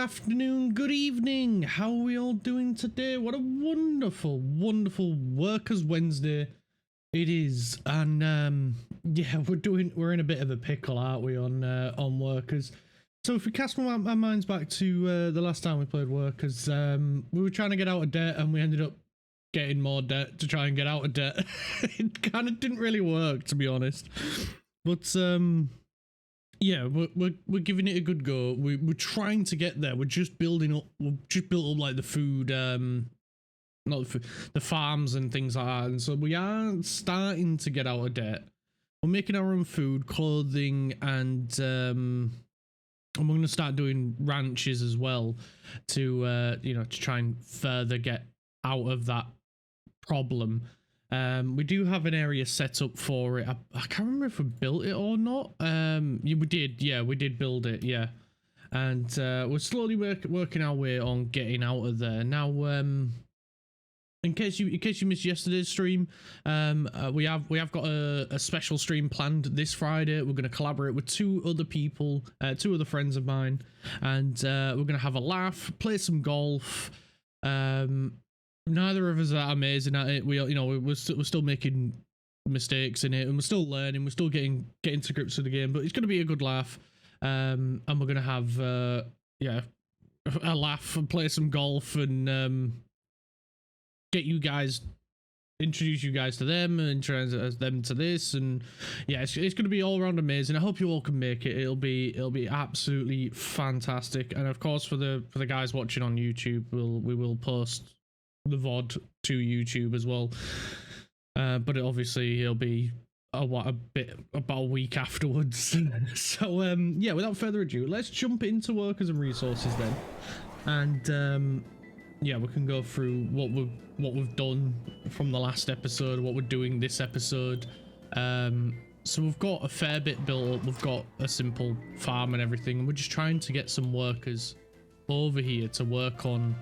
afternoon, good evening. How are we all doing today? What a wonderful, wonderful Workers' Wednesday it is. And yeah, we're in a bit of a pickle, aren't we, on Workers? So if we cast our minds back to the last time we played Workers, we were trying to get out of debt and we ended up getting more debt to try and get out of debt. It kind of didn't really work, to be honest. But yeah, we're giving it a good go. We're trying to get there. We're just building up. We've just built up like the food, not the food, the farms and things like that. And so we are starting to get out of debt. We're making our own food, clothing, and we're going to start doing ranches as well to to try and further get out of that problem. We do have an area set up for it. I can't remember if we built it or not. Yeah, we did. Yeah, we did build it. Yeah, and we're slowly working our way on getting out of there. Now, in case you missed yesterday's stream, we have got a special stream planned this Friday. We're going to collaborate with two other people, two other friends of mine, and we're going to have a laugh, play some golf. Neither of us are amazing at it. We're still making mistakes in it, and we're still learning. We're still getting to grips with the game, but it's going to be a good laugh. And we're going to have a laugh and play some golf and introduce you guys to them and introduce them to this. And yeah, it's going to be all around amazing. I hope you all can make it. It'll be absolutely fantastic. And of course, for the guys watching on YouTube, we will post the VOD to YouTube as well, but it'll be about a week afterwards. So yeah, without further ado, let's jump into workers and resources then, and yeah, we can go through what we've done from the last episode, what we're doing this episode. So we've got a fair bit built up. We've got a simple farm and everything, and we're just trying to get some workers over here to work on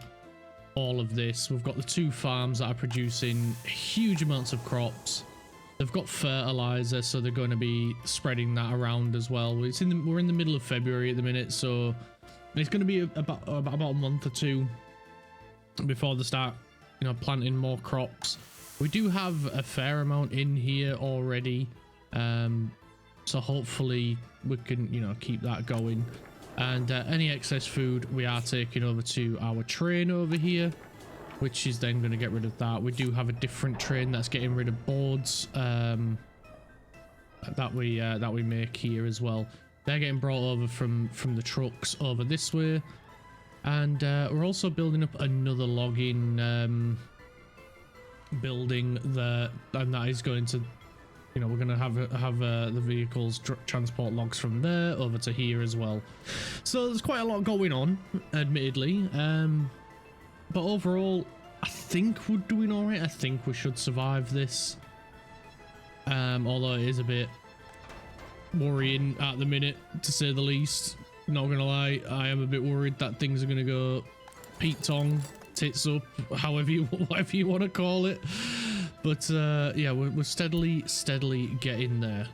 all of this. We've got the two farms that are producing huge amounts of crops. They've got fertilizer, so they're going to be spreading that around as well. We're in the middle of February at the minute, so it's going to be about a month or two before they start, planting more crops. We do have a fair amount in here already, so hopefully we can, keep that going. And any excess food we are taking over to our train over here, which is then going to get rid of that. We do have a different train that's getting rid of boards that we make here as well. They're getting brought over from the trucks over this way. And we're also building up another logging building there, and that is going to, we're going to have the vehicles transport logs from there over to here as well. So there's quite a lot going on, admittedly, but overall I think we're doing all right. I think we should survive this, although it is a bit worrying at the minute, to say the least. Not gonna lie, I am a bit worried that things are gonna go Pete Tong, tits up, whatever you want to call it. But yeah, we're steadily getting there.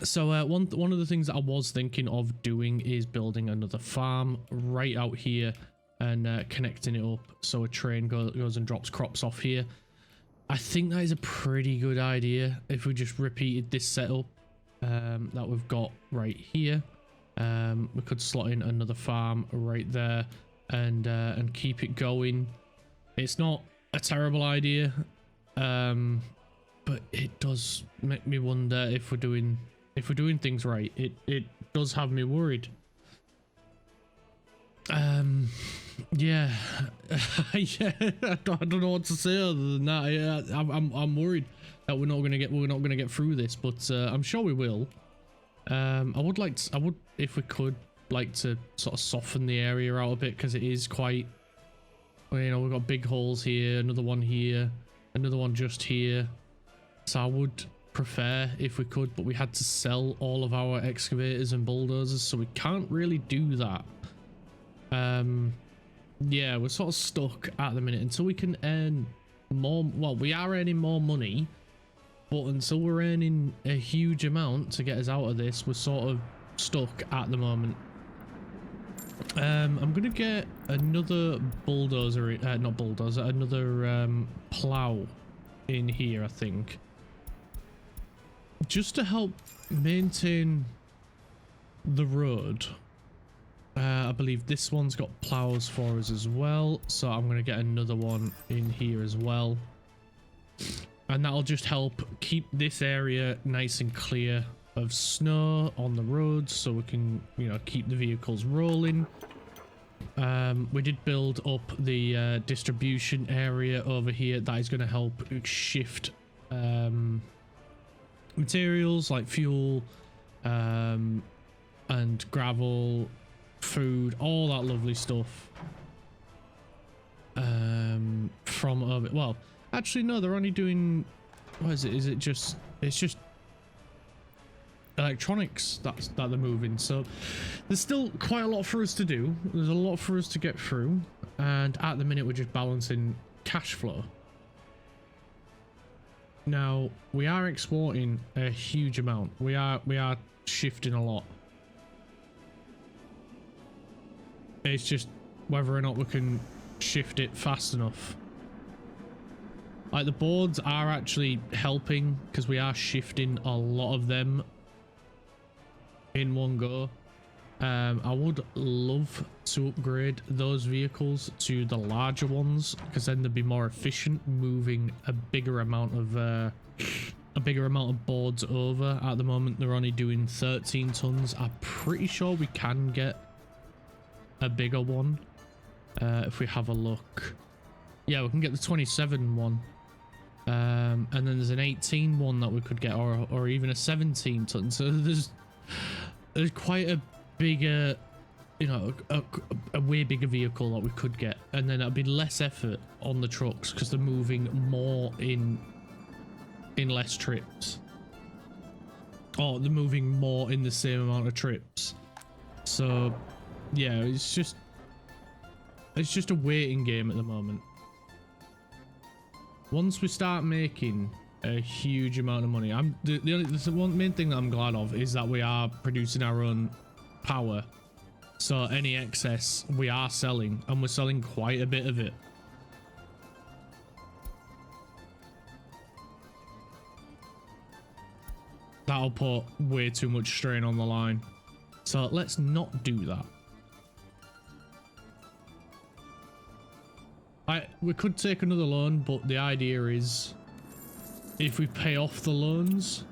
So one of the things that I was thinking of doing is building another farm right out here and connecting it up so a train goes and drops crops off here. I think that is a pretty good idea if we just repeated this setup that we've got right here. We could slot in another farm right there and keep it going. It's not a terrible idea, but it does make me wonder if we're doing things right. It does have me worried. Yeah, yeah. I don't know what to say other than that. Yeah, I'm worried that we're not gonna get through this, but I'm sure we will. I would, if we could, like to sort of soften the area out a bit, because it is quite, we've got big holes here, another one here, another one just here. So I would prefer if we could, but we had to sell all of our excavators and bulldozers, so we can't really do that. Yeah, we're sort of stuck at the minute until we can earn more. Well, we are earning more money, but until we're earning a huge amount to get us out of this, we're sort of stuck at the moment. I'm gonna get another bulldozer, not bulldozer, another plow in here, I think, just to help maintain the road. I believe this one's got plows for us as well, so I'm gonna get another one in here as well, and that'll just help keep this area nice and clear of snow on the roads, so we can, you know, keep the vehicles rolling. We did build up the distribution area over here. That is going to help shift materials like fuel and gravel, food, all that lovely stuff from over. Well, actually no, they're only doing, what is it? Is it just, it's just electronics that they're moving, so there's still quite a lot for us to do. There's a lot for us to get through, and at the minute we're just balancing cash flow. Now we are exporting a huge amount. We are shifting a lot. It's just whether or not we can shift it fast enough. Like, the boards are actually helping because we are shifting a lot of them in one go. I would love to upgrade those vehicles to the larger ones, because then they'd be more efficient moving a bigger amount of boards over. At the moment they're only doing 13 tons. I'm pretty sure we can get a bigger one if we have a look. Yeah, we can get the 27 one, and then there's an 18 one that we could get, or even a 17 ton. So there's quite a bigger, you know, a way bigger vehicle that we could get, and then that'd be less effort on the trucks because they're moving more in less trips, or they're moving more in the same amount of trips. So yeah, it's just a waiting game at the moment. Once we start making a huge amount of money, the one main thing that I'm glad of is that we are producing our own power, so any excess we are selling, and we're selling quite a bit of it. That'll put way too much strain on the line, so let's not do that. We could take another loan, but the idea is, if we pay off the loans,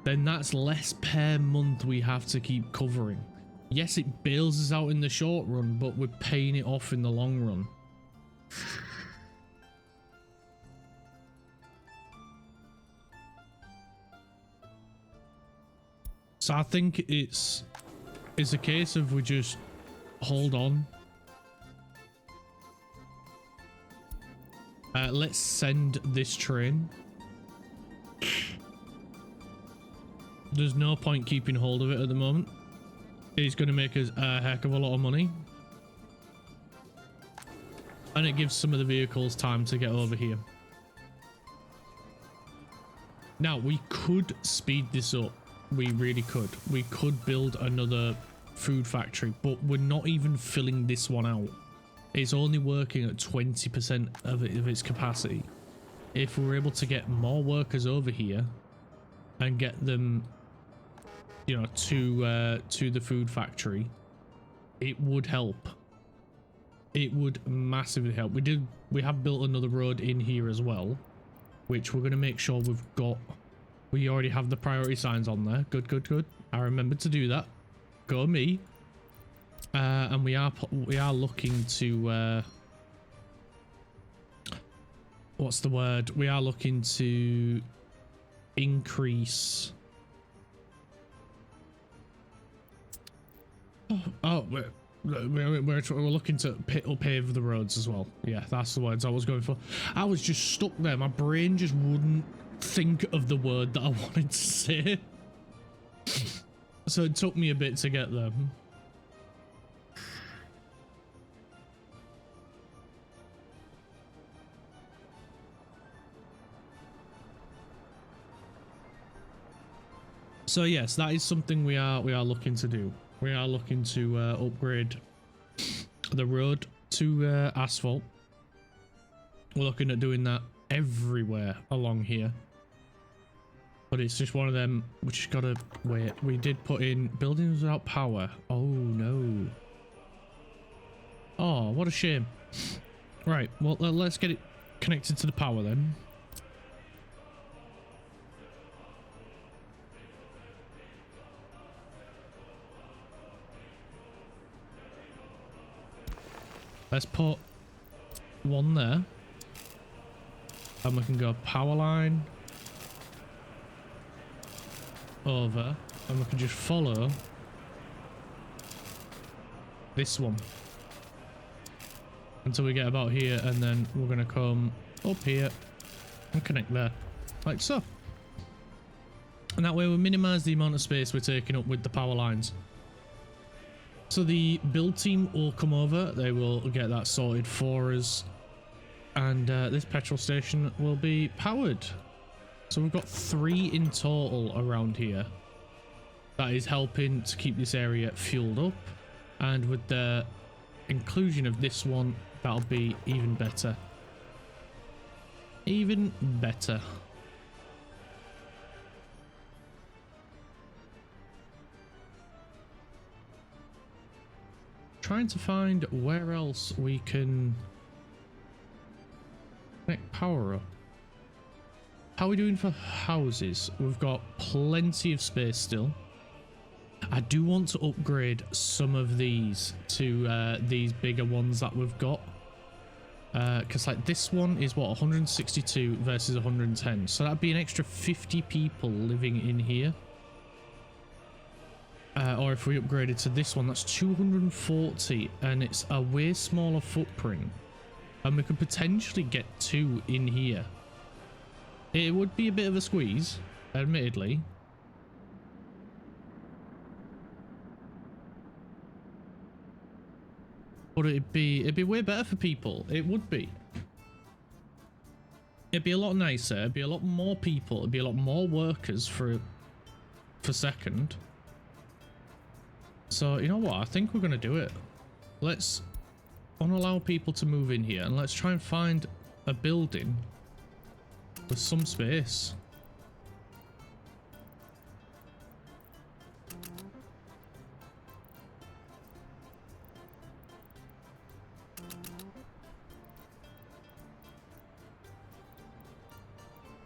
then that's less per month we have to keep covering. Yes, it bails us out in the short run, but we're paying it off in the long run. So I think it's a case of we just hold on. Let's send this train. There's no point keeping hold of it at the moment. It's going to make us a heck of a lot of money, and it gives some of the vehicles time to get over here. Now we could speed this up. We really could. We could build another food factory, but we're not even filling this one out. It's only working at 20% of its capacity. If we were able to get more workers over here and get them, you know, to the food factory, it would help. It would massively help. We have built another road in here as well, which we're going to make sure we've got. We already have the priority signs on there. Good, good, good. I remembered to do that. Go me. And we are looking to what's the word? We are looking to increase. We're looking to pave the roads as well. Yeah, that's the words I was going for. I was just stuck there. My brain just wouldn't think of the word that I wanted to say. So it took me a bit to get there. So yes, that is something we are looking to do. We are looking to upgrade the road to asphalt. We're looking at doing that everywhere along here. But it's just one of them, we just gotta wait. We did put in buildings without power. Oh no. Oh, what a shame. Right, well, let's get it connected to the power then. Let's put one there. And we can go power line over, and we can just follow this one until we get about here, and then we're going to come up here and connect there, like so. And that way we minimize the amount of space we're taking up with the power lines. So the build team will come over, they will get that sorted for us, and this petrol station will be powered. So we've got 3 in total around here. That is helping to keep this area fueled up, and with the inclusion of this one, that'll be even better. Even better. Trying to find where else we can connect power up. How are we doing for houses? We've got plenty of space still. I do want to upgrade some of these to these bigger ones that we've got. Because like this one is what, 162 versus 110. So that'd be an extra 50 people living in here. Or if we upgraded to this one, that's 240, and it's a way smaller footprint. And we could potentially get 2 in here. It would be a bit of a squeeze, admittedly. But it'd be way better for people. It would be. It'd be a lot nicer. It'd be a lot more people. It'd be a lot more workers for second. So, you know what? I think we're going to do it. Let's unallow people to move in here, and let's try and find a building with some space.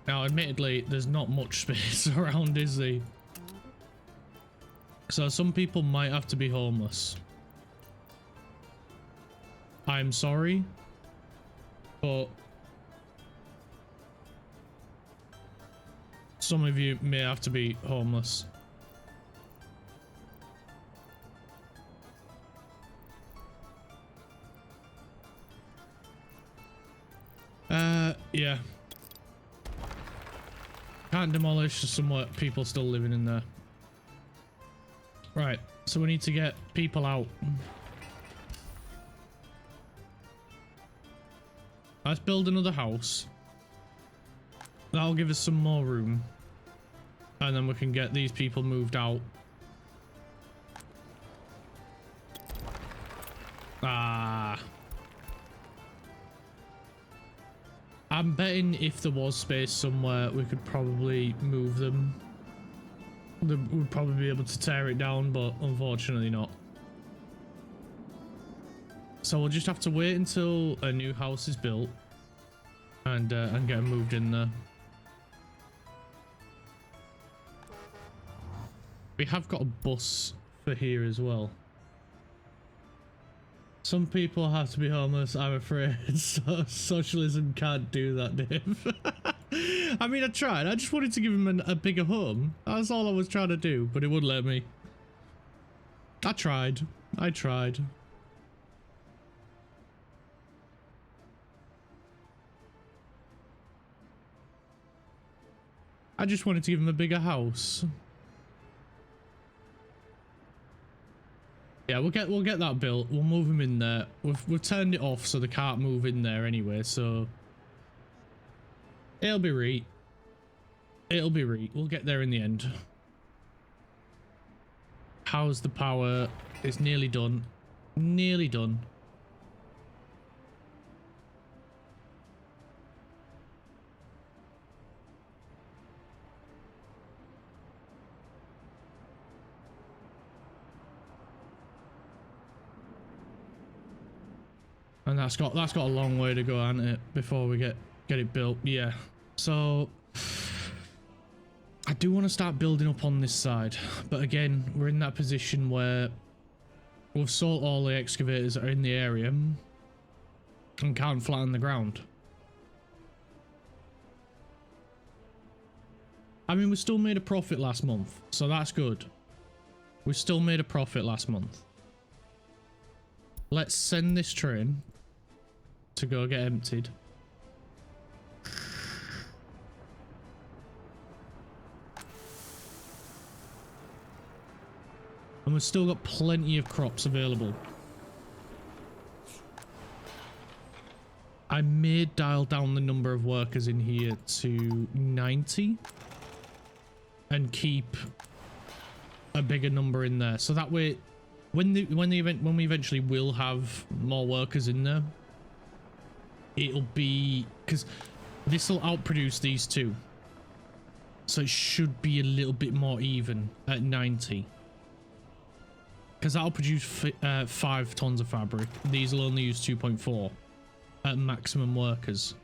Now, admittedly, there's not much space around, is there? So some people might have to be homeless. I'm sorry, but some of you may have to be homeless. Yeah. Can't demolish, some people still living in there. Right, so we need to get people out. Let's build another house. That'll give us some more room. And then we can get these people moved out. Ah. I'm betting if there was space somewhere, we could probably move them. We'd probably be able to tear it down, but unfortunately not. So we'll just have to wait until a new house is built and get them moved in there. We have got a bus for here as well. Some people have to be homeless, I'm afraid. So socialism can't do that, Dave. I mean, I tried. I just wanted to give him a bigger home. That's all I was trying to do, but it wouldn't let me. I tried. I tried. I just wanted to give him a bigger house. Yeah, we'll get that built. We'll move him in there. We've turned it off so they can't move in there anyway, so it'll be right. It'll be right. We'll get there in the end. How's the power? It's nearly done. Nearly done. And that's got a long way to go, hasn't it, before we get it built. Yeah. So I do want to start building up on this side, but again, we're in that position where we've sold all the excavators that are in the area and can't flatten the ground. I mean, we still made a profit last month, so that's good. We still made a profit last month. Let's send this train to go get emptied. And we've still got plenty of crops available. I may dial down the number of workers in here to 90 and keep a bigger number in there, so that way when we eventually will have more workers in there, it'll be, because this will outproduce these two, so it should be a little bit more even at 90, because that'll produce 5 tons of fabric. These will only use 2.4 at maximum workers.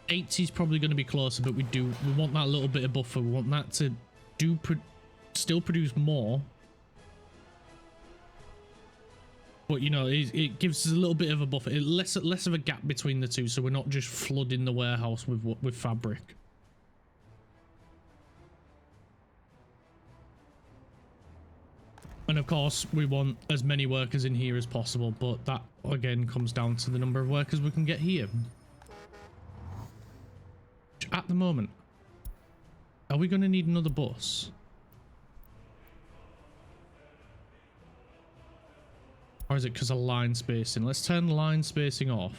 80 is probably going to be closer, but we want that little bit of buffer. We want that to still produce more, but you know, it gives us a little bit of a buffer, less of a gap between the two, so we're not just flooding the warehouse with fabric. And of course, we want as many workers in here as possible, but that again comes down to the number of workers we can get here. At the moment, are we going to need another bus? Or is it because of line spacing? Let's turn line spacing off.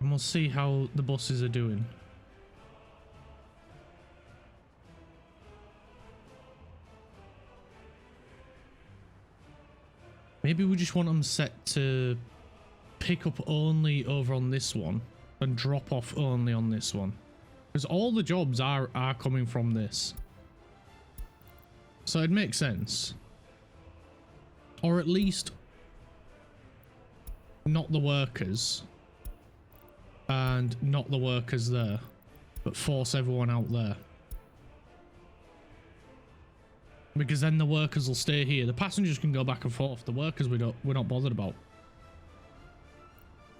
And we'll see how the buses are doing. Maybe we just want them set to pick up only over on this one and drop off only on this one, because all the jobs are coming from this, so it makes sense. Or at least not the workers and not the workers there, but force everyone out there. Because then the workers will stay here. The passengers can go back and forth. The workers we're not bothered about.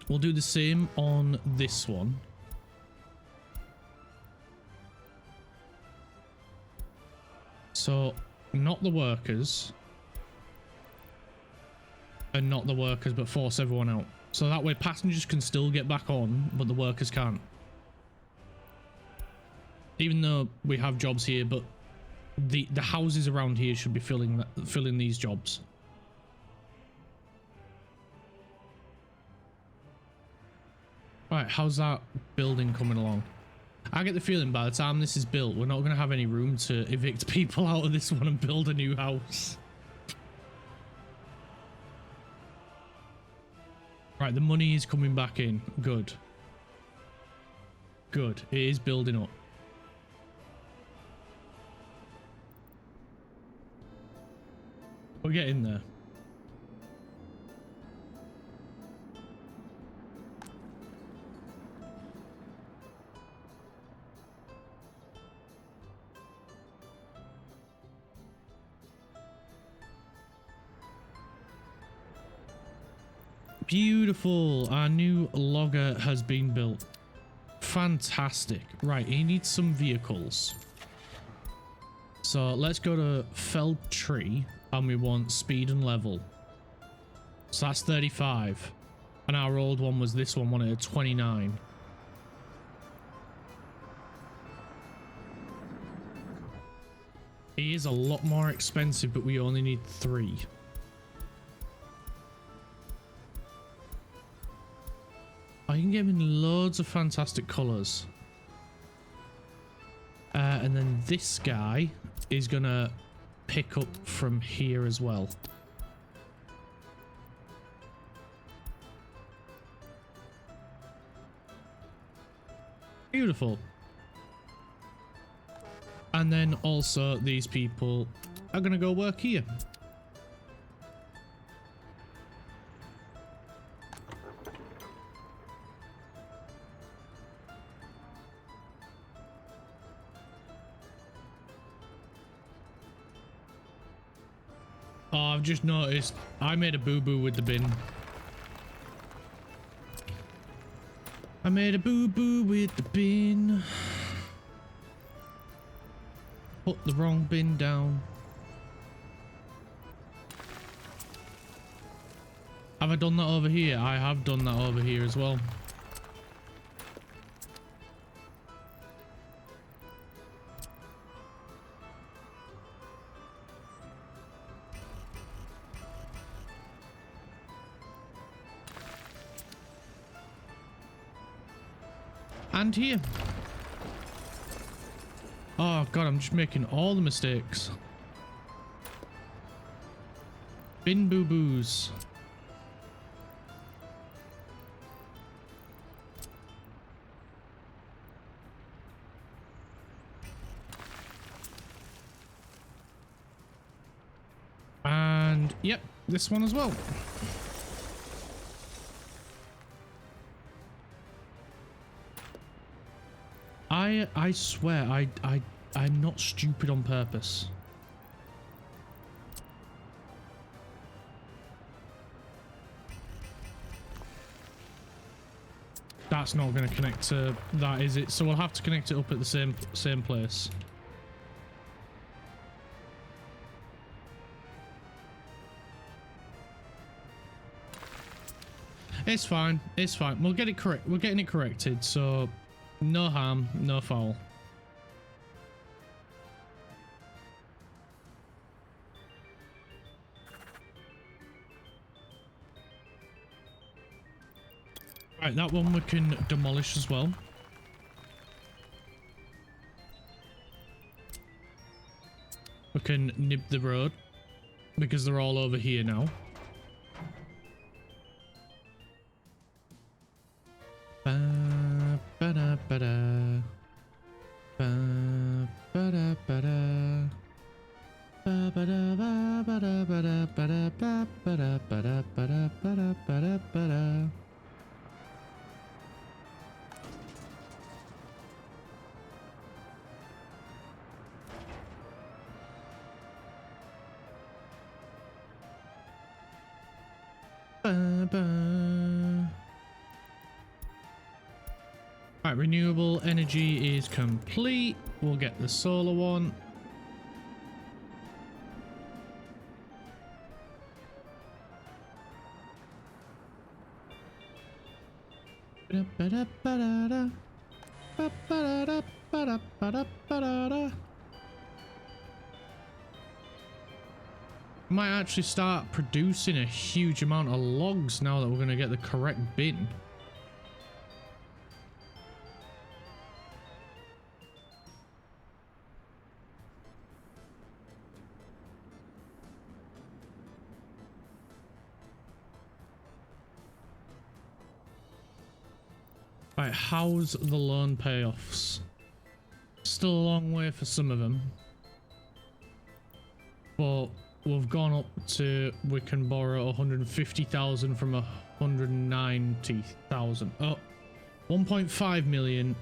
We'll do the same on this one. So not the workers. And not the workers, but force everyone out. So that way passengers can still get back on, but the workers can't. Even though we have jobs here, but the houses around here should be filling these jobs. Right, how's that building coming along? I get the feeling by the time this is built, we're not going to have any room to evict people out of this one and build a new house. Right, the money is coming back in. Good. Good. It is building up. We're getting there. Beautiful. Our new logger has been built. Fantastic. Right, he needs some vehicles. So let's go to felled tree. And we want speed and level. So that's 35. And our old one was this one, wanted a 29. He is a lot more expensive, but we only need 3. Oh, you can get him in loads of fantastic colours. And then this guy is gonna pick up from here as well. Beautiful. And then also these people are going to go work here. Oh, I've just noticed I made a boo-boo with the bin. I made a boo-boo with the bin. Put the wrong bin down. Have I done that over here? I have done that over here as well. And here. Oh god, I'm just making all the mistakes. Bin boo-boos. And yep, this one as well. I swear I'm not stupid on purpose. That's not going to connect to that, is it? So we'll have to connect it up at the same place. It's fine. It's fine. We'll get it correct. We're getting it corrected. So no harm, no foul. Right, that one we can demolish as well. We can nib the road because they're all over here now. Right, renewable energy is complete. We'll get the solar one. Might actually start producing a huge amount of logs now that we're going to get the correct bin. Right, how's the loan payoffs? Still a long way for some of them. But we've gone up to, we can borrow 150,000 from 190,000. Oh, 1.5 million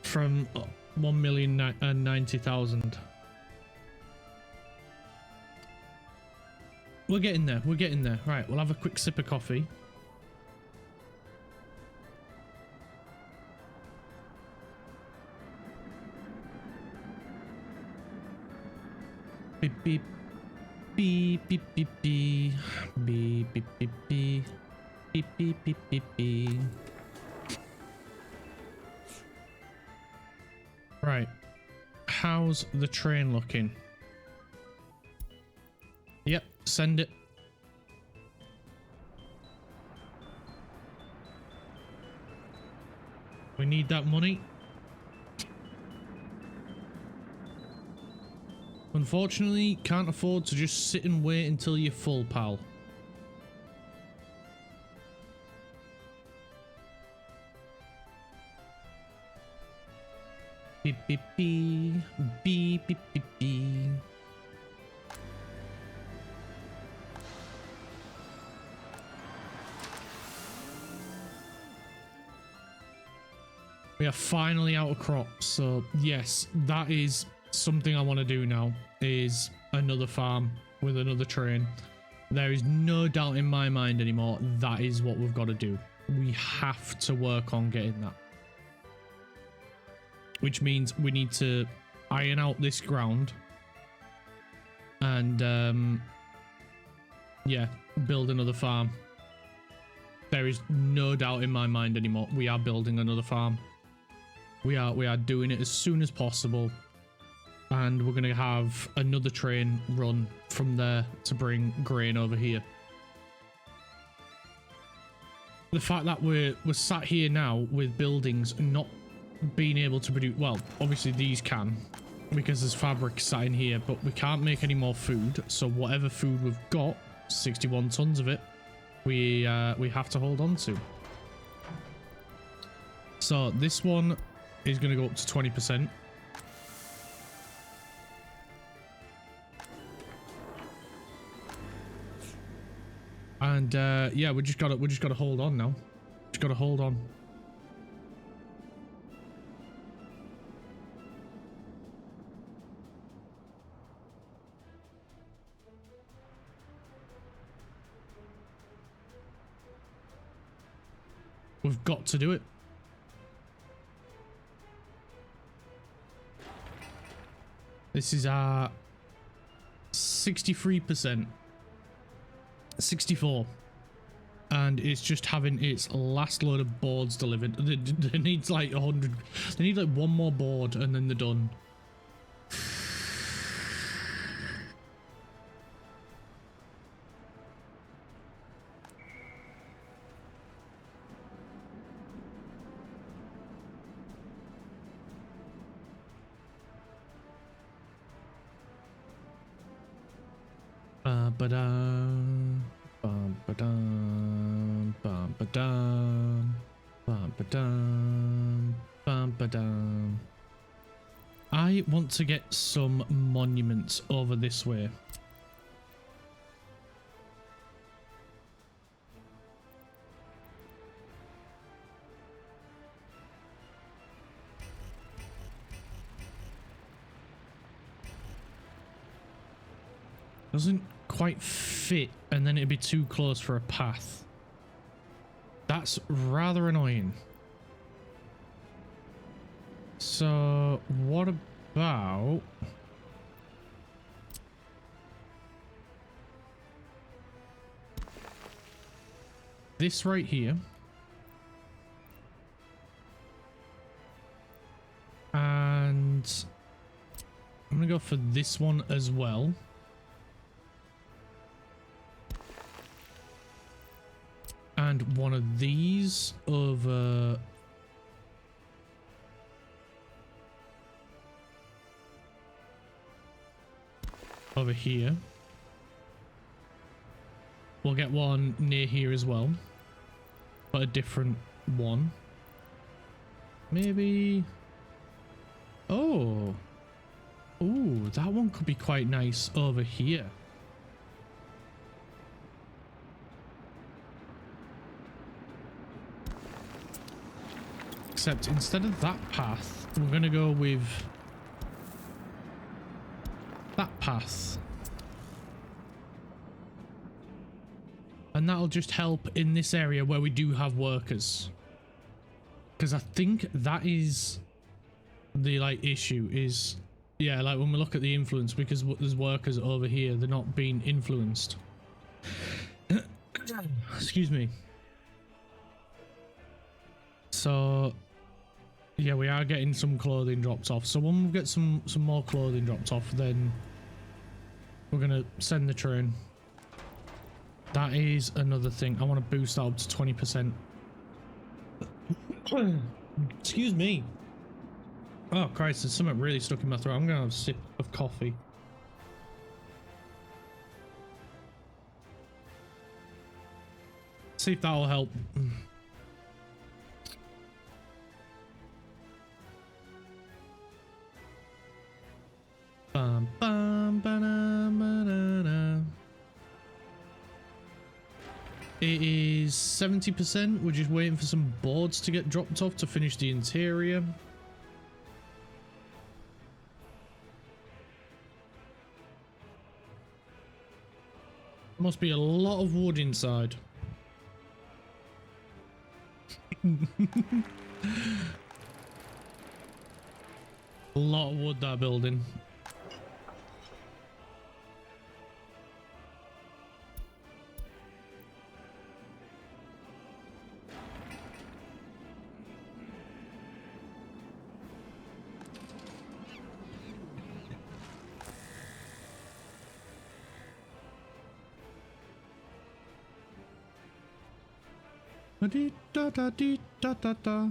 from 1,090,000. We're getting there. We're getting there. Right, we'll have a quick sip of coffee. Beep beep beep beep beep beep beep beep beep beep beep beep beep beep beep. Right, how's the train looking? Yep, send it. We need that money. Unfortunately, can't afford to just sit and wait until you're full, pal. Beep beep beep beep beep beep beep. We are finally out of crops, so yes, that is something I want to do now, is another farm with another train. There is no doubt in my mind anymore, that is what we've got to do. We have to work on getting that. Which means we need to iron out this ground and yeah, build another farm. There is no doubt in my mind anymore, we are building another farm. We are doing it as soon as possible, and we're going to have another train run from there to bring grain over here. The fact that we're sat here now with buildings not being able to produce, well, obviously these can, because there's fabric sat in here, but we can't make any more food. So whatever food we've got, 61 tons of it, we have to hold on to. So this one is going to go up to 20%. And yeah, we just gotta hold on now. Just gotta hold on. We've got to do it. This is our 63%. 64. And it's just having its last load of boards delivered. They need like 100. They need like one more board and then they're done. Ba-ba-dum, bum-ba-dum, bum-ba-dum, bum-ba-dum, bum-ba-dum. I want to get some monuments over this way. Doesn't quite fit, and then it'd be too close for a path. That's rather annoying. So what about this right here? And I'm gonna go for this one as well. And one of these over here. We'll get one near here as well, but a different one. Maybe. Oh, that one could be quite nice over here. Except instead of that path, we're going to go with that path. And that'll just help in this area where we do have workers. Because I think that is the like issue is, yeah, like when we look at the influence, because there's workers over here, they're not being influenced. Excuse me. So yeah, we are getting some clothing dropped off. So when we get some more clothing dropped off, then we're gonna send the train. That is another thing. I want to boost that up to 20%. Excuse me. Oh Christ, there's something really stuck in my throat. I'm gonna have a sip of coffee. See if that'll help. It is 70%. We're just waiting for some boards to get dropped off to finish the interior. Must be a lot of wood inside. A lot of wood, that building. Da da dee da da da.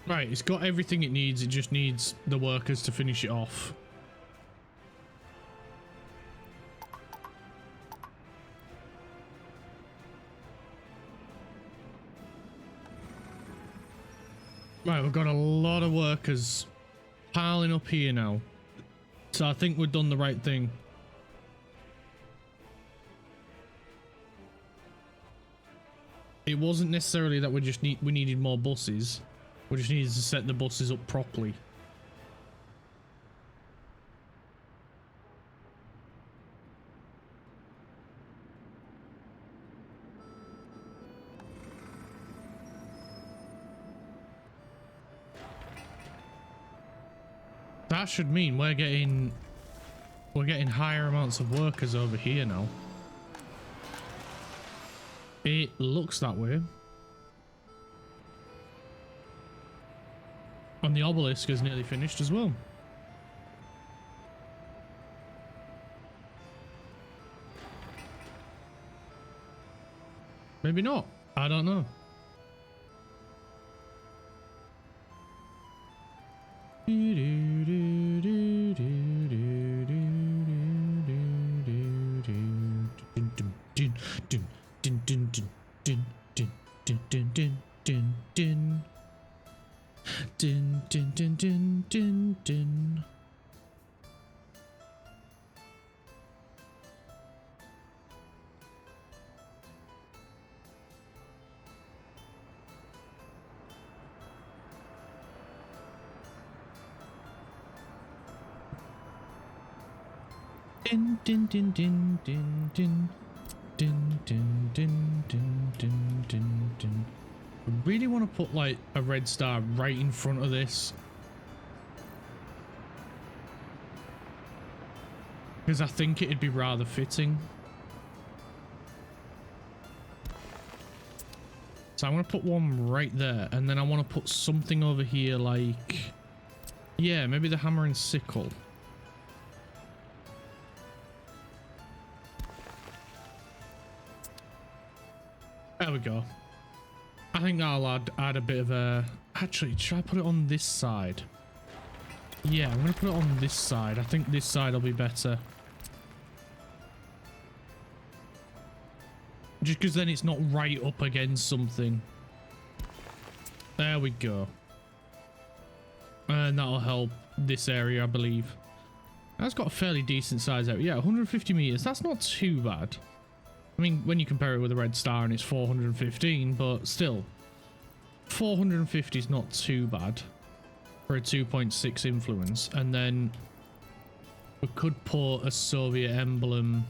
Right, it's got everything it needs. It just needs the workers to finish it off. Right, we've got a lot of workers piling up here now. So I think we've done the right thing. It wasn't necessarily that we needed more buses. We just needed to set the buses up properly. That should mean we're getting higher amounts of workers over here now. It looks that way. And the obelisk is nearly finished as well. Maybe not. I don't know. I really want to put like a red star right in front of this, because I think it'd be rather fitting. So I want to put one right there, and then I want to put something over here like, yeah, maybe the hammer and sickle. There we go. I think that'll add a bit of a... Actually, should I put it on this side? Yeah, I'm going to put it on this side. I think this side will be better. Just because then it's not right up against something. There we go. And that'll help this area, I believe. That's got a fairly decent size area. Yeah, 150 meters. That's not too bad. I mean, when you compare it with a red star and it's 415, but still, 450 is not too bad for a 2.6 influence. And then we could put a Soviet emblem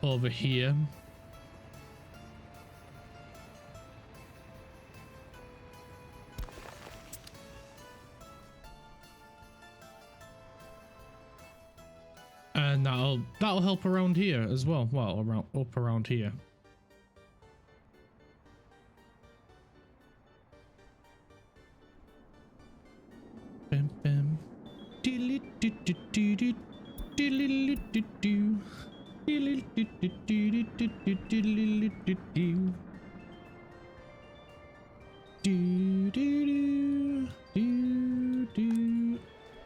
over here. And that'll help around here as well. Well, up around here. Bam bam.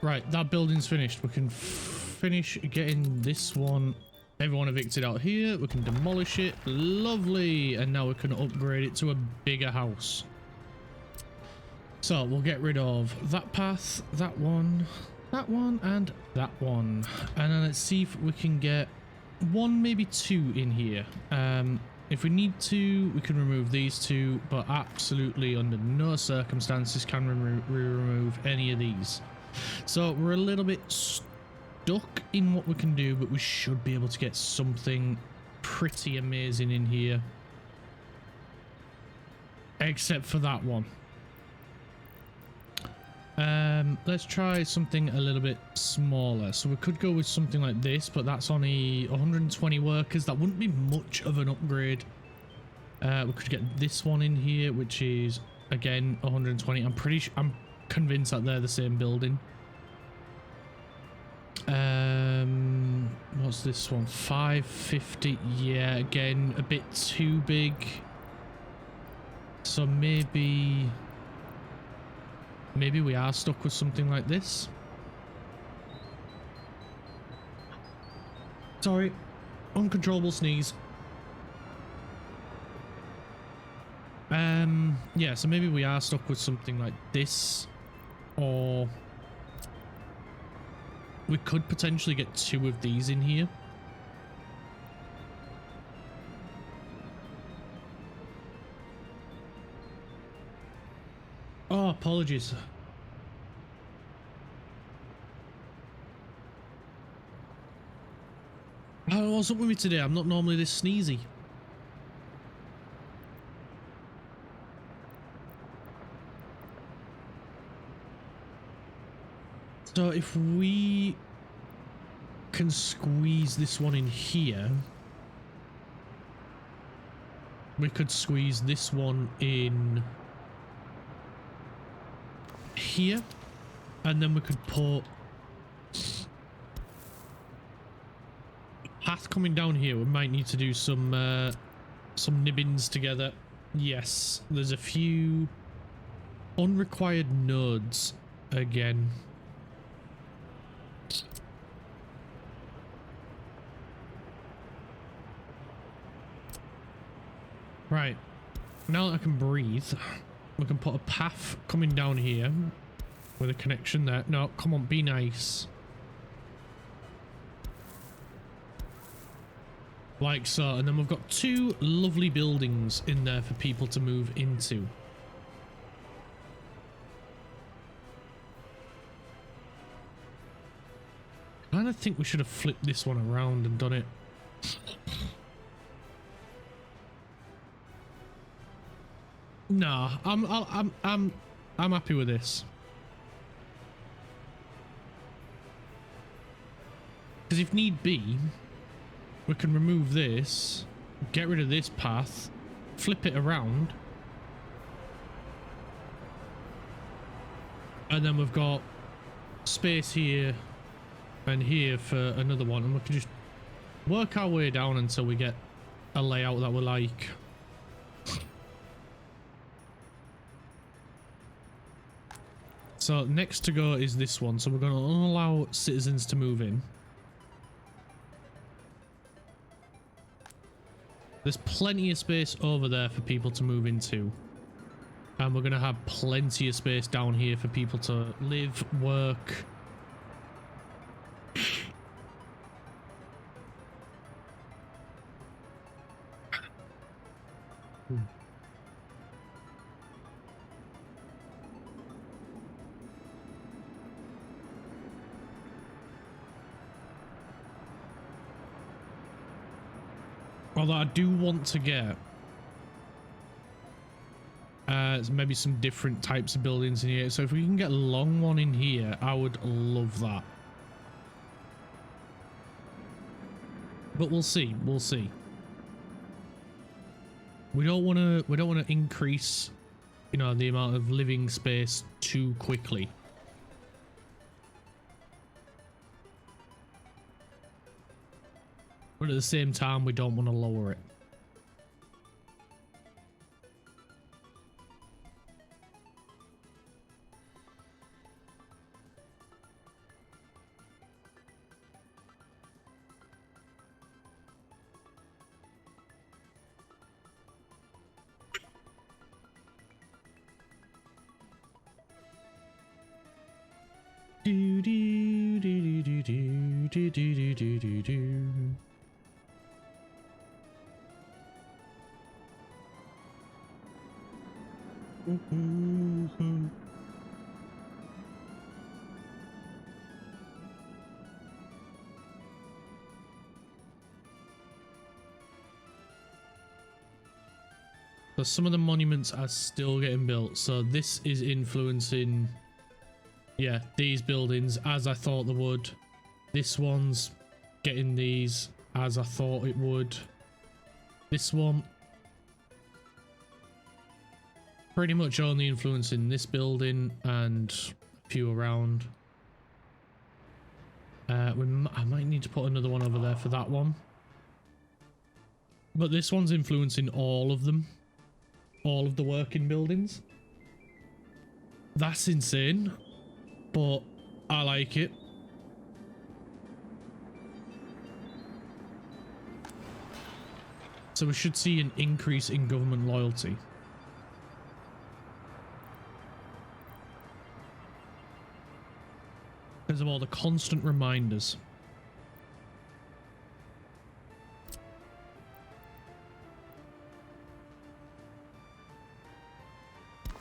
Right, that building's finished. We can finish getting this one Everyone evicted out here. We can demolish it. Lovely. And now we can upgrade it to a bigger house. So we'll get rid of that path, that one, and that one. And then let's see if we can get one, maybe two in here. If we need to, we can remove these two, but absolutely under no circumstances can we remove any of these. So we're a little bit stuck in what we can do, but we should be able to get something pretty amazing in here. Except for that one. Let's try something a little bit smaller. So we could go with something like this, but that's only 120 workers. That wouldn't be much of an upgrade. We could get this one in here, which is again 120. I'm convinced that they're the same building. What's this one? 550. Yeah, again a bit too big. So maybe we are stuck with something like this. Sorry, uncontrollable sneeze. Yeah, so maybe we are stuck with something like this, or we could potentially get two of these in here. Oh, apologies. Oh, what's up with me today? I'm not normally this sneezy. So if we can squeeze this one in here, we could squeeze this one in here, and then we could put path coming down here. We might need to do some nibbins together. Yes, there's a few unrequired nodes again. Right, now that I can breathe, we can put a path coming down here with a connection there. No, come on, be nice. Like so, and then we've got two lovely buildings in there for people to move into. I kind of think we should have flipped this one around and done it. Nah, I'm happy with this. Because if need be, we can remove this, get rid of this path, flip it around, and then we've got space here and here for another one, and we can just work our way down until we get a layout that we like. So next to go is this one, so we're going to allow citizens to move in. There's plenty of space over there for people to move into. And we're going to have plenty of space down here for people to live, work. Although I do want to get maybe some different types of buildings in here. So if we can get a long one in here, I would love that. But we'll see. We'll see. We don't want to increase, you know, the amount of living space too quickly. But at the same time, we don't want to lower it. Do, do, do, do, do, do, do, do, do, do. So some of the monuments are still getting built, so this is influencing, yeah, these buildings as I thought they would. This one's getting these as I thought it would. This one pretty much only influencing this building and a few around. I might need to put another one over there for that one. But this one's influencing all of them. All of the working buildings. That's insane. But I like it. So we should see an increase in government loyalty. Because of all the constant reminders.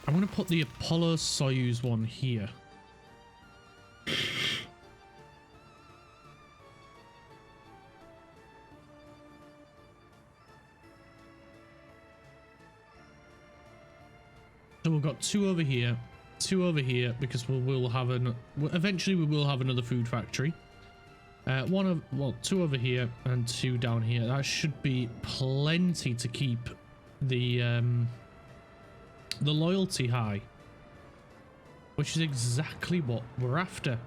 I'm going to put the Apollo Soyuz one here. So we've got two over here. Two over here because we'll have eventually we will have another food factory. Two over here and two down here. That should be plenty to keep the loyalty high, which is exactly what we're after.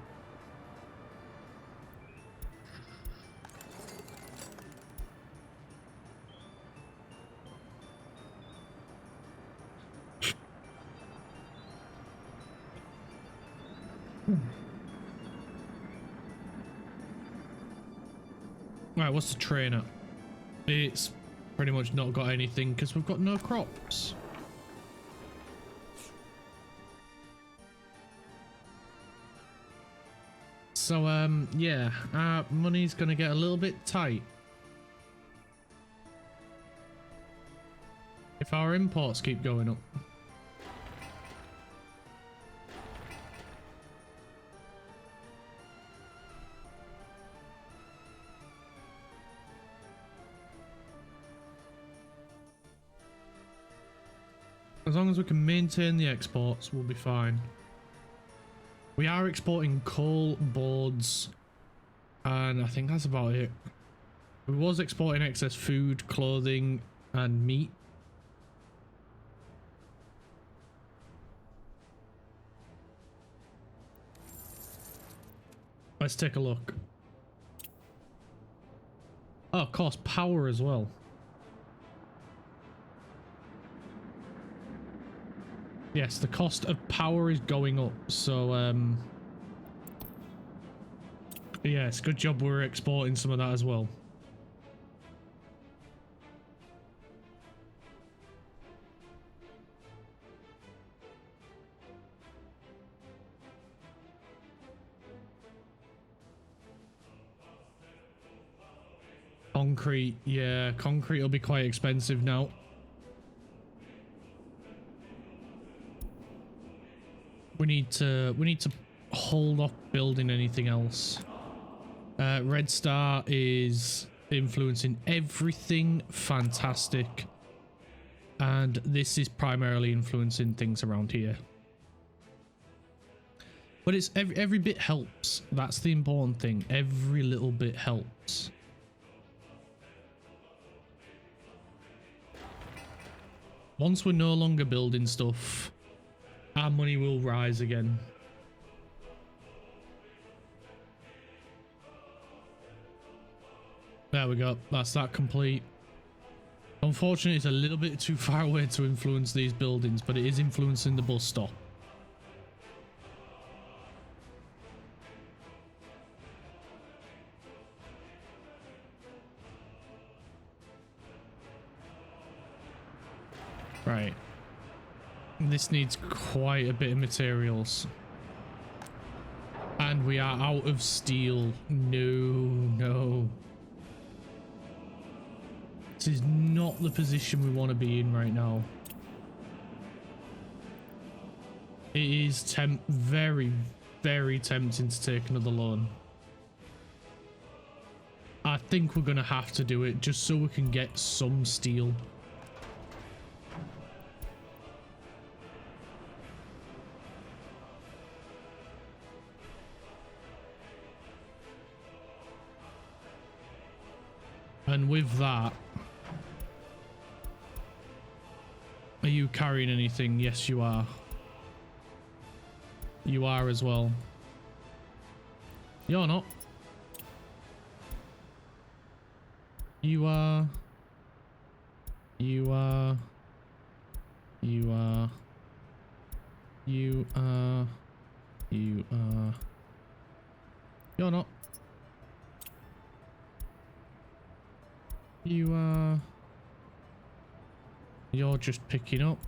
Right, what's the trainer? It's pretty much not got anything because we've got no crops. So, yeah, our money's gonna get a little bit tight. If our imports keep going up. As long as we can maintain the exports, we'll be fine. We are exporting coal, boards, and I think that's about it. We was exporting excess food, clothing, and meat. Let's take a look. Oh, of course, power as well. Yes, the cost of power is going up, so yes, good job we're exporting some of that as well. Concrete, yeah, concrete will be quite expensive now. We need to hold off building anything else. Red Star is influencing everything. Fantastic. And this is primarily influencing things around here. But it's every bit helps. That's the important thing. Every little bit helps. Once we're no longer building stuff, our money will rise again. There we go. That's that complete. Unfortunately, it's a little bit too far away to influence these buildings, but it is influencing the bus stop. Right. This needs quite a bit of materials. And we are out of steel. No. This is not the position we want to be in right now. It is very, very tempting to take another loan. I think we're going to have to do it just so we can get some steel. And with that, are you carrying anything? Yes, you are. You are as well. You're not. You are. You are. You are. You are. You are. You're not. You are. You're just picking up.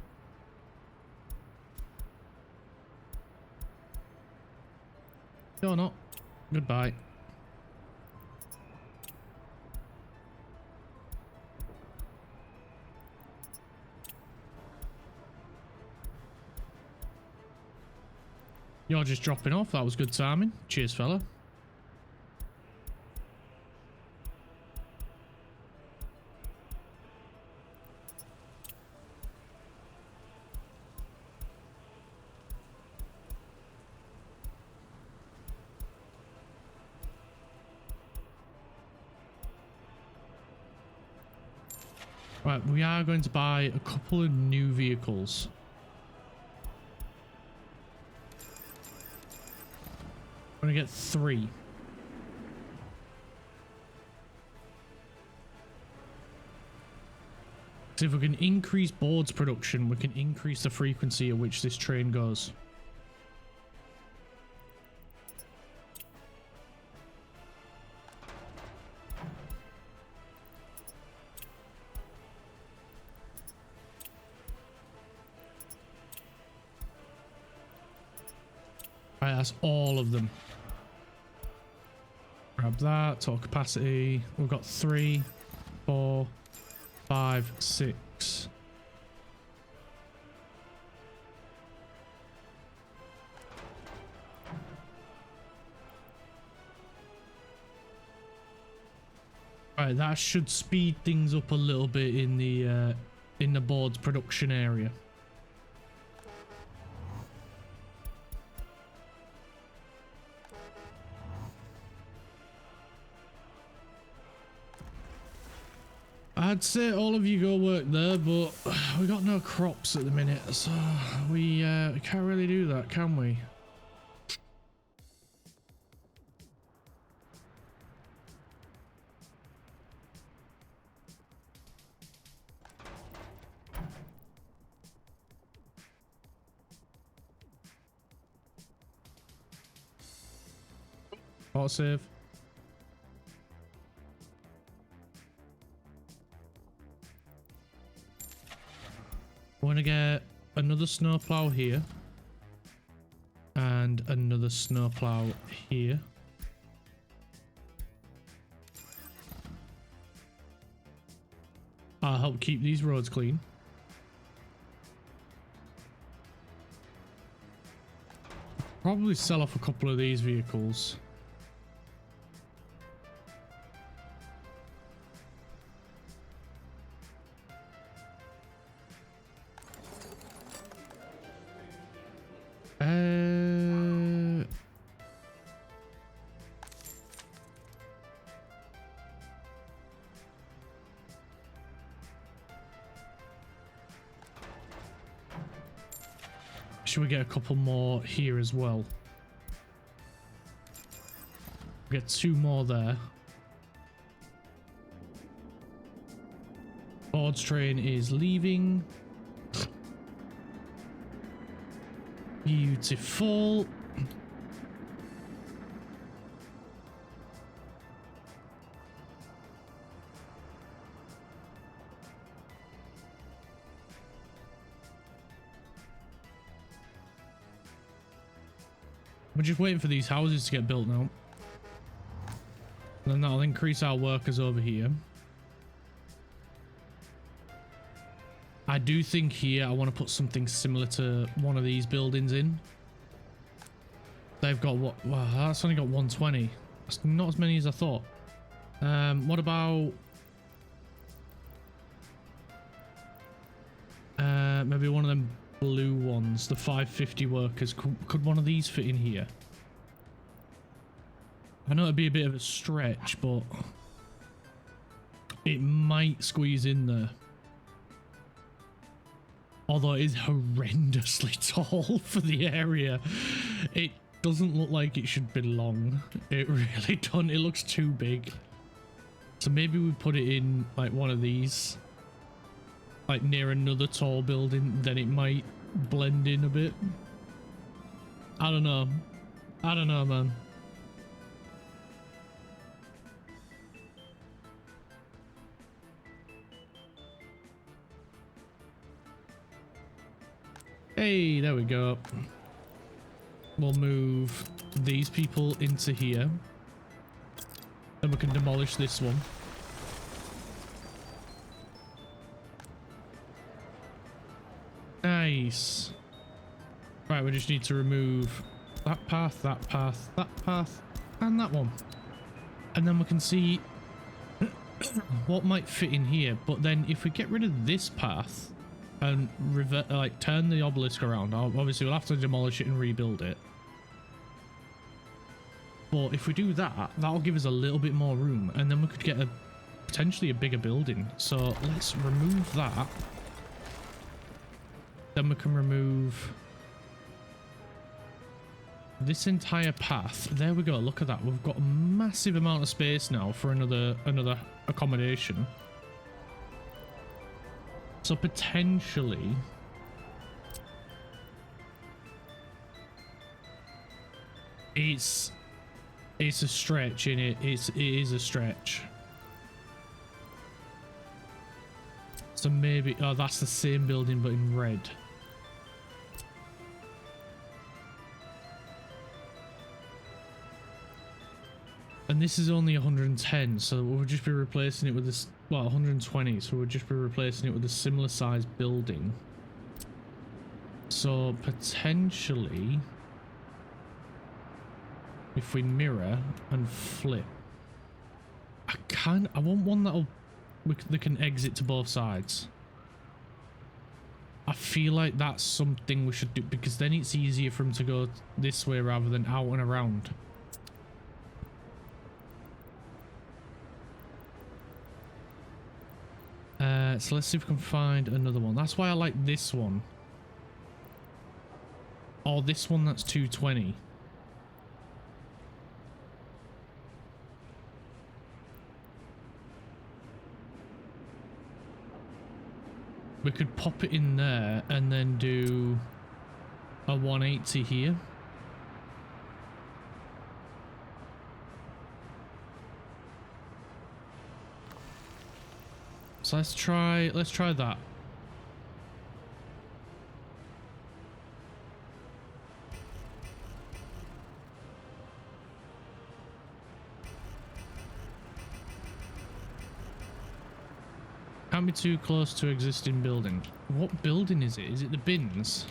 You're not. Goodbye. You're just dropping off. That was good timing. Cheers, fella. Right, we are going to buy a couple of new vehicles. I'm going to get 3. So if we can increase boards production, we can increase the frequency at which this train goes. Right, that's all of them. Grab that, total capacity. We've got 3, 4, 5, 6. Right, that should speed things up a little bit in the board's production area. I'd say all of you go work there, but we got no crops at the minute, so we can't really do that, can we? Auto save. We're gonna get another snowplow here and another snowplow here. I'll help keep these roads clean. Probably sell off a couple of these vehicles. Should we get a couple more here as well? Get 2 more there. Board's train is leaving. Beautiful. We're just waiting for these houses to get built now. And then that'll increase our workers over here. I do think here I want to put something similar to one of these buildings in. They've got what? Wow, that's only got 120. That's not as many as I thought. What about maybe one of them blue ones, the 550 workers? Could one of these fit in here? I know it'd be a bit of a stretch, but it might squeeze in there. Although it is horrendously tall for the area. It doesn't look like it should belong. It really doesn't. It looks too big. So maybe we put it in like one of these. Like near another tall building. Then it might blend in a bit. I don't know. I don't know, man. Hey, there we go. We'll move these people into here. Then we can demolish this one. Nice. Right, we just need to remove that path, that path, that path, and that one. And then we can see what might fit in here. But then if we get rid of this path and like turn the obelisk around, obviously we'll have to demolish it and rebuild it. But if we do that, that'll give us a little bit more room, and then we could get potentially a bigger building. So let's remove that. Then we can remove this entire path. There we go. Look at that. We've got a massive amount of space now for another accommodation. So potentially it's a stretch in it. It is a stretch. So maybe, oh, that's the same building but in red. And this is only 110, so we'll just be replacing it with this, well, 120, so we'll just be replacing it with a similar sized building. So potentially, if we mirror and flip, I want one that can exit to both sides. I feel like that's something we should do, because then it's easier for him to go this way rather than out and around. So let's see if we can find another one. That's why I like this one. Or this one that's 220. We could pop it in there and then do a 180 here. So let's try that. Can't be too close to existing building. What building is it? Is it the bins?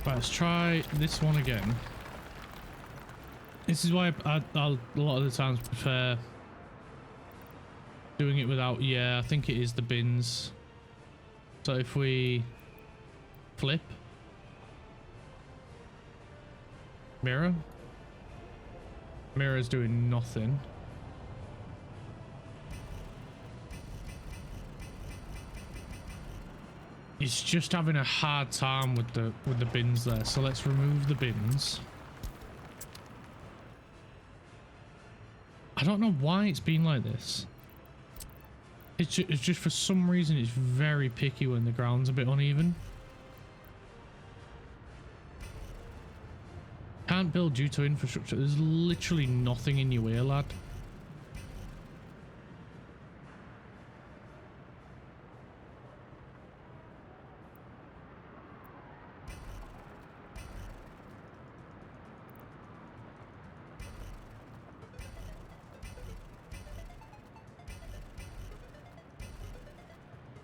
Right, let's try this one again. This is why I a lot of the times prefer doing it without, yeah, I think it is the bins. So if we flip, mirror, mirror's doing nothing. It's just having a hard time with the bins there. So let's remove the bins. I don't know why it's been like this. It's just for some reason it's very picky when the ground's a bit uneven. Can't build due to infrastructure. There's literally nothing in your way, lad.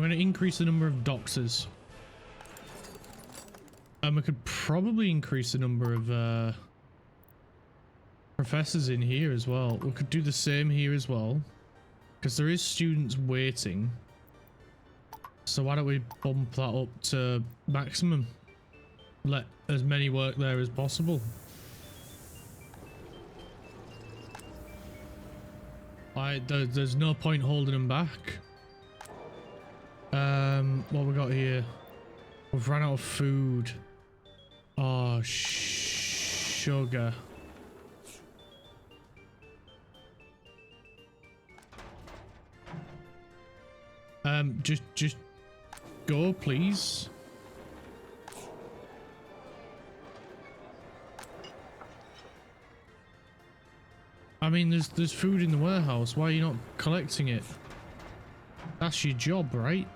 We're going to increase the number of doctors. And we could probably increase the number of professors in here as well. We could do the same here as well, because there is students waiting. So why don't we bump that up to maximum? Let as many work there as possible. There's no point holding them back. What we got here? We've run out of food. Oh, sugar. Just go, please. I mean, there's food in the warehouse. Why are you not collecting it? That's your job, right?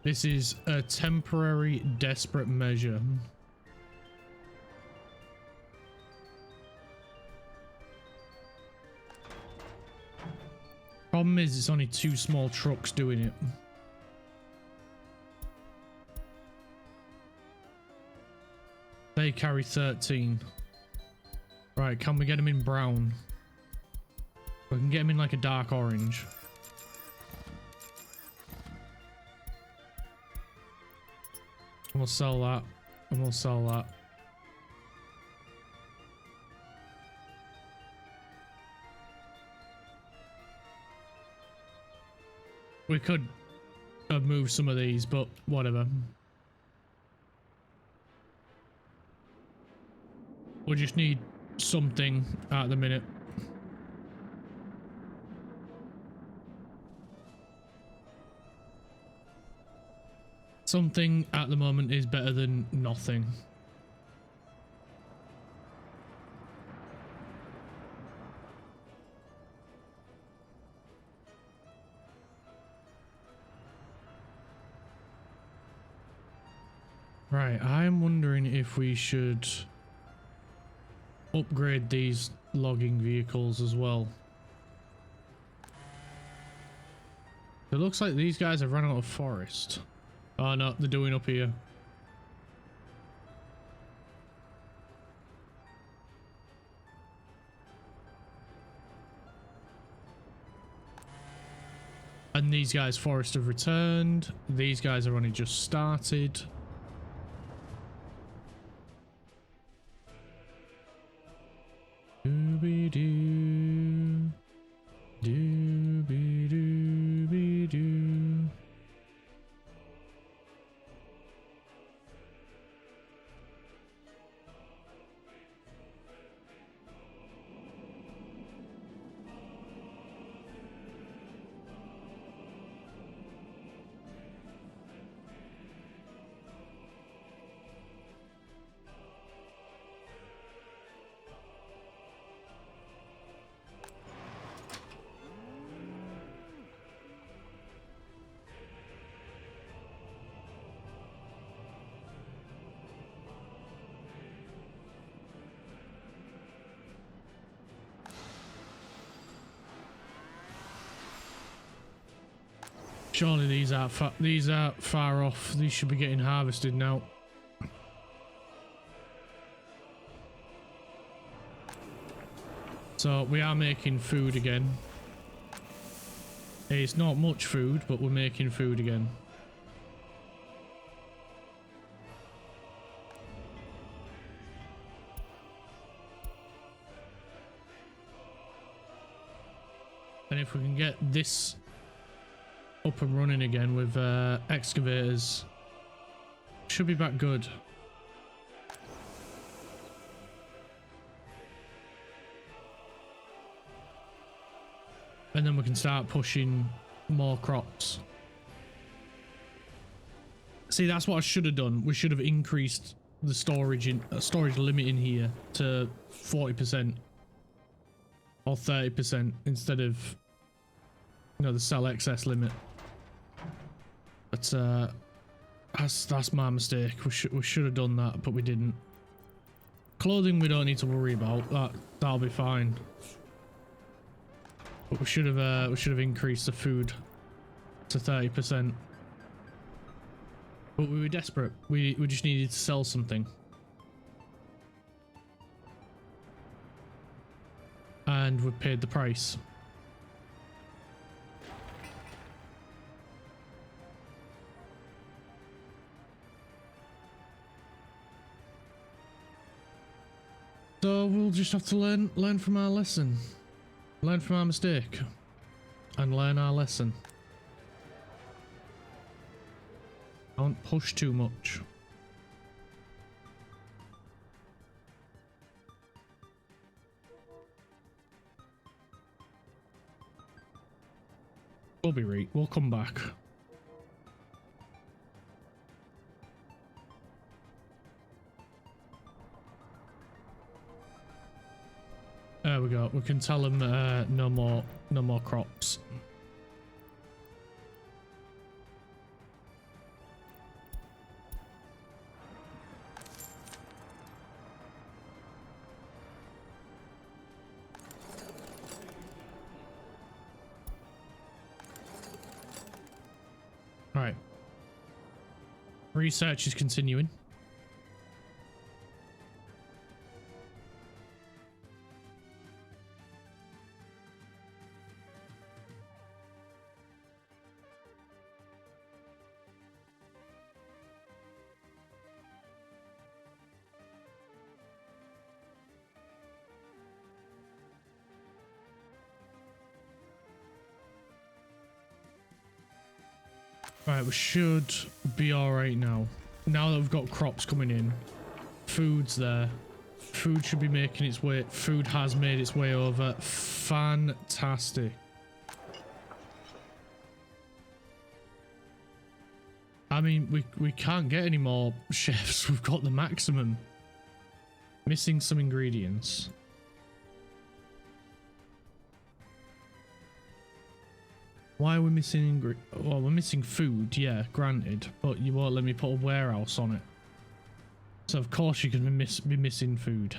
This is a temporary, desperate measure. Problem is, it's only 2 small trucks doing it. They carry 13. Right, can we get them in brown? We can get them in like a dark orange. And we'll sell that, and we'll sell that. We could have moved some of these, but whatever. We just need something at the minute. Something at the moment is better than nothing. Right, I'm wondering if we should upgrade these logging vehicles as well. It looks like these guys have run out of forest. Oh no, they're doing up here. And these guys, forest have returned. These guys have only just started. Dooby-doo. Dooby-dooby-doo. Surely these aren't far off. These should be getting harvested now. So we are making food again. It's not much food, but we're making food again. And if we can get this up and running again with excavators, should be back good. And then we can start pushing more crops. See, that's what I should have done. We should have increased the storage limit in here to 40% or 30% instead of, you know, the sell excess limit. But that's my mistake. We should have done that, but we didn't. Clothing we don't need to worry about. That'll be fine. But we should have increased the food to 30%. But we were desperate. We just needed to sell something. And we paid the price. So we'll just have to learn from our lesson. Learn from our mistake. And learn our lesson. Don't push too much. We'll be right. We'll come back. There we go. We can tell them no more crops. All right. Research is continuing. Right, we should be all right now. Now that we've got crops coming in, food's there. Food should be making its way. Food has made its way over. Fantastic. I mean, we can't get any more chefs. We've got the maximum. Missing some ingredients. Why are we missing well, we're missing food, yeah, granted, but you won't let me put a warehouse on it. So of course you're going to be missing food.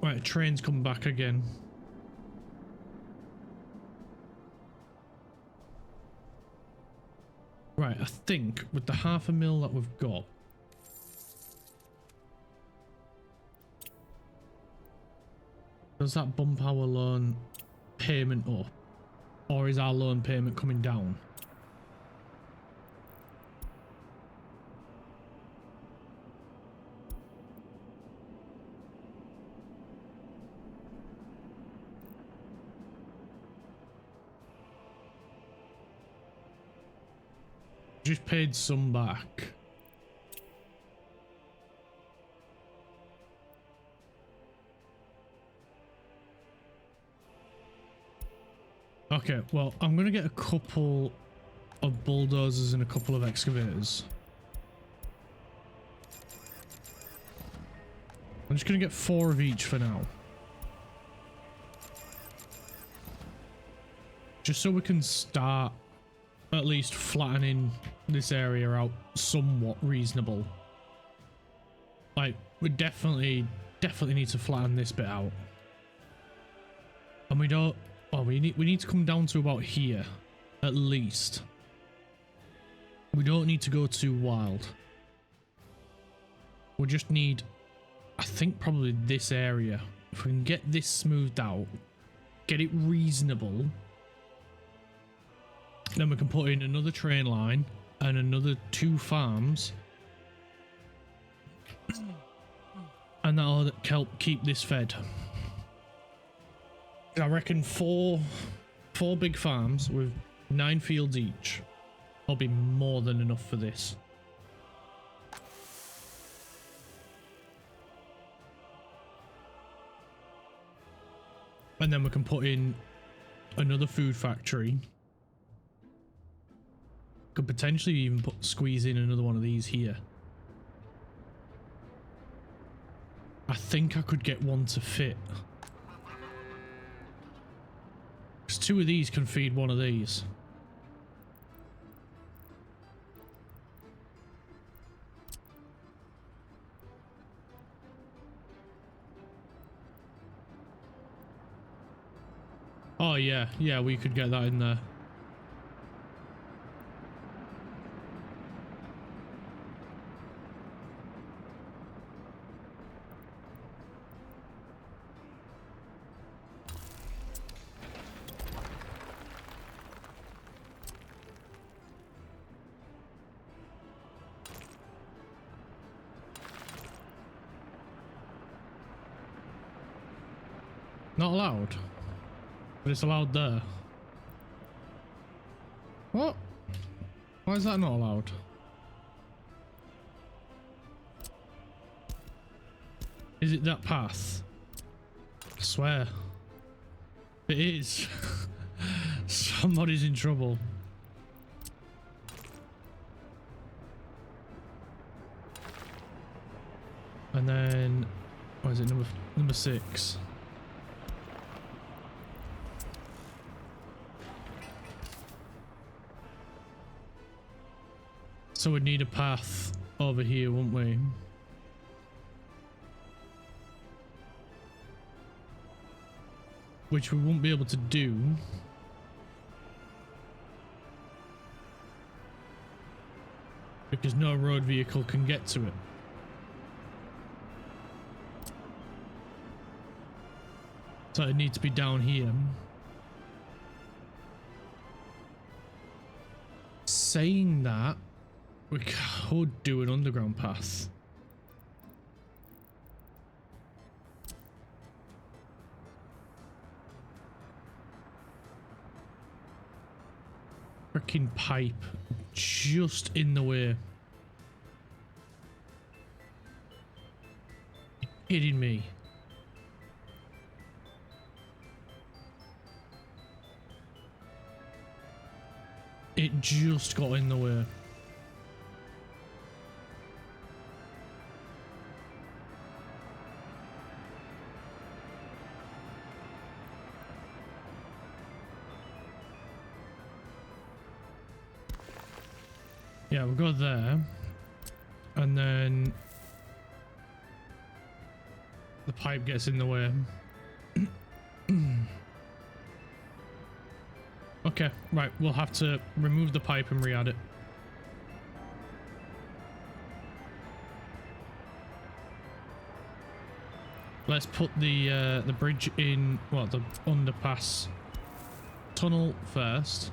Right, train's come back again. Right, I think with the 500,000 that we've got, does that bump our loan payment up? Or is our loan payment coming down? Just paid some back. Okay, well, I'm gonna get a couple of bulldozers and a couple of excavators. I'm just gonna get 4 of each for now. Just so we can start at least flattening this area out somewhat reasonable. Like, we definitely need to flatten this bit out. And we don't, well, we need to come down to about here, at least. We don't need to go too wild. We just need, I think, probably this area. If we can get this smoothed out, get it reasonable, then we can put in another train line and another 2 farms. And that'll help keep this fed. I reckon four big farms with 9 fields each I'll be more than enough for this. And then we can put in another food factory. Could potentially even squeeze in another one of these here. I think I could get one to fit. Because 2 of these can feed one of these. Oh yeah, yeah, we could get that in there. Not allowed. But it's allowed there. What? Why is that not allowed? Is it that path? I swear. It is. Somebody's in trouble. And then, what is it, number 6? So we'd need a path over here, wouldn't we? Which we won't be able to do. Because no road vehicle can get to it. So it needs to be down here. Saying that, we could do an underground path. Freaking pipe just in the way. You're kidding me. It just got in the way. Yeah, we'll go there, and then the pipe gets in the way. Okay, right, we'll have to remove the pipe and re-add it. Let's put the bridge in, well, the underpass tunnel first.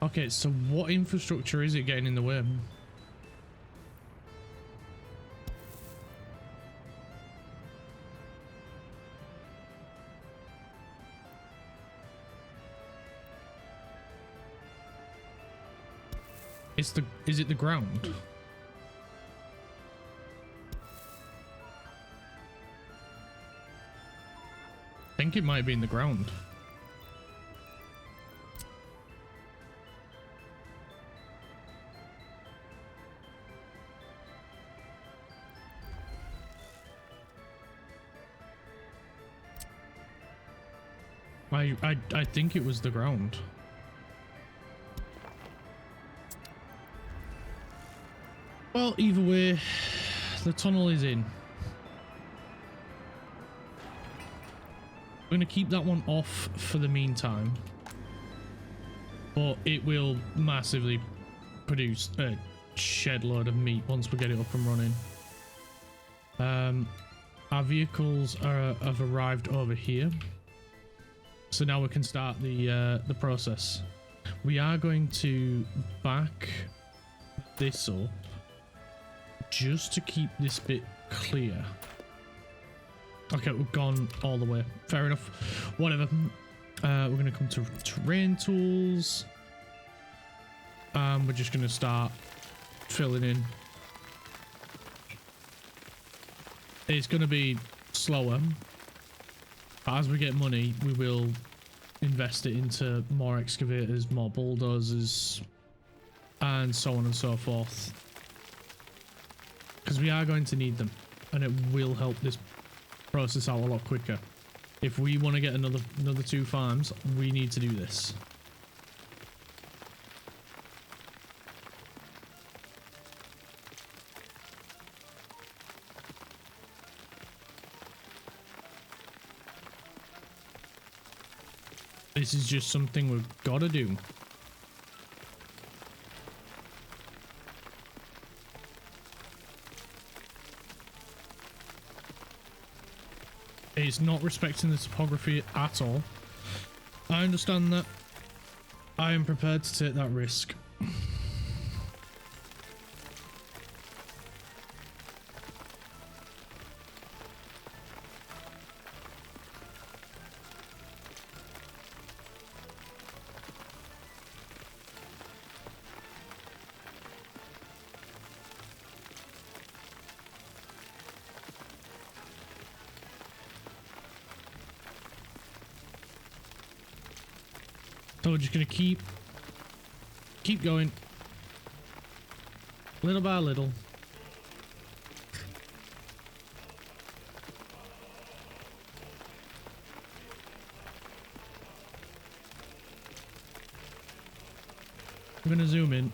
Okay, so what infrastructure is it getting in the way? Is it the ground? I think it might be in the ground. I think it was the ground. Well, either way, the tunnel is in. We're going to keep that one off for the meantime. But it will massively produce a shed load of meat once we get it up and running. Our vehicles have arrived over here. So now we can start the process. We are going to back this up just to keep this bit clear. Okay, we've gone all the way. Fair enough. Whatever. We're going to come to terrain tools. We're just going to start filling in. It's going to be slower. But as we get money, we will invest it into more excavators, more bulldozers, and so on and so forth. Because we are going to need them. And it will help this process out a lot quicker. If we want to get another 2 farms, we need to do this. This is just something we've got to do. It's not respecting the topography at all. I understand that. I am prepared to take that risk. So we're just gonna keep going, little by little. I'm gonna zoom in.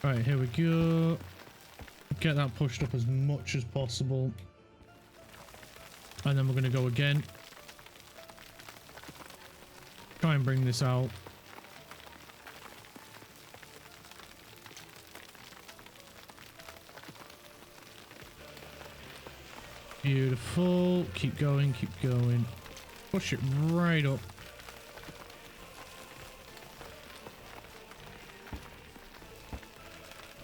Right, here we go. Get that pushed up as much as possible. And then we're going to go again. Try and bring this out. Beautiful. Keep going, keep going. Push it right up.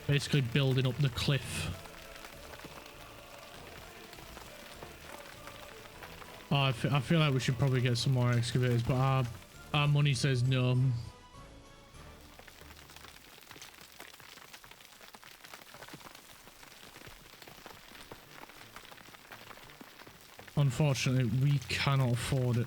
Basically building up the cliff. Oh, I feel like we should probably get some more excavators, but our money says no. Unfortunately, we cannot afford it.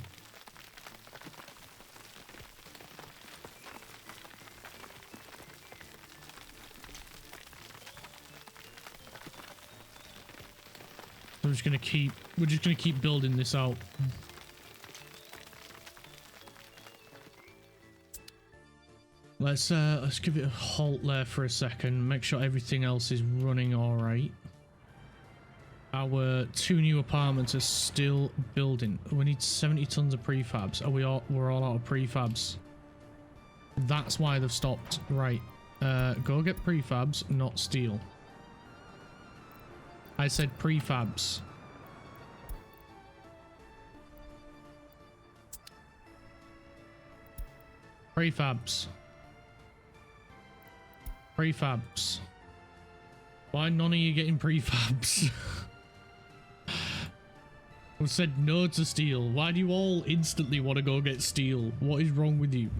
We're just gonna keep building this out. Let's give it a halt there for a second. Make sure everything else is running all right. Our 2 new apartments are still building. We need 70 tons of prefabs. We're all out of prefabs. That's why they've stopped. Right. Go get prefabs, not steel. I said prefabs. Prefabs. Prefabs. Why none of you getting prefabs? I've said no to steel. Why do you all instantly want to go get steel? What is wrong with you?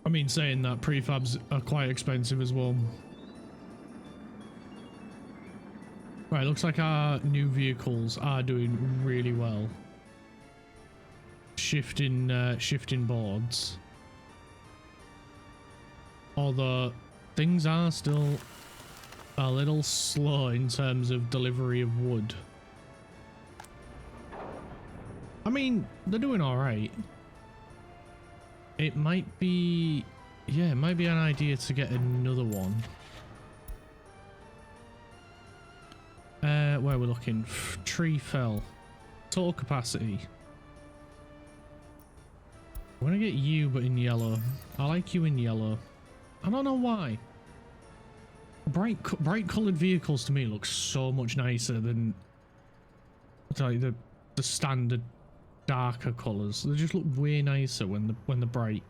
I mean, saying that, prefabs are quite expensive as well. Right, looks like our new vehicles are doing really well. Shifting boards. Although things are still a little slow in terms of delivery of wood. I mean, they're doing all right. It might be, yeah, it might be an idea to get another one. Where we're looking, tree fell, total capacity. I'm gonna get you, but in yellow. I like you in yellow. I don't know why. Bright coloured vehicles to me look so much nicer than like the standard darker colours. They just look way nicer when they're bright.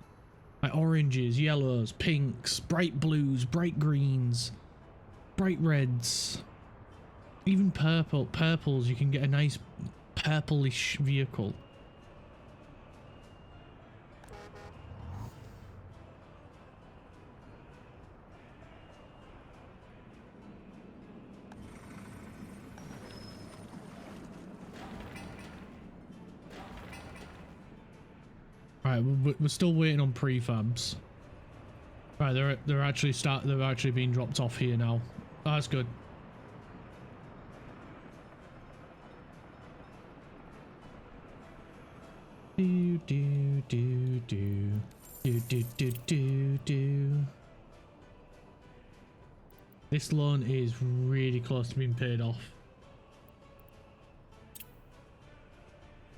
Like oranges, yellows, pinks, bright blues, bright greens, bright reds. Even purples, you can get a nice purplish vehicle. Right, we're still waiting on prefabs. Right, they're actually being dropped off here now. Oh, that's good. Do. This loan is really close to being paid off.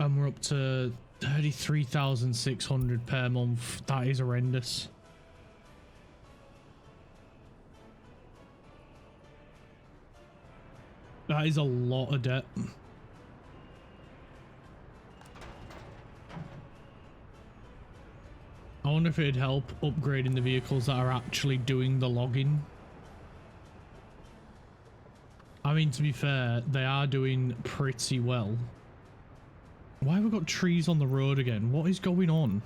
And we're up to 33,600 per month. That is horrendous. That is a lot of debt. I wonder if it'd help upgrading the vehicles that are actually doing the logging. I mean, to be fair, they are doing pretty well. Why have we got trees on the road again? What is going on?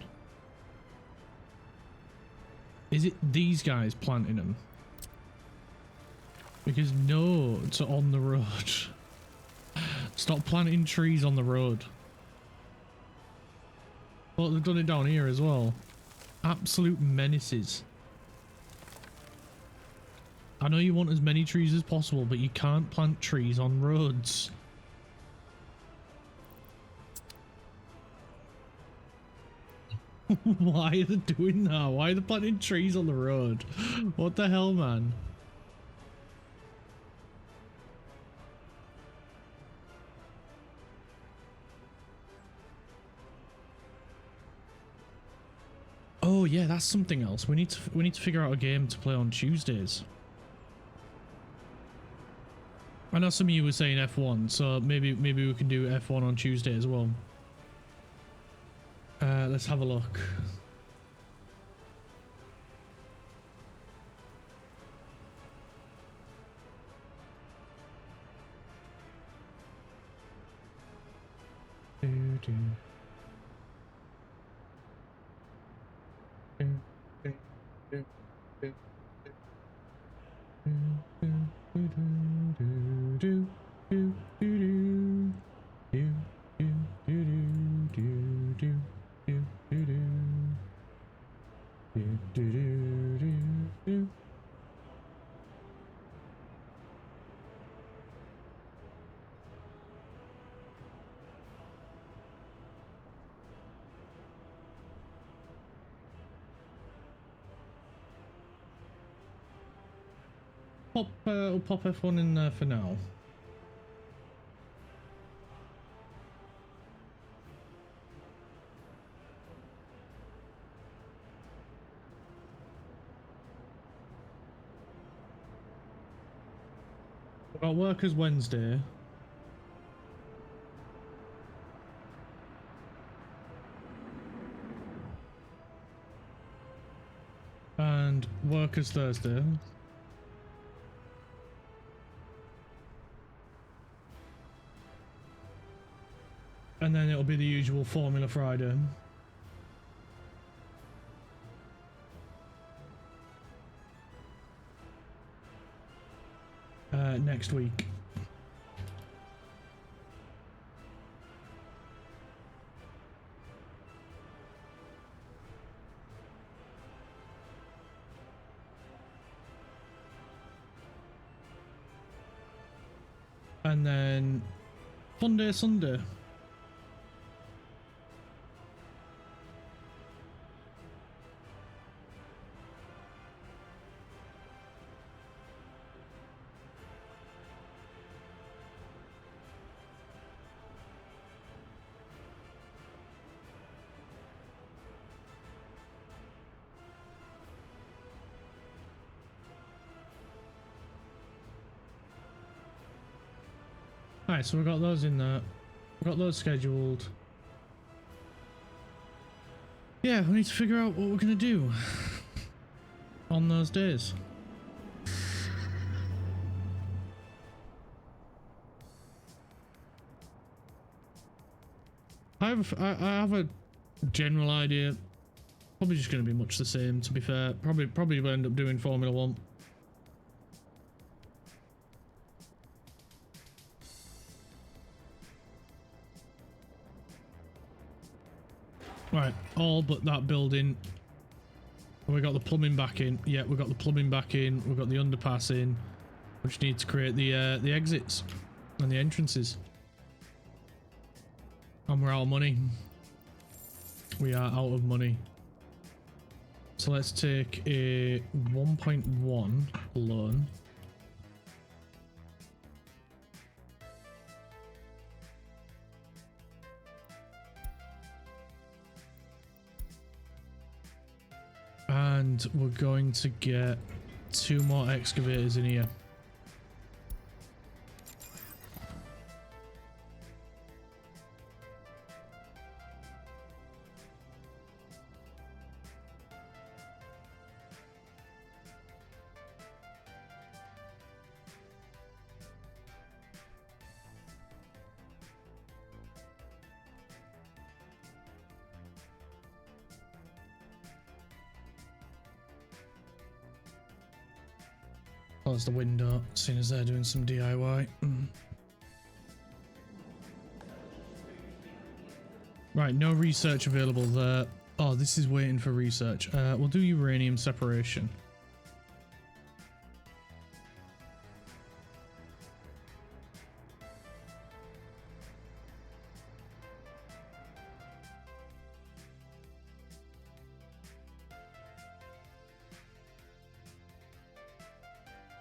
Is it these guys planting them? Because no to on the road. Stop planting trees on the road. Well, they've done it down here as well. Absolute menaces. I know you want as many trees as possible, but you can't plant trees on roads. Why are they doing that? Why are they planting trees on the road? What the hell, man? Oh yeah, that's something else. We need to figure out a game to play on Tuesdays. I know some of you were saying F1, so maybe we can do F1 on Tuesday as well. Let's have a look. We'll pop F1 in there for now. We've got Workers Wednesday. And Workers Thursday. And then it'll be the usual Formula Friday. Next week. And then Fun Day Sunday. Alright, so we got those in there. We got those scheduled. Yeah, we need to figure out what we're gonna do on those days. I have a general idea. Probably just gonna be much the same, to be fair. Probably will end up doing Formula 1. Right, all but that building. We got the plumbing back in. Yeah, we got the plumbing back in. We've got the underpass in. We just need to create the exits and the entrances. And we're out of money. We are out of money. So let's take a 1.1 loan. And we're going to get 2 more excavators in here. Close the window, seeing as they're doing some DIY. Right, no research available there. Oh, this is waiting for research. We'll do uranium separation.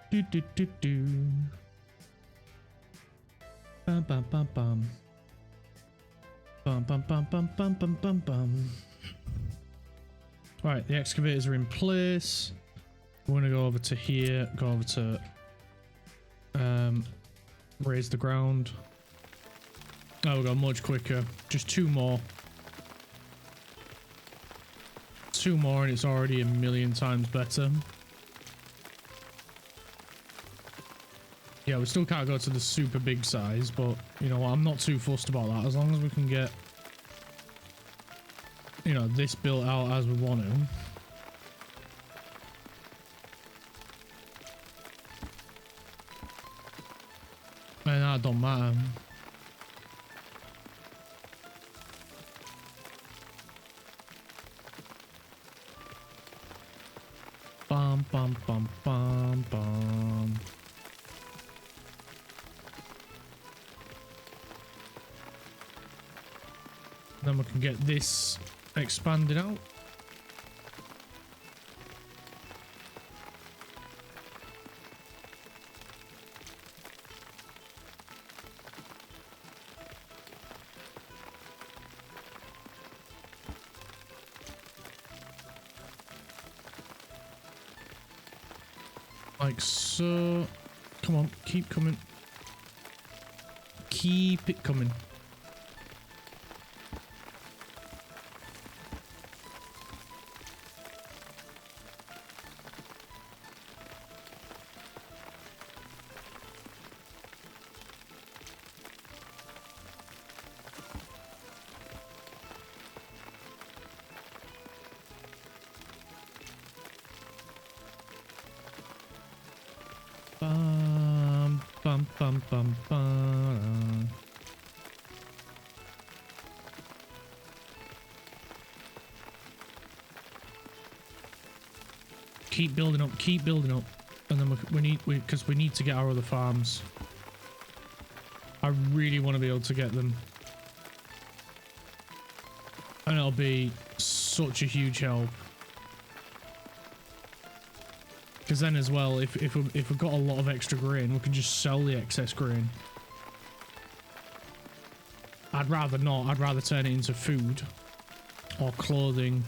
Do do do do. Bum bum bum bum. Bum bum bum bum bum bum bum bum. Right, the excavators are in place. We're gonna go over to here, go over to raise the ground. Oh, we got much quicker. Just 2 more. 2 more and it's already a million times better. Yeah, we still can't go to the super big size, but you know what, I'm not too fussed about that. As long as we can get, you know, this built out as we want to. And that don't matter. Bum bum bum bum bum. Then we can get this expanded out. Like so. Come on, keep coming. Keep it coming. Bum, bum, bum, bum, bum. Keep building up, and then we need because we need to get our other farms. I really want to be able to get them. And it'll be such a huge help. Because then as well, if we've got a lot of extra grain, we can just sell the excess grain. I'd rather not. I'd rather turn it into food or clothing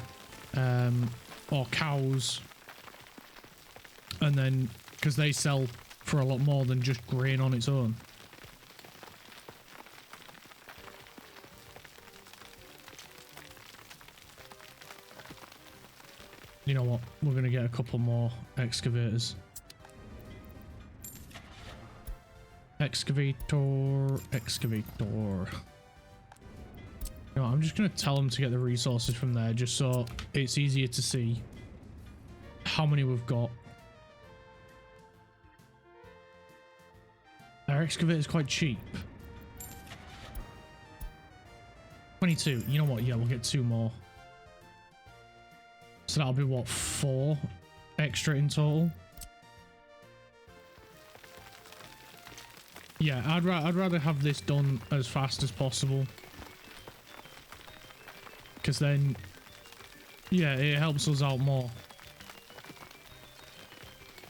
or cows. And then, because they sell for a lot more than just grain on its own. You know what? We're going to get a couple more excavators. Excavator. You know, I'm just going to tell them to get the resources from there just so it's easier to see how many we've got. Our excavator is quite cheap. 22. You know what? Yeah, we'll get 2 more. So that'll be what, 4 extra in total? Yeah, I'd rather have this done as fast as possible. Because then, yeah, it helps us out more.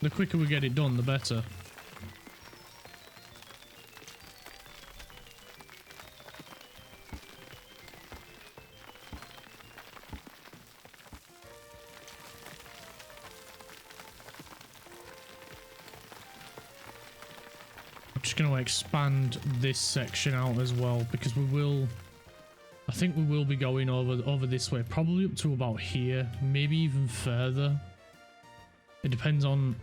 The quicker we get it done, the better. Going to expand this section out as well because I think we will be going over this way, probably up to about here, maybe even further. It depends on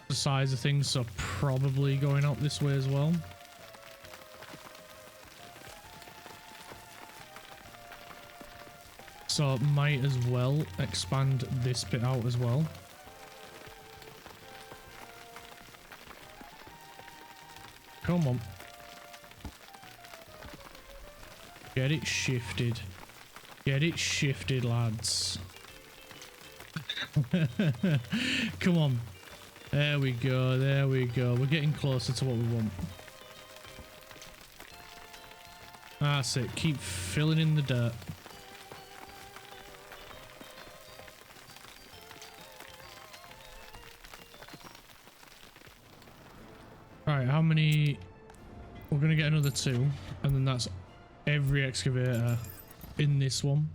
the size of things, so probably going up this way as well. So might as well expand this bit out as well. Come on. Get it shifted. Get it shifted, lads. Come on. There we go. There we go. We're getting closer to what we want. That's it. Keep filling in the dirt. Alright, how many? We're going to get another 2, and then that's every excavator in this one.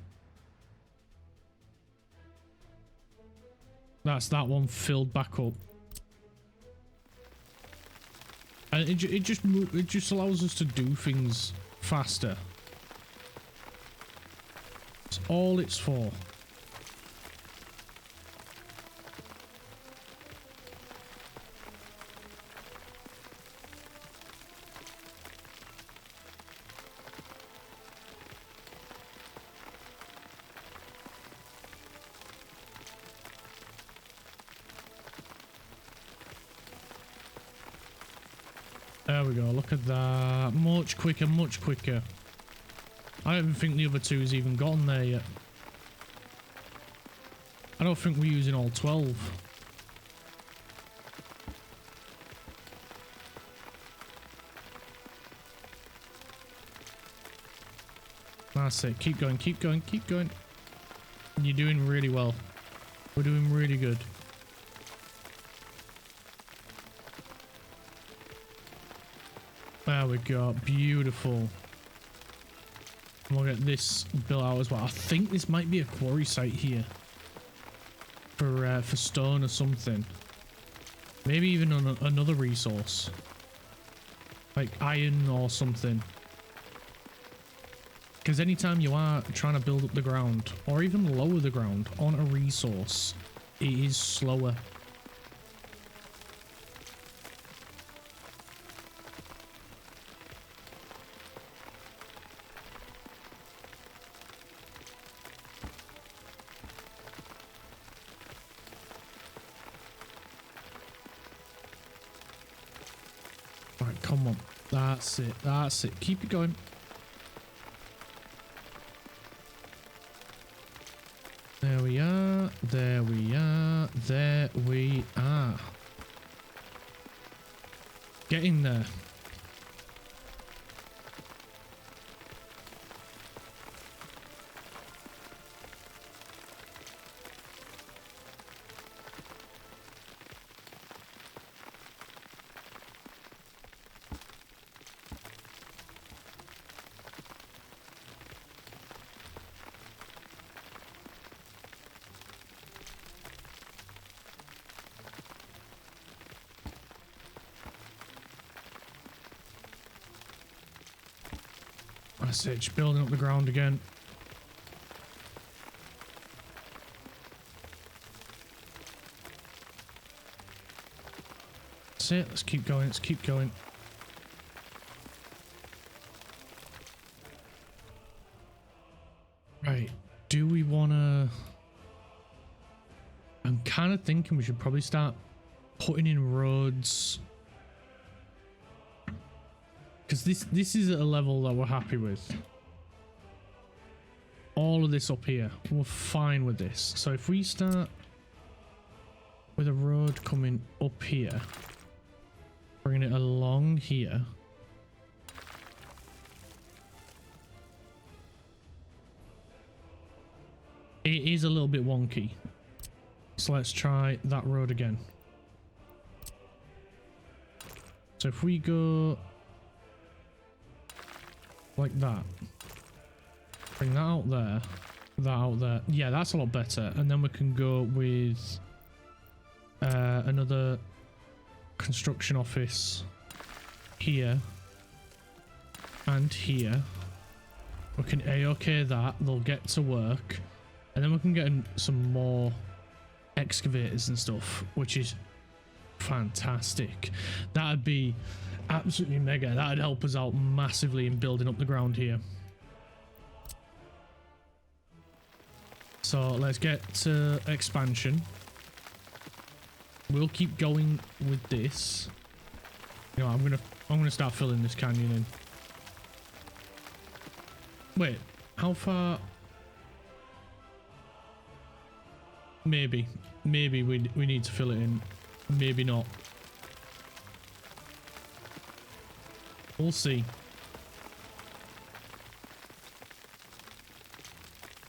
That's that one filled back up. And it just allows us to do things faster. That's all it's for. There we go, look at that. Much quicker, much quicker. I don't even think the other 2's even gotten there yet. I don't think we're using all 12. That's it. Keep going, keep going, keep going. You're doing really well. We're doing really good. There we go. Beautiful. We'll get this built out as well. I think this might be a quarry site here. For stone or something. Maybe even another resource. Like iron or something. Because anytime you are trying to build up the ground, or even lower the ground on a resource, it is slower. Right, come on. That's it. That's it. Keep it going. There we are. There we are. There we are. Get in there. That's it, just building up the ground again. That's it, let's keep going, let's keep going. Right, do we want to... I'm kind of thinking we should probably start putting in roads. Because this is at a level that we're happy with. All of this up here, we're fine with this. So if we start with a road coming up here, bringing it along here. It is a little bit wonky. So let's try that road again. So if we go like that, bring that out there, that out there. Yeah, that's a lot better. And then we can go with another construction office here and here. We can A-OK that, they'll get to work. And then we can get some more excavators and stuff, which is fantastic. That'd be absolutely mega. That'd help us out massively in building up the ground here. So let's get to expansion. We'll keep going with this. You know, I'm gonna start filling this canyon in. Wait, how far? Maybe we need to fill it in. Maybe not. We'll see.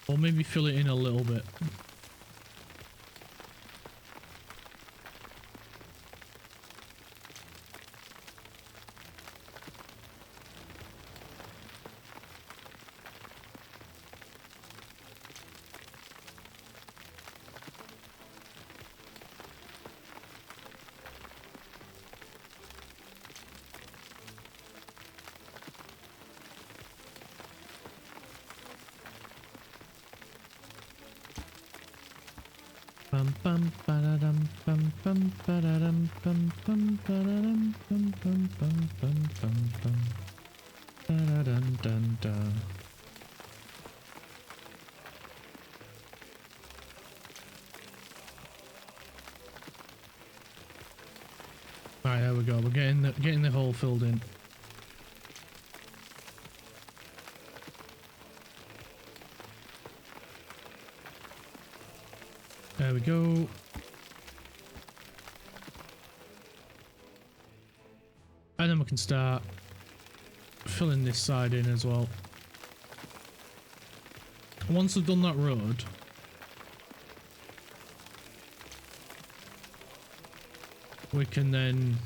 Or maybe fill it in a little bit. Bum bum ba-da-dum bum bum ba-da-dum bum bum ba-da-dum bum bum bum bum bum bum ba-da-dum dum dum. Alright, there we go. We're getting the hole filled in. There we go. And then we can start filling this side in as well. Once we've done that road, we can then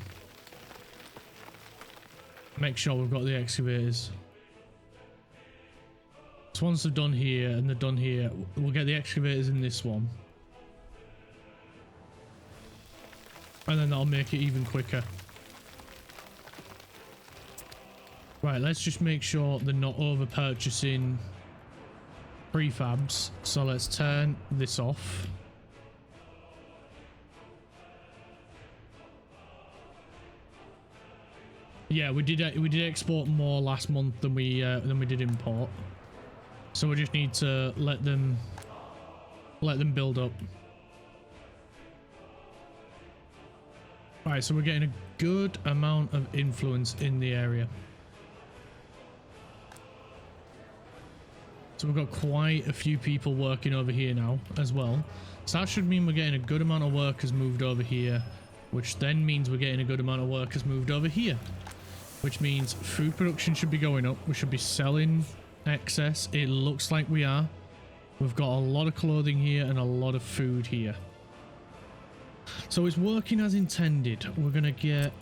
make sure we've got the excavators. So once they're done here and they're done here, we'll get the excavators in this one. And then that'll make it even quicker. Right, let's just make sure they're not over purchasing prefabs. So let's turn this off. Yeah, we did export more last month than we did import. So we just need to let them build up. Alright, so we're getting a good amount of influence in the area. So we've got quite a few people working over here now as well. So that should mean we're getting a good amount of workers moved over here, which then means we're getting a good amount of workers moved over here, which means food production should be going up. We should be selling excess. It looks like we are. We've got a lot of clothing here and a lot of food here. So it's working as intended. We're going to get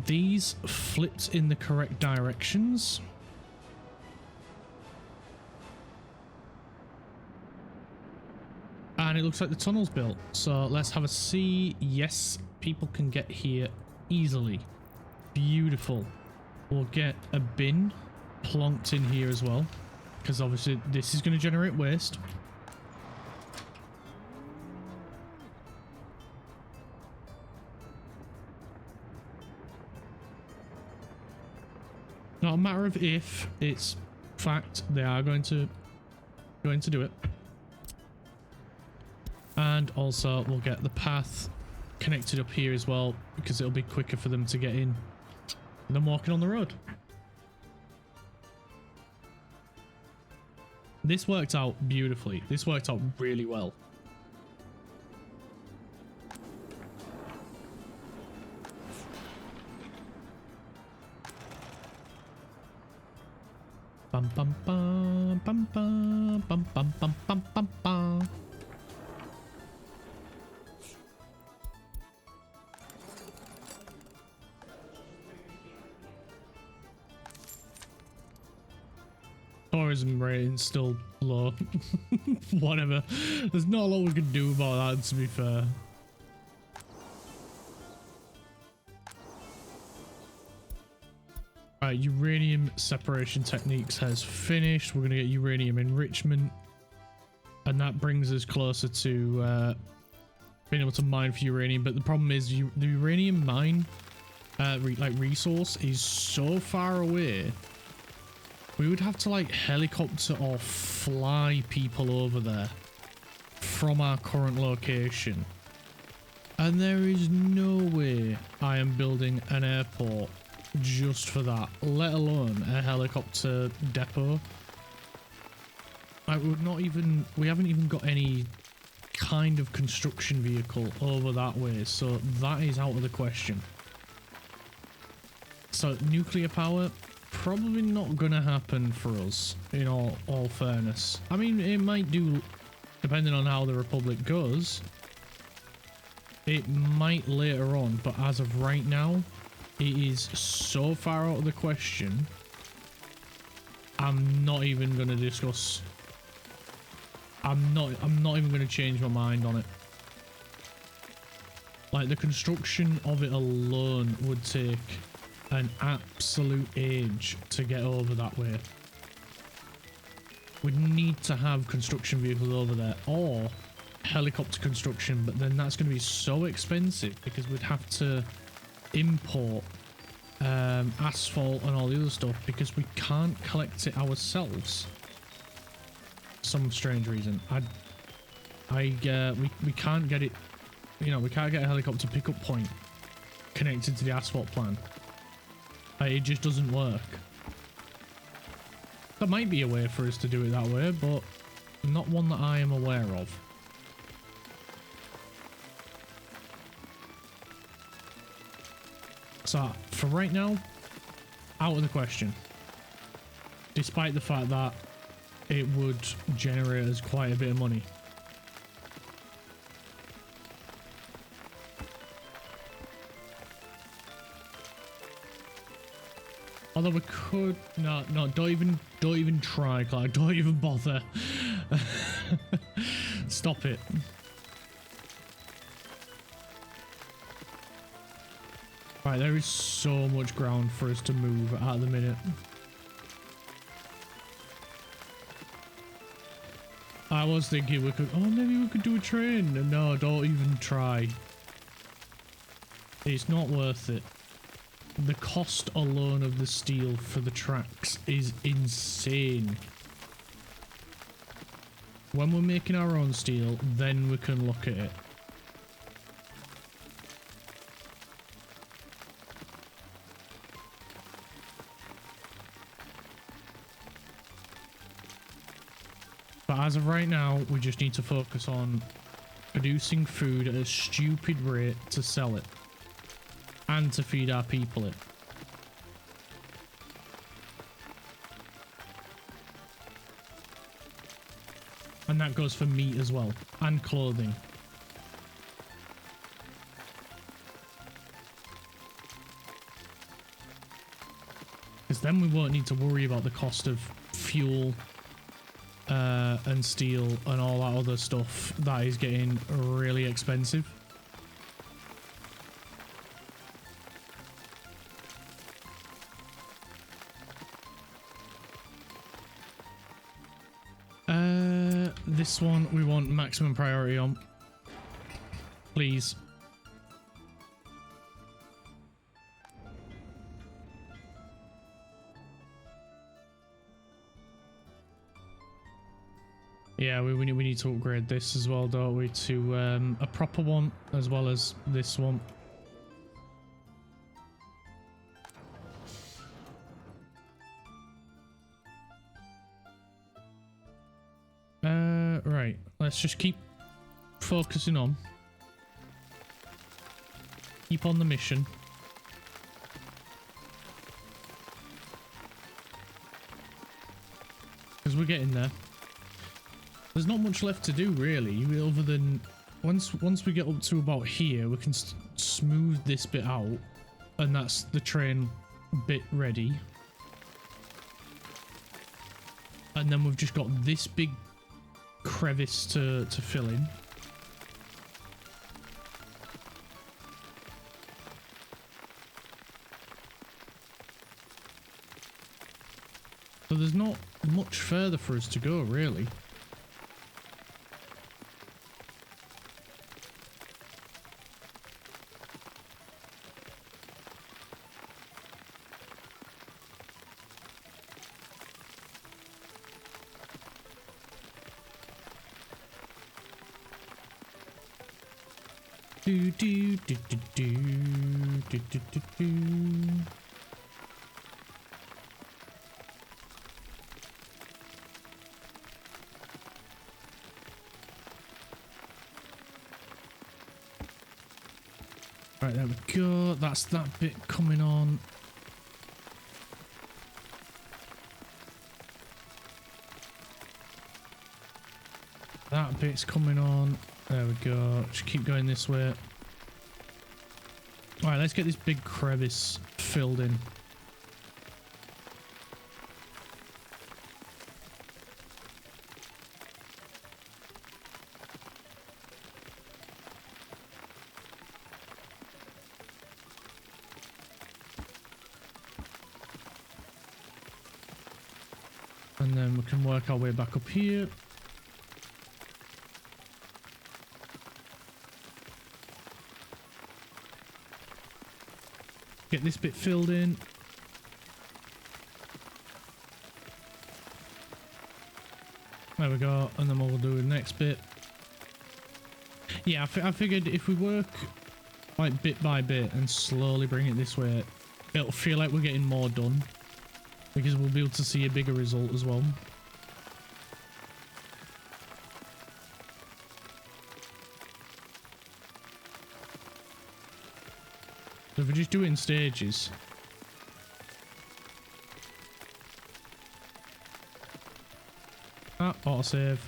these flipped in the correct directions. And it looks like the tunnel's built. So let's have a see. Yes, people can get here easily. Beautiful. We'll get a bin plonked in here as well, because obviously this is going to generate waste. Not a matter of if, it's fact they are going to do it. And also we'll get the path connected up here as well, because it'll be quicker for them to get in than walking on the road. This worked out beautifully. This worked out really well. Bum bum bum bum bum bum bum bum bum bum bum. Tourism rating still low. Whatever. There's not a lot we can do about that, to be fair. Right, uranium separation techniques has finished. We're going to get uranium enrichment. And that brings us closer to being able to mine for uranium. But the problem is the uranium mine, like resource, is so far away. We would have to like helicopter or fly people over there from our current location. And there is no way I am building an airport just for that, let alone a helicopter depot. I would not even, we haven't even got any kind of construction vehicle over that way, so that is out of the question. So nuclear power, probably not gonna happen for us, in all fairness. I mean, it might do, depending on how the Republic goes. It might later on, but as of right now, it is so far out of the question. I'm not even gonna discuss. I'm not even gonna change my mind on it. Like, the construction of it alone would take an absolute age to get over that way. We'd need to have construction vehicles over there, or helicopter construction, but then that's going to be so expensive because we'd have to import asphalt and all the other stuff because we can't collect it ourselves. Some strange reason. We can't get it, you know, we can't get a helicopter pickup point connected to the asphalt plant. It just doesn't work. There might be a way for us to do it that way, but not one that I am aware of. So, for right now, out of the question. Despite the fact that it would generate us quite a bit of money. Although we could, no, don't even try, Clark. Don't even bother. Stop it. Right, there is so much ground for us to move at the minute. I was thinking we could, oh, maybe we could do a train. No, don't even try. It's not worth it. The cost alone of the steel for the tracks is insane. When we're making our own steel, then we can look at it. But as of right now, we just need to focus on producing food at a stupid rate to sell it. And to feed our people it. And that goes for meat as well. And clothing. Because then we won't need to worry about the cost of fuel and steel and all that other stuff that is getting really expensive. this one we want maximum priority on. Please. Yeah, we need to upgrade this as well, don't we, to a proper one as well as this one. Right, let's just keep focusing on. Keep on the mission. Because we're getting there. There's not much left to do really, other than once we get up to about here, we can smooth this bit out, and that's the train bit ready. And then we've just got this big crevice to fill in. So there's not much further for us to go really. Right, there we go. That's that bit coming on. That bit's coming on. There we go. Just keep going this way. Alright, let's get this big crevice filled in. And then we can work our way back up here. Get this bit filled in. There we go. And then we'll do the next bit. Yeah, I figured if we work like bit by bit and slowly bring it this way, it'll feel like we're getting more done. Because we'll be able to see a bigger result as well. So if we just do it in stages. Ah, autosave.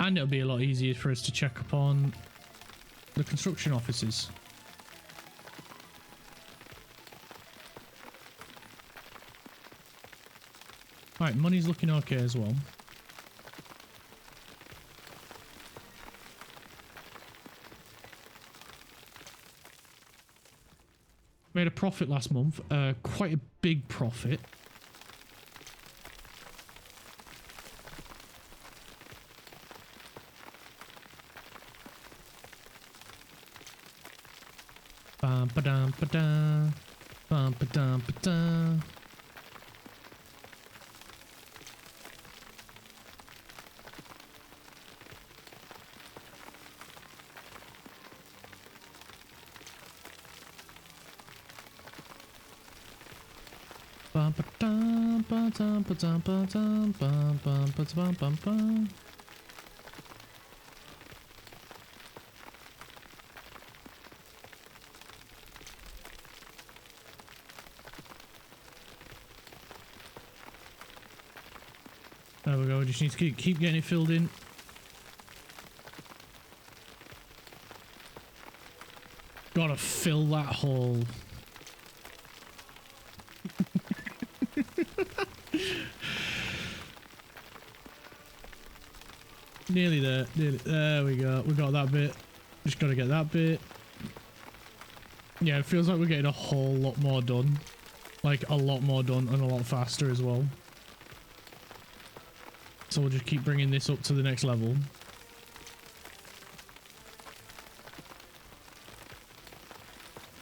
And it'll be a lot easier for us to check upon the construction offices. Alright, money's looking okay as well. Made a profit last month, quite a big profit. Bum ba dum ba da, bum ba dum ba da. There we go, we just need to keep getting it filled in. Gotta fill that hole. Nearly there, nearly. There we go. We got that bit. Just gotta get that bit. Yeah, it feels like we're getting a whole lot more done. Like a lot more done and a lot faster as well. So we'll just keep bringing this up to the next level.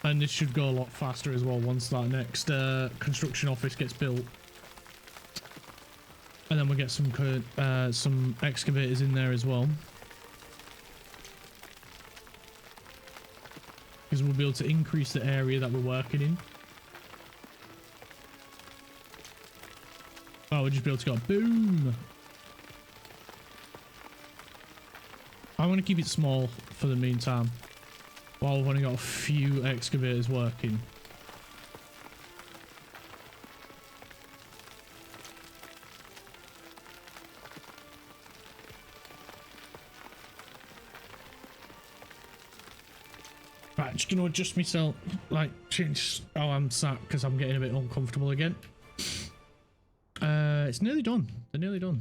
And this should go a lot faster as well once that next construction office gets built. And then we'll get some excavators in there as well. Because we'll be able to increase the area that we're working in. Oh, we'll just be able to go boom. I'm going to keep it small for the meantime. While we've only got a few excavators working. Right, just gonna adjust myself, like change. Oh, I'm sat because I'm getting a bit uncomfortable again. It's nearly done. They're nearly done.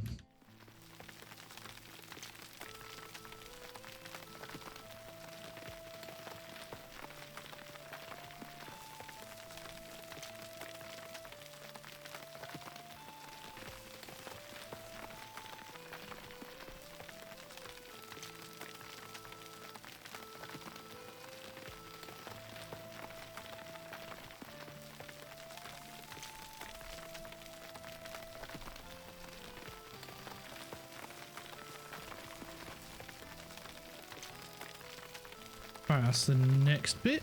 Right, that's the next bit.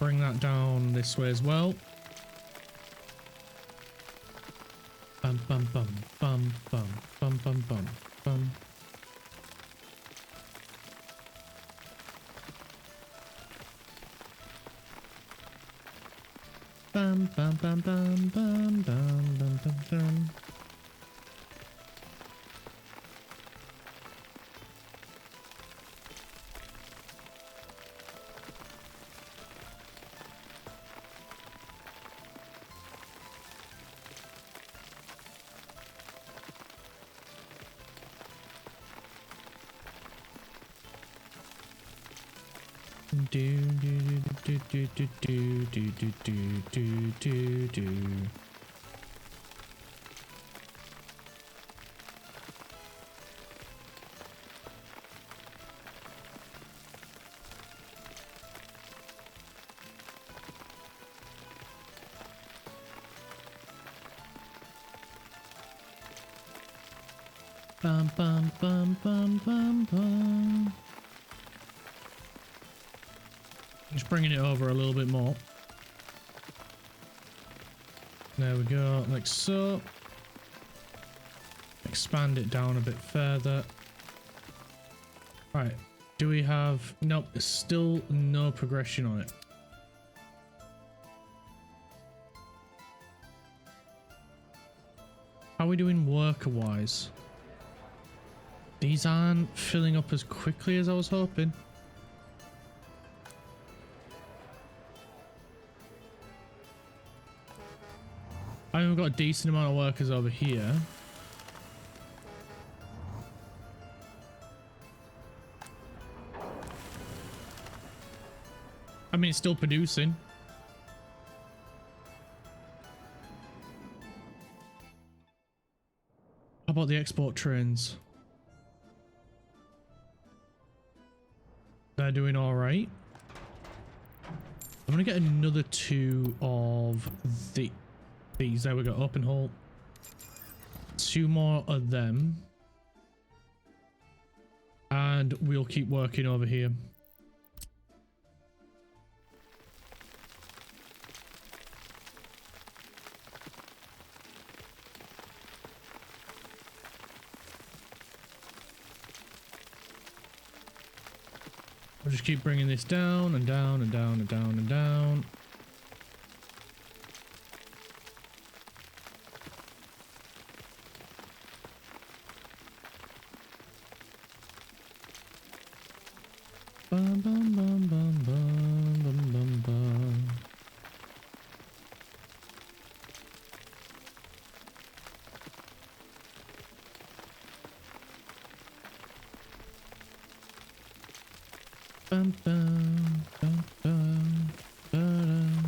Bring that down this way as well. Bum bum bum bum bum bum bum bum bum. Bum bum bum bum bum bum bum bum bum. Do do do do do do do do do do do. Bum bum bum bum bum bum. Just bringing it over a little bit more. There we go, like so. Expand it down a bit further. Right, do we have... Nope, there's still no progression on it. How are we doing worker-wise? These aren't filling up as quickly as I was hoping. I mean, we've got a decent amount of workers over here. I mean, it's still producing. How about the export trains? They're doing all right. I'm gonna get another 2 of these. There we go. Open hole. 2 more of them. And we'll keep working over here. We'll just keep bringing this down and down and down and down and down. Bum bum bum bum bum bum bum bum. Bum bum bum bum ba-dum.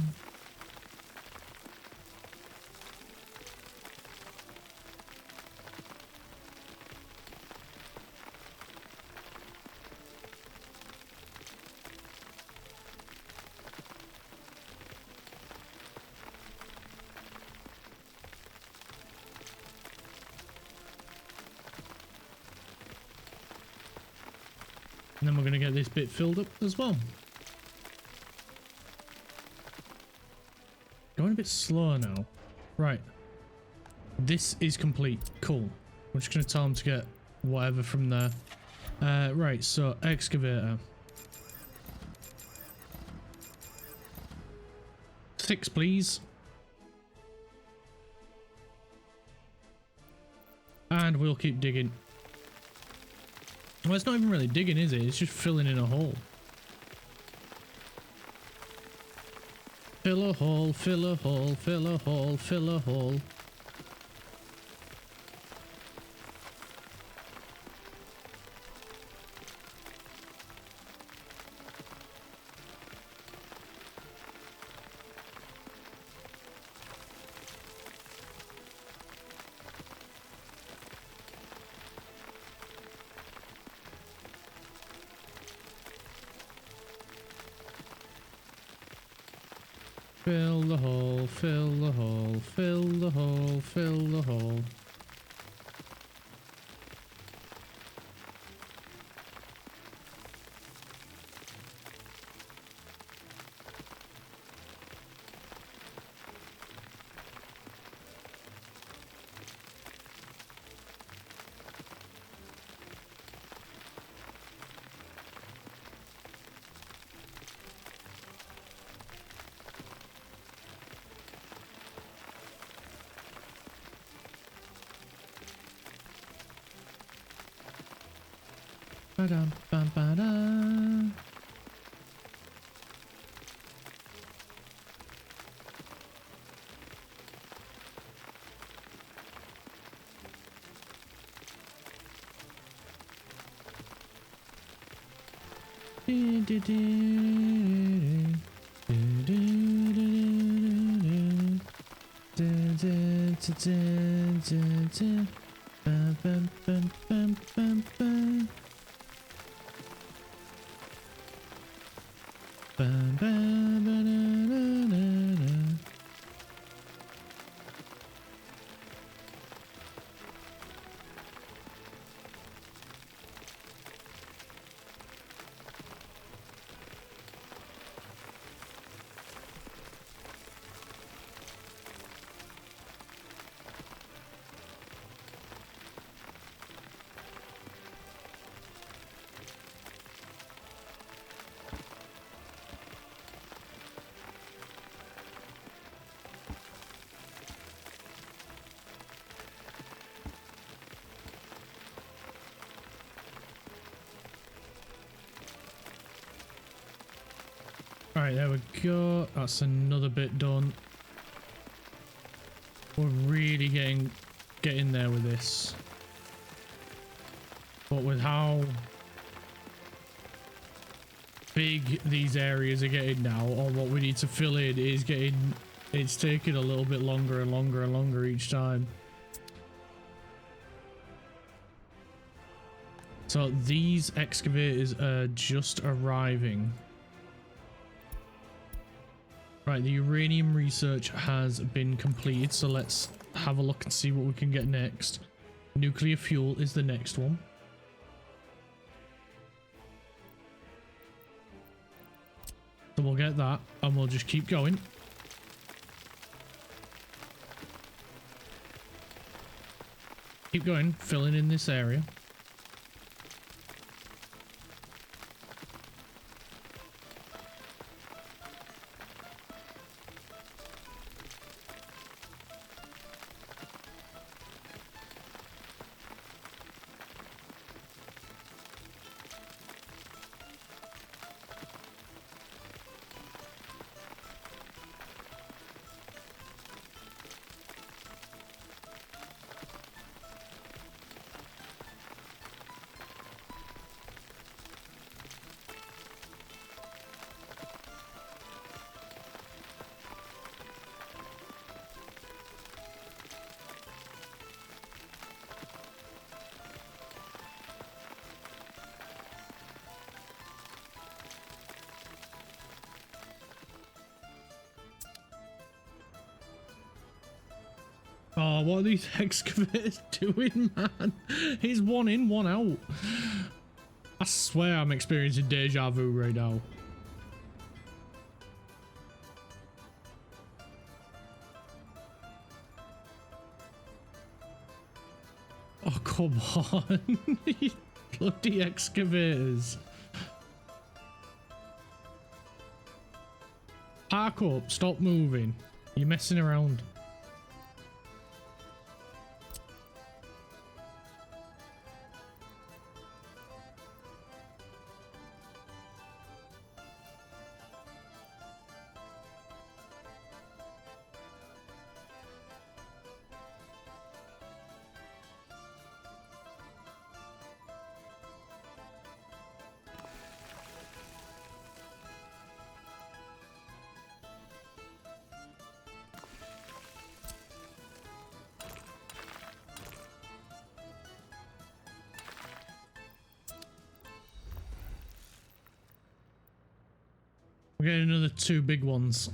And then we're going to get this bit filled up as well. Going a bit slower now. Right. This is complete. Cool. I'm just going to tell them to get whatever from there. Right, so excavator. 6, please. And we'll keep digging. Well, it's not even really digging, is it? It's just filling in a hole. Fill a hole, fill a hole, fill a hole, fill a hole. Fill the hole, fill the hole, fill the hole, fill the hole. Ba-dum, bum, ba-da. Alright, there we go. That's another bit done. We're really getting there with this. But with how big these areas are getting now, or what we need to fill in is it's taking a little bit longer and longer and longer each time. So these excavators are just arriving. Right, the uranium research has been completed, so let's have a look and see what we can get next. Nuclear fuel is the next one. So we'll get that, and we'll just keep going. Keep going, filling in this area. Oh, what are these excavators doing, man? He's one in, one out. I swear I'm experiencing deja vu right now. Oh, come on. You bloody excavators. Park up. Stop moving. You're messing around. We're getting another 2 big ones.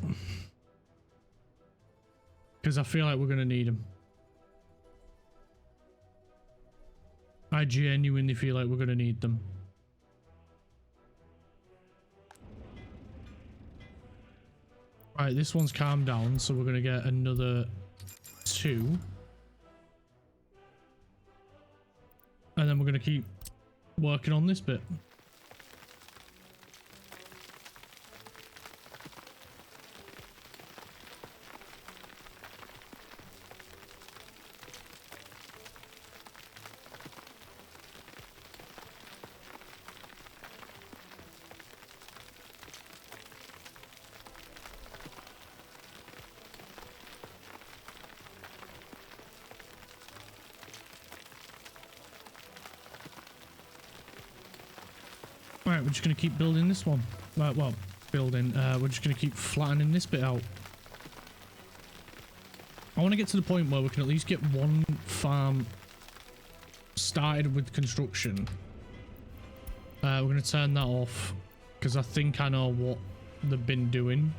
Because I feel like we're going to need them. I genuinely feel like we're going to need them. Right, this one's calmed down, so we're going to get another 2. And then we're going to keep working on this bit. Right, we're just going to keep building this one. Well, building. We're just going to keep flattening this bit out. I want to get to the point where we can at least get one farm started with construction. We're going to turn that off because I think I know what they've been doing.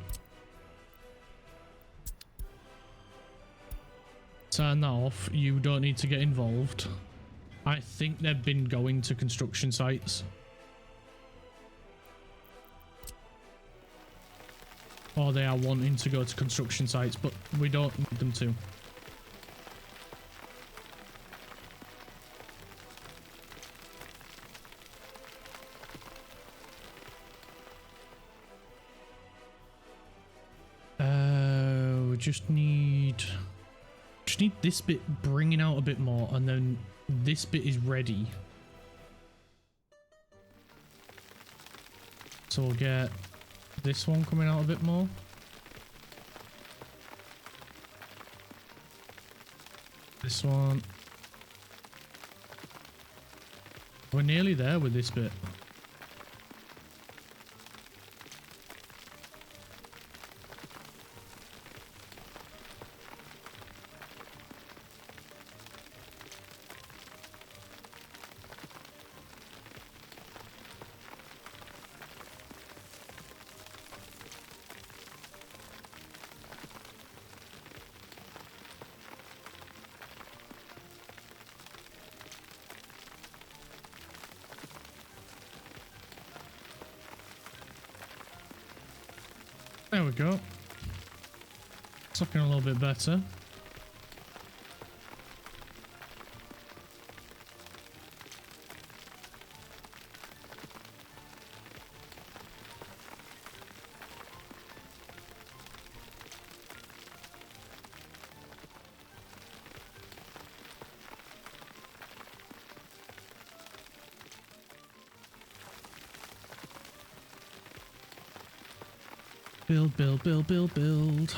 Turn that off. You don't need to get involved. I think they've been going to construction sites. Or they are wanting to go to construction sites, but we don't need them to. We just need this bit bringing out a bit more, and then this bit is ready. So we'll get this one coming out a bit more. This one. We're nearly there with this bit. There we go. It's looking a little bit better. Build, build, build, build, build.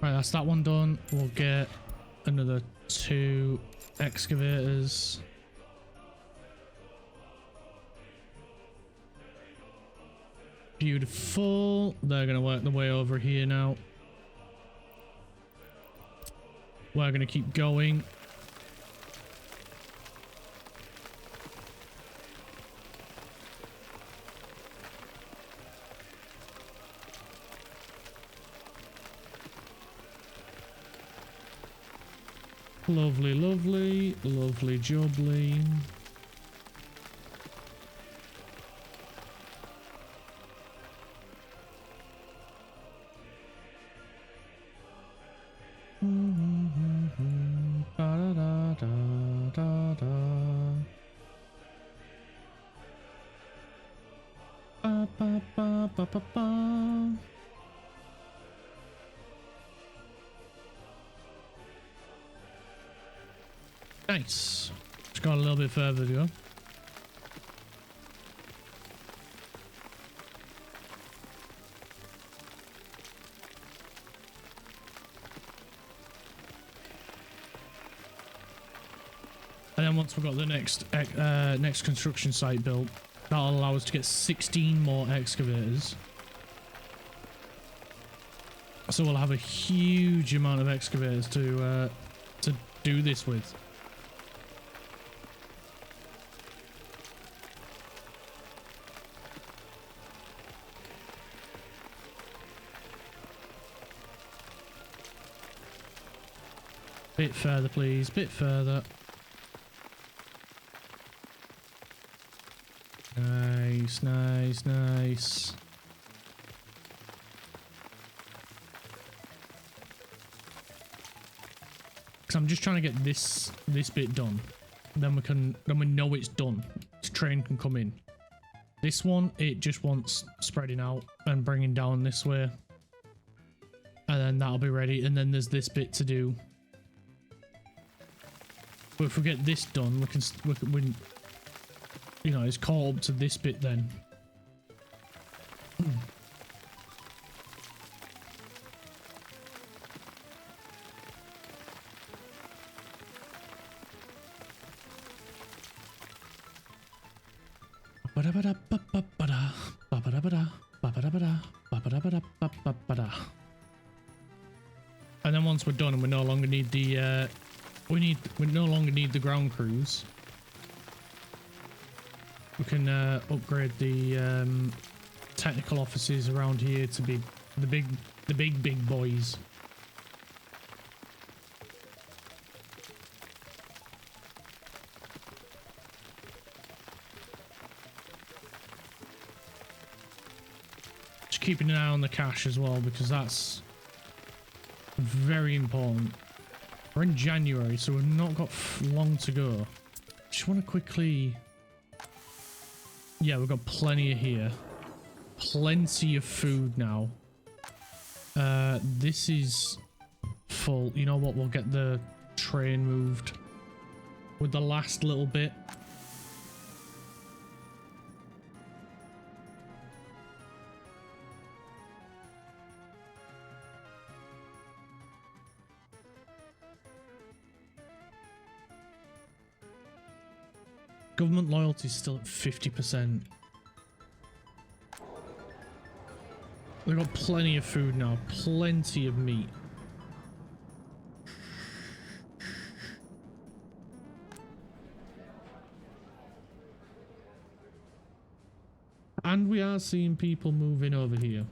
Right, that's that one done. We'll get another 2 excavators. Beautiful. They're going to work their way over here now. We're going to keep going. Lovely, lovely, lovely jubbly. Da da da da da. Ba ba ba ba ba ba. Nice. Just got a little bit further to go. And then once we've got the next construction site built, that'll allow us to get 16 more excavators. So we'll have a huge amount of excavators to do this with. Bit further, please. Bit further. Nice, nice, nice. Because I'm just trying to get this bit done. Then we know it's done. This train can come in. This one, it just wants spreading out and bringing down this way. And then that'll be ready. And then there's this bit to do. But if we get this done, we you know, it's caught up to this bit then. And then once we're done and we no longer need the we no longer need the ground crews, we can upgrade the technical offices around here to be the big boys. Just keeping an eye on the cash as well, because that's very important. We're in January, so we've not got long to go. Just want to quickly... Yeah, we've got plenty here. Plenty of food now. This is full. You know what? We'll get the train moved with the last little bit. Government loyalty is still at 50%. We've got plenty of food now, plenty of meat. And we are seeing people moving over here.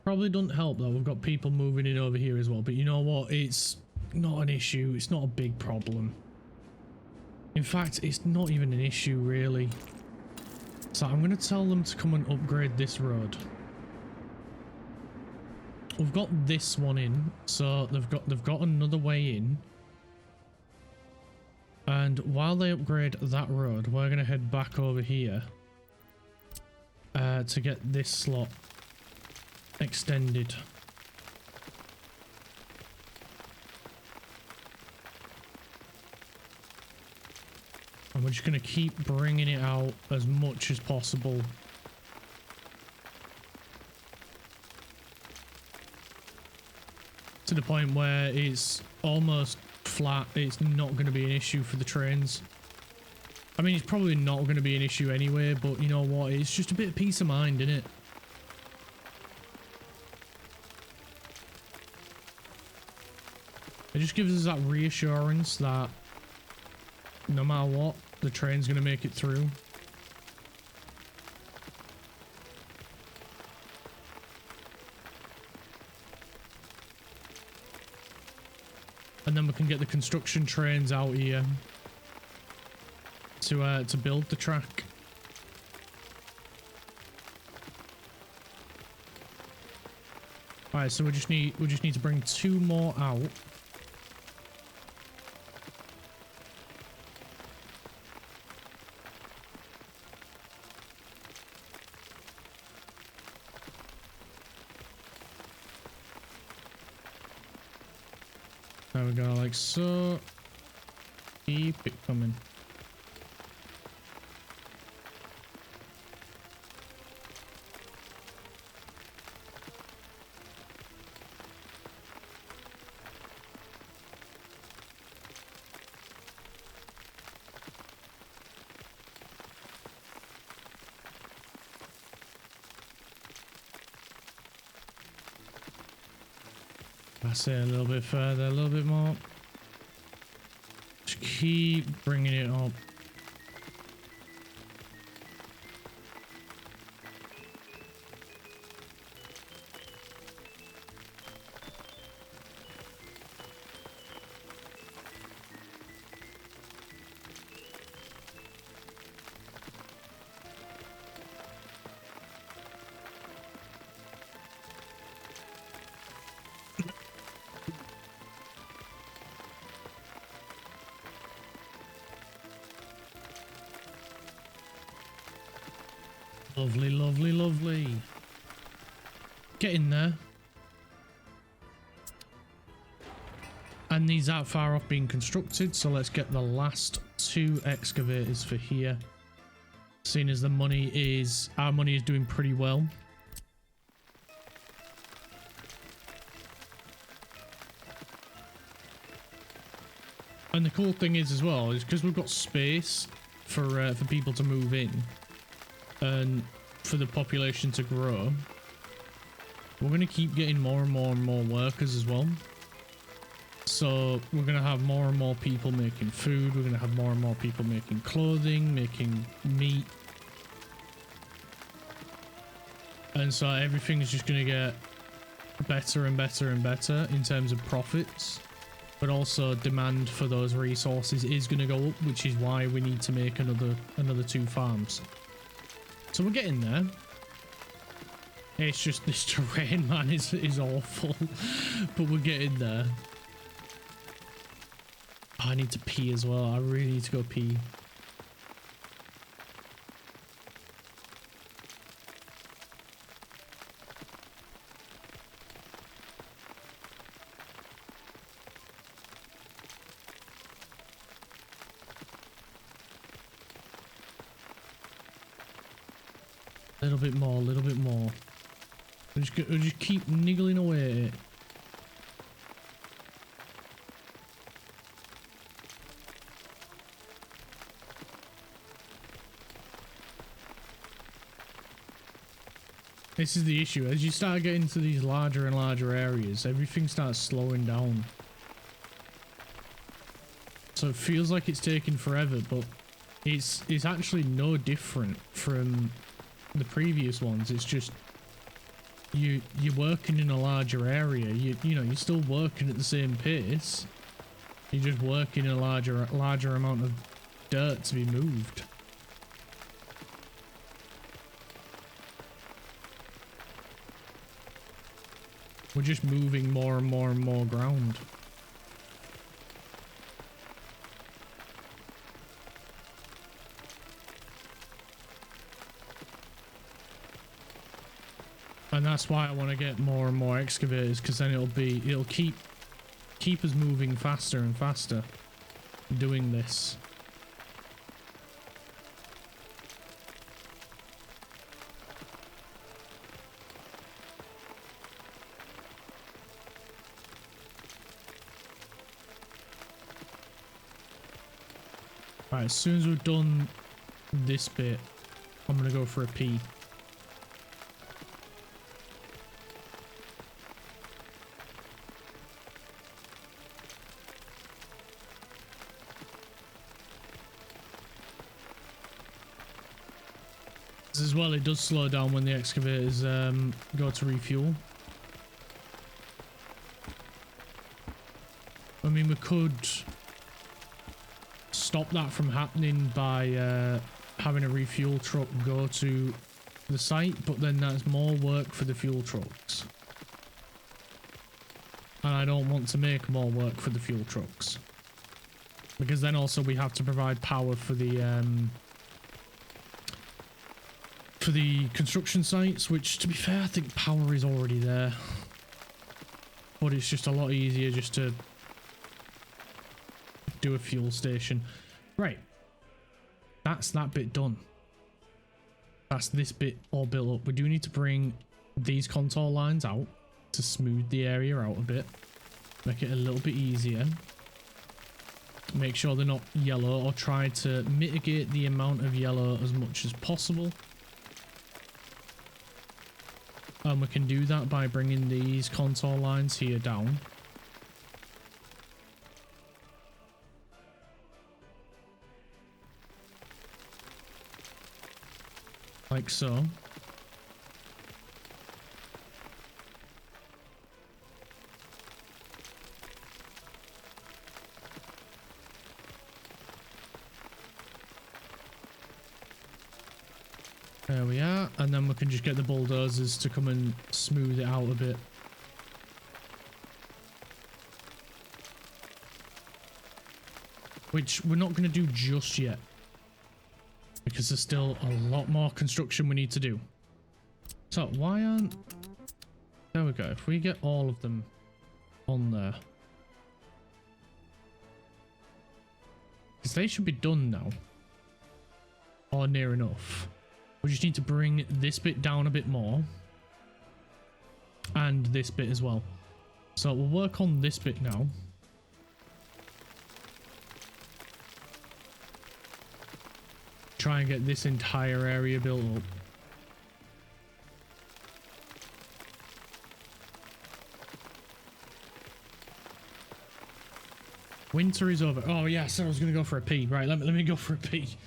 Probably doesn't help though, we've got people moving in over here as well, but you know what, it's not an issue, it's not a big problem. In fact, it's not even an issue really. So I'm going to tell them to come and upgrade this road. We've got this one in, so they've got another way in. And while they upgrade that road, we're going to head back over here to get this slot extended. And we're just going to keep bringing it out as much as possible. To the point where it's almost flat. It's not going to be an issue for the trains. I mean, it's probably not going to be an issue anyway, but you know what? It's just a bit of peace of mind, isn't it? It just gives us that reassurance that no matter what, the train's going to make it through. and then we can get the construction trains out here to build the track. All right, so we just need to bring 2 more out. There we go, like so. Keep it coming. That's it, a little bit further, a little bit more. Just keep bringing it up. Lovely, lovely, lovely. Get in there. And these aren't far off being constructed, so let's get the last 2 excavators for here. Seeing as our money is doing pretty well. And the cool thing is as well, is because we've got space for people to move in and for the population to grow, we're going to keep getting more and more and more workers as well. So we're going to have more and more people making food, we're going to have more and more people making clothing, making meat. And so everything is just going to get better and better and better in terms of profits. But also demand for those resources is going to go up, which is why we need to make another 2 farms. So we're getting there. It's just this terrain, man, is awful. But we're getting there. Oh, I need to pee as well. I really need to go pee. A little bit more, a little bit more. We'll just keep niggling away at it. This is the issue. As you start getting to these larger and larger areas, everything starts slowing down. So it feels like it's taking forever, but it's actually no different from the previous ones. It's just you're working in a larger area. You know, you're still working at the same pace. You're just working a larger amount of dirt to be moved. We're just moving more and more and more ground. And that's why I want to get more and more excavators, because then it'll keep us moving faster and faster doing this. Right, as soon as we've done this bit, I'm gonna go for a pee. As well, it does slow down when the excavators go to refuel. mean, we could stop that from happening by having a refuel truck go to the site, but then that's more work for the fuel trucks. And I don't want to make more work for the fuel trucks. Because then also we have to provide power for the construction sites, which, to be fair, I think power is already there. But it's just a lot easier just to do a fuel station. Right. That's that bit done. That's this bit all built up. We do need to bring these contour lines out to smooth the area out a bit. Make it a little bit easier. Make sure they're not yellow, or try to mitigate the amount of yellow as much as possible. And we can do that by bringing these contour lines here down. Like so. There we are, and then we can just get the bulldozers to come and smooth it out a bit. Which we're not going to do just yet, because there's still a lot more construction we need to do. So why aren't... There we go. If we get all of them on there. Because they should be done now. Or near enough. We just need to bring this bit down a bit more. And this bit as well. So we'll work on this bit now. Try and get this entire area built up. Winter is over. Oh yeah, so I was going to go for a pee. Right, let me go for a pee.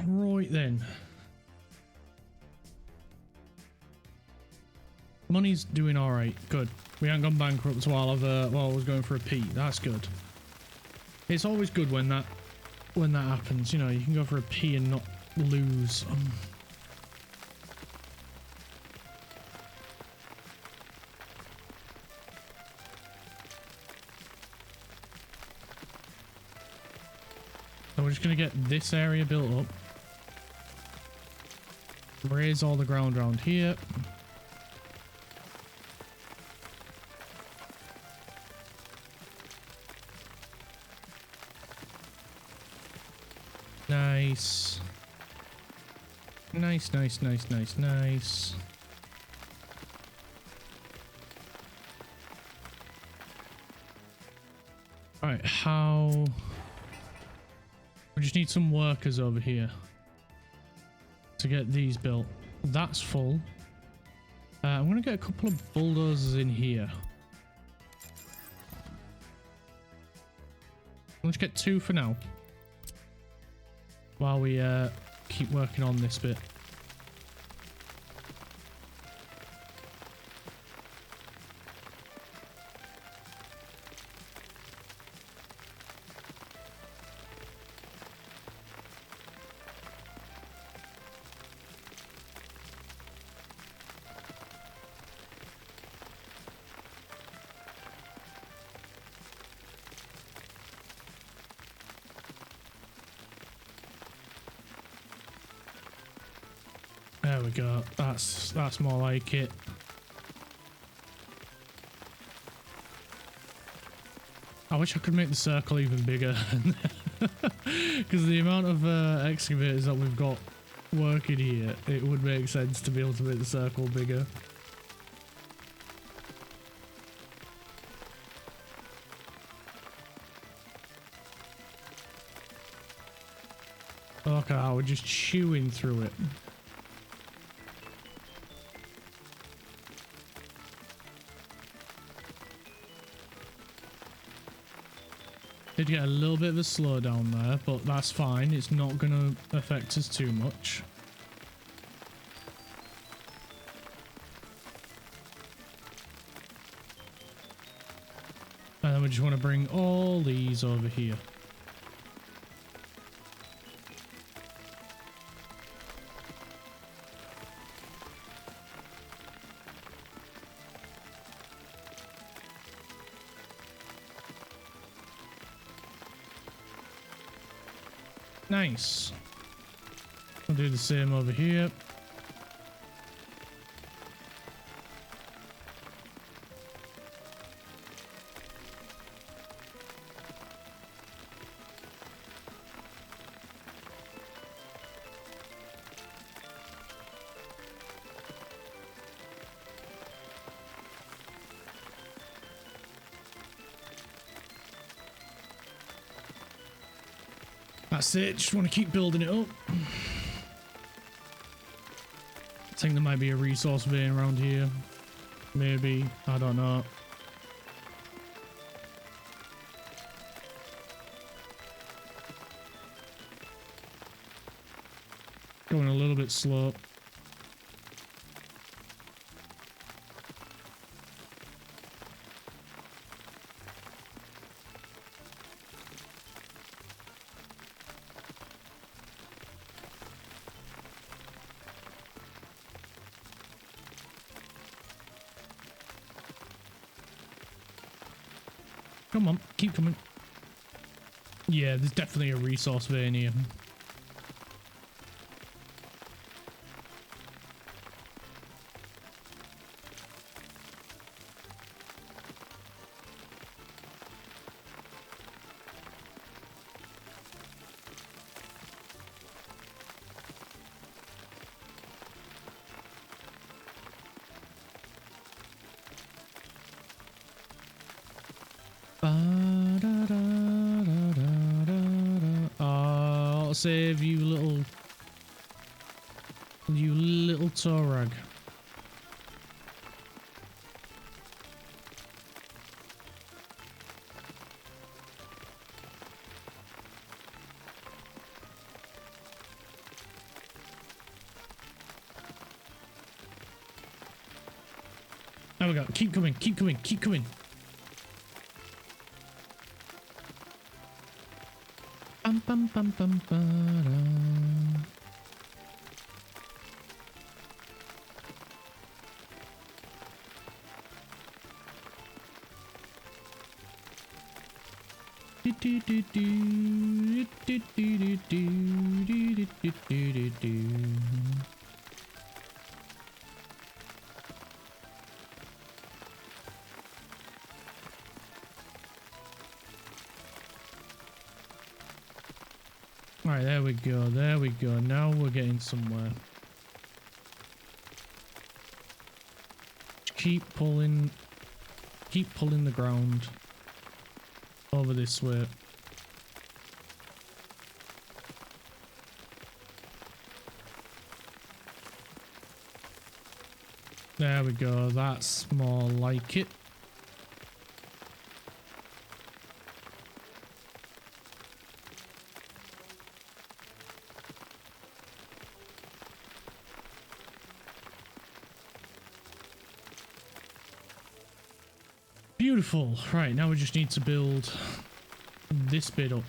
Right then. Money's doing all right. Good. We haven't gone bankrupt while I was going for a pee. That's good. It's always good when that happens. You know, you can go for a pee and not lose. So we're just going to get this area built up. Raise all the ground around here. Nice. Nice, nice, nice, nice, nice. Alright, how... We just need some workers over here to get these built. That's full. I'm going to get a couple of bulldozers in here. Let's get 2 for now, while we keep working on this bit. There we go. That's more like it. I wish I could make the circle even bigger. Because the amount of excavators that we've got working here, it would make sense to be able to make the circle bigger. Look at how we're just chewing through it. Did get a little bit of a slowdown there, but that's fine. It's not going to affect us too much. And then we just want to bring all these over here. Nice. We'll do the same over here. That's it, just want to keep building it up. I think there might be a resource vein around here. Maybe, I don't know. Going a little bit slow. Come on, keep coming. Yeah, there's definitely a resource vein here. I'll save you little Torag. There we go. Keep coming, keep coming, keep coming. Bum, bum, bum, bum, ba-da. Alright, there we go, there we go. Now we're getting somewhere. Keep pulling the ground over this way. There we go, that's more like it. Beautiful. Right, now we just need to build this bit up.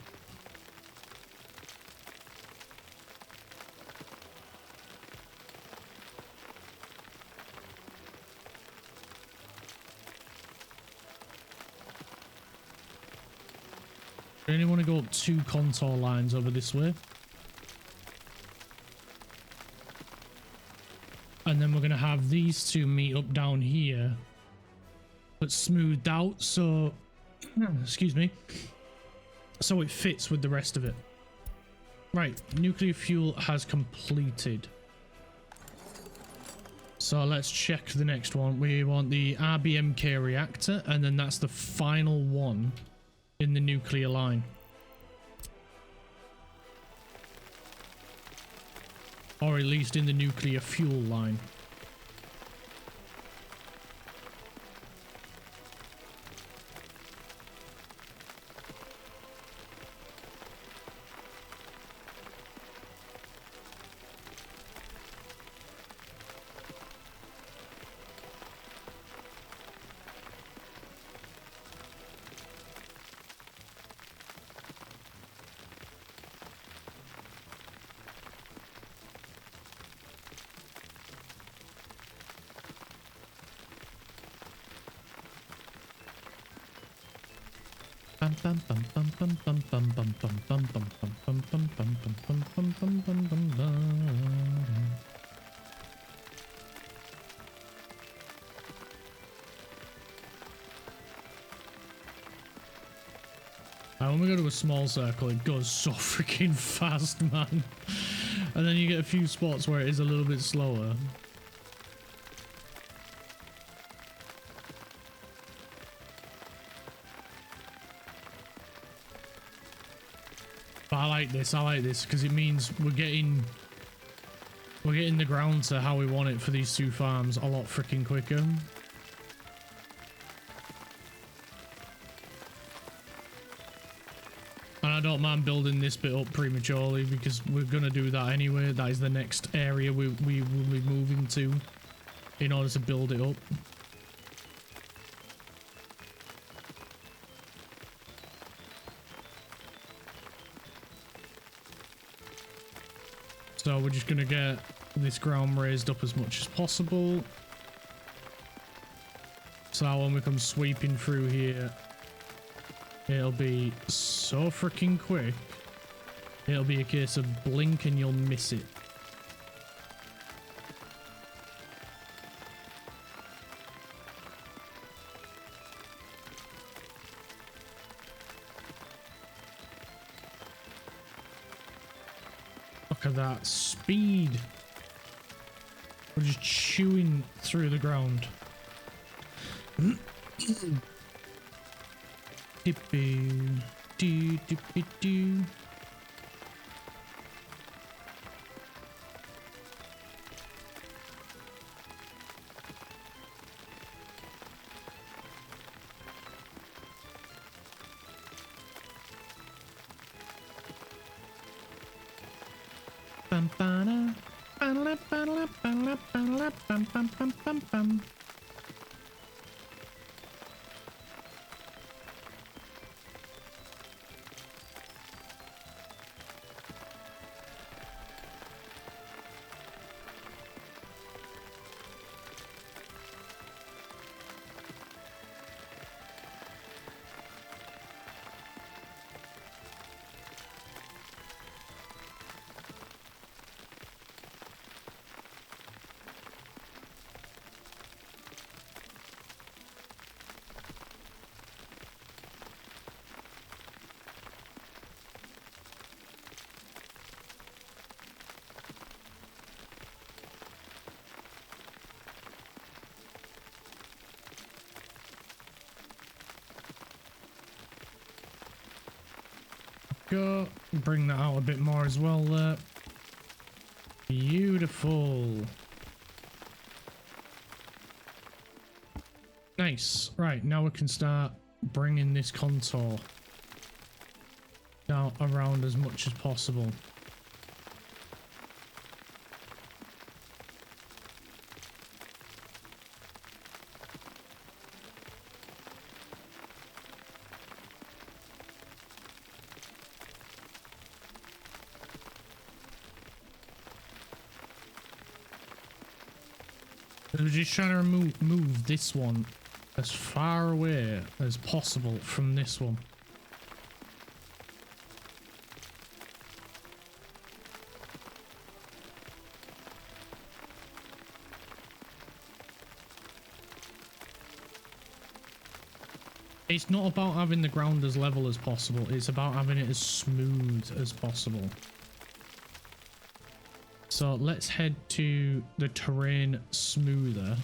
I only want to go up 2 contour lines over this way. And then we're going to have these two meet up down here, but smoothed out, so excuse me, so it fits with the rest of it. Right, nuclear fuel has completed. So let's check the next one. We want the RBMK reactor, and then that's the final one in the nuclear line. Or at least in the nuclear fuel line. When we go to a small circle, it goes so freaking fast, man. And then you get a few spots where it is a little bit slower. But I like this because it means we're getting the ground to how we want it for these two farms a lot freaking quicker. And I don't mind building this bit up prematurely because we're gonna do that anyway. That is the next area we will be moving to in order to build it up. So we're just gonna get this ground raised up as much as possible. So when we come sweeping through here, it'll be so freaking quick. It'll be a case of blink and you'll miss it. Look at that speed. We're just chewing through the ground. Dippy doo dippy doo. Bam bam bam bam bam bam bam bam bam bam. Go bring that out a bit more as well there. Beautiful. Nice. Right, now we can start bringing this contour down around as much as possible. We're just trying to move this one as far away as possible from this one. It's not about having the ground as level as possible. It's about having it as smooth as possible. So let's head to the terrain smoother.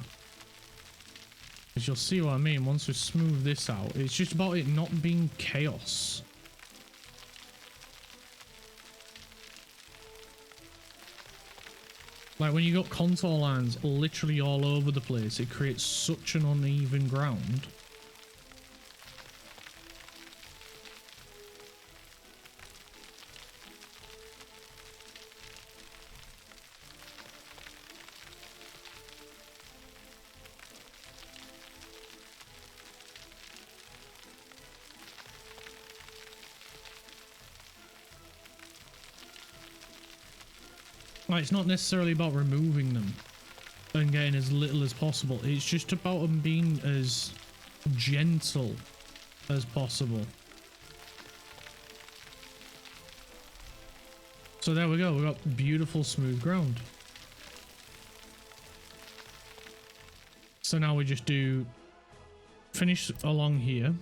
As you'll see what I mean, once we smooth this out, it's just about it not being chaos. Like when you got contour lines literally all over the place, it creates such an uneven ground. Like, it's not necessarily about removing them and getting as little as possible. It's just about them being as gentle as possible. So there we go. We've got beautiful smooth ground. So now we just do finish along here.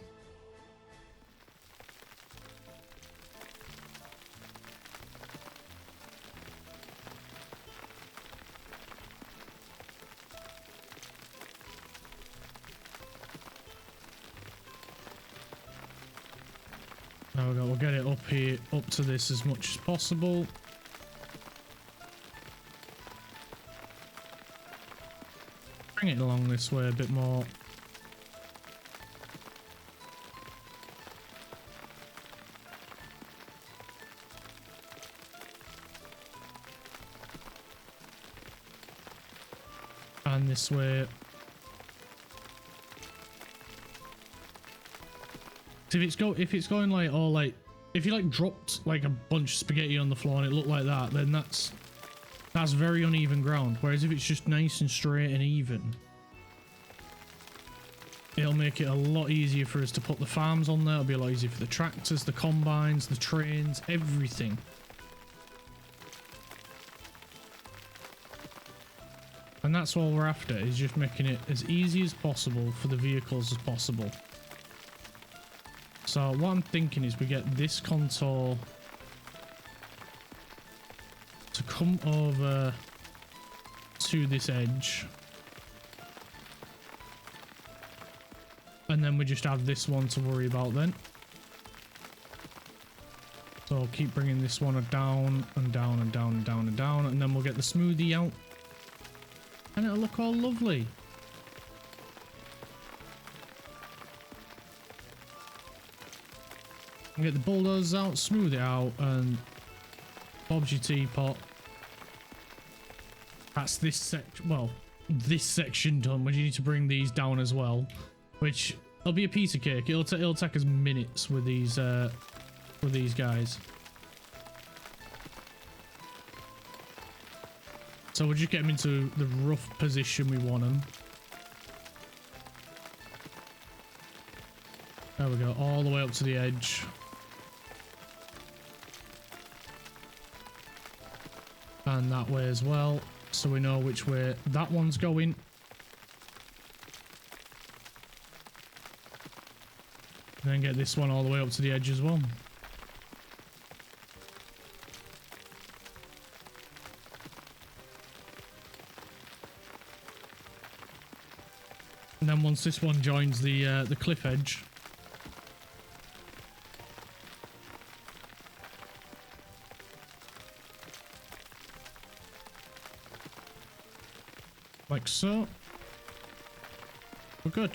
There we go, we'll get it up here, up to this as much as possible. Bring it along this way a bit more. And this way. If it's going like all like, if you like dropped like a bunch of spaghetti on the floor and it looked like that, then that's very uneven ground. Whereas if it's just nice and straight and even, it'll make it a lot easier for us to put the farms on there. It'll be a lot easier for the tractors, the combines, the trains, everything. And that's all we're after, is just making it as easy as possible for the vehicles as possible. So what I'm thinking is we get this contour to come over to this edge. And then we just have this one to worry about then. So I'll keep bringing this one down and down and down and down and down. And then we'll get the smoothie out. And it'll look all lovely. Get the bulldozers out, smooth it out, and Bob's your teapot. That's this section. Well, this section done. But you need to bring these down as well, which will be a piece of cake. It'll take us minutes with these guys. So we'll just get them into the rough position we want them. There we go, all the way up to the edge. And that way as well, so we know which way that one's going. And then get this one all the way up to the edge as well. And then once this one joins the cliff edge, like so, we're good.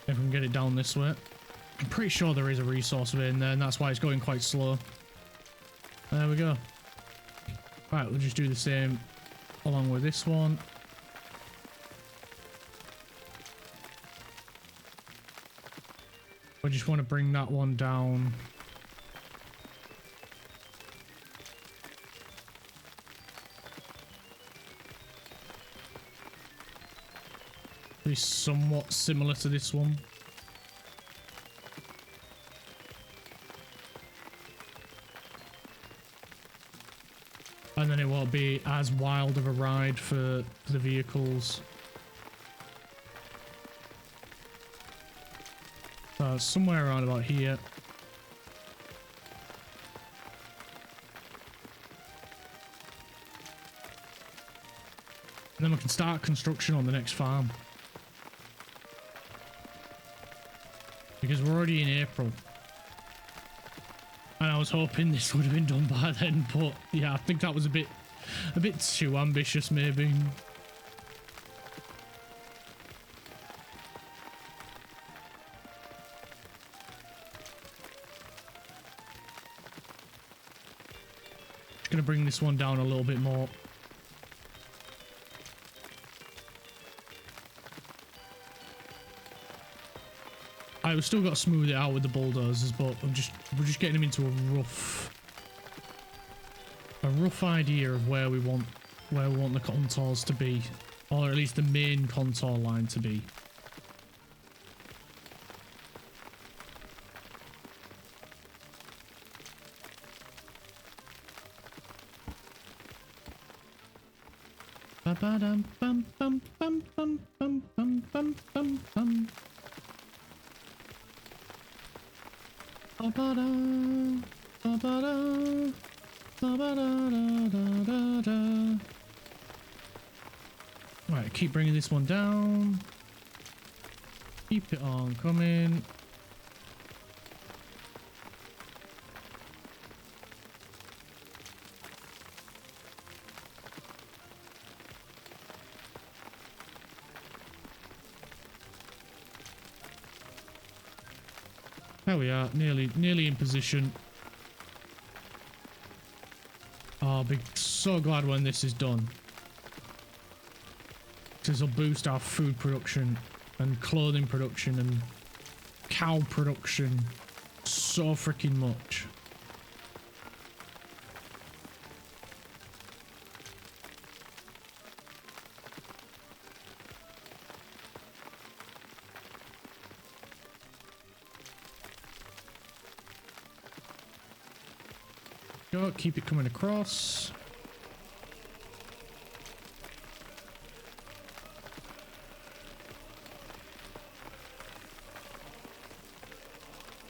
If we can get it down this way. I'm pretty sure there is a resource in there, and that's why it's going quite slow. There we go. Right, we'll just do the same along with this one. We just want to bring that one down. Be somewhat similar to this one. And then it won't be as wild of a ride for the vehicles. Somewhere around about here. And then we can start construction on the next farm. Because we're already in April. And I was hoping this would have been done by then, but yeah, I think that was a bit too ambitious maybe. Just gonna bring this one down a little bit more. We've still got to smooth it out with the bulldozers, but we're just getting them into a rough idea of where we want the contours to be, or at least the main contour line to be. Ba-ba-dum, bum, bum, bum, bum, bum, bum, bum, bum, bum. Ba-ba-da, ba-ba-da, ba-ba-da-da-da-da-da. Right, keep bringing this one down. Keep it on coming. There we are, nearly in position. Oh, I'll be so glad when this is done. This will boost our food production and clothing production and cow production so freaking much. Go, keep it coming across.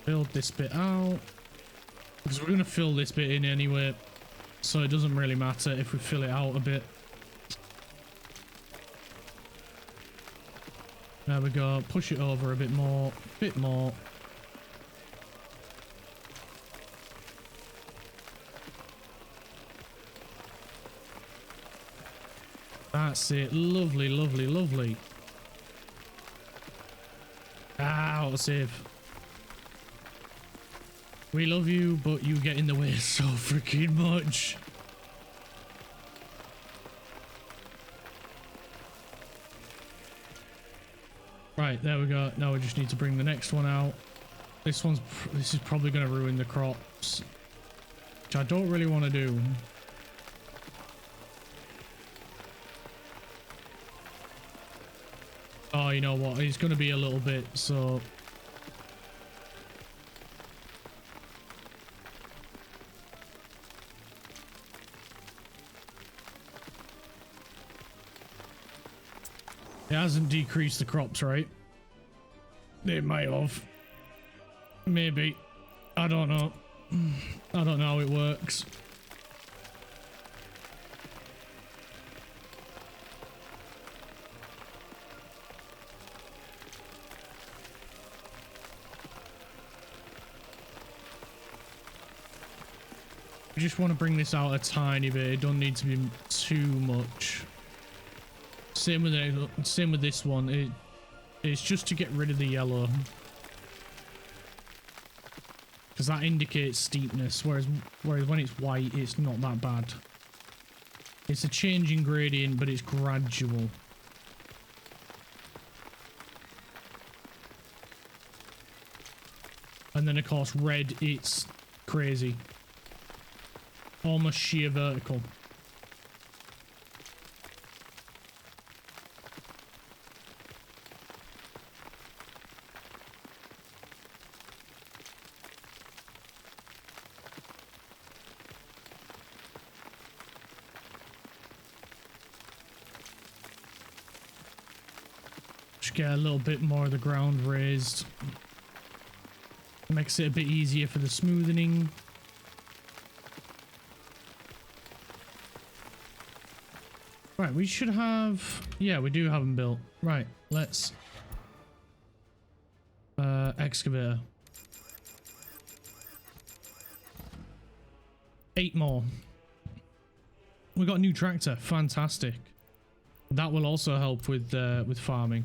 Build this bit out. Because we're going to fill this bit in anyway. So it doesn't really matter if we fill it out a bit. There we go. Push it over a bit more. Bit more. That's it. Lovely, lovely, lovely. Ah, autosave. We love you, but you get in the way so freaking much. Right, there we go. Now we just need to bring the next one out. This is probably going to ruin the crops, which I don't really want to do. Oh, you know what? It's going to be a little bit, so... It hasn't decreased the crops, right? It might have. Maybe. I don't know. I don't know how it works. I just want to bring this out a tiny bit. It don't need to be too much. Same with this one. It's just to get rid of the yellow, because that indicates steepness. Whereas when it's white, it's not that bad. It's a change in gradient, but it's gradual. And then of course red, it's crazy. Almost sheer vertical. Just get a little bit more of the ground raised. Makes it a bit easier for the smoothing. Right, we should have... Yeah, we do have them built. Right, let's... excavator. 8 more. We got a new tractor. Fantastic. That will also help with farming.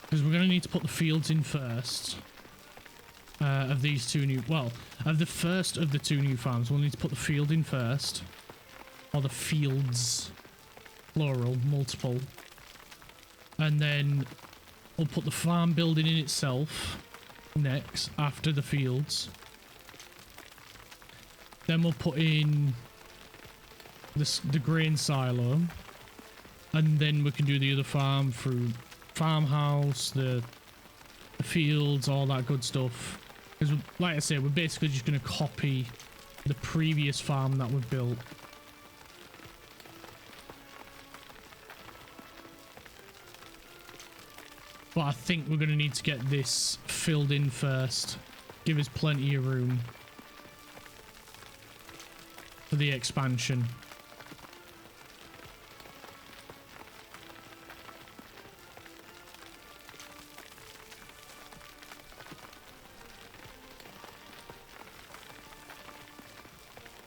Because we're going to need to put the fields in first. Of these two new... Well, of the first of the 2 new farms, we'll need to put the field in first. Or the fields. Plural, multiple. And then we'll put the farm building in itself next, after the fields. Then we'll put in the grain silo. And then we can do the other farm through farmhouse, the fields, all that good stuff. Because, like I say, we're basically just going to copy the previous farm that we've built. But I think we're going to need to get this filled in first. Give us plenty of room for the expansion.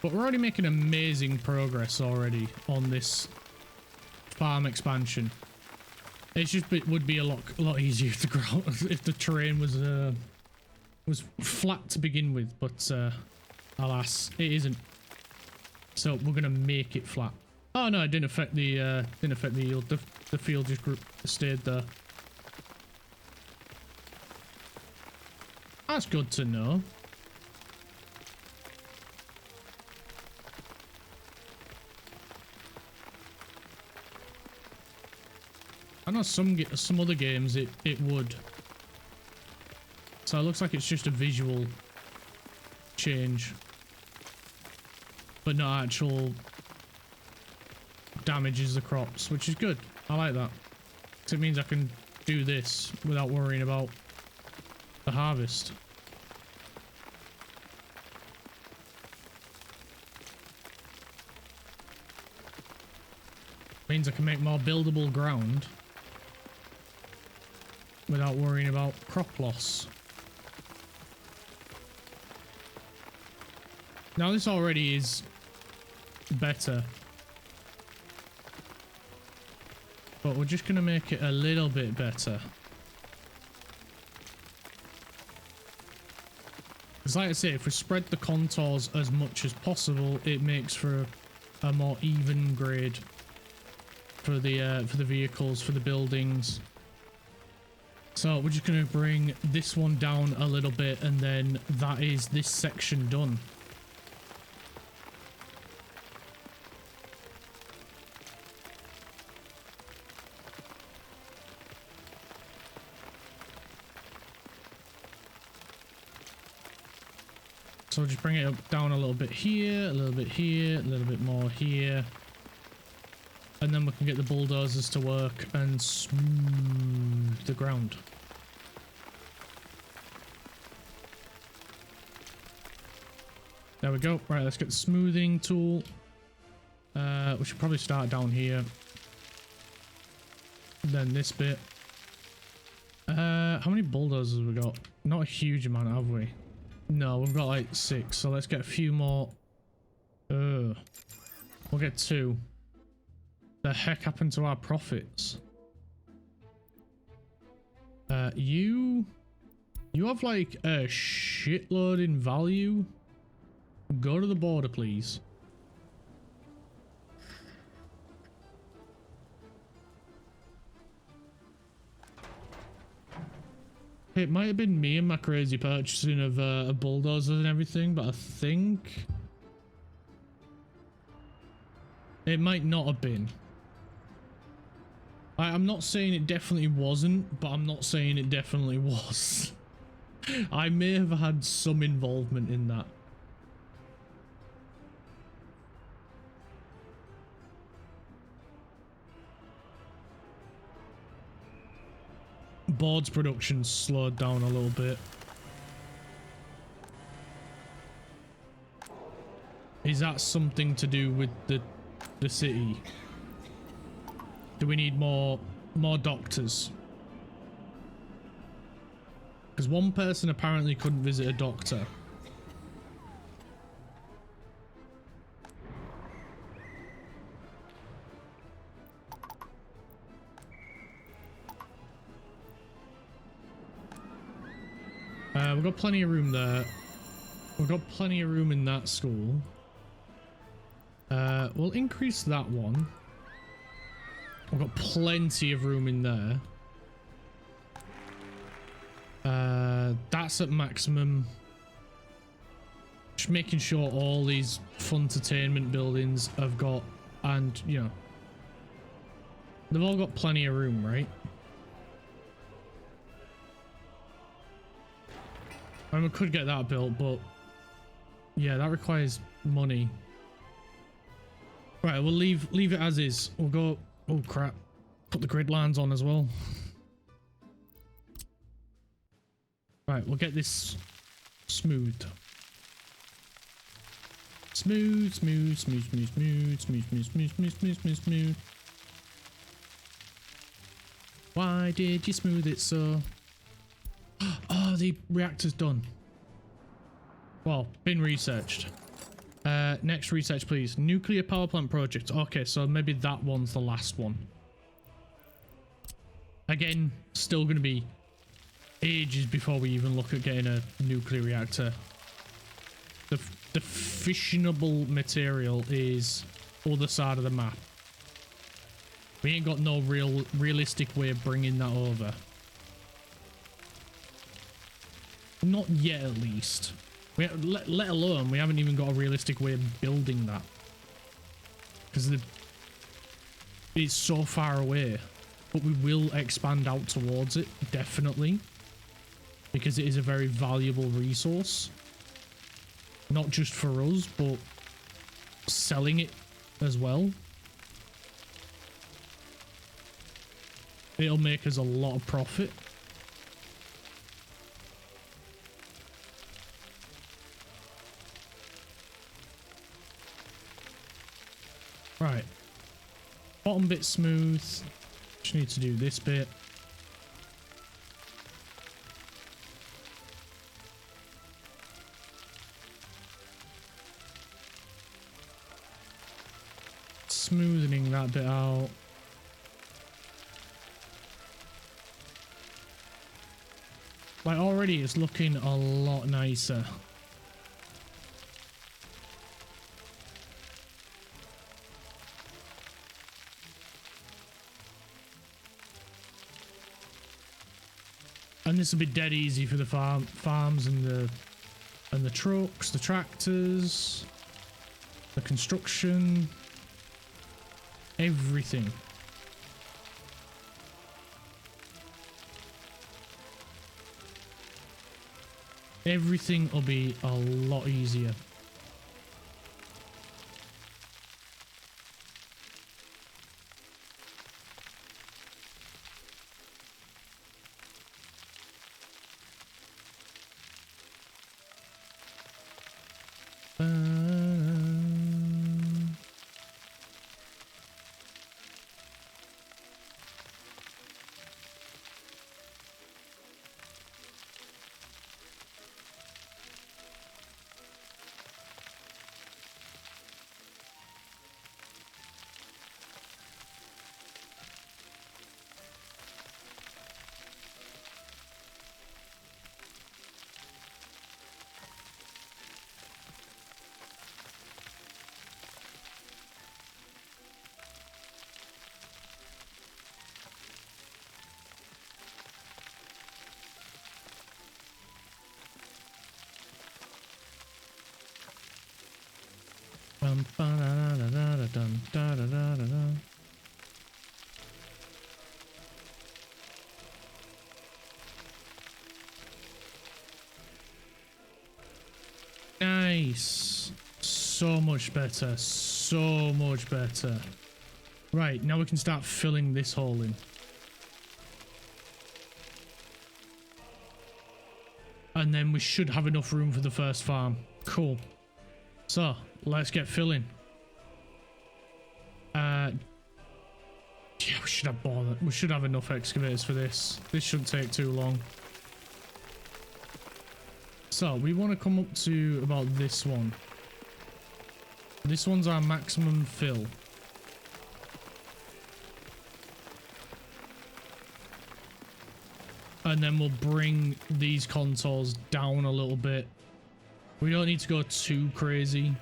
But we're already making amazing progress already on this farm expansion. It's just it would be a lot easier if the ground, if the terrain was flat to begin with, but alas, it isn't. So we're gonna make it flat. Oh no, it didn't affect the yield. The field just stayed there. That's good to know. I know some other games it would. So it looks like it's just a visual change, but not actual damages the crops, which is good. I like that. So it means I can do this without worrying about the harvest. Means I can make more buildable ground without worrying about crop loss. Now this already is better, but we're just going to make it a little bit better. Because like I say, if we spread the contours as much as possible, it makes for a more even grade for the vehicles, for the buildings. So we're just going to bring this one down a little bit, and then that is this section done. So we'll just bring it up down a little bit here, a little bit here, a little bit more here. And then we can get the bulldozers to work and smooth the ground. There we go. Right, let's get the smoothing tool. We should probably start down here. Then this bit. How many bulldozers have we got? Not a huge amount, have we? No, we've got like 6. So let's get a few more. We'll get 2. The heck happened to our profits? You have like a shitload in value. Go to the border, please. It might have been me and my crazy purchasing of a bulldozer and everything, but I think it might not have been. I'm not saying it definitely wasn't, but I'm not saying it definitely was. I may have had some involvement in that. boards production slowed down a little bit. Is that something to do with the city? Do we need more doctors? Because one person apparently couldn't visit a doctor. We've got plenty of room there. We've got plenty of room in that school. We'll increase that one. We've got plenty of room in there. That's at maximum. Just making sure all these fun entertainment buildings have got, and you know, they've all got plenty of room, right? I mean, we could get that built, but yeah, that requires money. Right, we'll leave it as is. We'll go. Oh crap! Put the grid lines on as well. Right, we'll get this smoothed. Smooth, smooth, smooth, smooth, smooth, smooth, smooth, smooth, smooth, smooth, smooth, smooth. Why did you smooth it so? Oh, the reactor's done. Well, been researched. Next research, please. Nuclear power plant project. Okay, so maybe that one's the last one. Again, still going to be ages before we even look at getting a nuclear reactor. The fissionable material is other side of the map. We ain't got no realistic way of bringing that over. Not yet, at least. Let alone, we haven't even got a realistic way of building that. Because it's so far away. But we will expand out towards it, definitely. Because it is a very valuable resource. Not just for us, but selling it as well. It'll make us a lot of profit. Right. Bottom bit smooth. Just need to do this bit. Smoothing that bit out. Like already it's looking a lot nicer. And this will be dead easy for the farms and the trucks, the tractors, the construction, everything. Everything will be a lot easier. Nice. So much better. So much better. Right, now we can start filling this hole in. And then we should have enough room for the first farm. Cool. So, let's get filling. Yeah, we should have enough excavators for this. This shouldn't take too long. So, we want to come up to about this one. This one's our maximum fill. And then we'll bring these contours down a little bit. We don't need to go too crazy.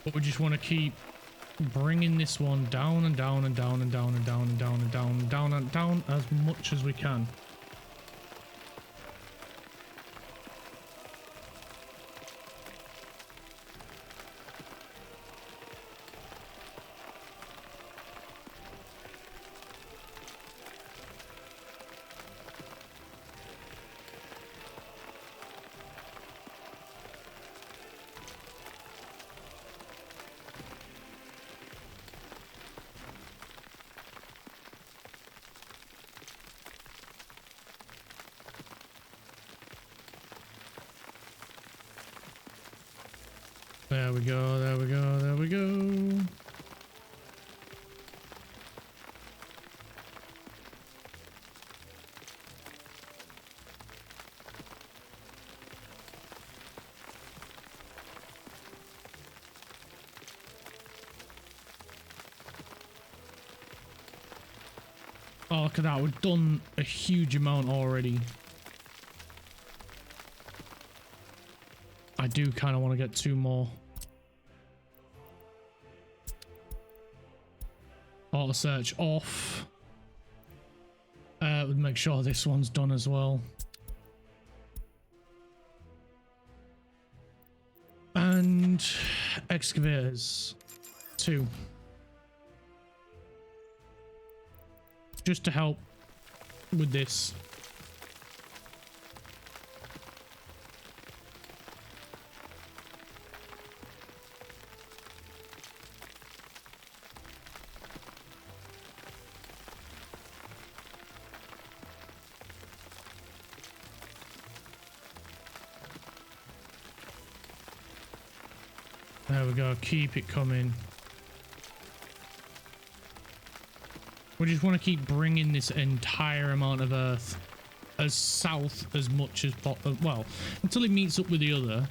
But we just want to keep bringing this one down and down and down and down and down and down and down and down and down as much as we can. There we go, there we go, there we go. Oh, look at that. We've done a huge amount already. I do kind of want to get 2 more. Auto search off. We'll make sure this one's done as well. And excavators 2. Just to help with this. There we go, keep it coming. We just want to keep bringing this entire amount of earth as south as much as possible. Well, until it meets up with the other.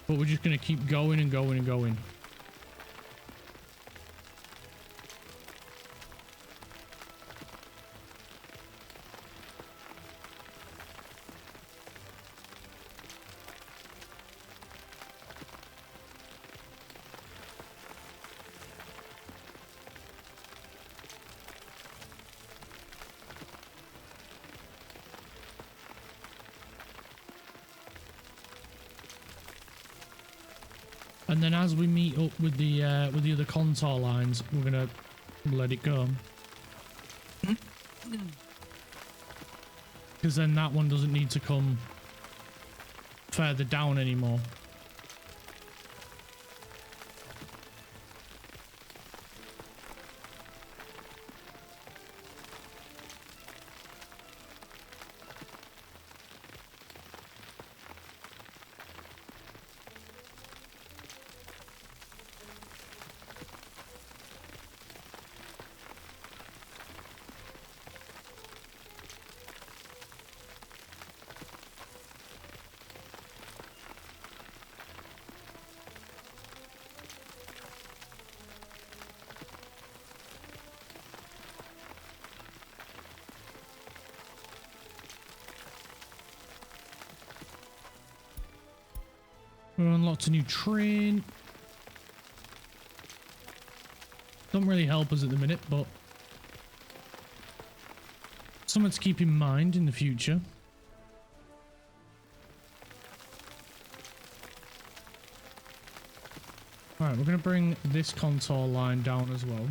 But we're just going to keep going and going and going. And then as we meet up with the other contour lines, we're gonna let it go. Because then that one doesn't need to come further down anymore. We unlocked a new train. Don't really help us at the minute, but something to keep in mind in the future. Alright, we're going to bring this contour line down as well.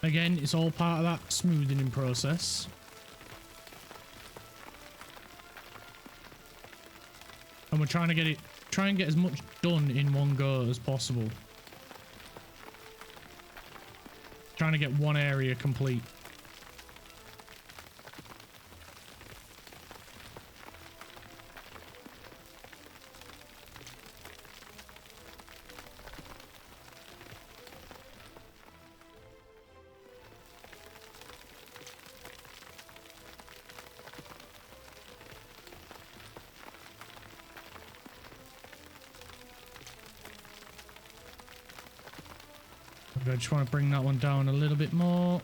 Again, it's all part of that smoothing process. And we're trying to get it, try and get as much done in one go as possible. Trying to get one area complete. I just want to bring that one down a little bit more.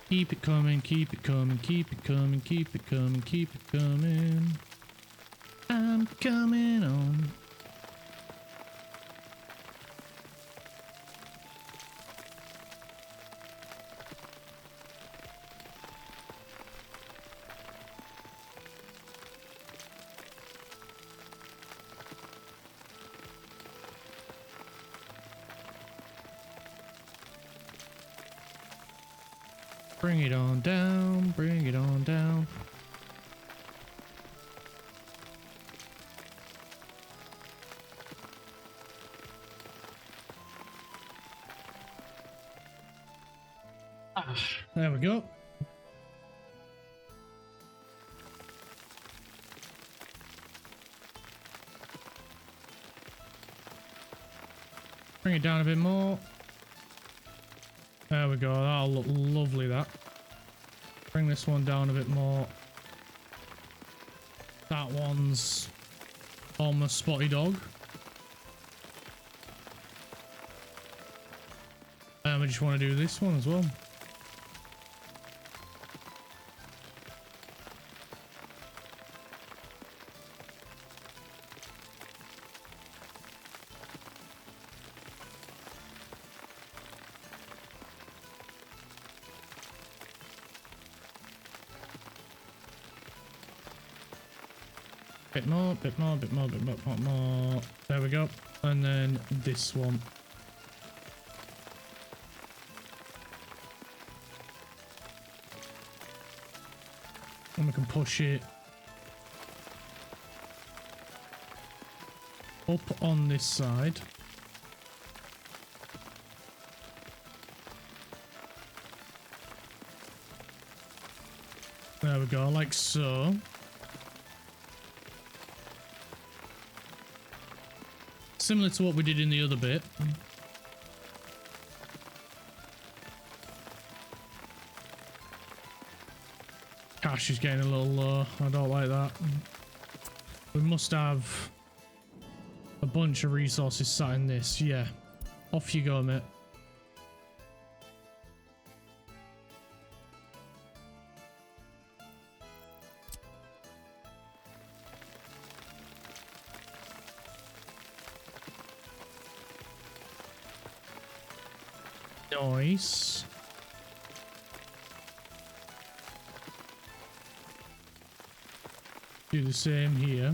Keep it coming, keep it coming, keep it coming, keep it coming, keep it coming. I'm coming on. Bring it on down, bring it on down. Ah, there we go. Bring it down a bit more. There we go, that'll look lovely, that. Bring this one down a bit more. That one's almost spotty dog. And we just want to do this one as well. Bit more, bit more, bit more, bit more, bit more. There we go. And then this one. And we can push it up on this side. There we go, like so. Similar to what we did in the other bit. Cash is getting a little low. I don't like that. We must have a bunch of resources sat in this. Yeah. Off you go, mate. Nice. Do the same here.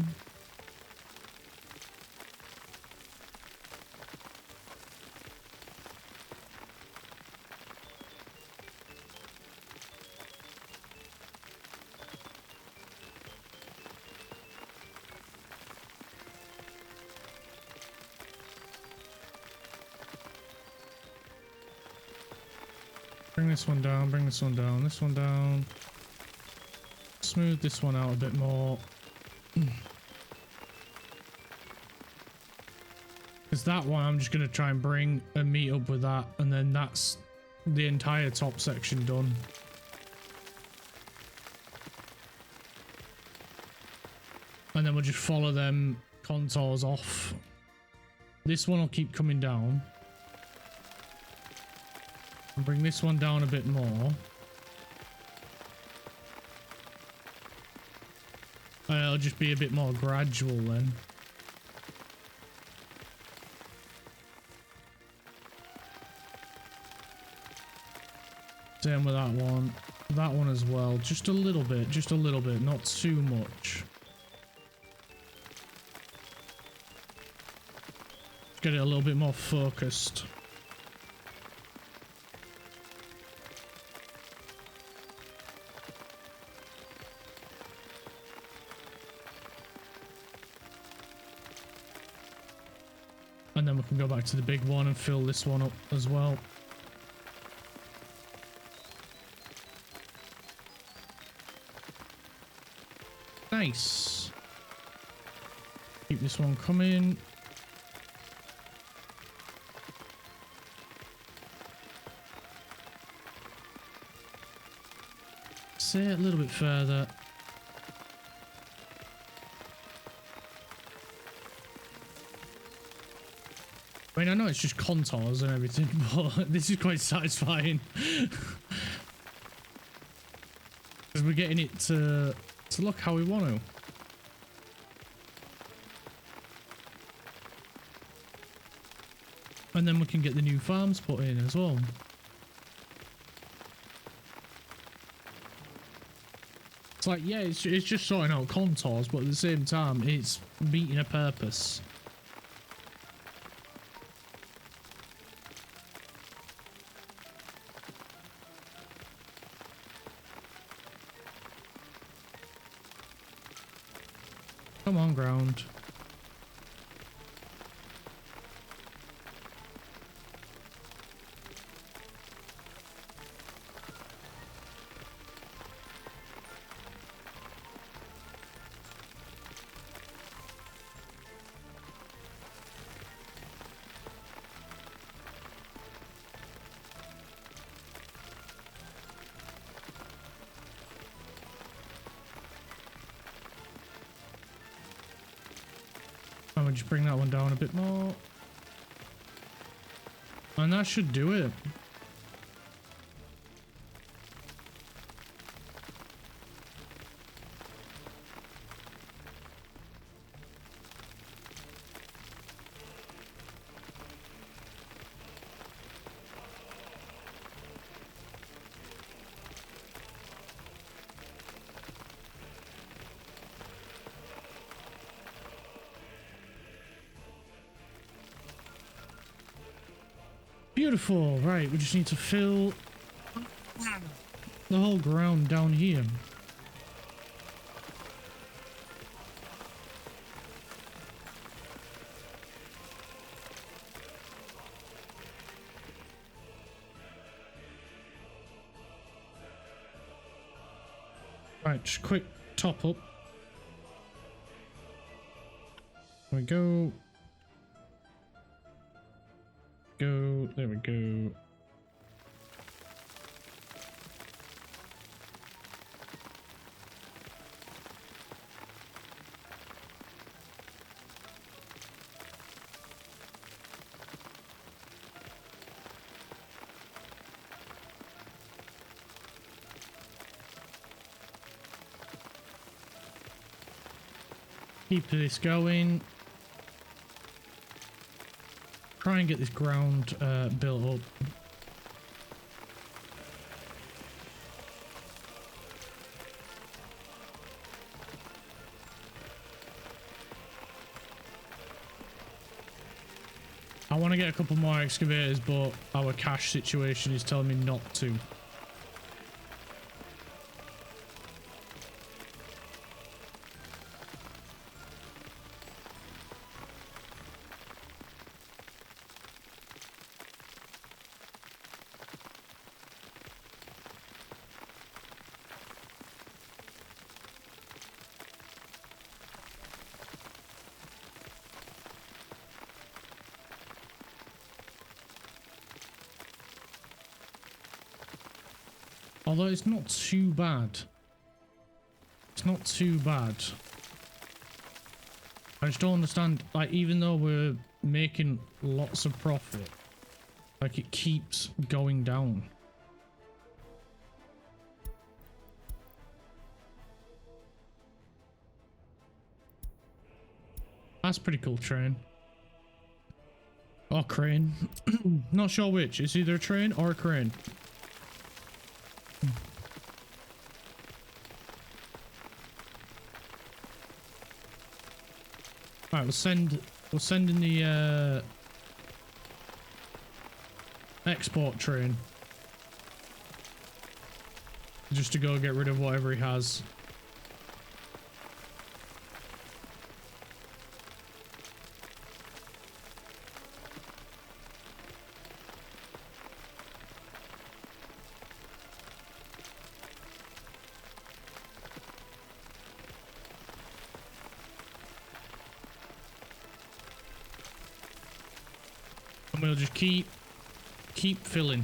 Bring this one down, bring this one down, this one down. Smooth this one out a bit more. Because that one I'm just going to try and bring and meet up with that, and then that's the entire top section done. And then we'll just follow them contours off. This one will keep coming down. Bring this one down a bit more. And it'll just be a bit more gradual then. Same with that one. That one as well. Just a little bit. Just a little bit. Not too much. Get it a little bit more focused. And then we can go back to the big one and fill this one up as well. Nice. Keep this one coming. Say it a little bit further. I mean, I know it's just contours and everything, but this is quite satisfying. Because we're getting it to look how we want to. And then we can get the new farms put in as well. It's like, yeah, it's just sorting out contours, but at the same time, it's meeting a purpose. Come on, ground. I'm gonna just bring that one down a bit more. And that should do it. Beautiful. Right, we just need to fill the whole ground down here. Right, just quick top up. There we go. Go, there we go. Keep this going. Try and get this ground built up. I want to get a couple more excavators, but our cash situation is telling me not to. Although it's not too bad. It's not too bad. I just don't understand, like, even though we're making lots of profit, Like it keeps going down. That's a pretty cool train. Or crane. Not sure which. It's either a train or a crane. Alright, we'll send in the export train. Just to go get rid of whatever he has. And we'll just keep filling.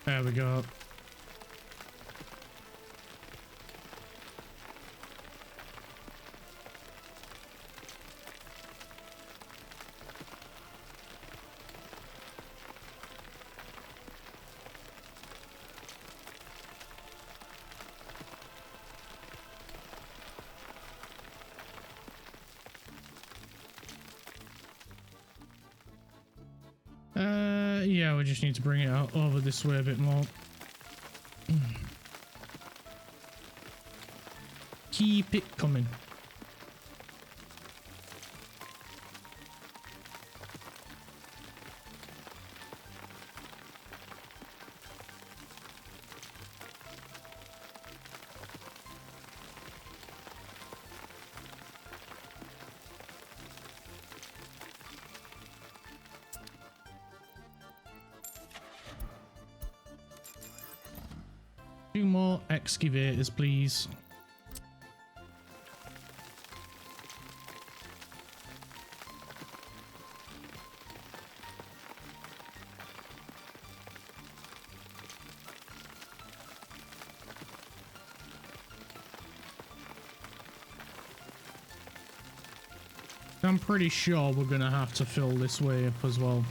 There we go. Yeah, we just need to bring it out over this way a bit more. Keep it coming. Two more excavators, please. I'm pretty sure we're gonna have to fill this way up as well.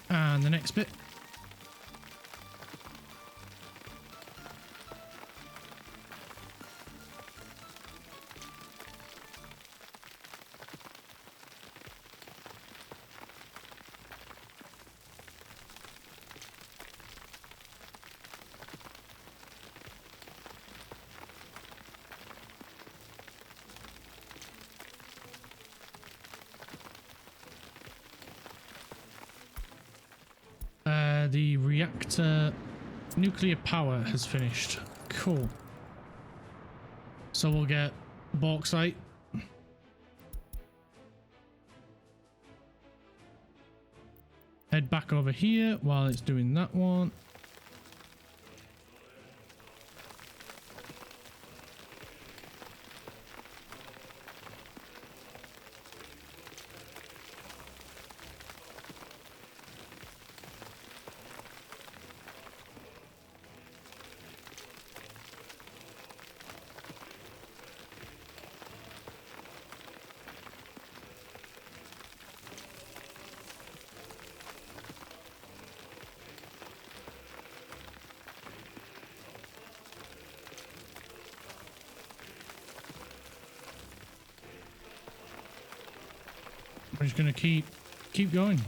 And the next bit. The reactor nuclear power has finished. Cool. So we'll get bauxite. Head back over here while it's doing that one. We're just gonna keep going.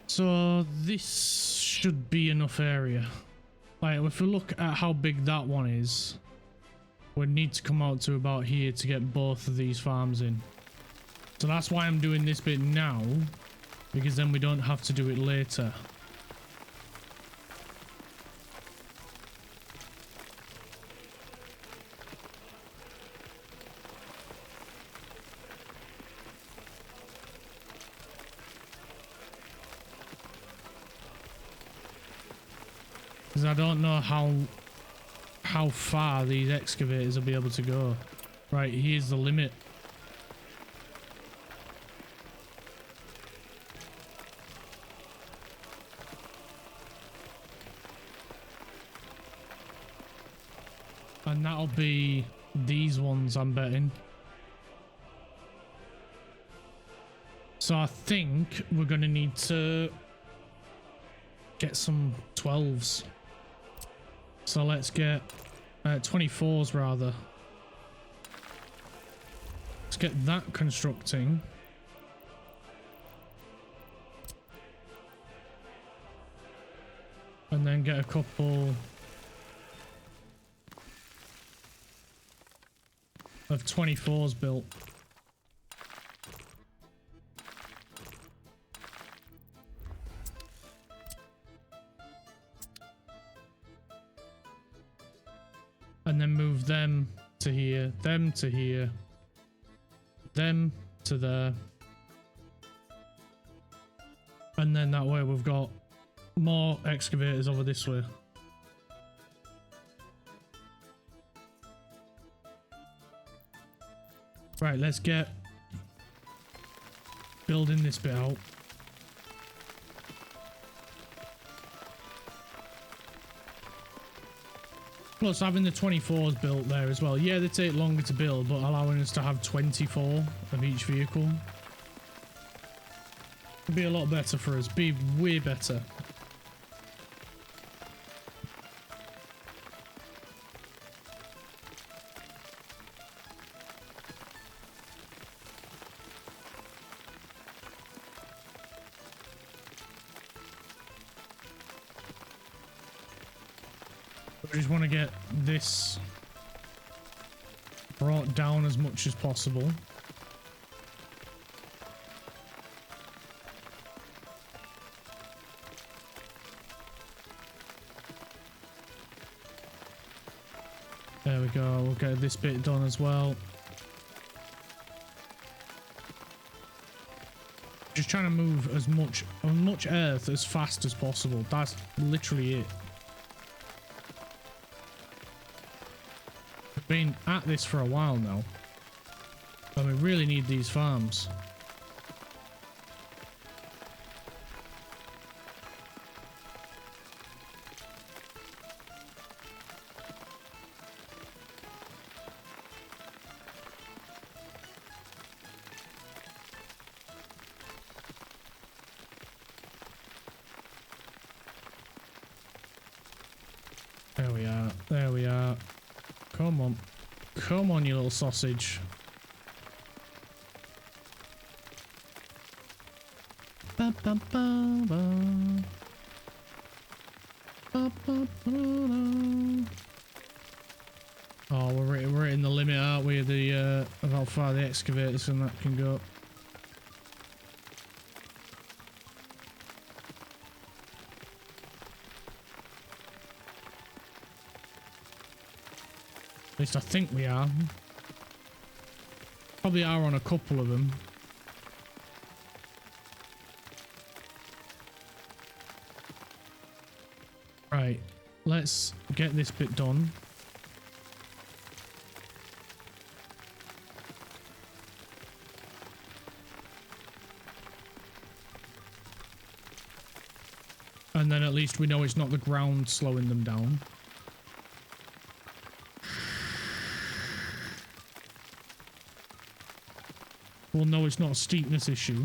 So this should be enough area. Like, if we look at how big that one is, we need to come out to about here to get both of these farms in. So that's why I'm doing this bit now, because then we don't have to do it later. Because I don't know how far these excavators will be able to go. Right, here's the limit. And that'll be these ones, I'm betting. So I think we're going to need to get some 12s. So let's get 24s rather. Let's get that constructing. And then get a couple of 24s built. And then move them to here, them to here, them to there. And then that way we've got more excavators over this way. Right, let's get building this bit out. Plus having the 24s built there as well. Yeah, they take longer to build, but allowing us to have 24 of each vehicle would be a lot better for us. Be way better. I just want to get this brought down as much as possible. There we go. We'll get this bit done as well. Just trying to move as much earth as fast as possible. That's literally it. Been at this for a while now, and we really need these farms. There we are. There we are. Come on. Come on, you little sausage. Ba, ba, ba, ba. Ba, ba, ba, ba. Oh, we're hitting the limit, aren't we? The of how far the excavators and that can go. At least I think we are. Probably are on a couple of them. Right, let's get this bit done. And then at least we know it's not the ground slowing them down. We'll know it's not a steepness issue.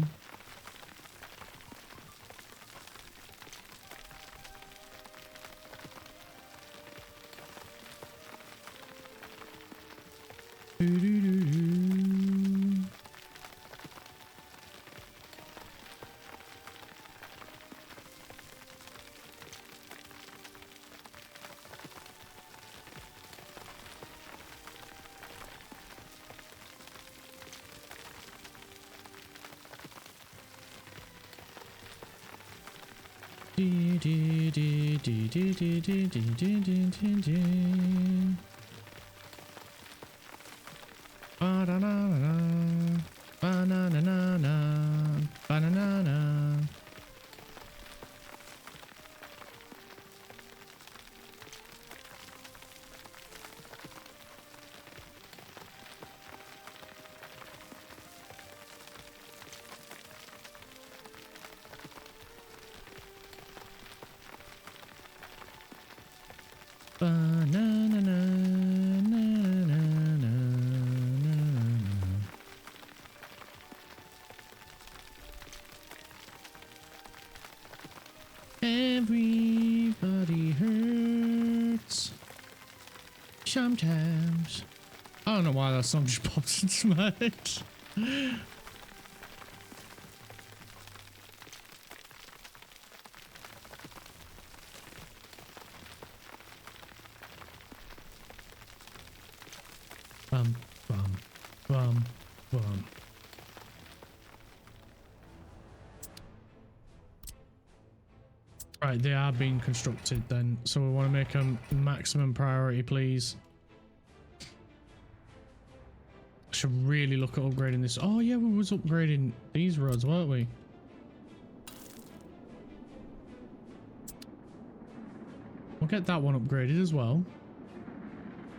Everybody hurts sometimes. I don't know why that song just popped into my head. Bum, bum, bum, bum. Right, they are being constructed then, so we want to make them maximum priority, please. Should really look at upgrading this. Oh yeah, we was upgrading these roads, weren't we? We'll get that one upgraded as well.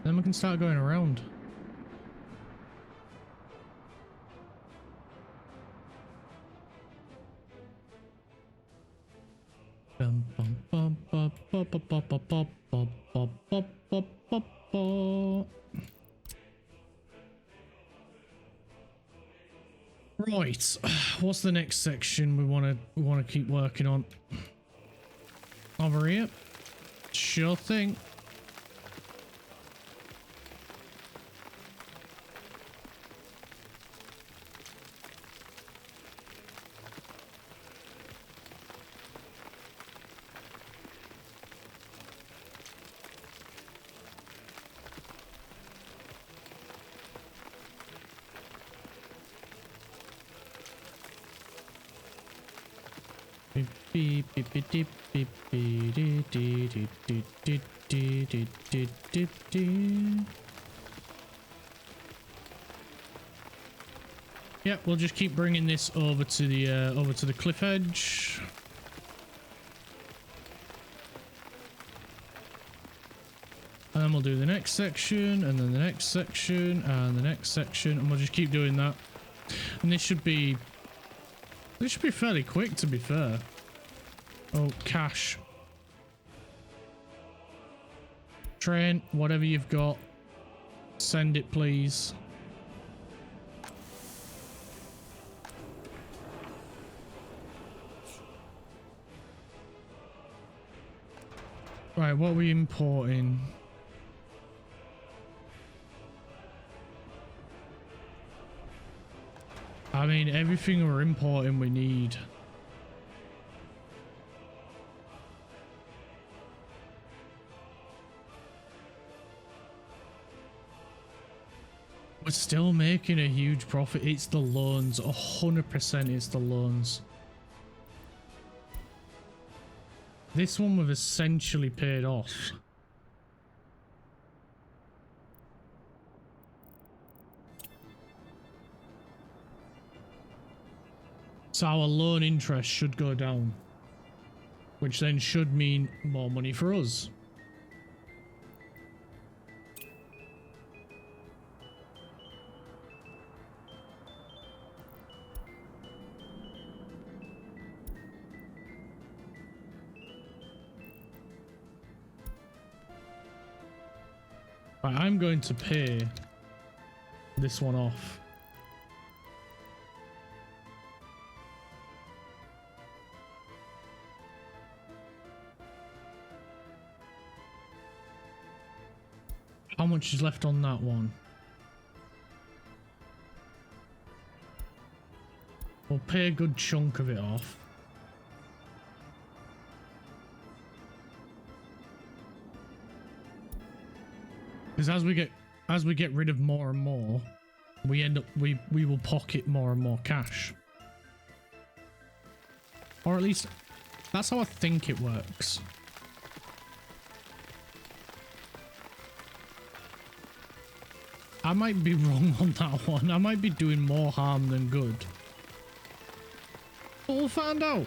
Then we can start going around. Right, what's the next section we want to keep working on? Over here. Sure thing. Yeah, we'll just keep bringing this over to the cliff edge. And then we'll do the next section, and then the next section, and the next section, and we'll just keep doing that. And this should be fairly quick, to be fair. Oh, cash. Train, whatever you've got, send it, please. Right, what are we importing? I mean, everything we're importing we need. We're still making a huge profit. It's the loans. 100% it's the loans. This one we've essentially paid off. So our loan interest should go down, which then should mean more money for us. Right, I'm going to pay this one off. How much is left on that one? We'll pay a good chunk of it off. Because as we get rid of more and more, we end up we will pocket more and more cash. Or at least that's how I think it works. I might be wrong on that one. I might be doing more harm than good. But we'll find out.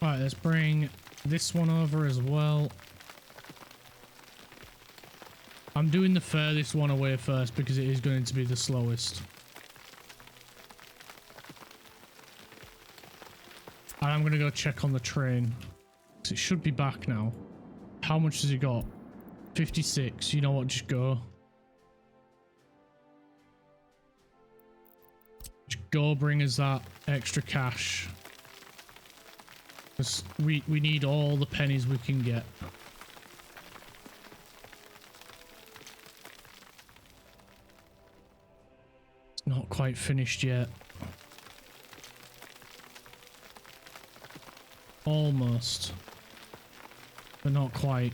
Alright, let's bring this one over as well. I'm doing the furthest one away first because it is going to be the slowest. And I'm going to go check on the train. Because it should be back now. How much has it got? 56. You know what? Just go. Just go bring us that extra cash. We need all the pennies we can get. It's not quite finished yet. Almost. But not quite.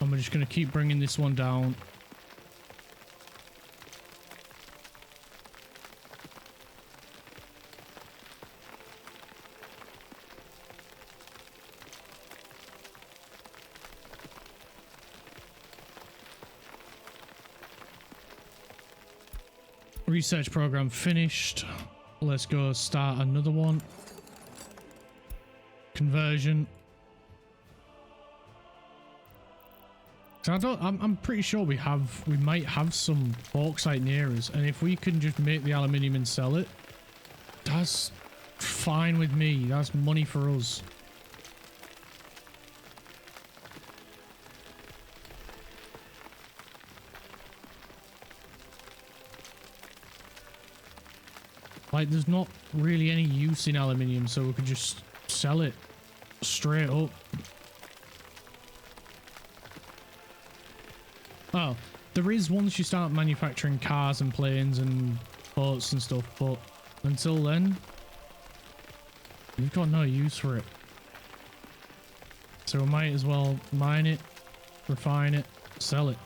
And we're just going to keep bringing this one down. Research program finished. Let's go start another one. Conversion. So I'm pretty sure we might have some bauxite near us, and if we can just make the aluminium and sell it, that's fine with me. That's money for us. Like, there's not really any use in aluminium, so we could just sell it straight up. Oh, there is once you start manufacturing cars and planes and boats and stuff, but until then, we've got no use for it. So we might as well mine it, refine it, sell it.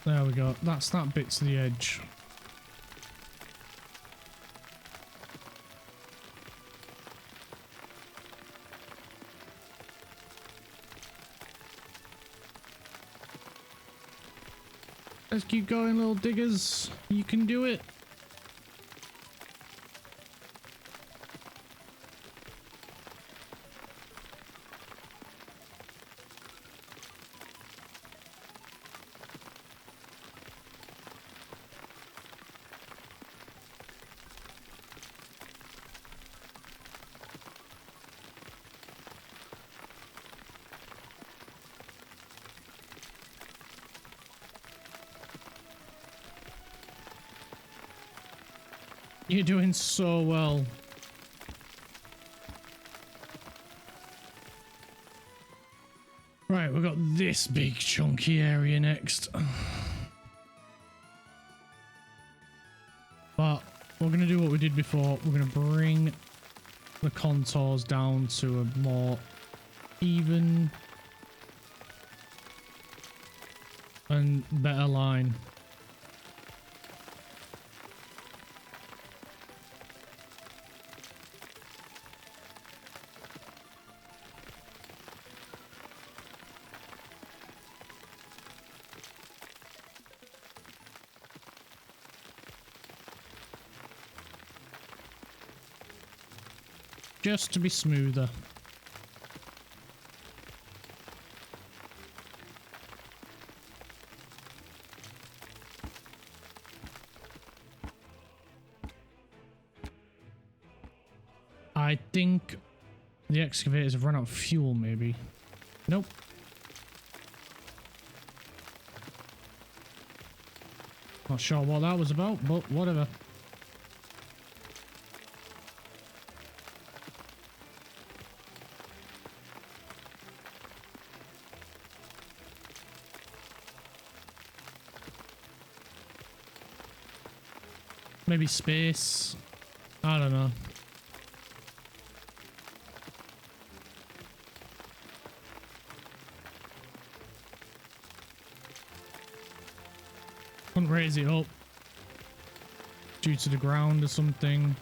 There we go. That's that bit to the edge. Let's keep going, little diggers. You can do it. You're doing so well. Right, we've got this big chunky area next. But we're going to do what we did before. We're going to bring the contours down to a more even and better line. Just to be smoother. I think the excavators have run out of fuel, maybe. Nope. Not sure what that was about, but whatever. Maybe space. I don't know. Couldn't raise it up due to the ground or something.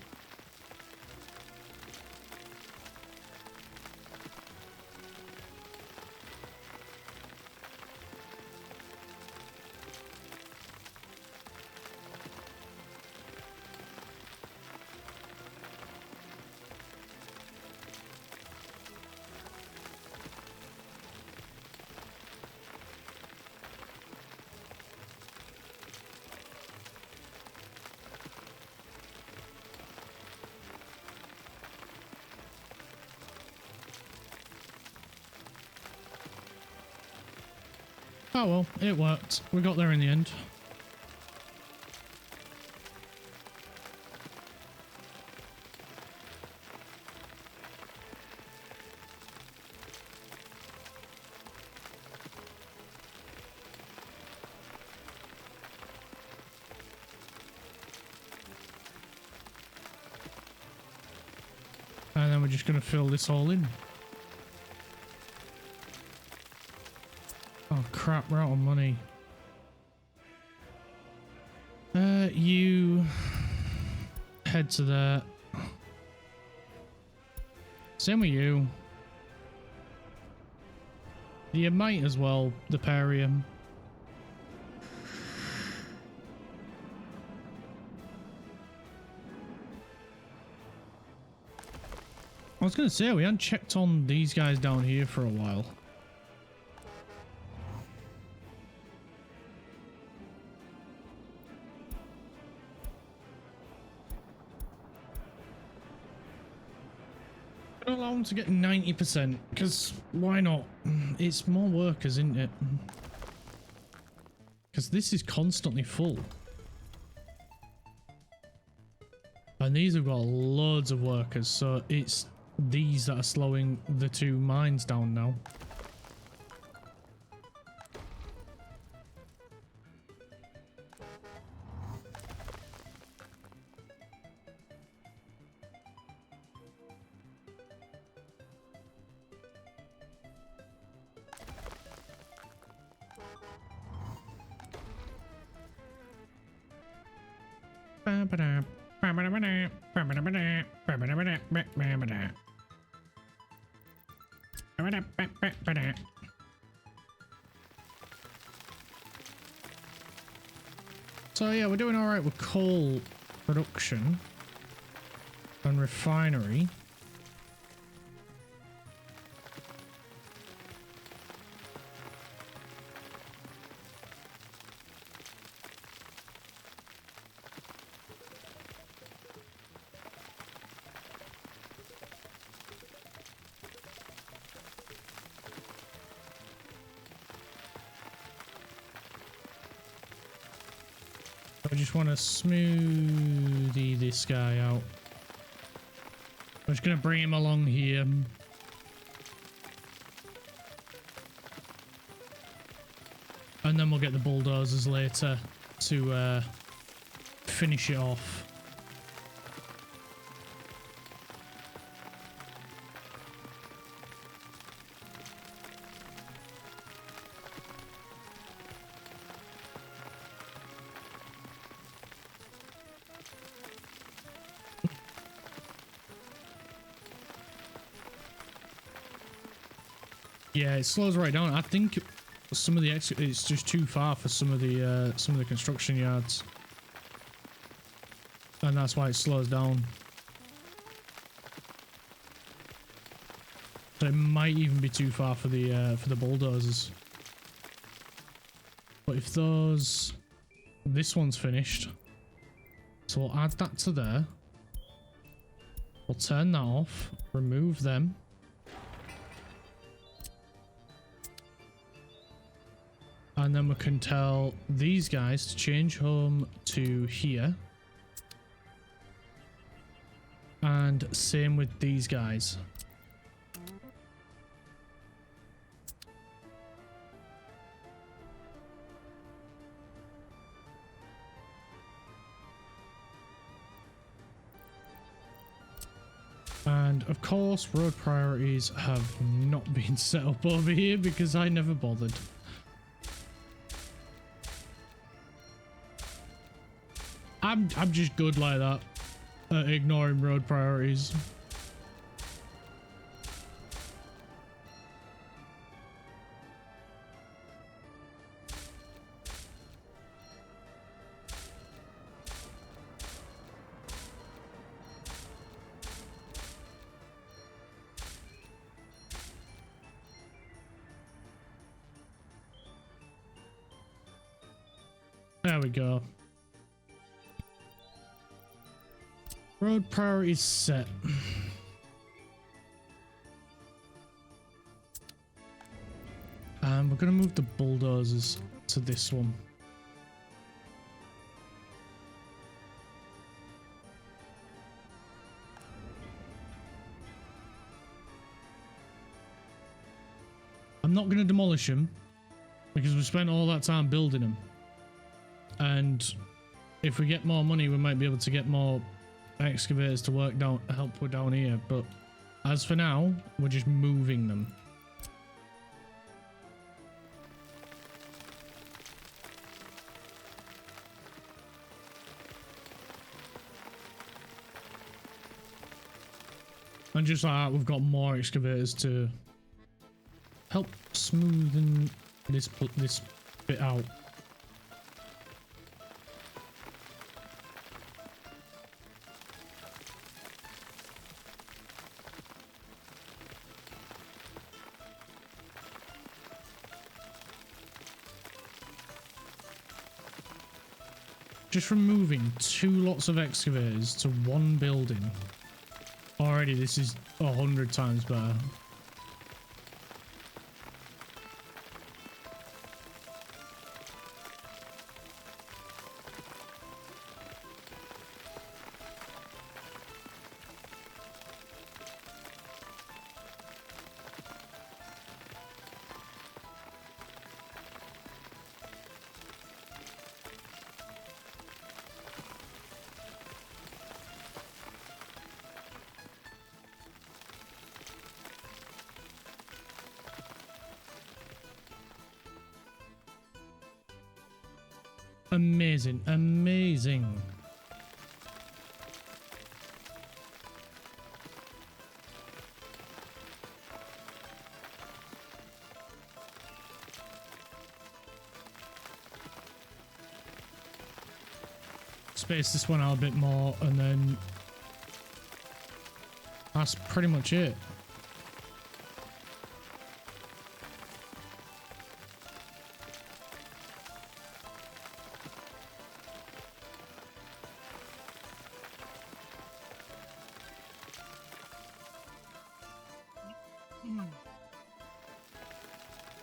Oh well, it worked. We got there in the end. And then we're just going to fill this all in. Oh crap, we're out of money. You head to there. Same with you. You might as well, the Parium. I was going to say, we hadn't checked on these guys down here for a while. Allow them to get 90%, because why not? It's more workers, isn't it? Because this is constantly full. And these have got loads of workers, so it's these that are slowing the two mines down now. So yeah, we're doing all right with coal production and refinery. I just want to smoothie this guy out. I'm just going to bring him along here. And then we'll get the bulldozers later to finish it off. Yeah, it slows right down. I think some of the it's just too far for some of the construction yards, and that's why it slows down. So it might even be too far for the bulldozers. But if this one's finished, so we'll add that to there. We'll turn that off, remove them. And then we can tell these guys to change home to here. And same with these guys. And of course, road priorities have not been set up over here because I never bothered. I'm just good like that at ignoring road priorities. There we go. Road priorities set. And we're going to move the bulldozers to this one. I'm not going to demolish them because we spent all that time building them. And if we get more money, we might be able to get more excavators to help with down here, but as for now, we're just moving them. And just like that, we've got more excavators to help smoothen this bit out. Just from moving 2 lots of excavators to 1 building. Already this is 100 times better. Amazing, amazing. Space this one out a bit more, and then that's pretty much it.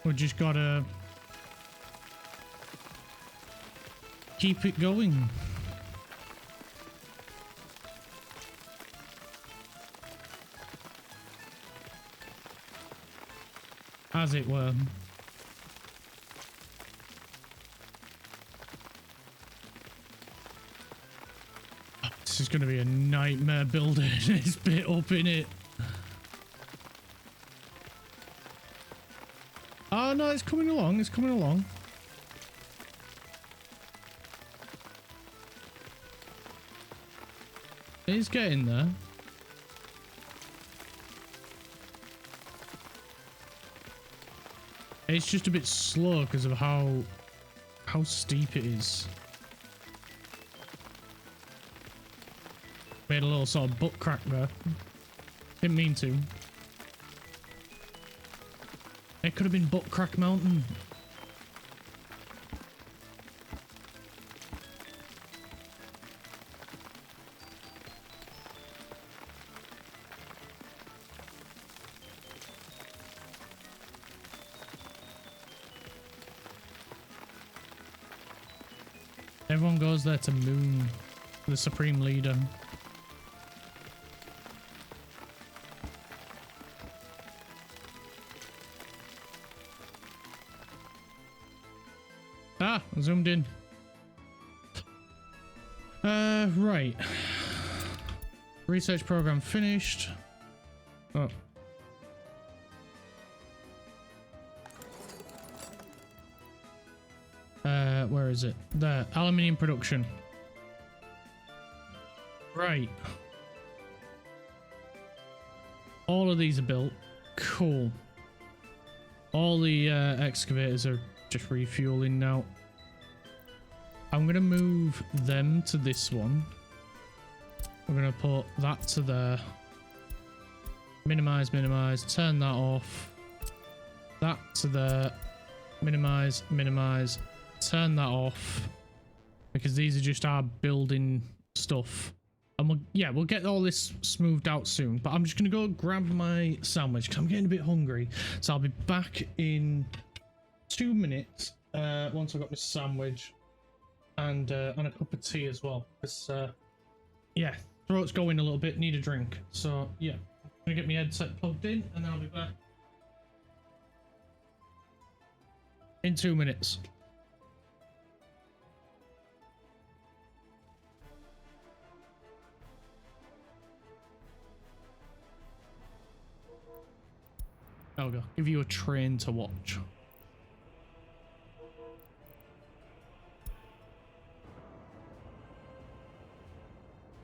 We just gotta keep it going. As it were. This is going to be a nightmare building this bit up in it. Oh no, it's coming along, it's coming along. It's getting there. It's just a bit slow because of how steep it is. Made a little sort of butt crack there. Didn't mean to. It could have been Butt Crack Mountain. Everyone goes there to moon the Supreme Leader. Ah, zoomed in. Right. Research program finished. Oh. Where is it? There. Aluminium production. Right. All of these are built. Cool. All the excavators are just refueling now. I'm gonna move them to this one. We're gonna put that to there. Minimize, minimize, turn that off. That to there. Minimize, minimize, turn that off. Because these are just our building stuff. And we'll get all this smoothed out soon. But I'm just gonna go grab my sandwich because I'm getting a bit hungry. So I'll be back in 2 minutes once I've got my sandwich and a cup of tea as well. Because yeah, throat's going a little bit, need a drink. So yeah, I'm gonna get my headset plugged in and then I'll be back in 2 minutes. I'll go give you a train to watch.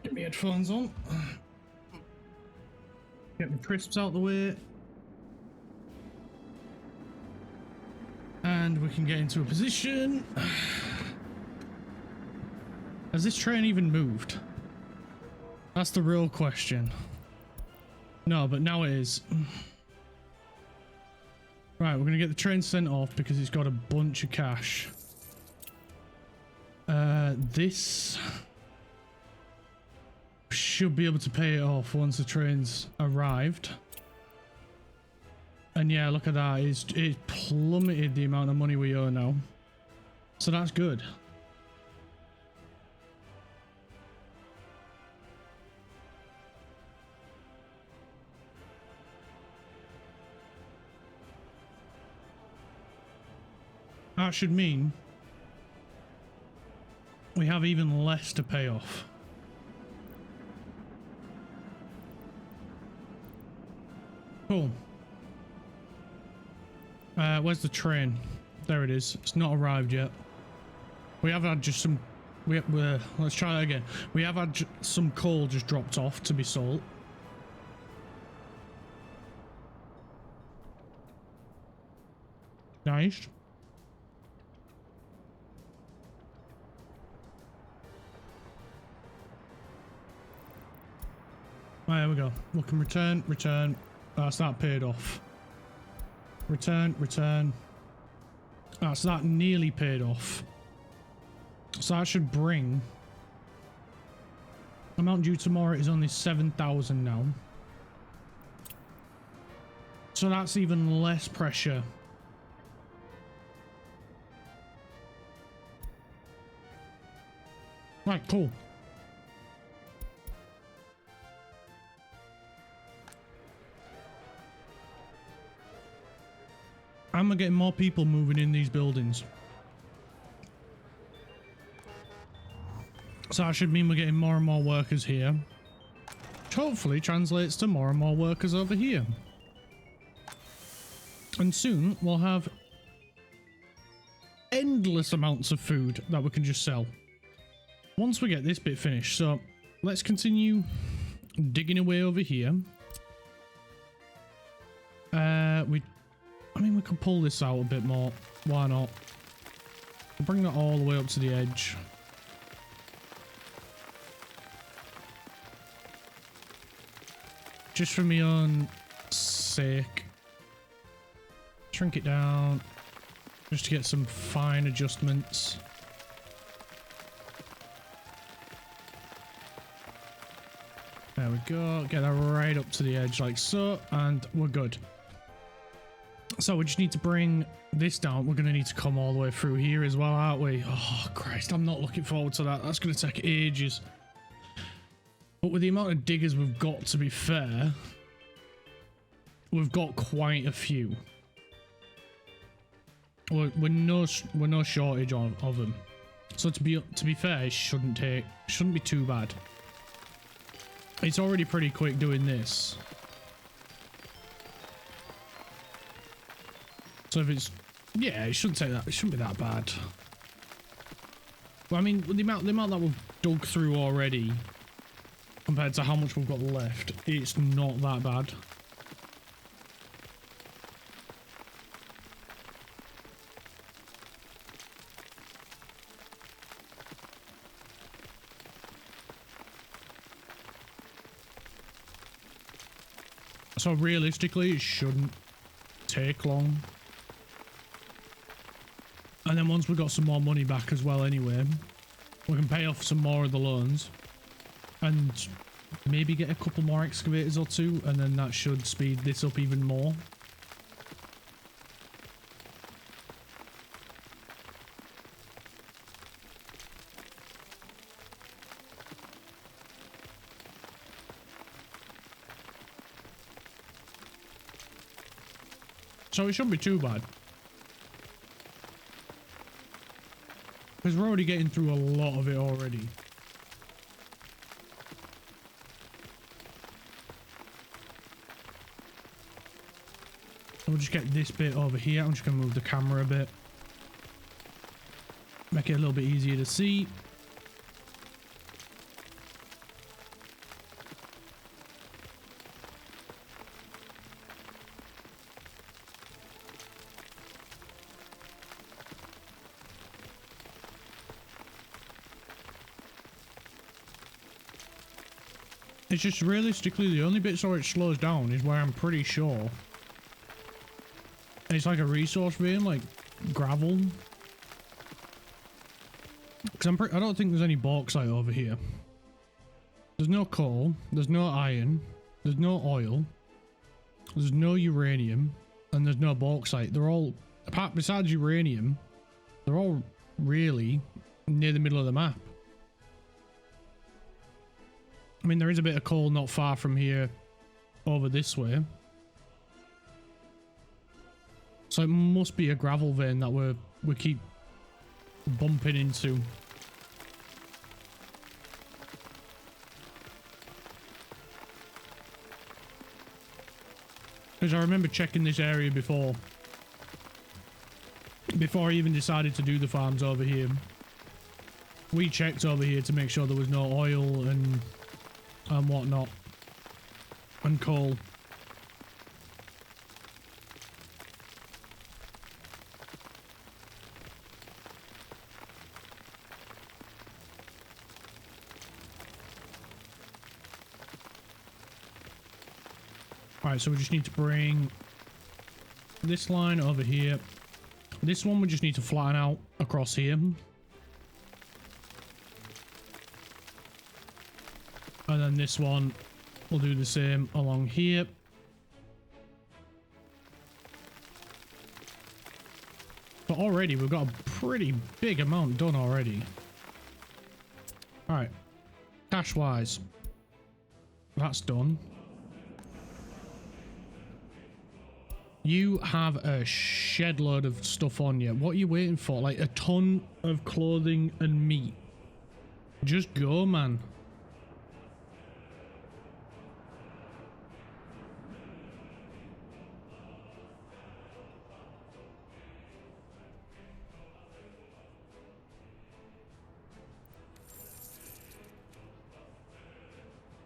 Get my headphones on. Get my crisps out the way. And we can get into a position. Has this train even moved? That's the real question. No, but now it is. Right, we're gonna get the train sent off because it's got a bunch of cash. This should be able to pay it off once the train's arrived. And yeah, look at that. It's plummeted the amount of money we owe now. So that's good. That should mean we have even less to pay off. Cool. Where's the train? There it is. It's not arrived yet. We have had just some... let's try that again. We have had some coal just dropped off to be sold. Nice. Right, there we go. We can return, return. That's that paid off. Return, return. That's that nearly paid off. So that should bring... amount due tomorrow is only 7,000 now. So that's even less pressure. Right, cool. And we're getting more people moving in these buildings. So that should mean we're getting more and more workers here. Which hopefully translates to more and more workers over here. And soon we'll have endless amounts of food that we can just sell. Once we get this bit finished. So let's continue digging away over here. I mean, we could pull this out a bit more. Why not? We'll bring that all the way up to the edge. Just for my own sake. Shrink it down. Just to get some fine adjustments. There we go. Get that right up to the edge like so. And we're good. So we just need to bring this down. We're going to need to come all the way through here as well, aren't we? Oh, Christ. I'm not looking forward to that. That's going to take ages. But with the amount of diggers we've got, to be fair, we've got quite a few. We're no shortage of them. So to be fair, it shouldn't be too bad. It's already pretty quick doing this. So if it's, yeah, it shouldn't take that. It shouldn't be that bad. But I mean, the amount that we've dug through already, compared to how much we've got left, it's not that bad. So realistically, it shouldn't take long. And then once we've got some more money back as well anyway, we can pay off some more of the loans and maybe get a couple more excavators or two, and then that should speed this up even more. So it shouldn't be too bad. Because we're already getting through a lot of it already. We'll just get this bit over here. I'm just going to move the camera a bit. Make it a little bit easier to see. It's just realistically the only bits where it slows down is where I'm pretty sure it's like a resource vein, like gravel. Because I don't think there's any bauxite over here. There's no coal, there's no iron, there's no oil, there's no uranium, and there's no bauxite. They're all, besides uranium, they're all really near the middle of the map. I mean, there is a bit of coal not far from here over this way. So it must be a gravel vein that we keep bumping into. Because I remember checking this area before I even decided to do the farms over here. We checked over here to make sure there was no oil and whatnot, and coal. Alright, so we just need to bring this line over here. This one we just need to flatten out across here. And then this one will do the same along here. But already we've got a pretty big amount done already. All right. Cash wise, that's done. You have a shed load of stuff on you. What are you waiting for? Like a ton of clothing and meat. Just go, man.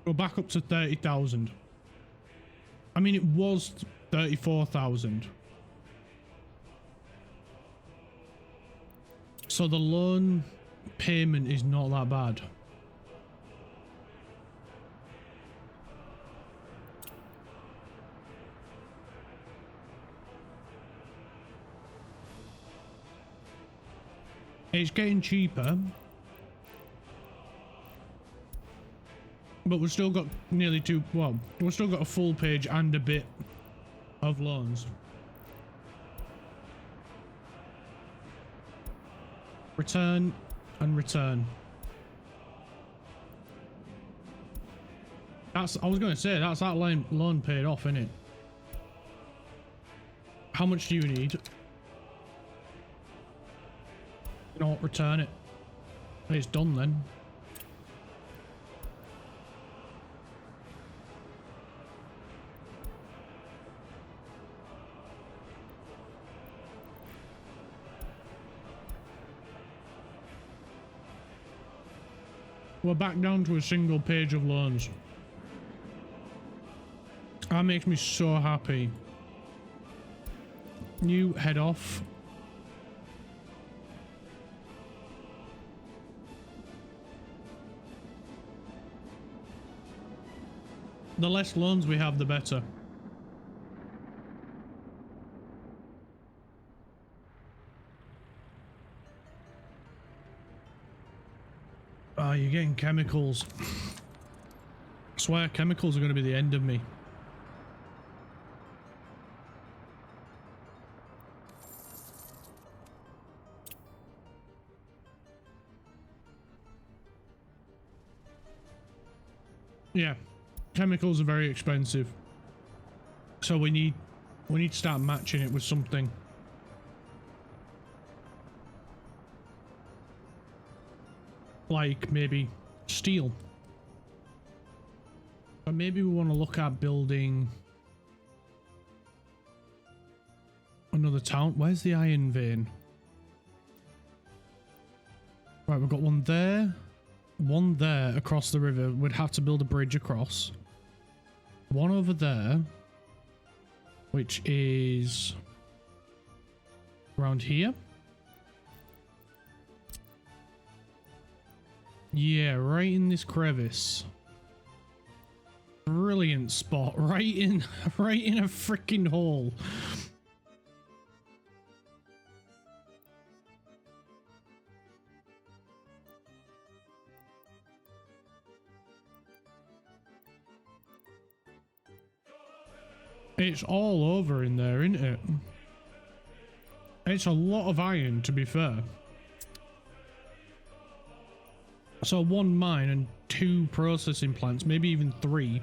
Go back up to 30,000. I mean, it was 34,000. So the loan payment is not that bad. It's getting cheaper. But we've still got nearly we've still got a full page and a bit of loans. Return and return. I was going to say, that's that loan paid off, innit? How much do you need? You know what, return it. It's done then. We're back down to a single page of loans. That makes me so happy. You head off. The less loans we have, the better. Oh, you're getting chemicals. I swear chemicals are going to be the end of me. Yeah, chemicals are very expensive. So we need to start matching it with something. Like maybe steel. But maybe we want to look at building another town. Where's the iron vein? Right, we've got one there across the river. We'd have to build a bridge across. One over there, which is around here. Yeah, right in this crevice. Brilliant spot. Right in a freaking hole. It's all over in there, isn't it? It's a lot of iron, to be fair. So one mine and 2 processing plants, maybe even 3,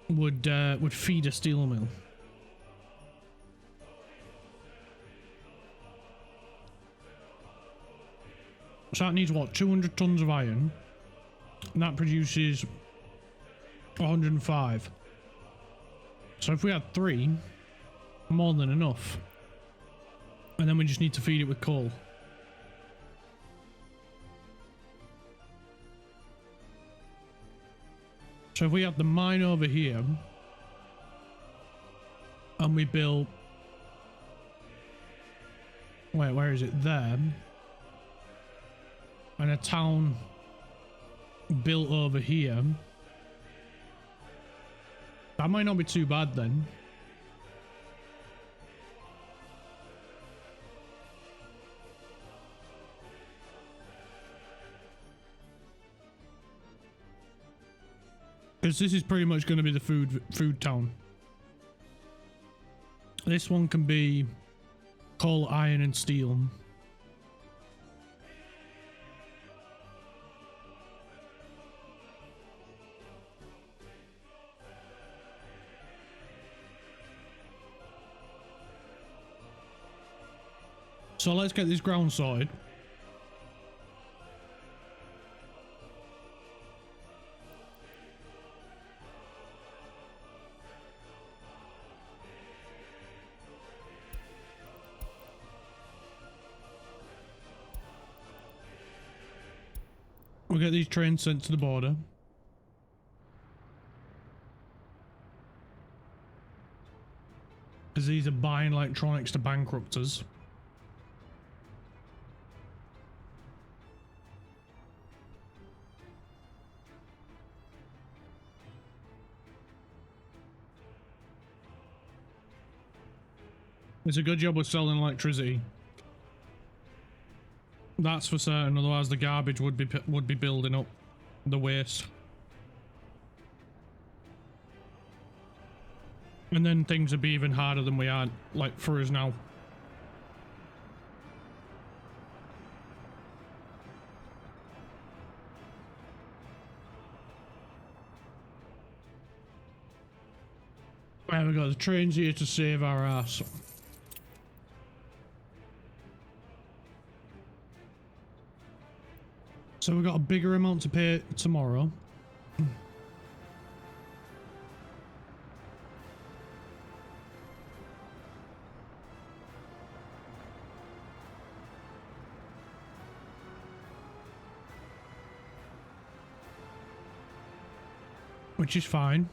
would feed a steel mill. So that needs what, 200 tons of iron, and that produces 105. So if we had 3, more than enough, and then we just need to feed it with coal. So if we have the mine over here, and we built, wait, where is it? There. And a town built over here. That might not be too bad then. Because this is pretty much going to be the food town. This one can be coal, iron and steel. So let's get this ground sorted. We'll get these trains sent to the border. Because these are buying electronics to bankrupt us. It's a good job we're selling electricity. That's for certain, otherwise the garbage would be building up the waste. And then things would be even harder than we are, like, for us now. Right, we got the trains here to save our ass. So we got a bigger amount to pay tomorrow. Which is fine.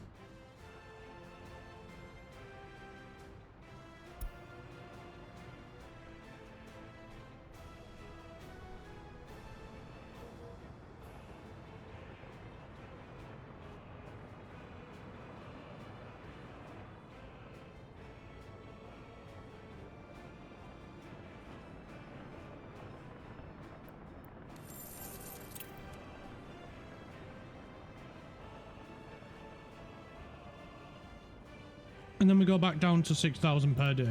And then we go back down to 6,000 per day.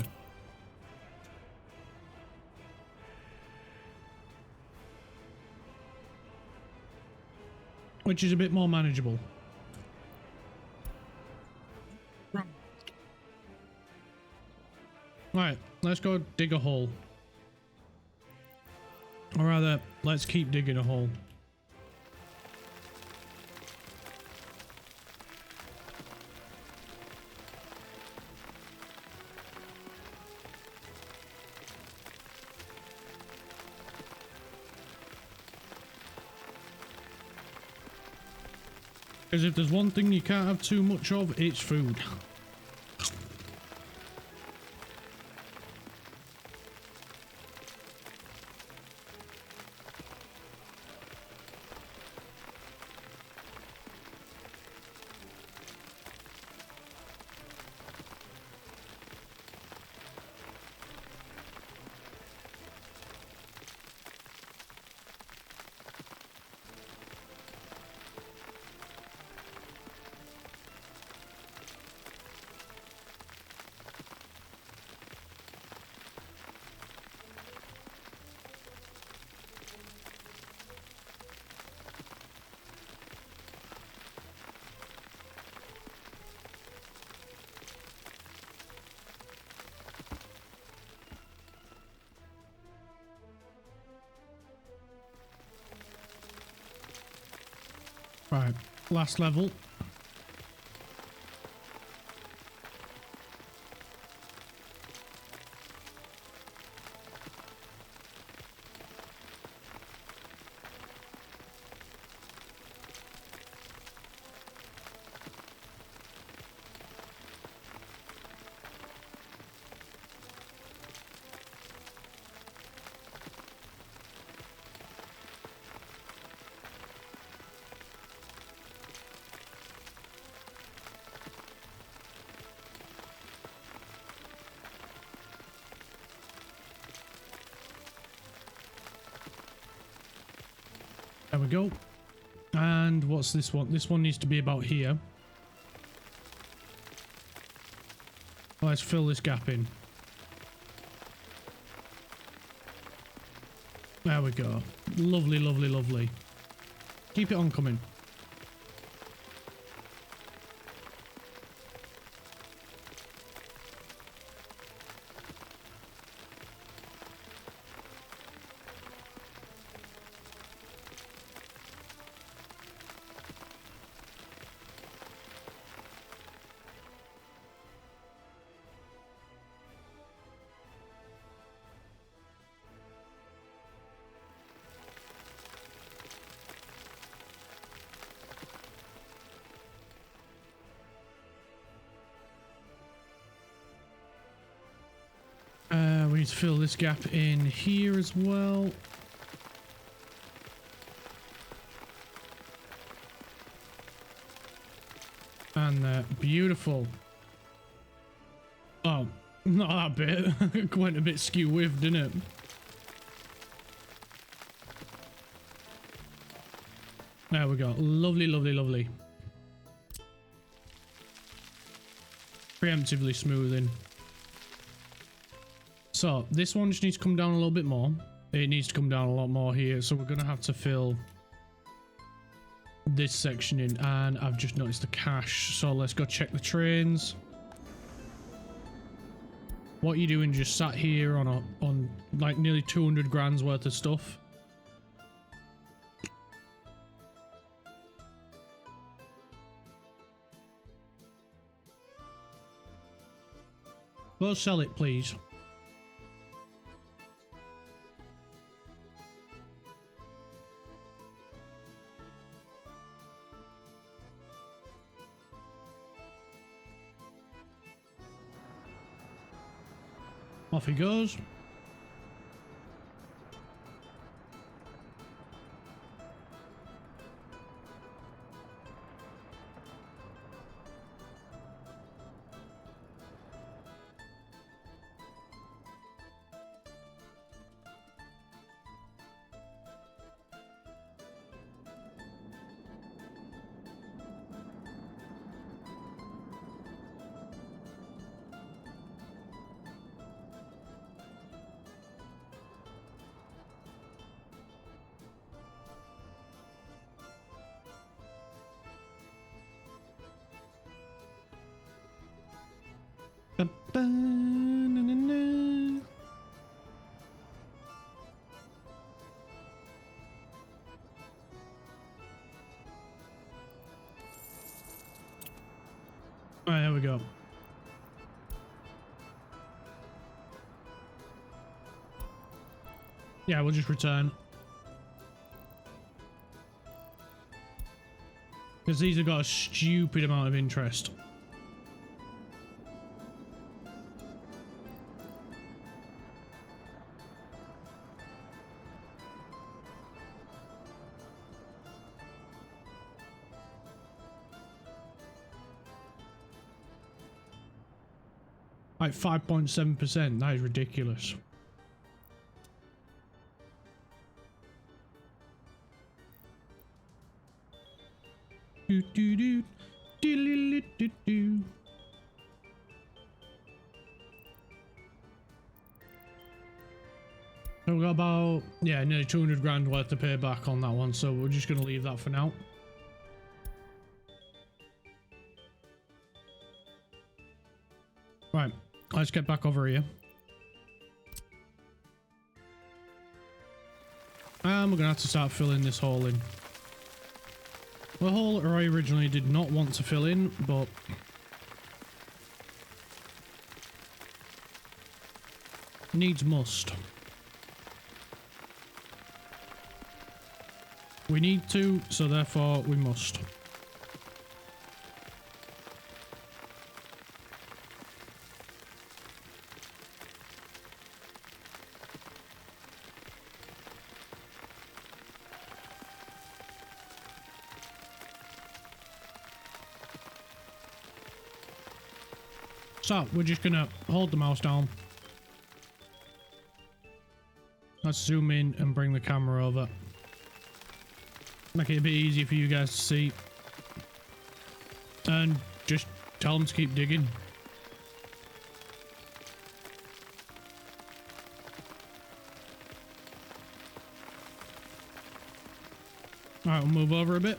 Which is a bit more manageable. Right, let's go dig a hole. Or rather, let's keep digging a hole. Because if there's one thing you can't have too much of, it's food. Right, last level. There we go. And what's this one? This one needs to be about here. Let's fill this gap in. There we go. Lovely, lovely, lovely. Keep it on coming. need to fill this gap in here as well. And beautiful. Oh, not that bit. Went a bit skew-whiffed, didn't it? There we go. Lovely, lovely, lovely. Preemptively smoothing. So this one just needs to come down a little bit more. It needs to come down a lot more here. So we're going to have to fill this section in. And I've just noticed the cache. So let's go check the trains. What are you doing just sat here on like nearly 200 grand's worth of stuff? Go sell it, please. Off he goes. All right, there we go. Yeah, we'll just return. Because these have got a stupid amount of interest. Like 5.7%, that is ridiculous. Do do do do do do do. So we've got about, yeah, nearly 200 grand worth to pay back on that one, so we're just gonna leave that for now. Right, let's get back over here. And we're gonna have to start filling this hole in. The hole that I originally did not want to fill in, but needs must. We need to, so therefore we must. So, we're just gonna hold the mouse down. Let's zoom in and bring the camera over. Make it a bit easier for you guys to see. And just tell them to keep digging. Alright, we'll move over a bit.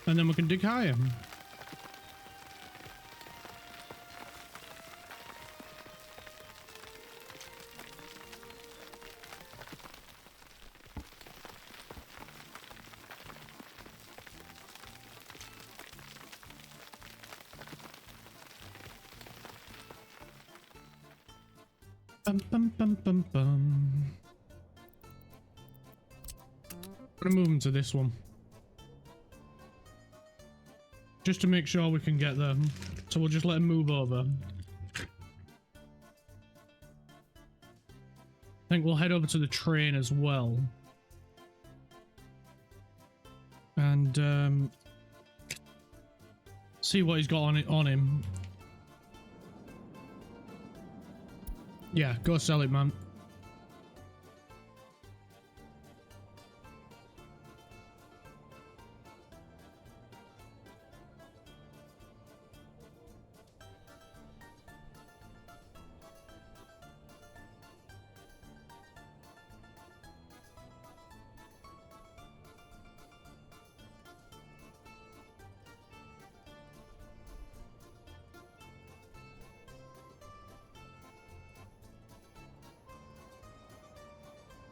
And then we can dig higher. Bum, bum, bum, bum, bum. I'm gonna move him to this one. Just to make sure we can get them. So we'll just let him move over. I think we'll head over to the train as well. And see what he's got on him. Yeah, go sell it, man.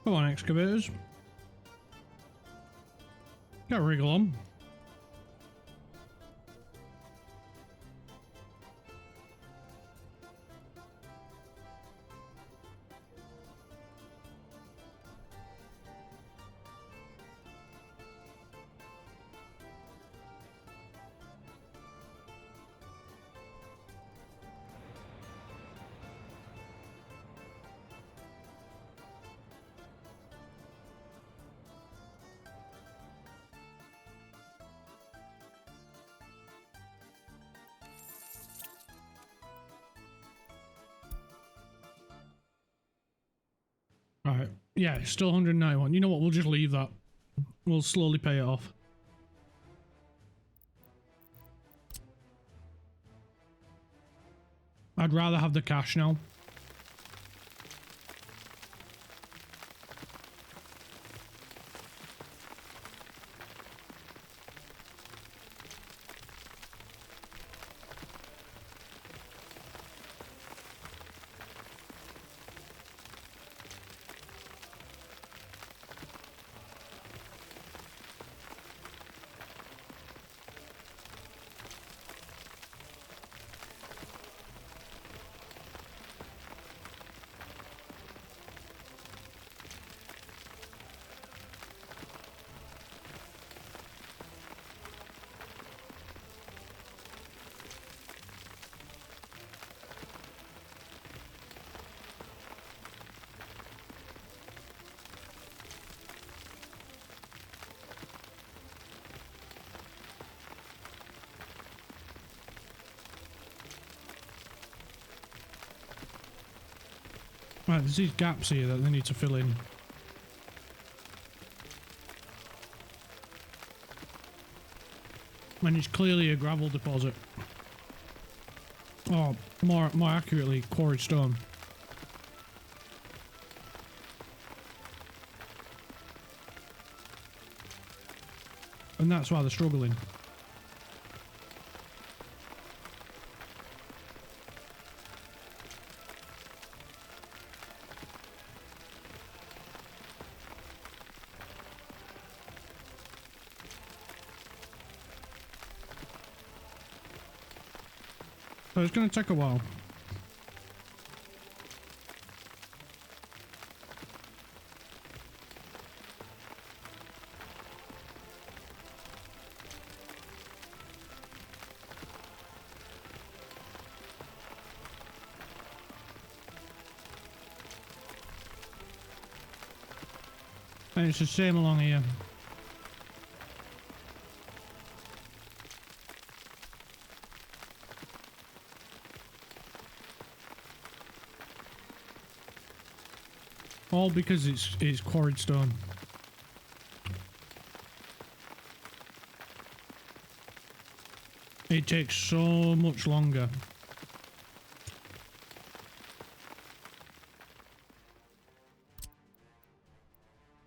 Come on, excavators. Got a wriggle on. Alright, yeah, it's still 191. You know what, we'll just leave that. We'll slowly pay it off. I'd rather have the cash now. Right, there's these gaps here that they need to fill in. And it's clearly a gravel deposit. Oh, more accurately, quarried stone. And that's why they're struggling. So it's going to take a while. And it's the same along here. All because it's quarried stone. It takes so much longer.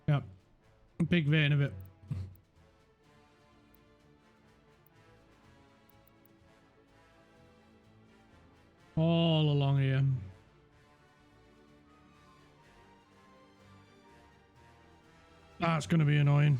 Yep. A big vein of it. All along here. That's going to be annoying.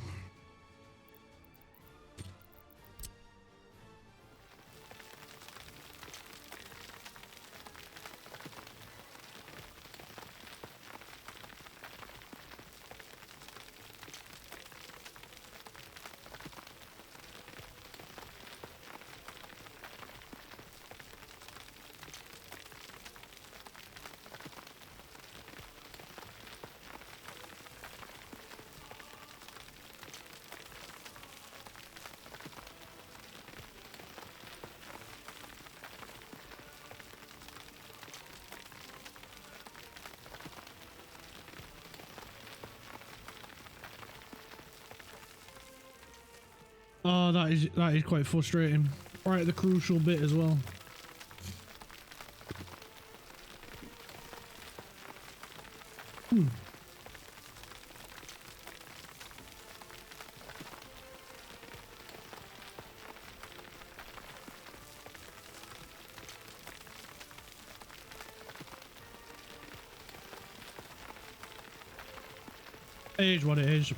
Oh, that is quite frustrating. Right at the crucial bit as well. It is what it is.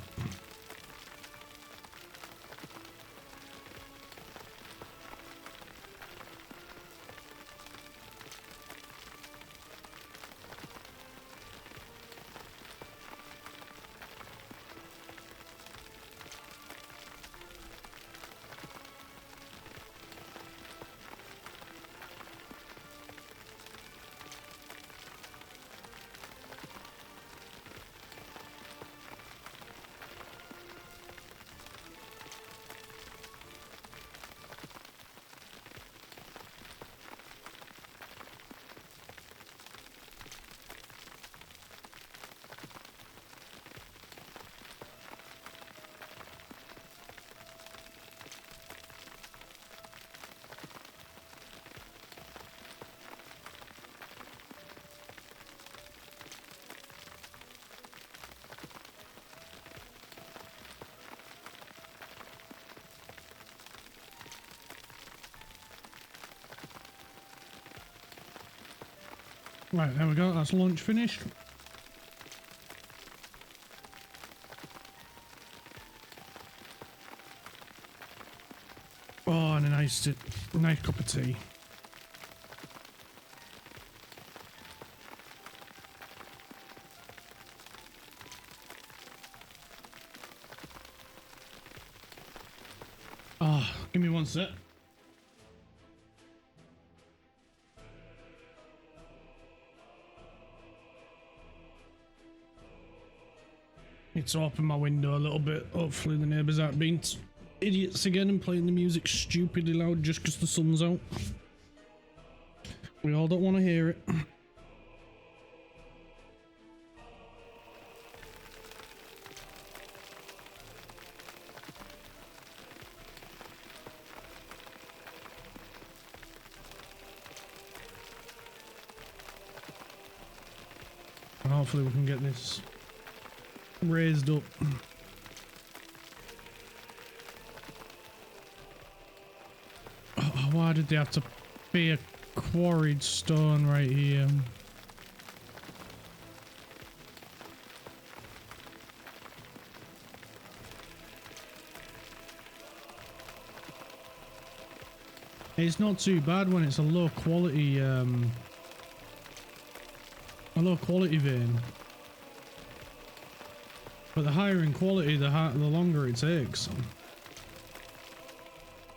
Right, there we go. That's lunch finished. Oh, and a nice cup of tea. Oh, give me one sec. Need to open my window a little bit. Hopefully the neighbours aren't being idiots again and playing the music stupidly loud just because the sun's out. We all don't want to hear it. And hopefully we can get this raised up. Oh, why did they have to be a quarried stone right here? It's not too bad when it's a low quality vein. But the higher in quality, the longer it takes.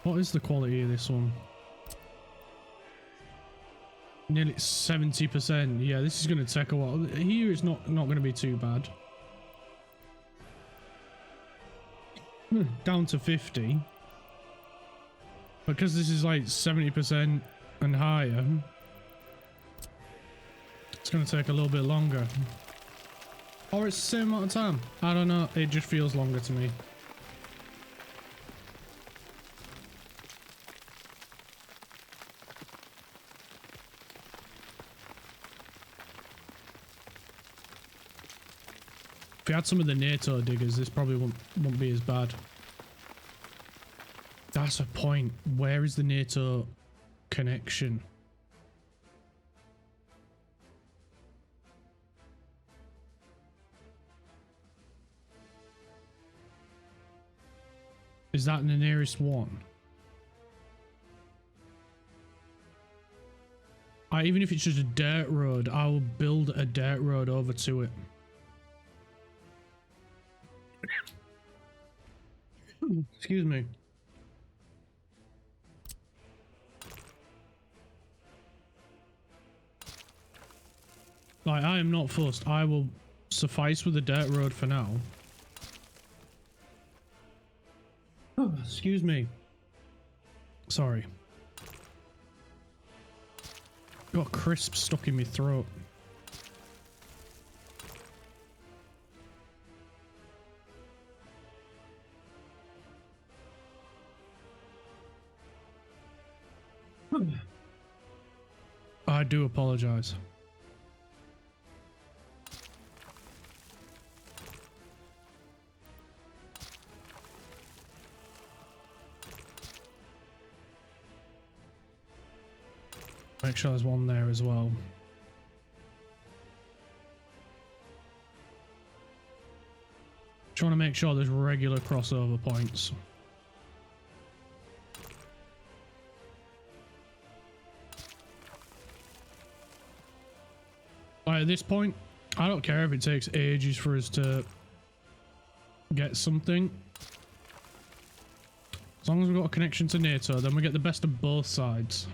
What is the quality of this one? Nearly 70%. Yeah, this is going to take a while. Here it's not going to be too bad. Down to 50. Because this is like 70% and higher, it's going to take a little bit longer. Or it's the same amount of time. I don't know. It just feels longer to me. If we had some of the NATO diggers, this probably won't be as bad. That's a point. Where is the NATO connection? Is that the nearest one? Even if it's just a dirt road, I will build a dirt road over to it. Excuse me. Like, I am not fussed. I will suffice with a dirt road for now. Oh, excuse me. Sorry. Got crisp stuck in my throat. I do apologize. Make sure there's one there as well. Trying to make sure there's regular crossover points. Right, at this point, I don't care if it takes ages for us to get something. As long as we've got a connection to NATO, then we get the best of both sides.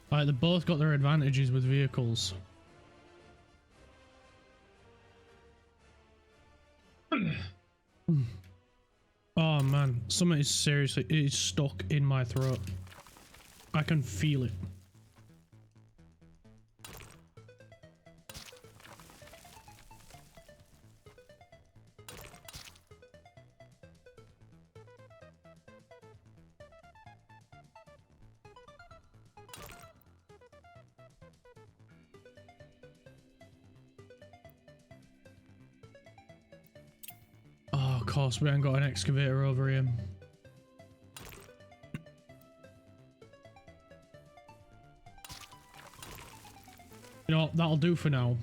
Like, they both got their advantages with vehicles. Oh man, something is seriously, it is stuck in my throat. I can feel it. Oh, of course, we haven't got an excavator over here. You know what, that'll do for now.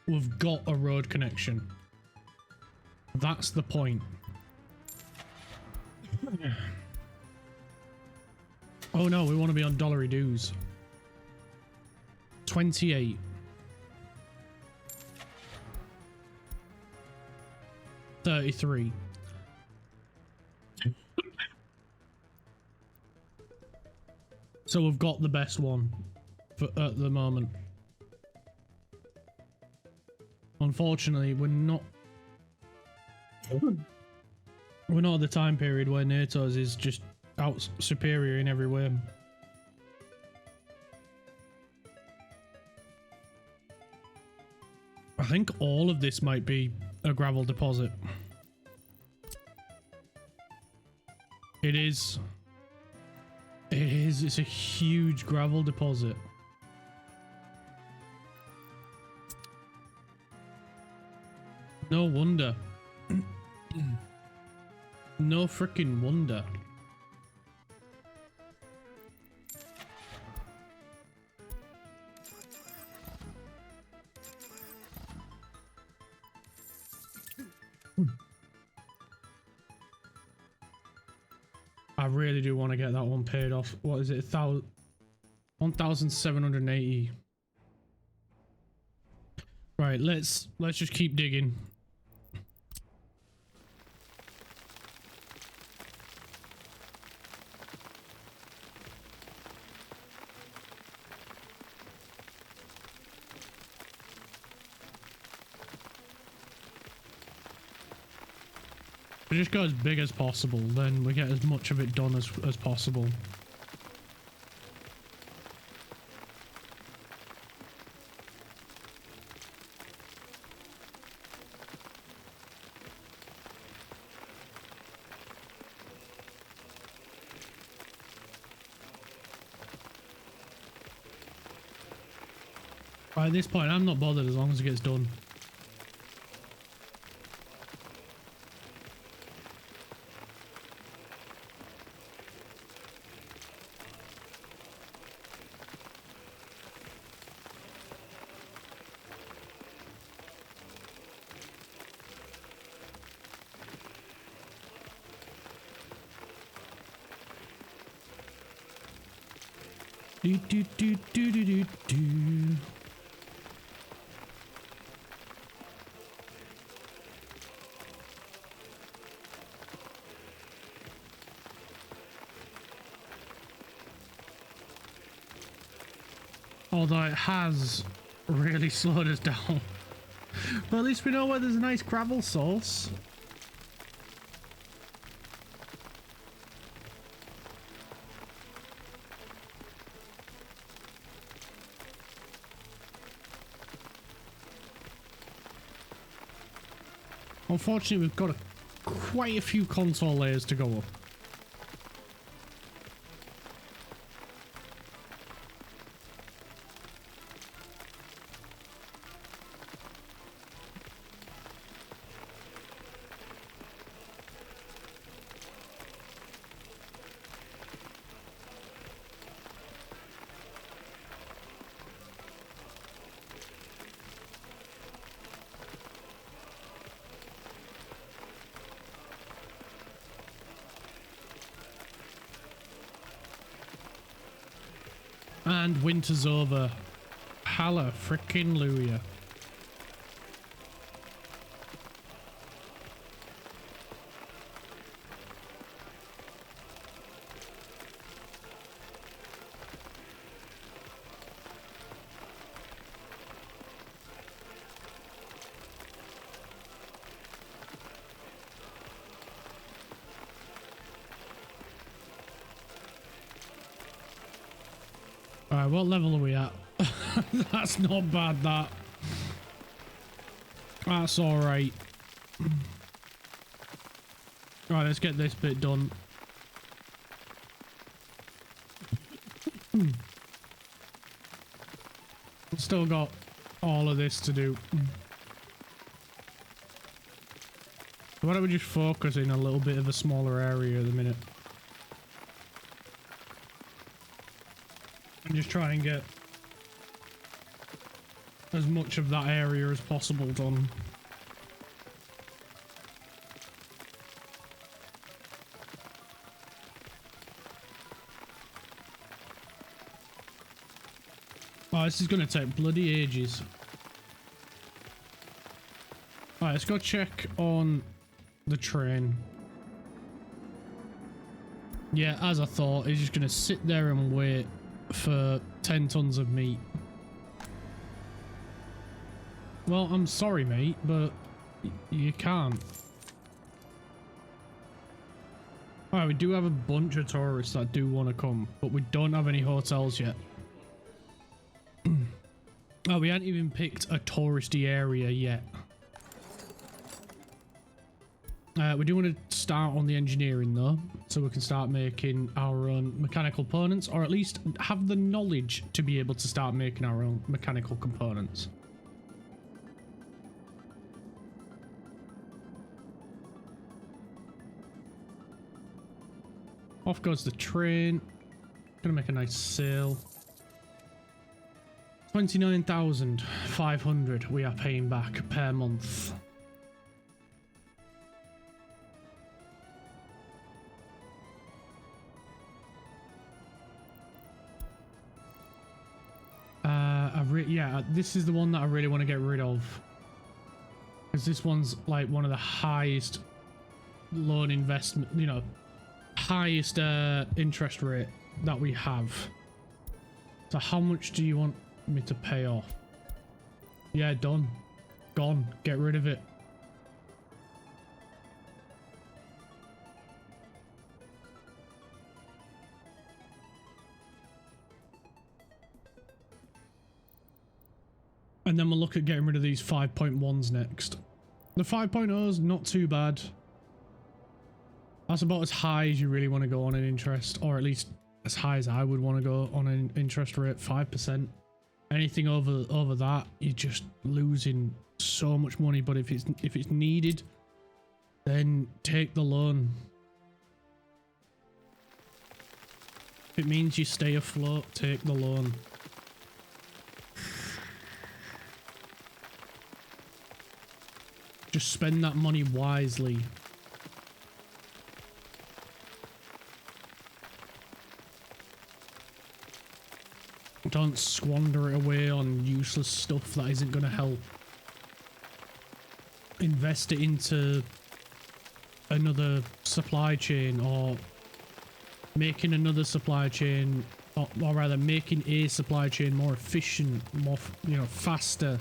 We've got a road connection. That's the point. Oh no, we want to be on dollary dues. 28. $33. So we've got the best one for at the moment. Unfortunately, we're not at the time period where NATO's is just out superior in every way. I think all of this might be a gravel deposit. It is. It is. It's a huge gravel deposit. No wonder. No freaking wonder. I really do want to get that one paid off. What is it? 1,780. Right, let's just keep digging. We just go as big as possible, then we get as much of it done as possible. At this point, I'm not bothered as long as it gets done. Do do do do do do do. Although it has really slowed us down. But at least we know where there's a nice gravel source. Unfortunately, we've got quite a few console layers to go up. And winter's over. Halla frickin' Luya. Alright, what level are we at? That's not bad, that. That's alright. Alright, let's get this bit done. Still got all of this to do. Why don't we just focus in a little bit of a smaller area at the minute? And just try and get as much of that area as possible done. Oh, this is going to take bloody ages. Alright, let's go check on the train. Yeah, as I thought, he's just going to sit there and wait for 10 tons of meat. Well, I'm sorry, mate, but you can't. Alright, we do have a bunch of tourists that do want to come, but we don't have any hotels yet. Oh, we haven't even picked a touristy area yet. We do want to start on the engineering though, so we can start making our own mechanical components, or at least have the knowledge to be able to start making our own mechanical components. Off goes the train. Gonna make a nice sale. 29,500 we are paying back per month. Yeah, this is the one that I really want to get rid of, because this one's like one of the highest loan investment, you know, highest interest rate that we have. So how much do you want me to pay off? Yeah, done. Gone. Get rid of it. And then we'll look at getting rid of these 5.1s next. The 5.0's not too bad. That's about as high as you really want to go on an interest, or at least as high as I would want to go on an interest rate, 5%. Anything over that, you're just losing so much money. But if it's needed, then take the loan. If it means you stay afloat, take the loan. Just spend that money wisely. Don't squander it away on useless stuff that isn't going to help. Invest it into another supply chain, or making another supply chain, or rather making a supply chain more efficient, more, you know, faster.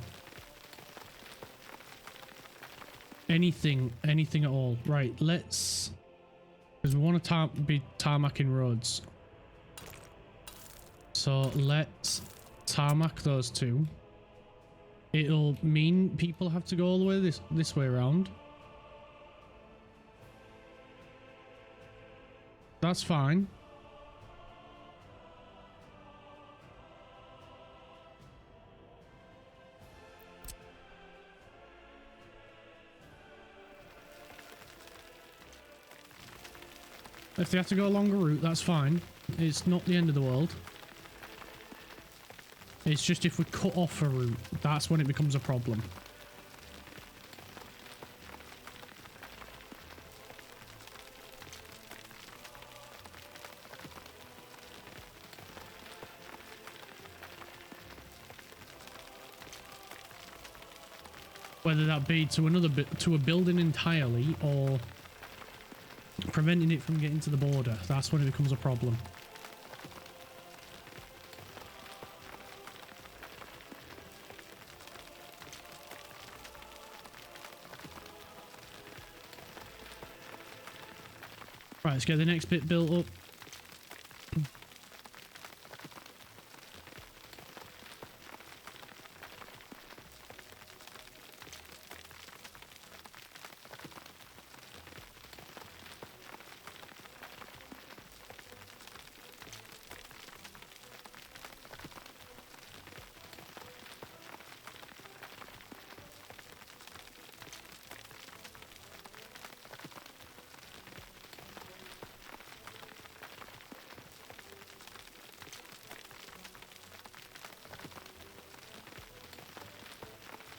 Anything at all. Right, let's, because we want to be tarmacking roads. So let's tarmac those two. It'll mean people have to go all the way this way around. That's fine. If they have to go a longer route, that's fine. It's not the end of the world. It's just if we cut off a route, that's when it becomes a problem. Whether that be to another bit, to a building entirely, or preventing it from getting to the border, that's when it becomes a problem. Right, let's get the next bit built up.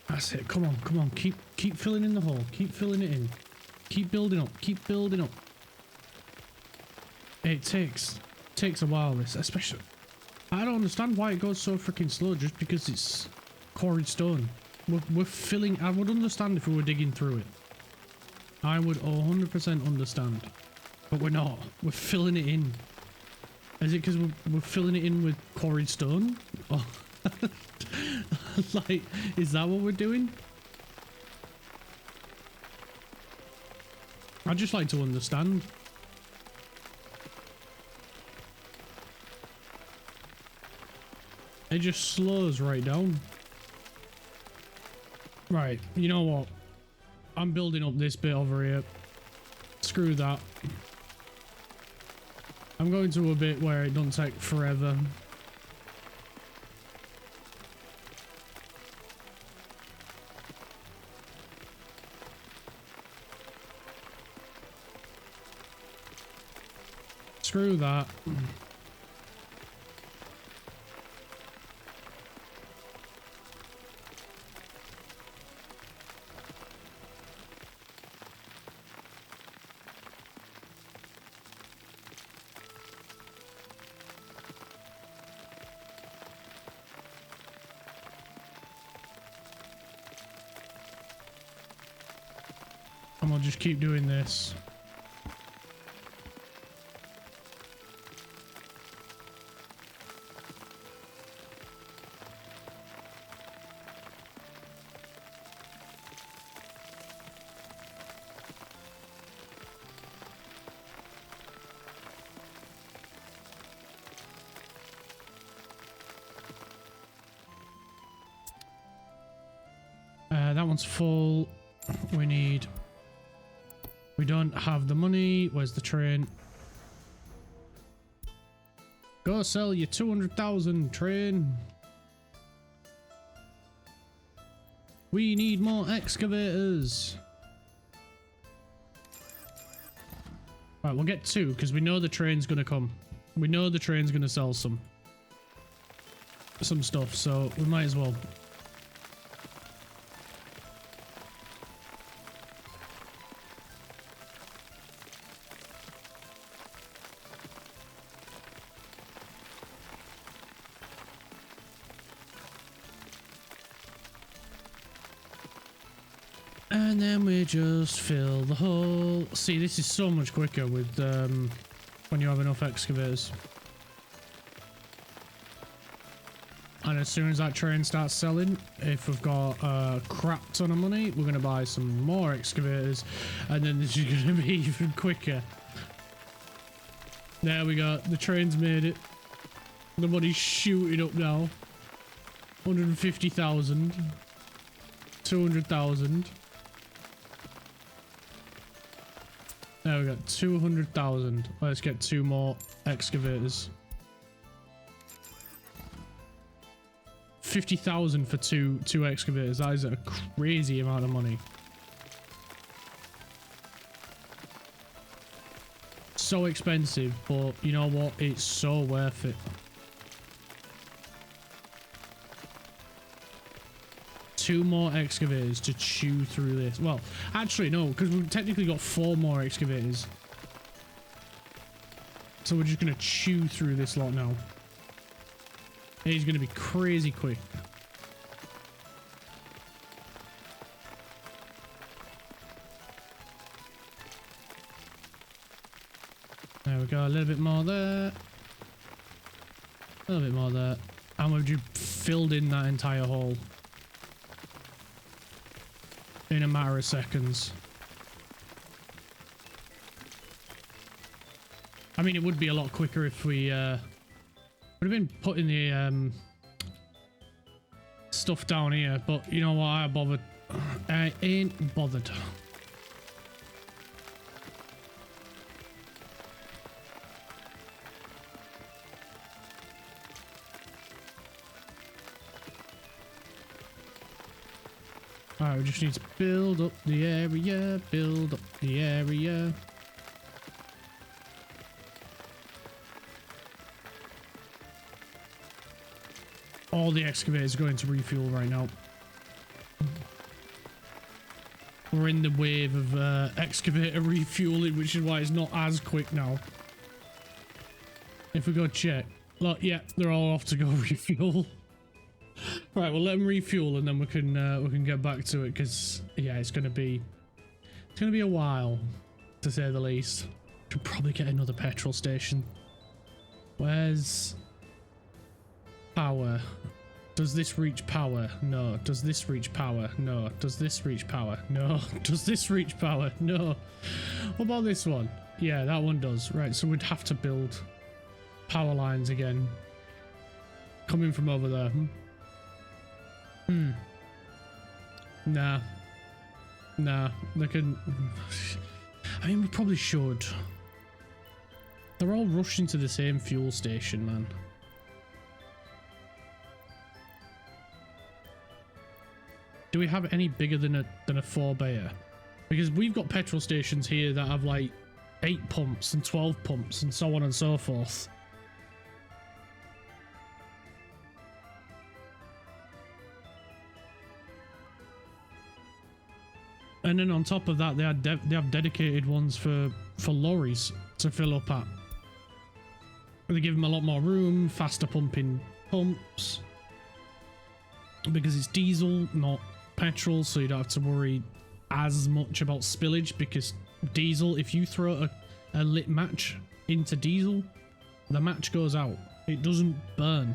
That's it. Come on, come on. Keep filling in the hole. Keep filling it in. Keep building up. Keep building up. It takes a while, this, especially. I don't understand why it goes so freaking slow, just because it's quarried stone. We're filling. I would understand if we were digging through it. I would 100% understand. But we're not. We're filling it in. Is it because we're filling it in with quarried stone? Oh. Like, is that what we're doing? I'd just like to understand. It just slows right down. Right, you know what? I'm building up this bit over here. Screw that. I'm going to a bit where it doesn't take forever. Screw that. And we'll just keep doing this. That one's full. We don't have the money. Where's the train? Go sell your 200,000 train. We need more excavators. Right, we'll get 2 because we know the train's gonna come. We know the train's gonna sell some stuff, so we might as well. And then we just fill the hole. See, this is so much quicker with when you have enough excavators. And as soon as that train starts selling, if we've got a crap ton of money, we're going to buy some more excavators. And then this is going to be even quicker. There we go. The train's made it. The money's shooting up now. 150,000. 200,000. There we got 200,000. Let's get 2 more excavators. 50,000 for two excavators. That is a crazy amount of money. So expensive, but you know what? It's so worth it. 2 more excavators to chew through this. Well, actually no, because we've technically got 4 more excavators. So we're just going to chew through this lot now. It's going to be crazy quick. There we go, a little bit more there. A little bit more there. And we've just filled in that entire hole. In a matter of seconds. I mean, it would be a lot quicker if we would have been putting the stuff down here, but you know what? I ain't bothered. Alright, we just need to build up the area, build up the area. All the excavators are going to refuel right now. We're in the wave of excavator refueling, which is why it's not as quick now. If we go check, look, yeah, they're all off to go refuel. Right, we'll let them refuel and then we can get back to it, because yeah, it's gonna be a while, to say the least. Should probably get another petrol station. Where's power? Does this reach power? No. Does this reach power? No. Does this reach power? No. Does this reach power? No. What about this one? Yeah, that one does. Right, so we'd have to build power lines again. Coming from over there. Nah. Nah. They can... I mean, we probably should. They're all rushing to the same fuel station, man. Do we have any bigger than a 4-bayer? Because we've got petrol stations here that have like 8 pumps and 12 pumps and so on and so forth. And then on top of that, they have dedicated ones for lorries to fill up at. They give them a lot more room, faster pumping pumps. Because it's diesel, not petrol, so you don't have to worry as much about spillage, because diesel, if you throw a lit match into diesel, the match goes out. It doesn't burn.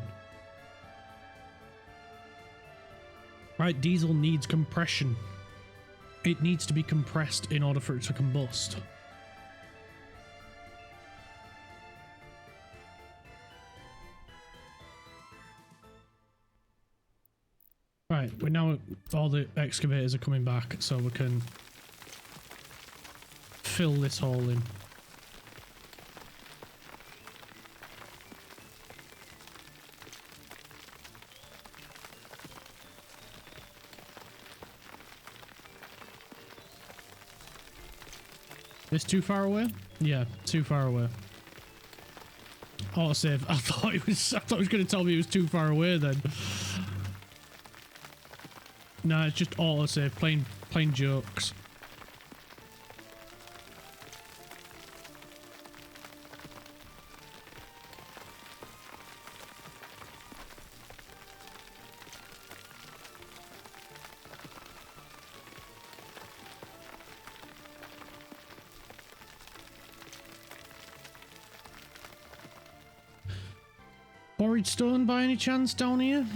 Right, diesel needs compression. It needs to be compressed in order for it to combust. Right, we're now, all the excavators are coming back, so we can fill this hole in. This too far away? Yeah, too far away. Autosave. I thought it was going to tell me it was too far away then. No, it's just autosave, plain jokes. Quarried stone by any chance down here?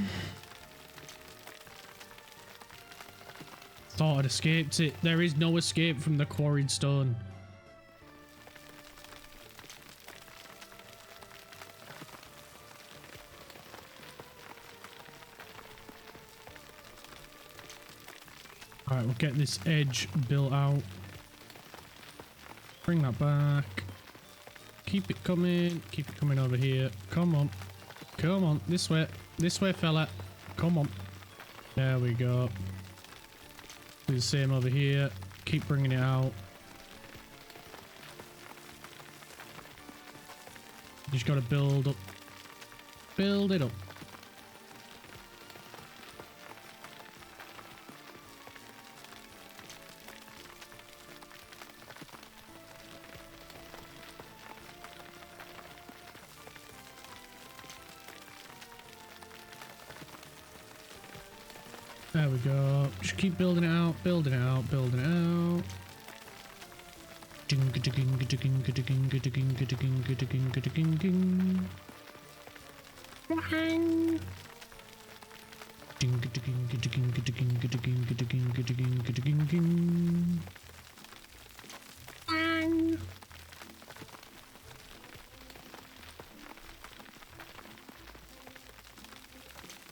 Thought I'd escaped it. There is no escape from the quarried stone. Alright, we'll get this edge built out. Bring that back. Keep it coming. Keep it coming over here. Come on. Come on. This way. This way, fella. Come on. There we go. Do the same over here. Keep bringing it out. Just gotta build up. Build it up. There we go. Just keep building it out, building it out, building it out.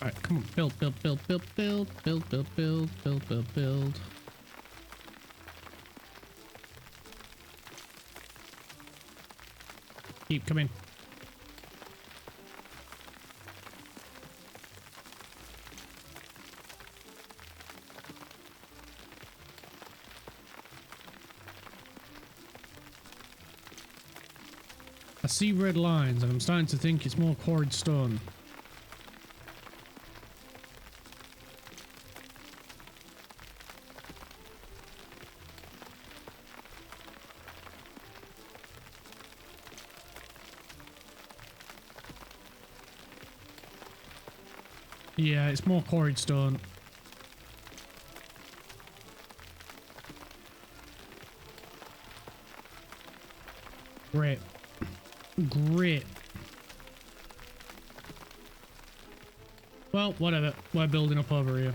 Alright, come on, build, build, build, build, build, build, build, build, build, build, build. Keep coming. I see red lines and I'm starting to think it's more quarried stone. Yeah, it's more quarried stone. Great. Great. Well, whatever. We're building up over here.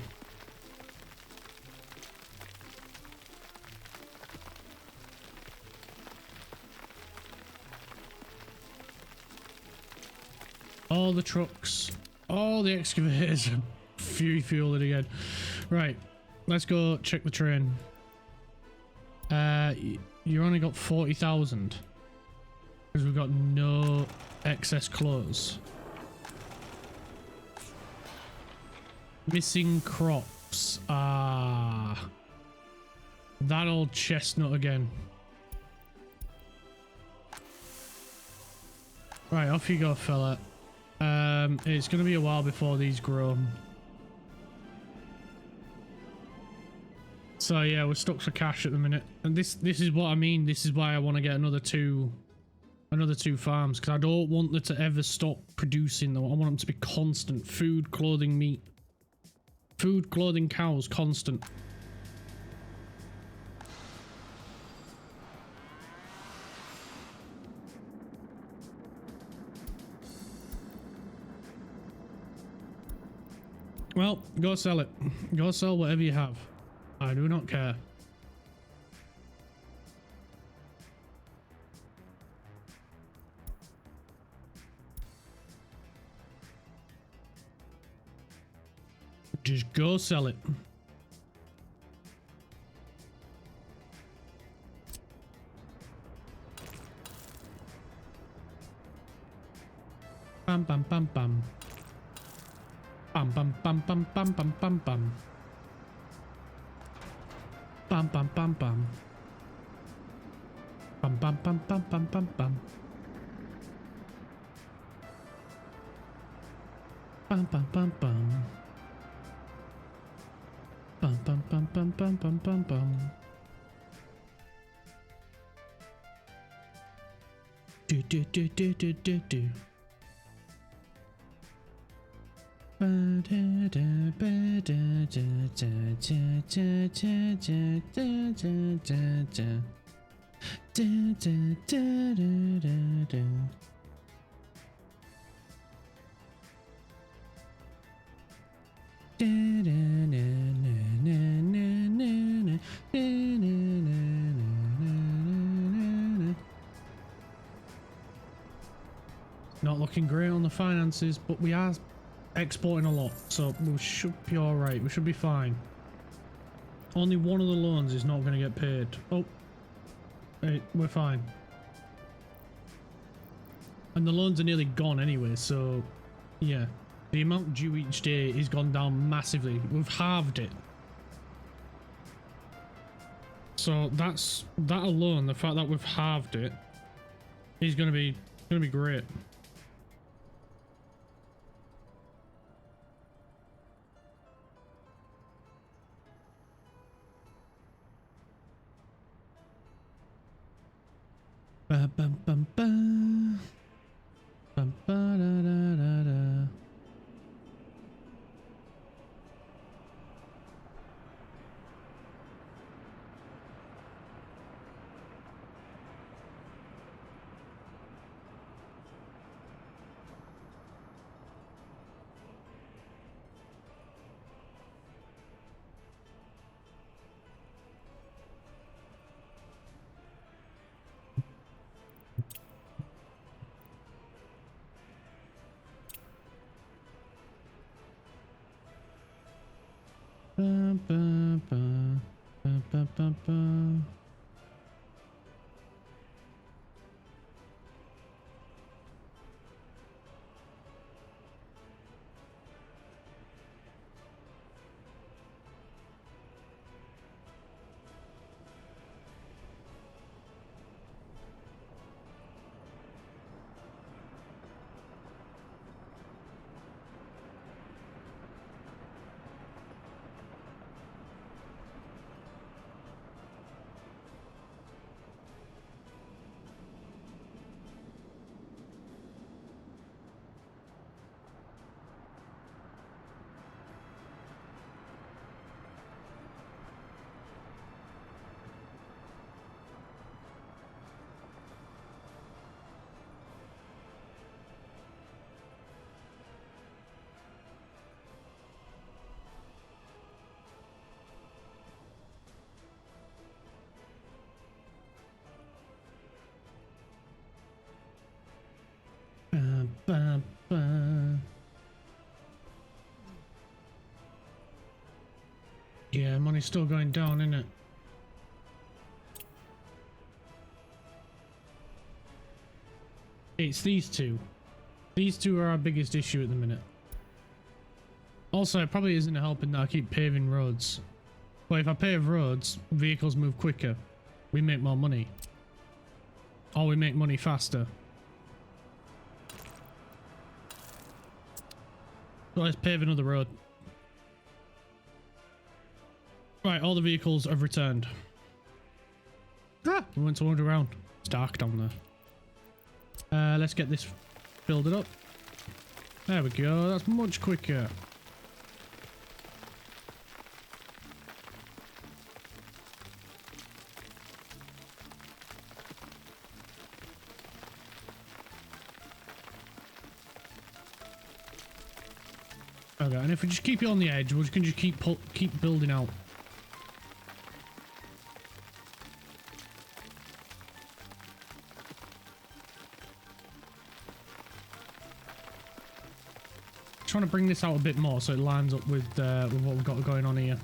All the trucks. All the excavators are fueling again. Right, let's go check the train. You only got 40,000 because we've got no excess clothes. Missing crops. Ah, that old chestnut again. Right, off you go, fella. It's gonna be a while before these grow. So yeah, we're stuck for cash at the minute, and this is what I mean. This is why I want to get another two farms, because I don't want them to ever stop producing them. I want them to be constant. Food, clothing, meat. Food, clothing, cows, constant. Well, go sell it. Go sell whatever you have. I do not care. Just go sell it. Bam bam bam bam. Bam bam bam bam bam bam bam bam. Bam bam bam bam. Bam bam bam bam bam bam bam. Bam bam bam bam. Bam bam bam bam bam bam bam bam. Do do do do do do do. Not looking great on the finances, but we are exporting a lot, so we should be all right. We should be fine. Only one of the loans is not going to get paid. Oh, we're fine. And the loans are nearly gone anyway, so yeah. The amount due each day has gone down massively. We've halved it. So that alone, the fact that we've halved it, is gonna be great. Ba bum bum ba. Bum ba da da da da. Ba ba ba ba ba ba ba. Ba, ba. Yeah, money's still going down, isn't it? It's these two. These two are our biggest issue at the minute. Also, it probably isn't helping that I keep paving roads. But if I pave roads, vehicles move quicker. We make more money. Or we make money faster. So let's pave another road. Right, all the vehicles have returned. Ah! We went to wander around. It's dark down there. Let's get this filled up. There we go, that's much quicker. Okay, and if we just keep it on the edge, we can just keep building out. Trying to bring this out a bit more so it lines up with what we've got going on here.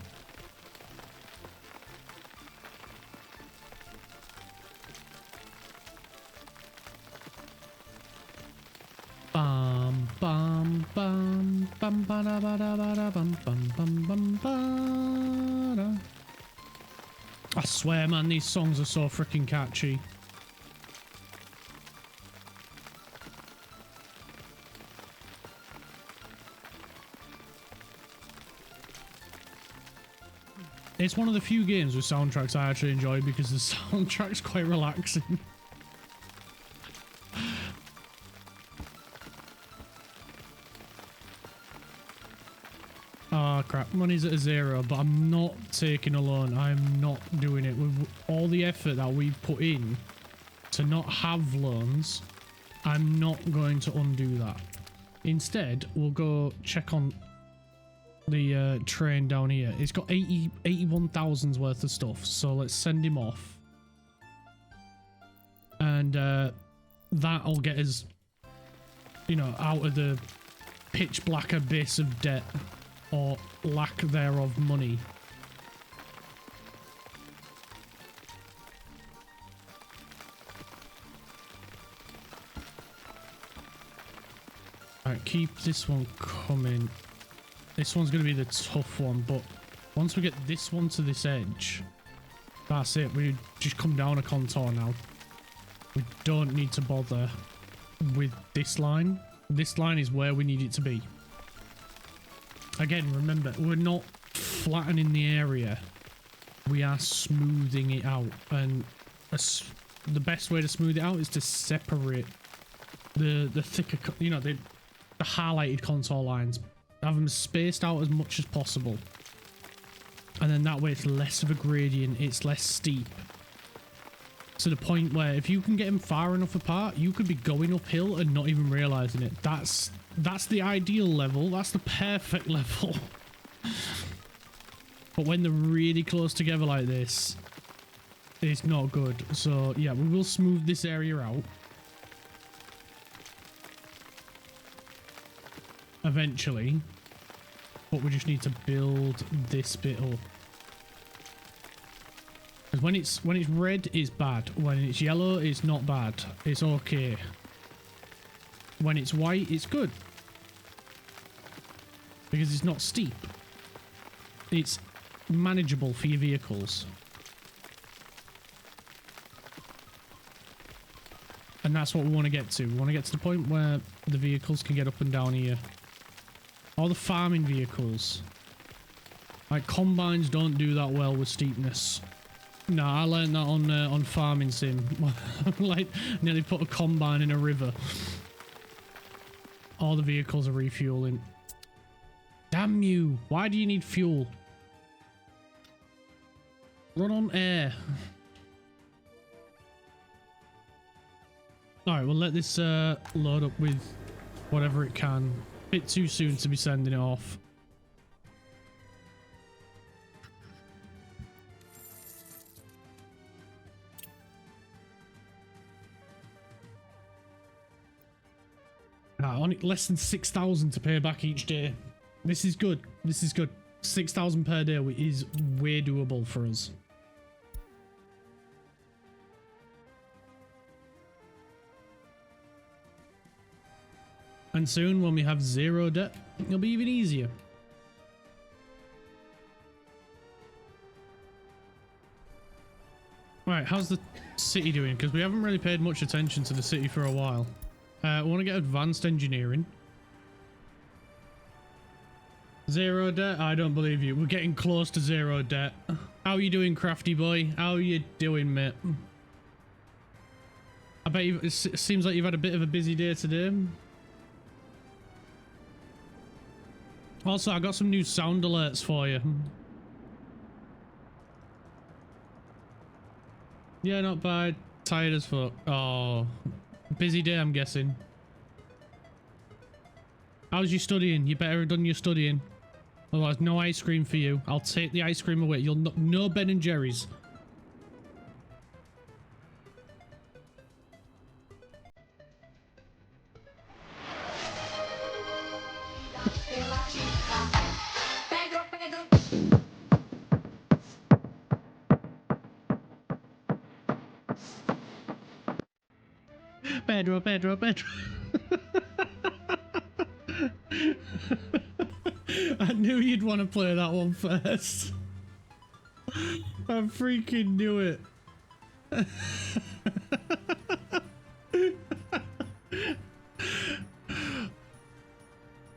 Bum bum bum bum ba da ba da ba da bum bum bum bum ba da. I swear, man, these songs are so freaking catchy. It's one of the few games with soundtracks I actually enjoy because the soundtrack's quite relaxing. Oh crap, money's at a zero, but I'm not taking a loan. I'm not doing it. With all the effort that we've put in to not have loans, I'm not going to undo that. Instead, we'll go check on the train down here. It's got 81,000's worth of stuff, so let's send him off. And that'll get us, you know, out of the pitch black abyss of debt. Or lack thereof money. Alright, keep this one coming. This one's going to be the tough one, but once we get this one to this edge, that's it. We just come down a contour now. We don't need to bother with this line. This line is where we need it to be. Again, remember, we're not flattening the area. We are smoothing it out. And the best way to smooth it out is to separate the thicker, you know, the highlighted contour lines. Have them spaced out as much as possible. And then that way it's less of a gradient, it's less steep. To the point where if you can get them far enough apart, you could be going uphill and not even realizing it. That's the ideal level. That's the perfect level. But when they're really close together like this, it's not good. So yeah, we will smooth this area out. Eventually. But we just need to build this bit up. Because when it's red, it's bad. When it's yellow, it's not bad. It's okay. When it's white, it's good. Because it's not steep. It's manageable for your vehicles. And that's what we want to get to. We want to get to the point where the vehicles can get up and down here. Or the farming vehicles. Like combines don't do that well with steepness. No, I learned that on farming sim. Like nearly put a combine in a river. All the vehicles are refueling. Damn you! Why do you need fuel? Run on air. Alright, we'll let this load up with whatever it can. Bit too soon to be sending it off. Only less than 6,000 to pay back each day. This is good. This is good. 6,000 per day is way doable for us. And soon, when we have 0 debt, it'll be even easier. Right, how's the city doing? Because we haven't really paid much attention to the city for a while. I want to get advanced engineering. 0 debt? I don't believe you. We're getting close to 0 debt. How are you doing, crafty boy? How are you doing, mate? I bet it seems like you've had a bit of a busy day today. Also, I got some new sound alerts for you. Yeah, not bad. Tired as fuck. Oh, busy day, I'm guessing. How's your studying? You better have done your studying. Otherwise, no ice cream for you. I'll take the ice cream away. You'll no Ben and Jerry's. Pedro. I knew you'd want to play that one first. I freaking knew it.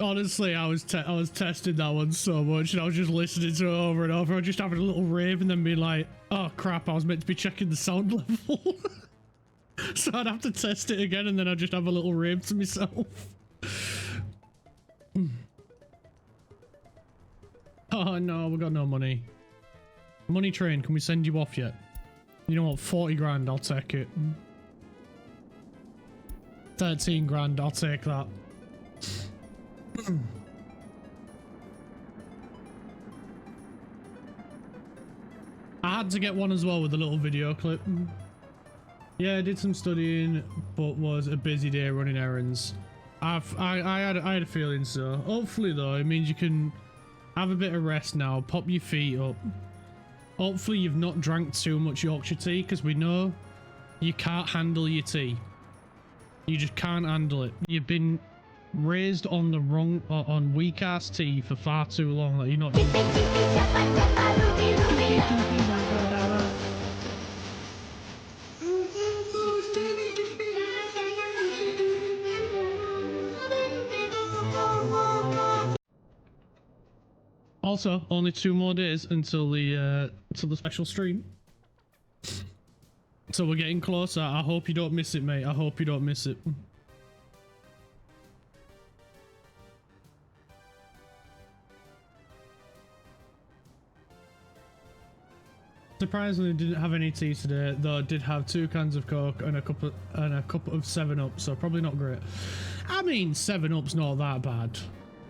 Honestly, I was testing that one so much, and I was just listening to it over and over. I was just having a little rave and then being like, oh crap, I was meant to be checking the sound level. So I'd have to test it again, and then I'd just have a little rave to myself. Oh no, we got no money. Money train, can we send you off yet? You know what, 40 grand, I'll take it. 13 grand, I'll take that. I had to get one as well with a little video clip. Yeah, I did some studying, but was a busy day running errands. I had a feeling so. Hopefully though, it means you can have a bit of rest now, pop your feet up. Hopefully you've not drank too much Yorkshire tea, because we know you can't handle your tea. You just can't handle it. You've been raised on the wrong on weak ass tea for far too long that you're not. Also, only 2 more days until the special stream. So we're getting closer. I hope you don't miss it, mate. I hope you don't miss it. Surprisingly, didn't have any tea today, though I did have 2 cans of Coke and a cup of 7-Up, so probably not great. I mean, 7-Up's not that bad.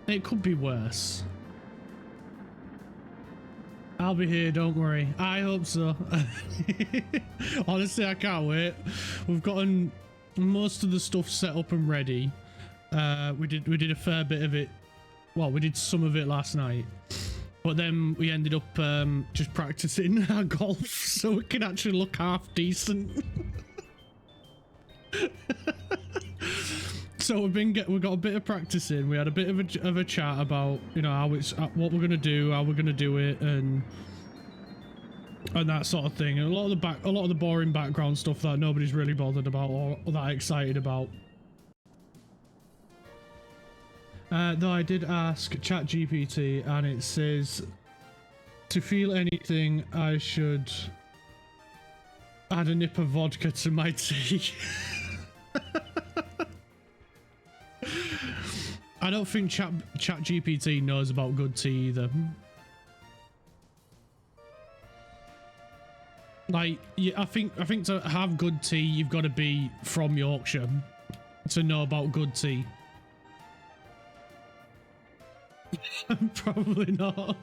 It could be worse. I'll be here, don't worry. I hope so. Honestly, I can't wait. We've gotten most of the stuff set up and ready. We did a fair bit of it. Well, we did some of it last night. But then we ended up just practicing our golf so we can actually look half decent. So we've got a bit of practice in. We had a bit of a chat about, you know, how it's what we're gonna do, how we're gonna do it, and that sort of thing. And a lot of the boring background stuff that nobody's really bothered about or that excited about. Though I did ask ChatGPT, and it says to feel anything, I should add a nip of vodka to my tea. I don't think ChatGPT knows about good tea either. Like, yeah, I think to have good tea, you've got to be from Yorkshire to know about good tea. Probably not.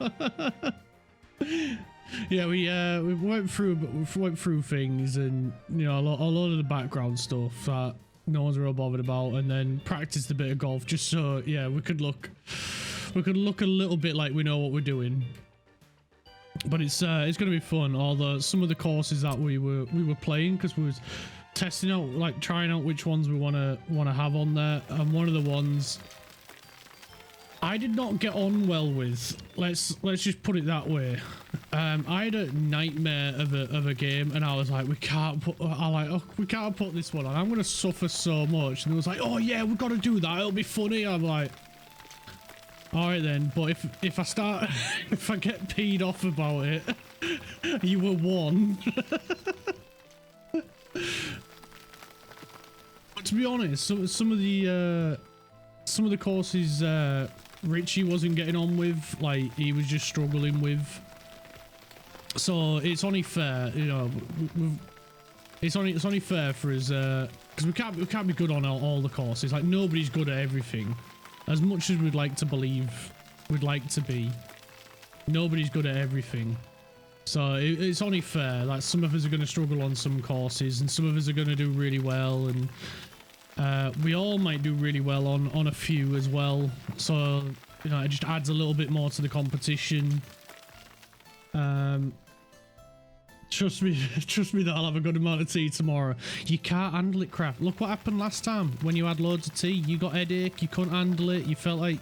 Yeah, we went through things, and you know, a lot of the background stuff that no one's real bothered about, and then practiced a bit of golf just so yeah we could look a little bit like we know what we're doing. But it's gonna be fun. Although some of the courses that we were playing, because we was testing out, like trying out which ones we wanna have on there, and one of the ones I did not get on well with. Let's just put it that way. I had a nightmare of a game, and I was like, we can't put this one on. I'm gonna suffer so much. And it was like, oh yeah, we've got to do that. It'll be funny. I'm like, all right then. But if I start, if I get peed off about it, you were one. But to be honest, some of the courses Richie wasn't getting on with, like he was just struggling with. So it's only fair, you know. It's only fair for us, because we can't be good on all the courses. Like nobody's good at everything, as much as we'd like to believe we'd like to be. Nobody's good at everything, so it's only fair. Like some of us are going to struggle on some courses, and some of us are going to do really well, and we all might do really well on a few as well. So you know, it just adds a little bit more to the competition. Trust me that I'll have a good amount of tea tomorrow. You can't handle it, crap. Look what happened last time when you had loads of tea. You got a headache, you couldn't handle it, you felt like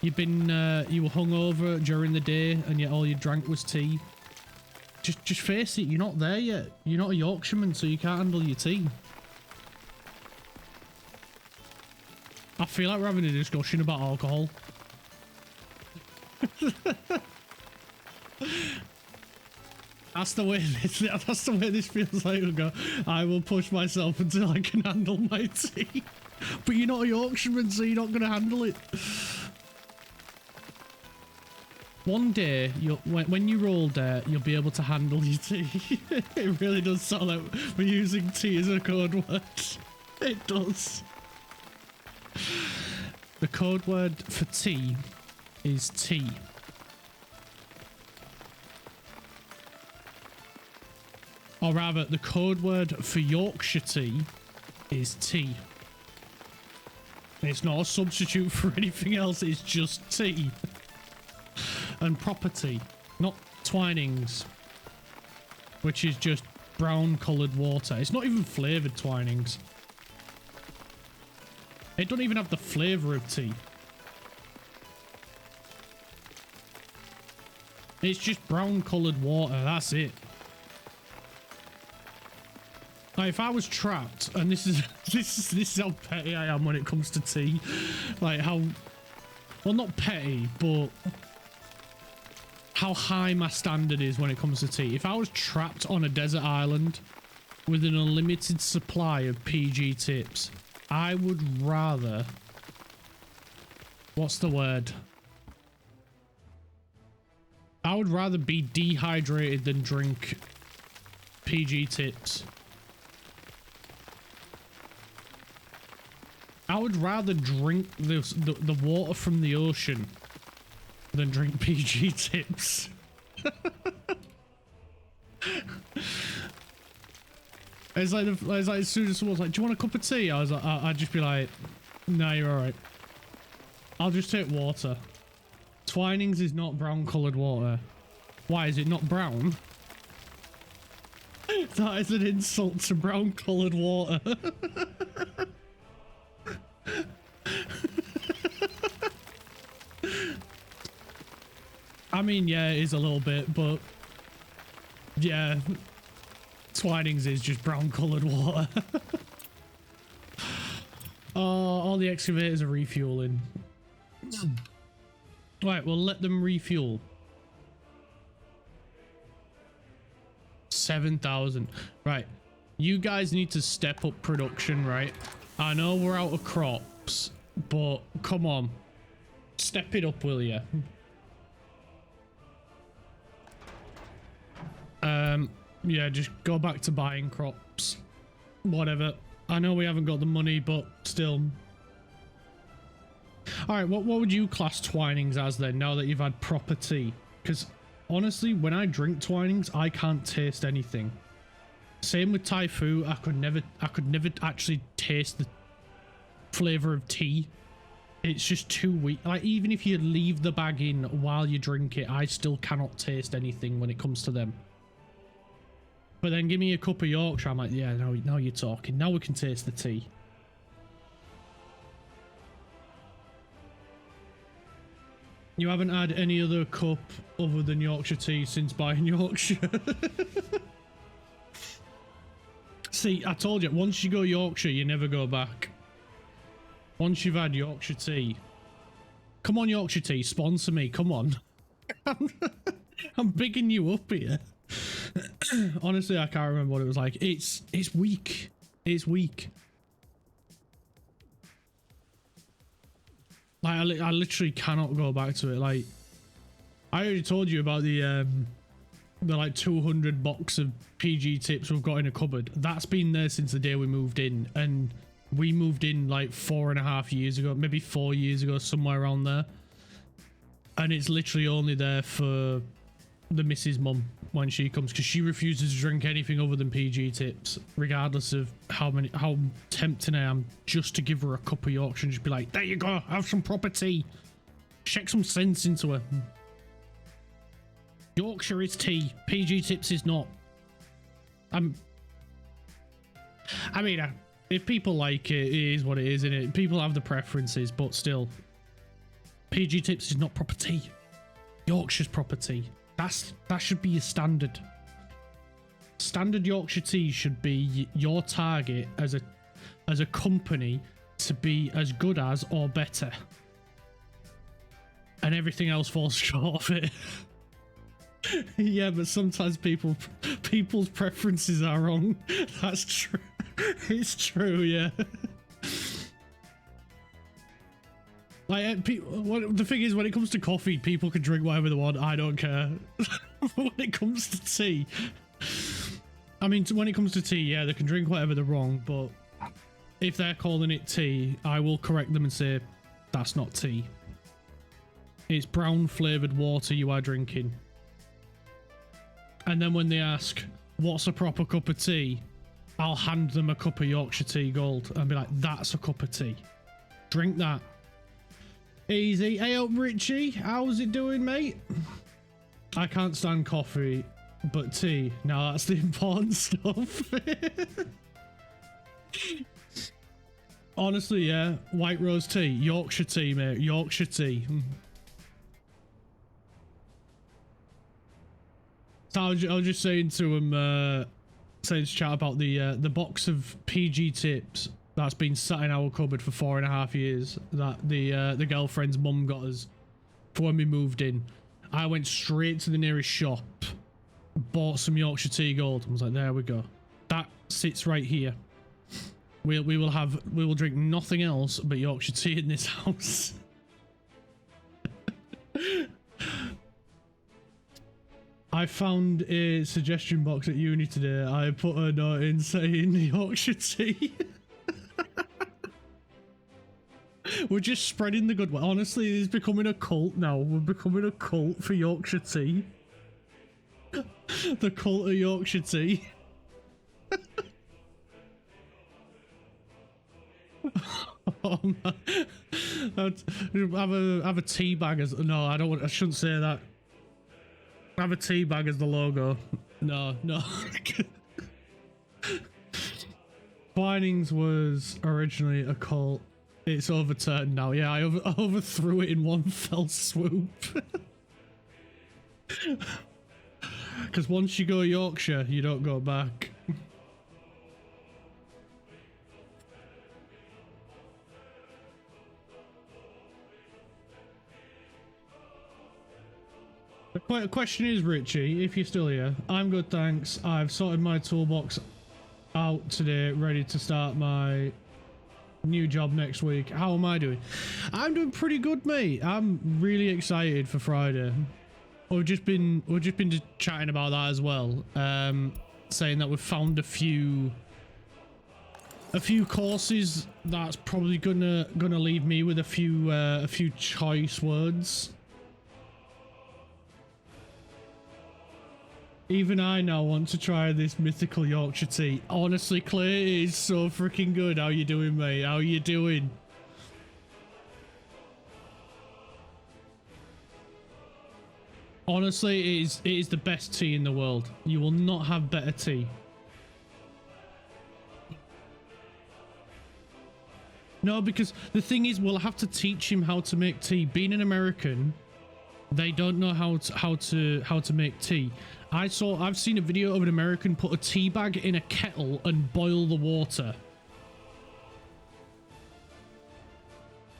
you were hungover during the day, and yet all you drank was tea. Just face it, you're not there yet. You're not a Yorkshireman, so you can't handle your tea. I feel like we're having a discussion about alcohol. That's the way this feels like. We'll go, I will push myself until I can handle my tea. But you're not a Yorkshireman, so you're not going to handle it. One day, when you're older, you'll be able to handle your tea. It really does sound like we're using tea as a code word. It does. The code word for tea is tea. Or rather, the code word for Yorkshire tea is tea. It's not a substitute for anything else, it's just tea. And proper tea, not Twinings, which is just brown coloured water. It's not even flavoured Twinings. It don't even have the flavour of tea. It's just brown coloured water, that's it. Like, if I was trapped, and this is this is how petty I am when it comes to tea. Like, how, well, not petty, but how high my standard is when it comes to tea. If I was trapped on a desert island with an unlimited supply of PG tips, I would rather, what's the word? I would rather be dehydrated than drink PG tips. I would rather drink the water from the ocean than drink PG tips. It's like as soon as someone's like, "Do you want a cup of tea?" I was like, I'd just be like, "No, you're all right. I'll just take water." Twinings is not brown coloured water. Why is it not brown? That is an insult to brown coloured water. I mean, yeah, it is a little bit, but yeah, Twinings is just brown coloured water. Oh, all the excavators are refueling. Right, we'll let them refuel. 7,000. Right, you guys need to step up production, right? I know we're out of crops, but come on, step it up, will you? Yeah, just go back to buying crops. Whatever. I know we haven't got the money, but still. Alright, what would you class Twinings as then, now that you've had proper tea? Because honestly, when I drink Twinings, I can't taste anything. Same with Thai food. I could never actually taste the flavour of tea. It's just too weak. Like, even if you leave the bag in while you drink it, I still cannot taste anything when it comes to them. But then give me a cup of Yorkshire, I'm like, yeah, now you're talking. Now we can taste the tea. You haven't had any other cup other than Yorkshire tea since buying Yorkshire. See, I told you, once you go Yorkshire, you never go back. Once you've had Yorkshire tea. Come on, Yorkshire tea, sponsor me, come on. I'm bigging you up here. Honestly, I can't remember what it was like. It's weak. It's weak. Like, I literally cannot go back to it. Like, I already told you about the like 200 box of PG tips we've got in a cupboard. That's been there since the day we moved in, and we moved in like 4.5 years ago, maybe 4 years ago, somewhere around there. And it's literally only there for the missus mum when she comes, because she refuses to drink anything other than PG tips, regardless of how tempting I am, just to give her a cup of Yorkshire and just be like, there you go, have some proper tea. Shake some sense into her. Yorkshire is tea, PG tips is not. I mean, if people like it, it is what it is, innit? People have the preferences, but still, PG tips is not proper tea. Yorkshire's proper tea. That should be your standard. Standard Yorkshire tea should be your target as a company to be as good as or better. And everything else falls short of it. Yeah, but sometimes people's preferences are wrong. That's true. It's true, yeah. Like, the thing is, when it comes to coffee, people can drink whatever they want. I don't care. When it comes to tea, I mean, when it comes to tea, yeah, they can drink whatever they're wrong, but if they're calling it tea, I will correct them and say, that's not tea. It's brown flavoured water you are drinking. And then when they ask, what's a proper cup of tea? I'll hand them a cup of Yorkshire tea gold and be like, that's a cup of tea. Drink that. Easy. Hey up, Richie. How's it doing, mate? I can't stand coffee, but tea. Now that's the important stuff. Honestly, yeah. White rose tea, Yorkshire tea, mate. Yorkshire tea. So I was just saying to him, saying to chat about the box of PG tips that's been sat in our cupboard for 4.5 years that the girlfriend's mum got us for when we moved in. I went straight to the nearest shop, bought some Yorkshire tea gold. I was like, there we go. That sits right here. We will drink nothing else but Yorkshire tea in this house. I found a suggestion box at uni today. I put a note in saying Yorkshire tea. We're just spreading the good way. Honestly, it's becoming a cult now. We're becoming a cult for Yorkshire tea. The cult of Yorkshire tea. Oh man. Have a tea bag as no, I shouldn't say that. Have a tea bag as the logo. No. Twinings was originally a cult. It's overturned now. Yeah, I overthrew it in one fell swoop. Because once you go Yorkshire, you don't go back. The question is, Richie, if you're still here, I'm good, thanks. I've sorted my toolbox out today, ready to start my new job next week. How am I doing? I'm doing pretty good, mate. I'm really excited for Friday. We've just been chatting about that as well, saying that we've found a few courses that's probably gonna leave me with a few choice words. Even I now want to try this mythical Yorkshire tea. Honestly, Clay, it is so freaking good. How you doing, mate? How you doing? Honestly, it is the best tea in the world. You will not have better tea. No, because the thing is, we'll have to teach him how to make tea. Being an American, they don't know how to make tea. I've seen a video of an American put a tea bag in a kettle and boil the water.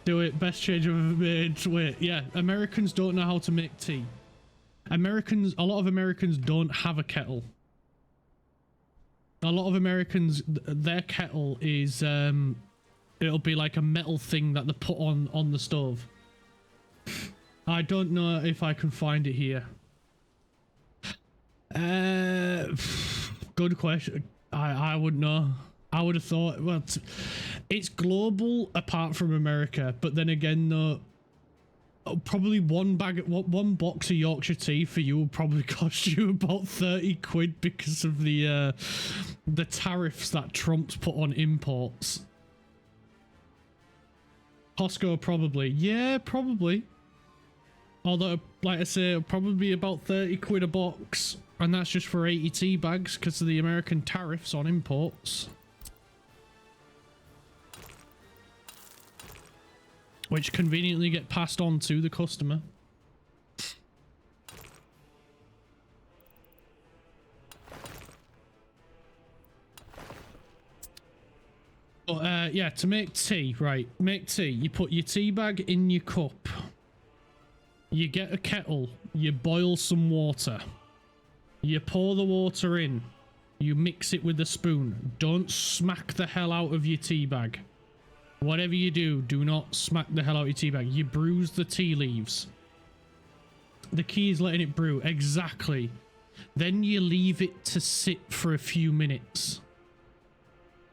Do it. Best change I've ever made. Wait, yeah. Americans don't know how to make tea. A lot of Americans don't have a kettle. A lot of Americans, their kettle is, it'll be like a metal thing that they put on the stove. I don't know if I can find it here. Good question. I wouldn't know. I would have thought, well, it's global apart from America, but then again, though, probably one box of Yorkshire tea for you will probably cost you about 30 quid because of the tariffs that Trump's put on imports. Costco, probably. Yeah, probably. Although, like I say, it'll probably be about 30 quid a box. And that's just for 80 tea bags because of the American tariffs on imports. Which conveniently get passed on to the customer. But, yeah, to make tea, right. Make tea. You put your tea bag in your cup. You get a kettle. You boil some water. You pour the water in. You mix it with a spoon. Don't smack the hell out of your tea bag. Whatever you do, do not smack the hell out of your tea bag. You bruise the tea leaves. The key is letting it brew. Exactly. Then you leave it to sit for a few minutes.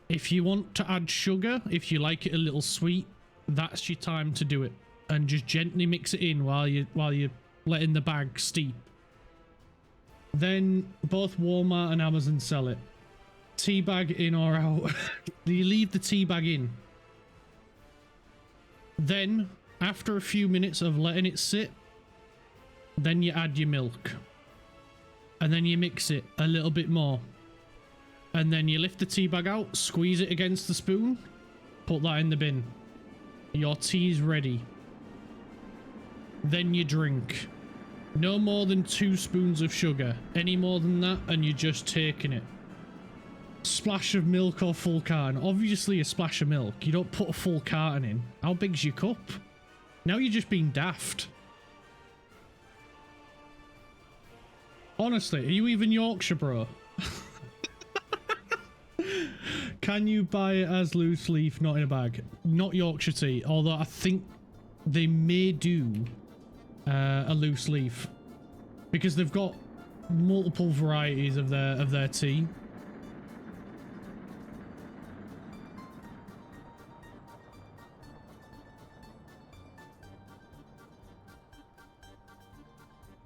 If you want to add sugar, if you like it a little sweet, that's your time to do it. And just gently mix it in while you're letting the bag steep. Then both Walmart and Amazon sell it. Tea bag in or out. You leave the tea bag in. Then, after a few minutes of letting it sit, then you add your milk. And then you mix it a little bit more. And then you lift the tea bag out, squeeze it against the spoon, Put that in the bin. Your tea's ready. Then you drink. No more than 2 spoons of sugar. Any more than that and you're just taking it. Splash of milk or full carton. Obviously a splash of milk. You don't put a full carton in. How big's your cup? Now you're just being daft. Honestly, are you even Yorkshire, bro? Can you buy it as loose leaf, not in a bag? Not Yorkshire tea, although I think they may do a loose leaf because they've got multiple varieties of their tea.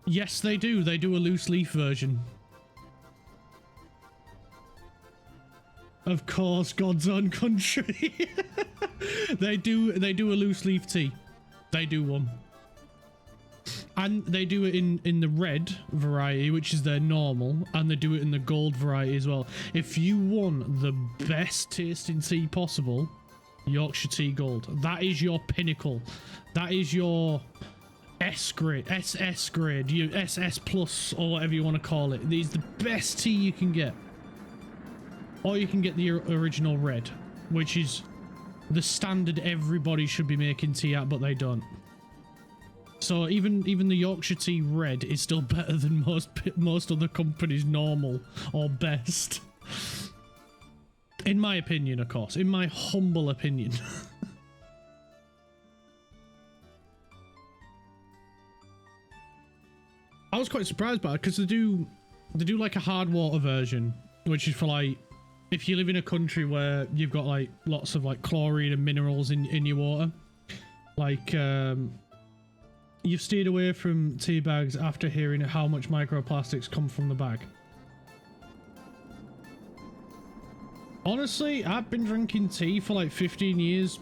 Yes, they do. They do a loose leaf version. Of course, God's own country. They do a loose leaf tea. They do one. And they do it in the red variety, which is their normal, and they do it in the gold variety as well. If you want the best tasting tea possible, Yorkshire Tea Gold. That is your pinnacle. That is your S grade, SS grade, you SS plus or whatever you want to call it. These the best tea you can get. Or you can get the original red, which is the standard everybody should be making tea at, but they don't. So even the Yorkshire Tea Red is still better than most other companies' normal or best. In my opinion, of course. In my humble opinion. I was quite surprised by it because they do like a hard water version, which is for like if you live in a country where you've got like lots of like chlorine and minerals in your water. Like you've steered away from tea bags after hearing how much microplastics come from the bag. Honestly, I've been drinking tea for like 15 years.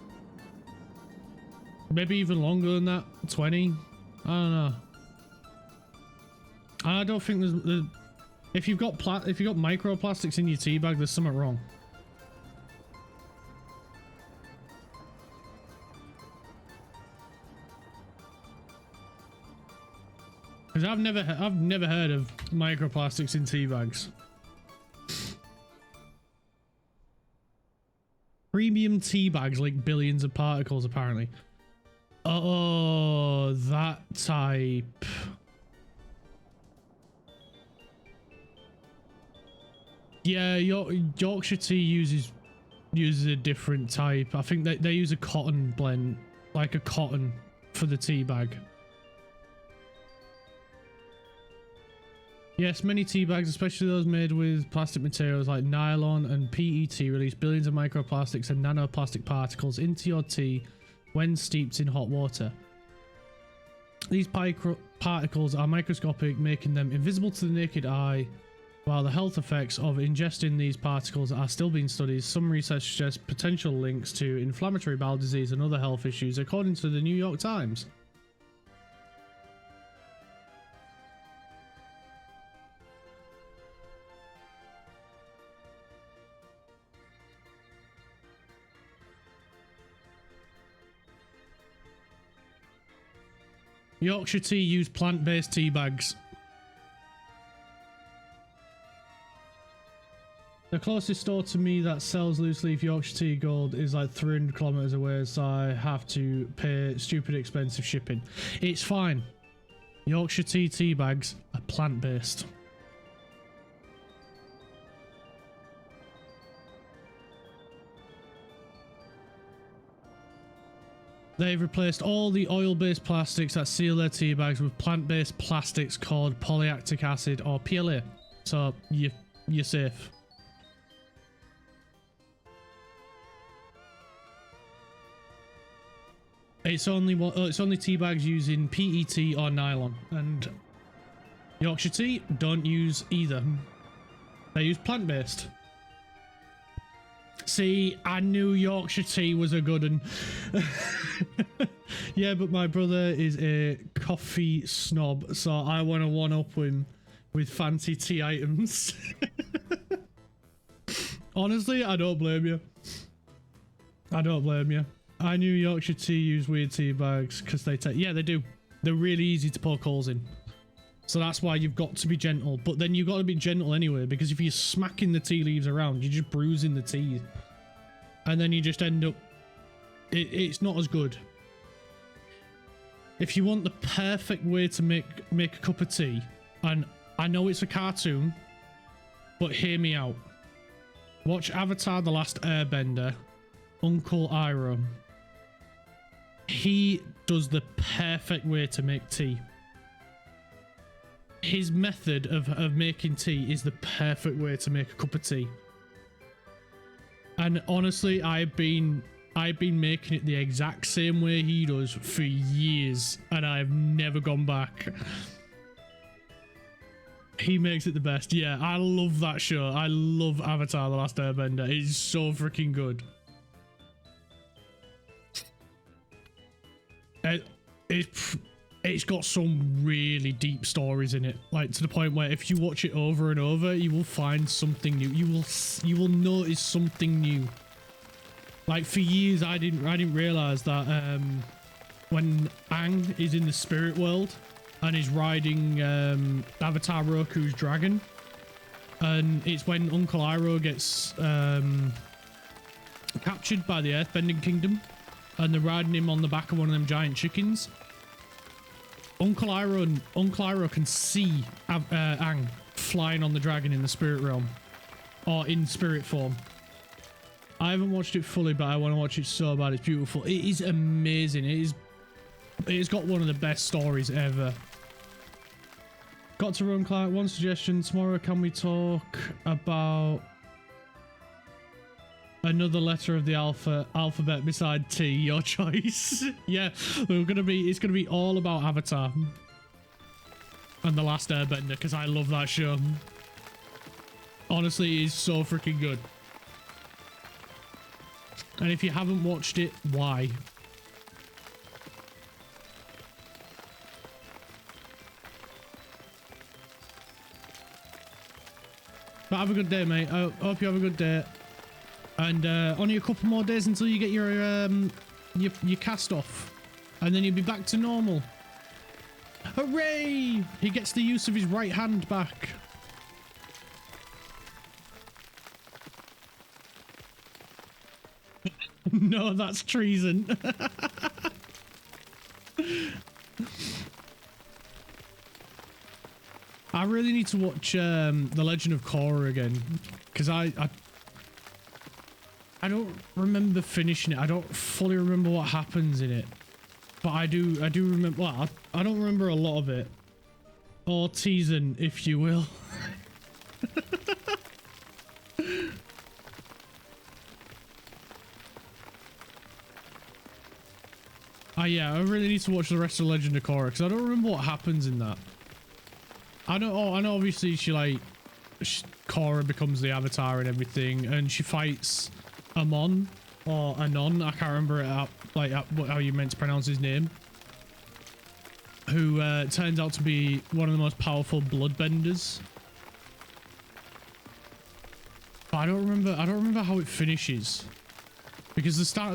Maybe even longer than that, 20. I don't know. I don't think there's if you've got microplastics in your tea bag, there's something wrong. Because I've never heard of microplastics in tea bags. Premium tea bags like billions of particles apparently. Oh, that type. Yeah, Yorkshire tea uses a different type. I think they use a cotton blend, like a cotton for the tea bag. Yes, many tea bags, especially those made with plastic materials like nylon and PET, release billions of microplastics and nanoplastic particles into your tea when steeped in hot water. These particles are microscopic, making them invisible to the naked eye. While the health effects of ingesting these particles are still being studied, some research suggests potential links to inflammatory bowel disease and other health issues, according to the New York Times. Yorkshire tea use plant-based tea bags. The closest store to me that sells loose leaf Yorkshire Tea Gold is like 300 kilometers away, so I have to pay stupid expensive shipping. It's fine. Yorkshire tea bags are plant-based. They've replaced all the oil-based plastics that seal their tea bags with plant-based plastics called polylactic acid or PLA. So you're safe. It's only tea bags using PET or nylon, and Yorkshire tea don't use either. They use plant-based. See, I knew Yorkshire tea was a good one. Yeah, but my brother is a coffee snob, so I want to one-up him with fancy tea items. Honestly, I don't blame you. I don't blame you. I knew Yorkshire tea used weird tea bags because they take... Yeah, they do. They're really easy to poke holes in. So that's why you've got to be gentle. But then you've got to be gentle anyway, because if you're smacking the tea leaves around, you're just bruising the tea. And then you just end up... It's not as good. If you want the perfect way to make a cup of tea, and I know it's a cartoon, but hear me out. Watch Avatar: The Last Airbender, Uncle Iroh. He does the perfect way to make tea. His method of making tea is the perfect way to make a cup of tea. And honestly, I've been making it the exact same way he does for years, and I've never gone back. He makes it the best. Yeah, I love that show. I love Avatar: The Last Airbender. It's so freaking good. It's got some really deep stories in it, like to the point where if you watch it over and over, you will find something new. You will notice something new. Like for years, I didn't realize that when Aang is in the spirit world and is riding Avatar Roku's dragon, and it's when Uncle Iroh gets captured by the Earthbending Kingdom, and they're riding him on the back of one of them giant chickens. Uncle Iroh can see Aang flying on the dragon in the spirit realm, or in spirit form. I haven't watched it fully, but I want to watch it so bad. It's beautiful. It is amazing. It's got one of the best stories ever. Got to run, Clark. One suggestion. Tomorrow, can we talk about another letter of the alphabet beside T? Your choice. Yeah, it's gonna be all about Avatar and The Last Airbender, because I love that show. Honestly, it is so freaking good. And if you haven't watched it, why? But have a good day, mate. I hope you have a good day. And only a couple more days until you get your cast off. And then you'll be back to normal. Hooray! He gets the use of his right hand back. No, that's treason. I really need to watch The Legend of Korra again, because I don't remember finishing it. I don't fully remember what happens in it, but I do remember. Well, I don't remember a lot of it, or teasing, if you will. Yeah, I really need to watch the rest of Legend of Korra, because I don't remember what happens in that. I know obviously Korra becomes the Avatar and everything, and she fights Amon, or Anon, I can't remember how you meant to pronounce his name, who turns out to be one of the most powerful bloodbenders. But I don't remember how it finishes. Because they're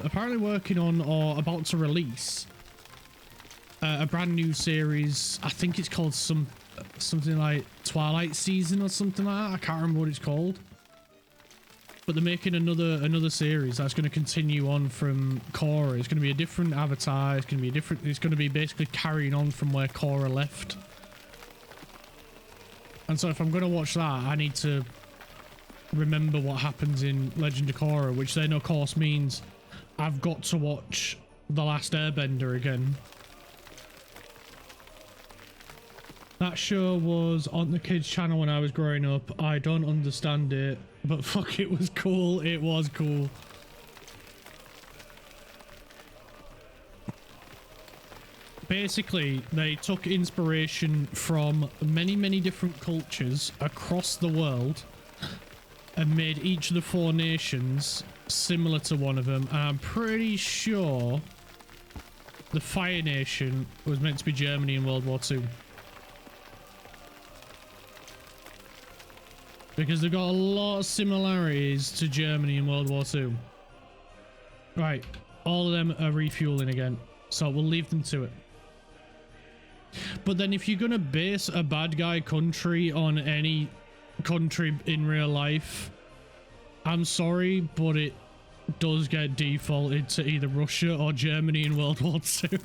apparently working on or about to release a brand new series. I think it's called something like Twilight Season or something like that. I can't remember what it's called. But they're making another series that's going to continue on from Korra. It's going to be a different Avatar. It's going to be basically carrying on from where Korra left. And so if I'm going to watch that, I need to remember what happens in Legend of Korra, which then of course means I've got to watch The Last Airbender again. That show was on the kids channel when I was growing up. I don't understand it, but fuck, it was cool. It was cool. Basically, they took inspiration from many different cultures across the world and made each of the 4 nations similar to one of them. And I'm pretty sure the Fire Nation was meant to be Germany in World War II. because they've got a lot of similarities to Germany in World War II. Right, all of them are refueling again, so we'll leave them to it. But then if you're gonna base a bad guy country on any country in real life, I'm sorry, but it does get defaulted to either Russia or Germany in World War II.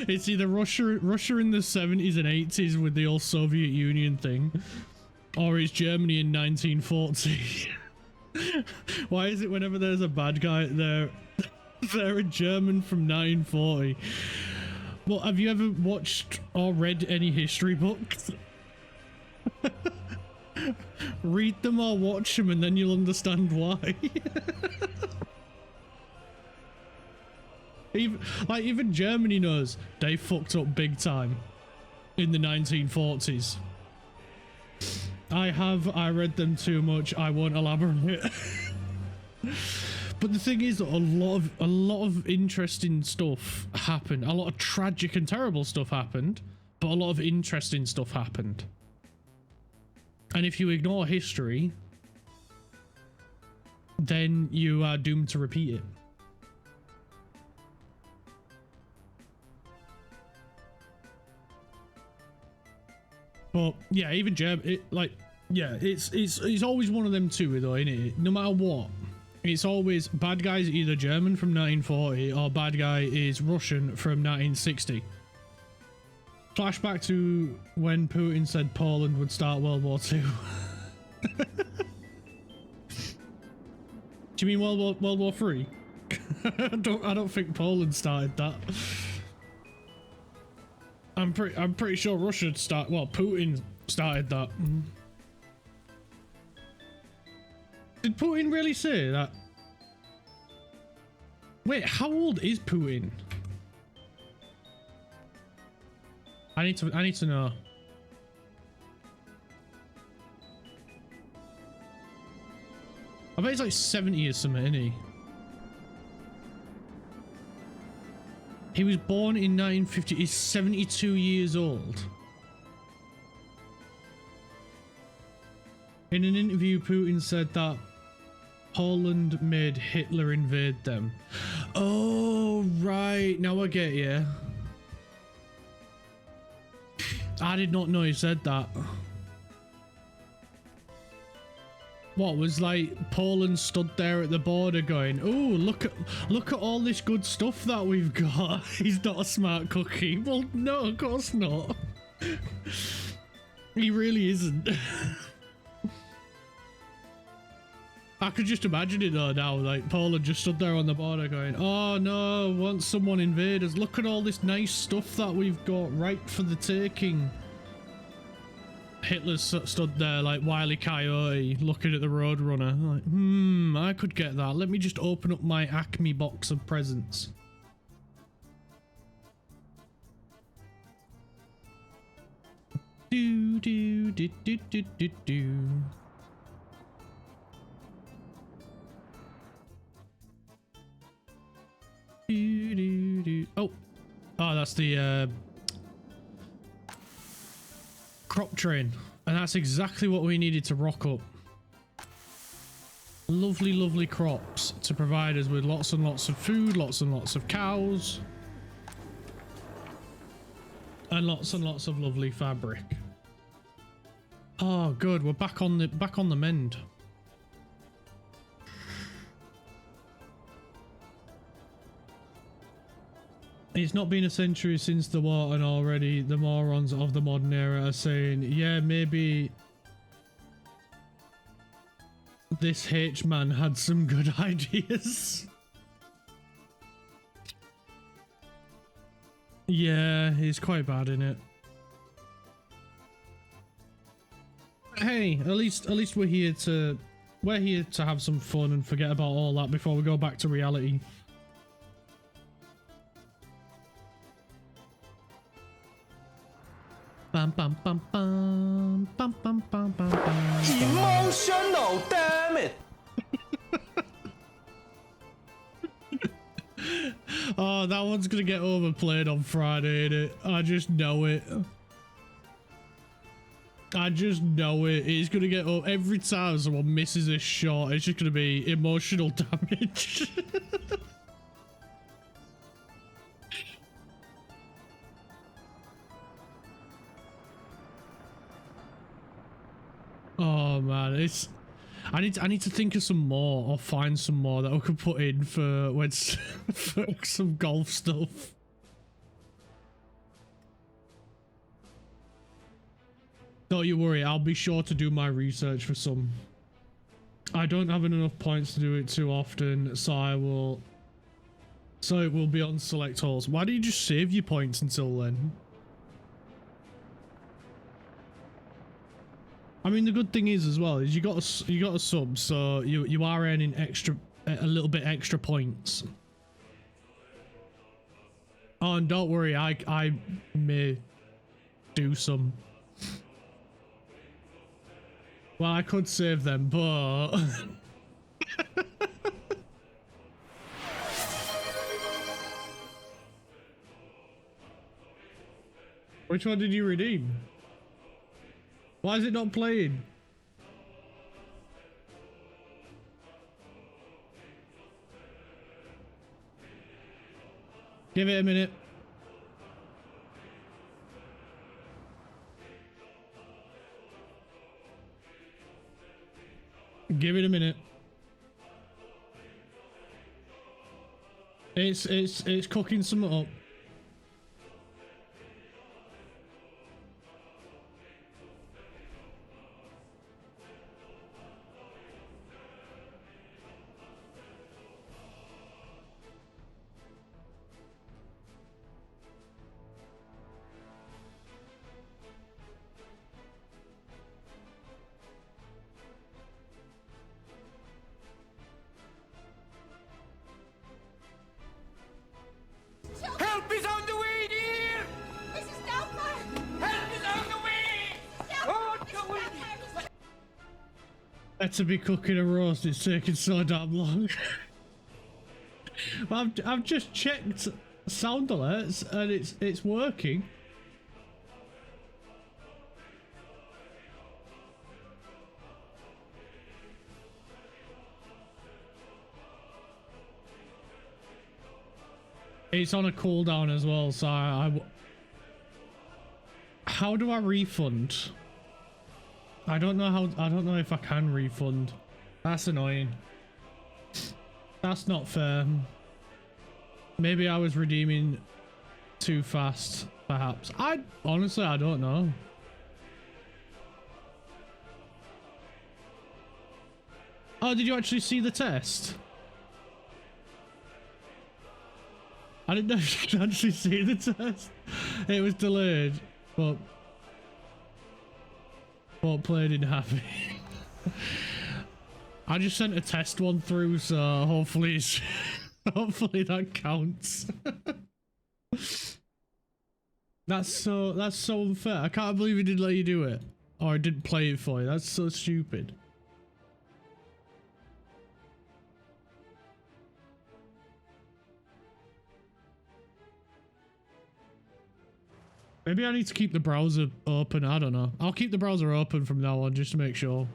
It's either Russia in the 70s and 80s with the old Soviet Union thing, or it's Germany in 1940. Why is it whenever there's a bad guy, they're a German from 1940? Well, have you ever watched or read any history books? Read them or watch them and then you'll understand why. Even Germany knows they fucked up big time in the 1940s. I read them too much, I won't elaborate. But the thing is, a lot of interesting stuff happened. A lot of tragic and terrible stuff happened, but a lot of interesting stuff happened. And if you ignore history, then you are doomed to repeat it. But yeah, even Germany, it's always one of them two, though, isn't it? No matter what, it's always bad guy's either German from 1940 or bad guy is Russian from 1960. Flashback to when Putin said Poland would start World War II. Do you mean World War III? I don't think Poland started that. I'm pretty sure Russia Putin started that. Did Putin really say that? Wait, how old is Putin? I need to know. I bet he's like 70 or something, isn't he? He was born in 1950. He's 72 years old. In an interview, Putin said that Poland made Hitler invade them. Oh, right. Now I get you. I did not know he said that. What was like Poland stood there at the border going, "Oh, look at all this good stuff that we've got." He's not a smart cookie. Well, no, of course not. He really isn't. I could just imagine it though now, like Poland just stood there on the border going, "Oh no, once someone invade us, look at all this nice stuff that we've got right for the taking." Hitler stood there like Wile E. Coyote looking at the Roadrunner like, I could get that. Let me just open up my Acme box of presents. Do do do do do do do. Do, do, do. Oh, that's the crop train, and that's exactly what we needed to rock up. Lovely, lovely crops to provide us with lots and lots of food, lots and lots of cows, and lots of lovely fabric. Oh, good. We're back on the mend. It's not been a century since the war, and already the morons of the modern era are saying, yeah, maybe this H-man had some good ideas. Yeah, he's quite bad in it. Hey, at least we're here to have some fun and forget about all that before we go back to reality. Bum, bum, bum, bum, bum, bum, bum, bum, bum. Emotional, damn it! Oh, that one's gonna get overplayed on Friday, innit? I just know it. I just know it. It's gonna get up every time someone misses a shot. It's just gonna be emotional damage. Oh man, it's. I need to think of some more or find some more that we could put in for when for some golf stuff. Don't you worry, I'll be sure to do my research for some. I don't have enough points to do it too often, so I will. So it will be on select holes. Why do you just save your points until then? I mean, the good thing is as well is you got a sub, so you are earning a little bit extra points. Oh, and don't worry, I may do some. Well, I could save them, but which one did you redeem? Why is it not playing? Give it a minute. Give it a minute. It's cooking something up. Help is on the way, dear! Mrs. Doubtfire! Help is on the way! On the way! To be cooking a roast, it's taking so damn long. Well, I've just checked sound alerts and it's working. It's on a cooldown as well, so how do I refund? I don't know if I can refund. That's annoying. That's not fair. Maybe I was redeeming too fast, perhaps. Honestly, I don't know. Oh, did you actually see the test? I didn't know if you could actually see the test. It was delayed, but played in happy. I just sent a test one through, so hopefully hopefully that counts. That's so unfair. I can't believe he didn't let you do it, or I didn't play it for you. That's so stupid. Maybe I need to keep the browser open. I don't know. I'll keep the browser open from now on just to make sure.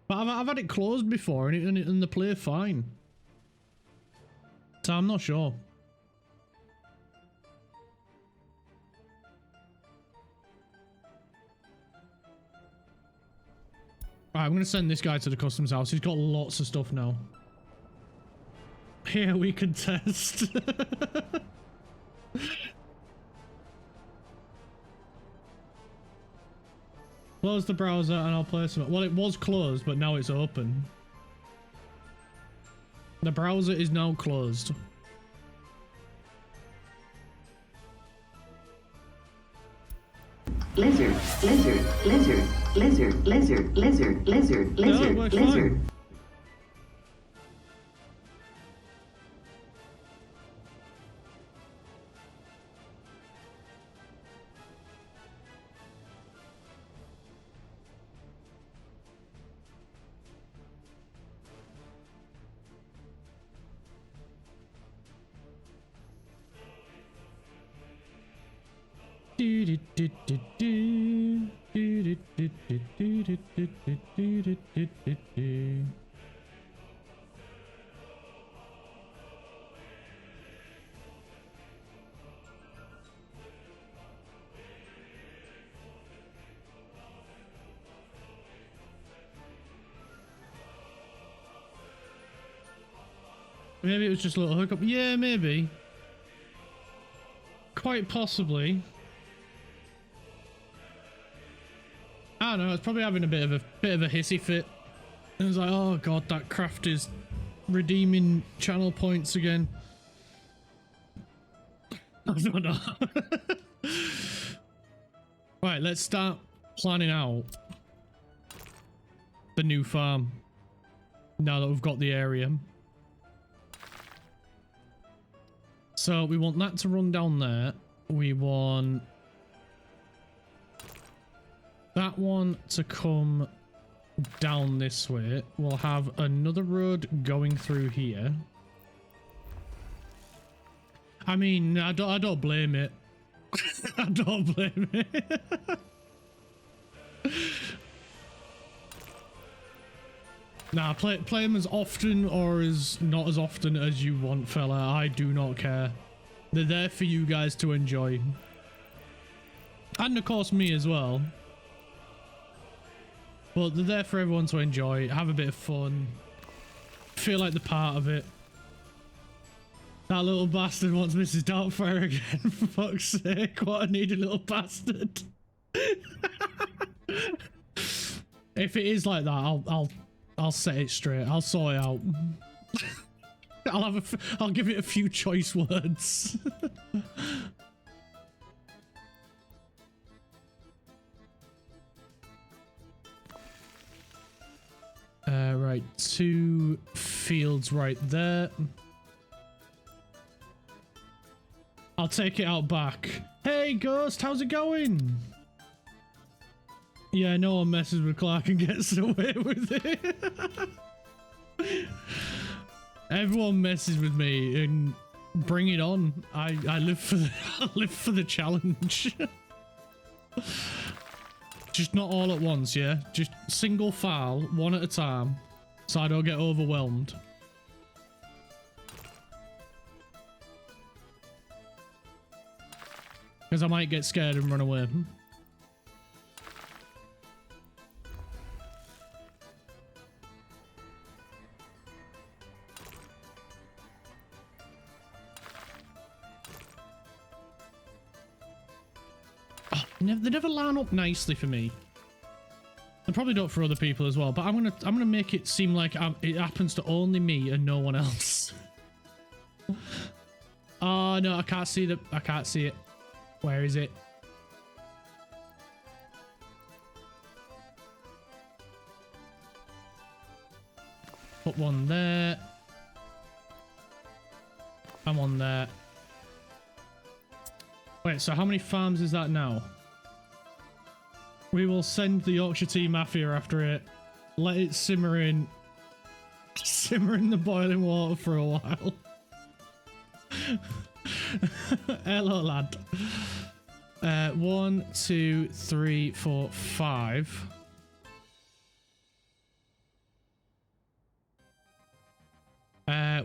But I've had it closed before and the play fine. So I'm not sure. Alright, I'm going to send this guy to the customs house. He's got lots of stuff now. Here we can test. Close the browser and I'll play some. Well, it was closed, but now it's open. The browser is now closed. Lizard, lizard, lizard, lizard, lizard, lizard, lizard, lizard, No, lizard. Do, do, do, do, do. Maybe it was just a little hookup. Yeah, maybe. Quite possibly. I don't know. It's probably having a bit of a hissy fit. It was like, oh god, that craft is redeeming channel points again. I don't know. Right, let's start planning out the new farm. Now that we've got the area. So we want that to run down there. We want that one to come down this way. We'll have another road going through here. I mean, I don't blame it. I don't blame it. Nah, play them as often or as not as often as you want, fella. I do not care. They're there for you guys to enjoy. And of course me as well. But they're there for everyone to enjoy, have a bit of fun, feel like they're part of it. That little bastard wants Mrs. Doubtfire again, for fuck's sake. What a needy little bastard. If it is like that, I'll set it straight. I'll sort it out. I'll give it a few choice words. Right, 2 fields right there. I'll take it out back. Hey, Ghost, how's it going? Yeah, no one messes with Clark and gets away with it. Everyone messes with me and bring it on. I live for the challenge. Just not all at once, yeah? Just single file, one at a time, so I don't get overwhelmed. Because I might get scared and run away. They never line up nicely for me. They probably don't for other people as well, but I'm gonna make it seem like it happens to only me and no one else. Oh no, I can't see it. Where is it? Put one there. I'm on there. Wait, so how many farms is that now? We will send the Yorkshire Tea Mafia after it. Let it simmer in the boiling water for a while. Hello, lad. 1, 2, 3, 4, 5.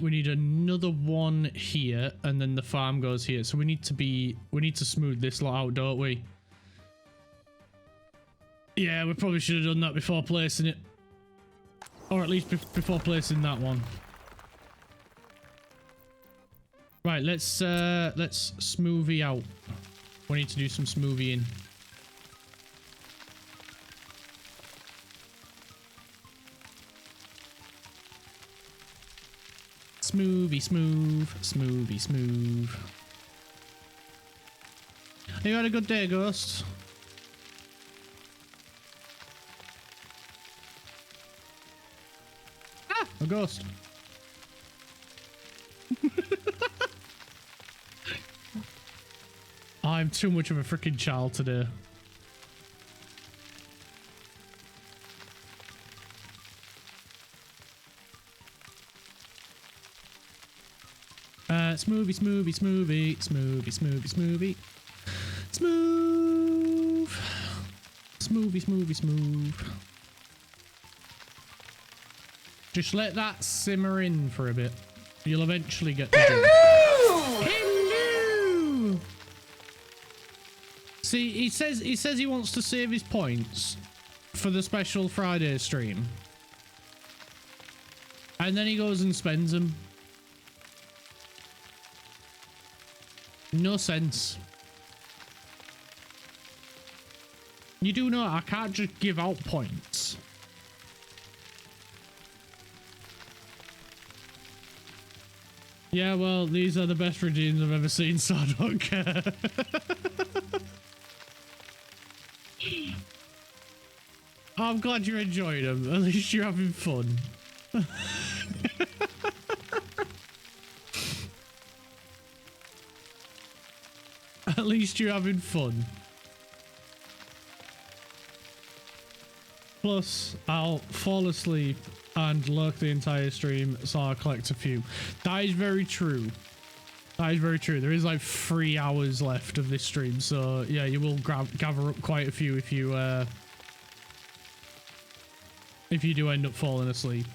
We need another one here, and then the farm goes here. So we need to smooth this lot out, don't we? Yeah, we probably should have done that before placing it. Or at least before placing that one. Right, let's smoothie out. We need to do some smoothieing. Smoothie, smooth, smoothie, smooth. You had a good day, Ghost? Ah, a ghost. I'm too much of a freaking child today. Smoothie, smoothie, smoothie, smoothie, smoothie, smoothie. Smooth. Smooth. Just let that simmer in for a bit. You'll eventually get the drink. Hello! See, he says he wants to save his points for the special Friday stream. And then he goes and spends them. No sense. You do know I can't just give out points. Yeah, well, these are the best redeems I've ever seen, so I don't care. I'm glad you're enjoying them. At least you're having fun. At least you're having fun. Plus, I'll fall asleep and lurk the entire stream, so I'll collect a few. That is very true. That is very true. There is like 3 hours left of this stream, so yeah, you will gather up quite a few if you do end up falling asleep.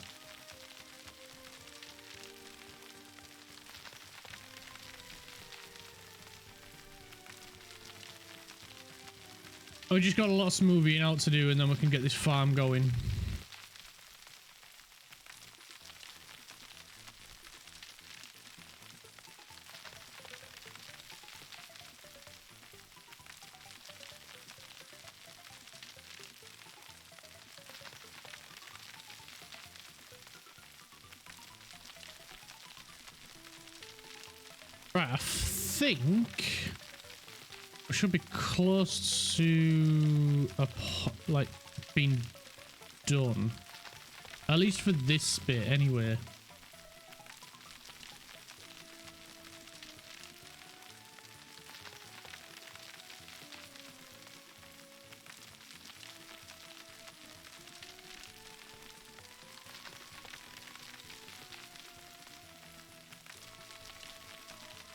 We just got a lot of smoothing out to do, and then we can get this farm going. Right, I think we should be close to like being done, at least for this bit anyway.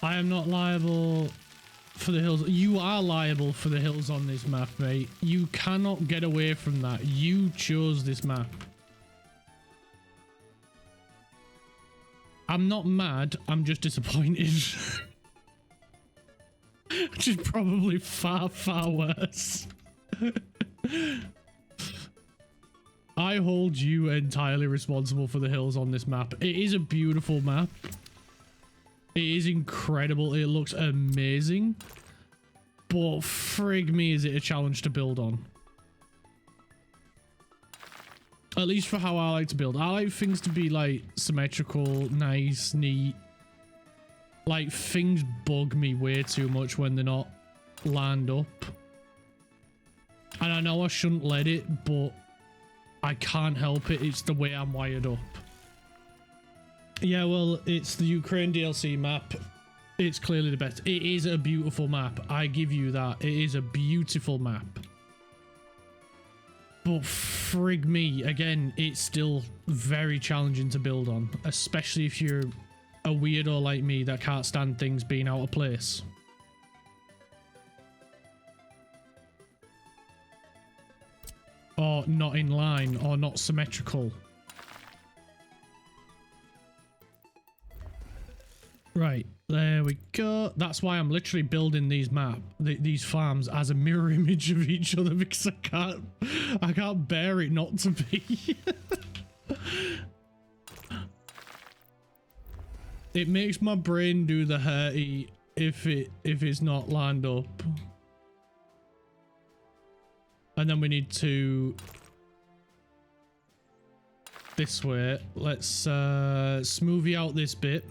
I am not liable for the hills. You are liable for the hills on this map, mate. You cannot get away from that. You chose this map. I'm not mad. I'm just disappointed. Which is probably far, far worse. I hold you entirely responsible for the hills on this map. It is a beautiful map. It is incredible. It looks amazing. But frig me, is it a challenge to build on? At least for how I like to build. I like things to be like symmetrical, nice, neat. Like things bug me way too much when they're not lined up. And I know I shouldn't let it, but I can't help it. It's the way I'm wired up. Yeah, well, it's the Ukraine DLC map. It's clearly the best. It is a beautiful map. I give you that. It is a beautiful map. But frig me, again, it's still very challenging to build on, especially if you're a weirdo like me that can't stand things being out of place. Or not in line, or not symmetrical. Right, there we go. That's why I'm literally building these these farms as a mirror image of each other, because I can't bear it not to be. It makes my brain do the hurty if it's not lined up. And then we need to this way. Let's smoothie out this bit.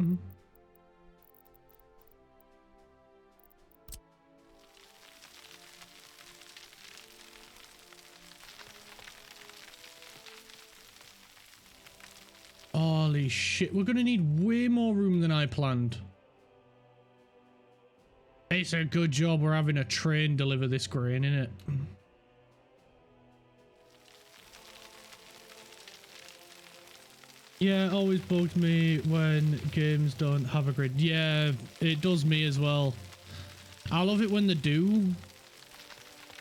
Holy shit, we're gonna need way more room than I planned. It's a good job we're having a train deliver this grain, innit? Yeah, it always bugs me when games don't have a grid. Yeah, it does me as well. I love it when they do.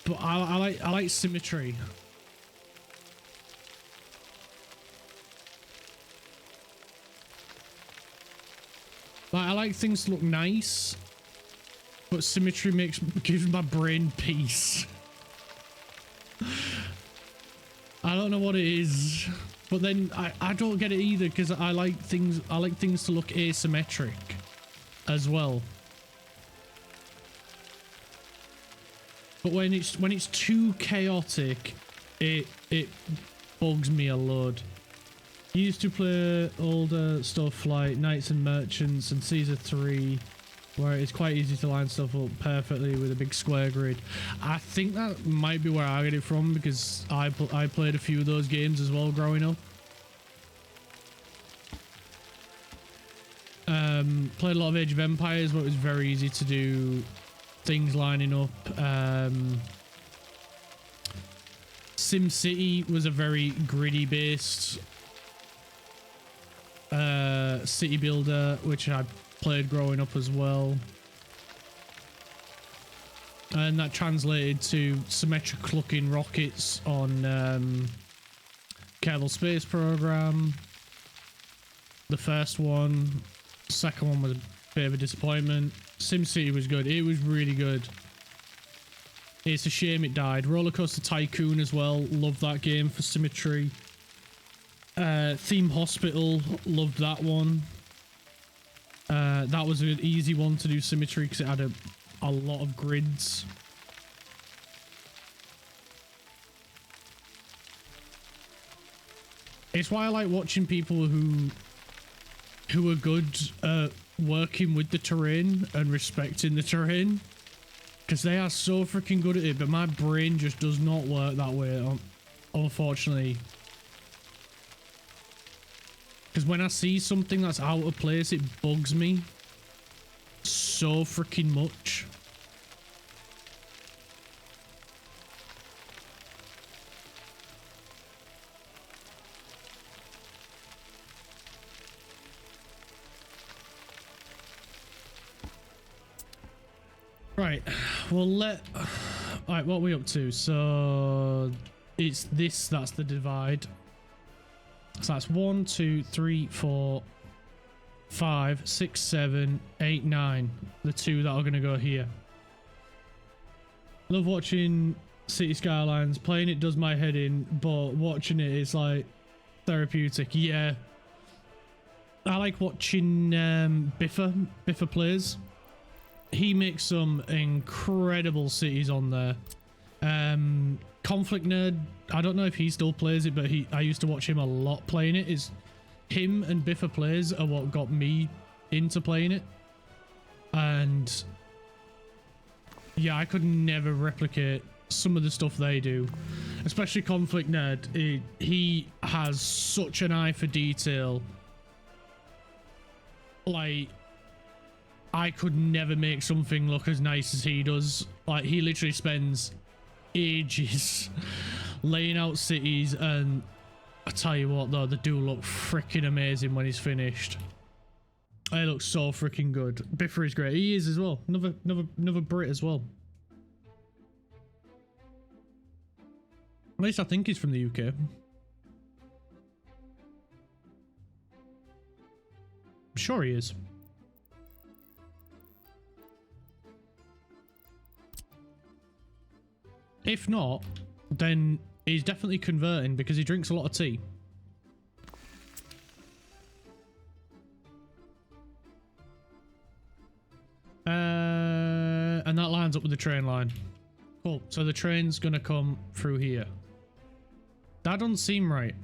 but I like symmetry. Like, I like things to look nice, but symmetry gives my brain peace. I don't know what it is, but then I don't get it either, because I like things to look asymmetric as well. But when it's too chaotic, it bugs me a load. I used to play older stuff like Knights and Merchants and Caesar 3, where it's quite easy to line stuff up perfectly with a big square grid. I think that might be where I get it from, because I played a few of those games as well growing up. Played a lot of Age of Empires, where it was very easy to do things lining up. SimCity was a very gritty based city builder, which I played growing up as well, and that translated to symmetric looking rockets on Kerbal Space Program. The first one. Second one was a bit of a disappointment. SimCity was good. It was really good. It's a shame it died. Roller Coaster Tycoon as well. Loved that game for symmetry. Theme Hospital. Loved that one. That was an easy one to do symmetry because it had a lot of grids. It's why I like watching people who are good at working with the terrain and respecting the terrain, because they are so freaking good at it, but my brain just does not work that way, unfortunately. Because when I see something that's out of place, it bugs me so freaking much. Right, well alright, what are we up to? So it's this, that's the divide. So that's 1, 2, 3, 4, 5, 6, 7, 8, 9. The two that are going to go here. Love watching City Skylines. Playing it does my head in, but watching it is like therapeutic. Yeah. I like watching Biffa plays. He makes some incredible cities on there. Conflict Nerd, I don't know if he still plays it, but I used to watch him a lot playing it. Is him and Biffa plays are what got me into playing it. And yeah, I could never replicate some of the stuff they do, especially Conflict Nerd. He has such an eye for detail. Like, I could never make something look as nice as he does. Like, he literally spends ages laying out cities, and I tell you what though, they do look freaking amazing when he's finished. They look so freaking good. Biffa is great. He is as well. Another Brit as well. At least I think he's from the UK. I'm sure he is. If not, then he's definitely converting because he drinks a lot of tea. And that lines up with the train line. Cool. So the train's gonna come through here. That doesn't seem right.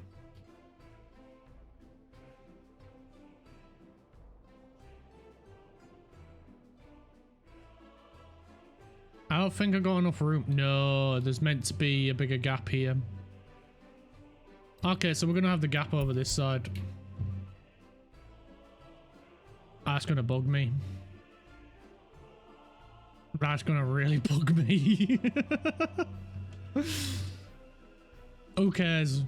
I don't think I got enough room. No, there's meant to be a bigger gap here. Okay, so we're gonna have the gap over this side. That's gonna bug me. That's gonna really bug me. Who cares?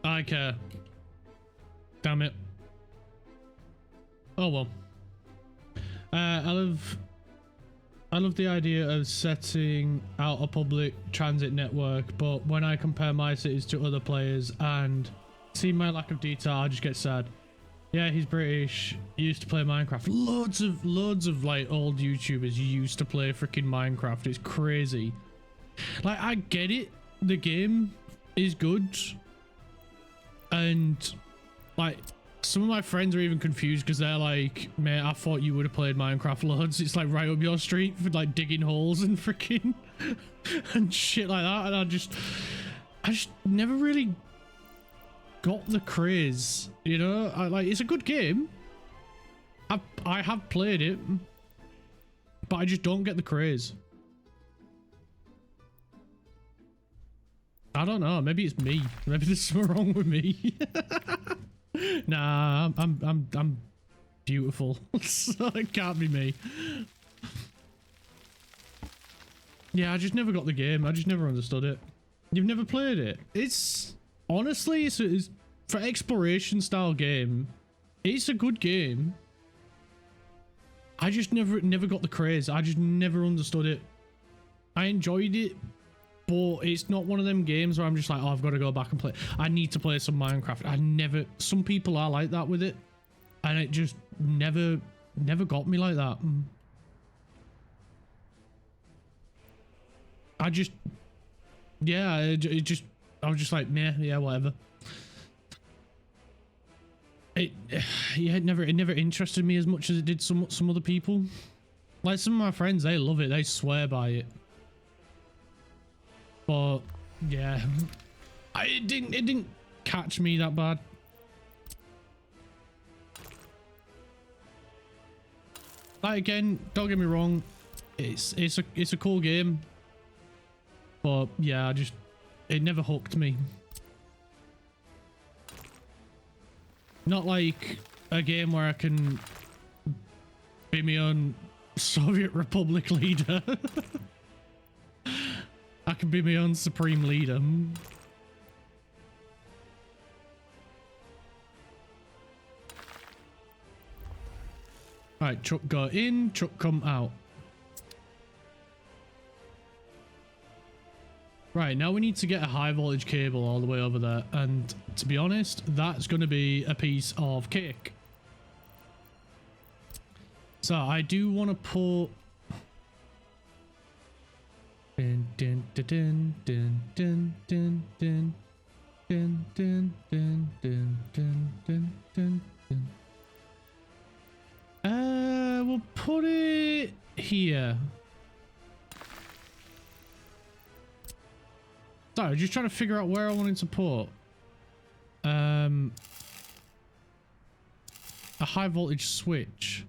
I care. Damn it. Oh well. I love the idea of setting out a public transit network, but when I compare my cities to other players and see my lack of detail, I just get sad. Yeah, he's British, used to play Minecraft. Loads of like old YouTubers used to play freaking Minecraft. It's crazy. Like, I get it. The game is good. And like, some of my friends are even confused because they're like, mate, I thought you would have played Minecraft loads. It's like right up your street for like digging holes and freaking and shit like that. And I just never really got the craze, you know? Like, it's a good game. I have played it, but I just don't get the craze. I don't know. Maybe it's me. Maybe there's something wrong with me. Nah, I'm beautiful, so it can't be me. Yeah, I just never got the game. I just never understood it. You've never played it? It's honestly, it's for exploration style game. It's a good game. I just never got the craze. I just never understood it. I enjoyed it, but it's not one of them games where I'm just like, oh, I've got to go back and play. I need to play some Minecraft. Some people are like that with it, and it just never got me like that. I was just like, meh, yeah, whatever. It never interested me as much as it did some other people. Like, some of my friends, they love it. They swear by it. But yeah, it didn't catch me that bad. Like, again, don't get me wrong, it's a cool game, but yeah, it never hooked me. Not like a game where I can be my own Soviet Republic leader. I can be my own supreme leader. Right, truck go in, truck come out. Right, now we need to get a high voltage cable all the way over there. And to be honest, that's going to be a piece of cake. So I do want to put... Dun, dun, dun, dun, dun, dun, dun, dun, dun, dun, dun, dun, dun, dun, dun. We'll put it here. Sorry, just trying to figure out where I wanted to put a high voltage switch.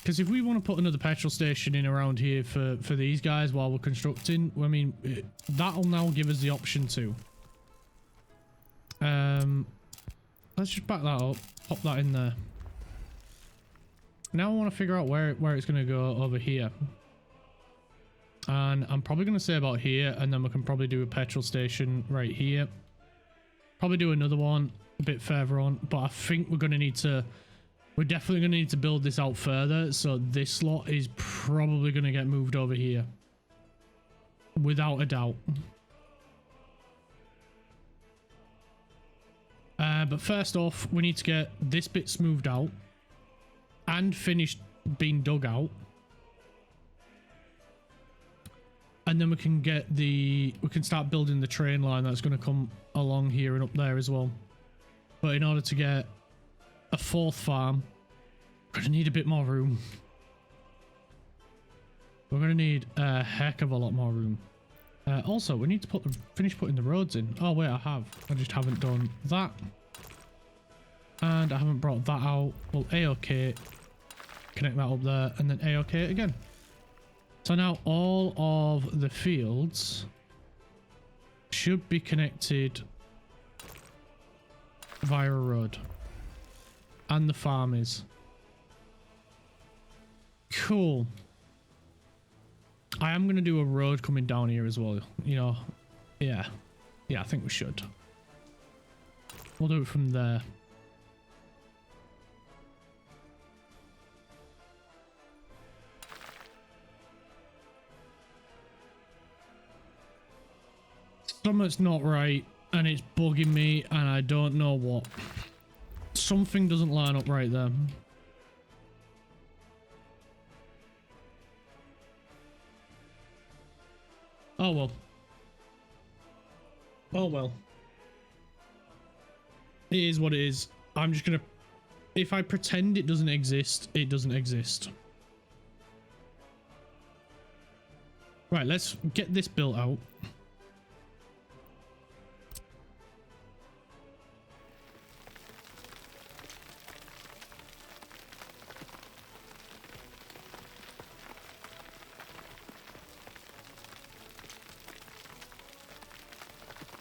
Because if we want to put another petrol station in around here for these guys while we're constructing, I mean, that'll now give us the option to. Let's just back that up, pop that in there. Now I want to figure out where it's going to go over here. And I'm probably going to say about here, and then we can probably do a petrol station right here. Probably do another one a bit further on, but I think we're definitely going to need to build this out further. So this slot is probably going to get moved over here. Without a doubt. But first off, we need to get this bit smoothed out and finished being dug out. And then we can start building the train line that's going to come along here and up there as well. But in order to get a fourth farm, we're going to need a bit more room. We're going to need a heck of a lot more room. Also, we need to finish putting the roads in. Oh wait, I just haven't done that. And I haven't brought that out. Well, A-OK. Connect that up there, and then A-OK again. So now all of the fields should be connected via a road. And the farm is. Cool. I am going to do a road coming down here as well. You know, yeah. Yeah, I think we should. We'll do it from there. Something's not right, and it's bugging me, and I don't know what. Something doesn't line up right there. Oh well. Oh well. It is what it is. I'm just gonna... If I pretend it doesn't exist, it doesn't exist. Right, let's get this built out.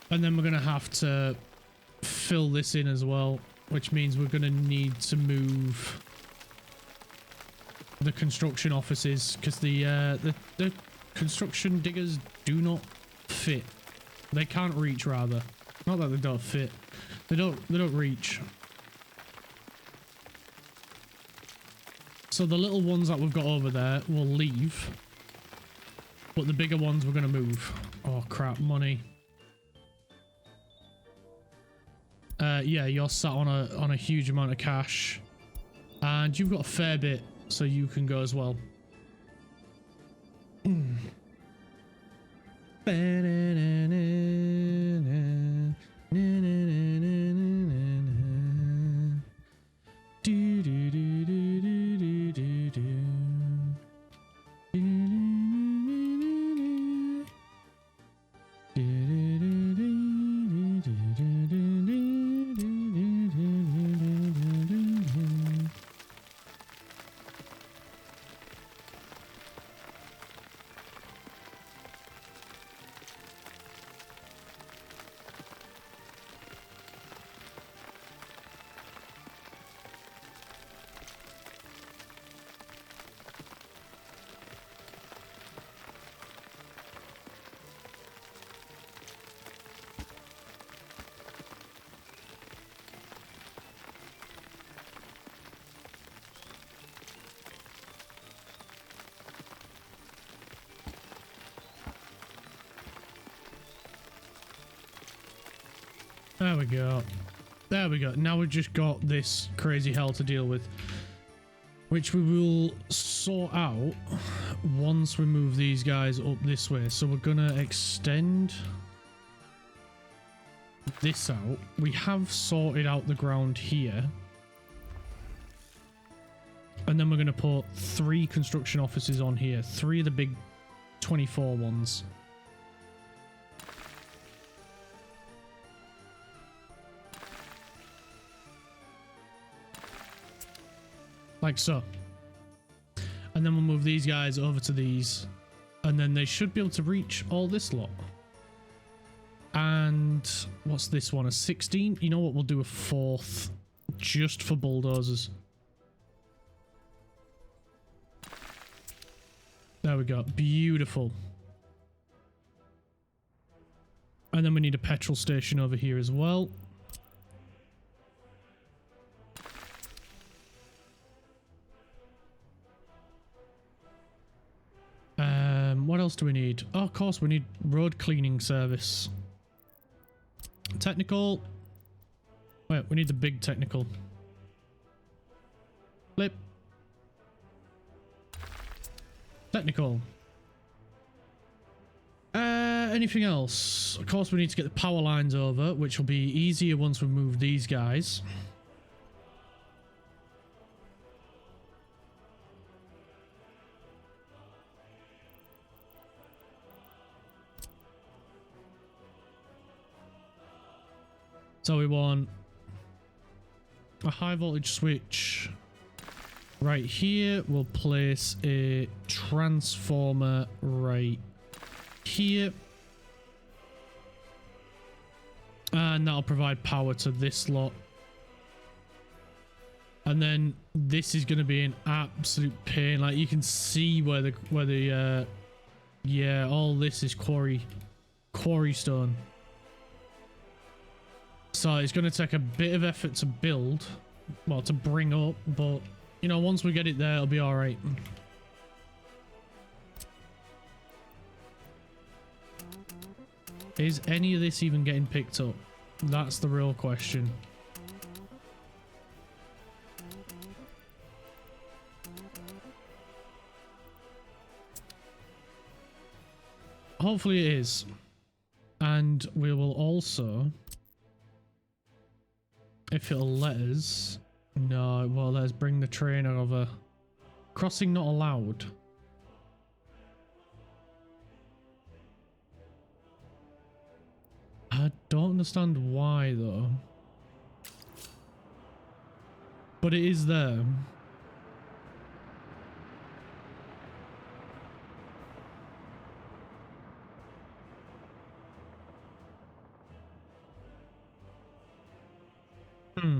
And then we're going to have to fill this in as well, which means we're going to need to move the construction offices because the construction diggers do not fit. They can't reach, rather. Not that they don't fit. They don't reach. So the little ones that we've got over there will leave, but the bigger ones we're going to move. Oh crap, money. Yeah, you're sat on a huge amount of cash, and you've got a fair bit, so you can go as well. There we go. There we go. Now we've just got this crazy hell to deal with, which we will sort out once we move these guys up this way. So we're gonna extend this out. We have sorted out the ground here, and then we're gonna put 3 construction offices on here, 3 of the big 24 ones. Like so. And then we'll move these guys over to these, and then they should be able to reach all this lot. And what's this one, a 16? You know what, we'll do a 4th just for bulldozers. There we go, beautiful. And then we need a petrol station over here as well. What else do we need? Oh, of course, we need road cleaning service. Technical. Wait, we need the big technical. Flip. Technical. Anything else? Of course, we need to get the power lines over, which will be easier once we move these guys. So we want a high voltage switch right here. We'll place a transformer right here. And that'll provide power to this lot. And then this is going to be an absolute pain. Like you can see where the yeah, all this is quarry stone. So it's going to take a bit of effort to build, well, to bring up, but, you know, once we get it there, it'll be all right. Is any of this even getting picked up? That's the real question. Hopefully it is. And we will also, if it'll let us, no, well, let's bring the trainer over. Crossing not allowed. I don't understand why though. But it is there. Hmm.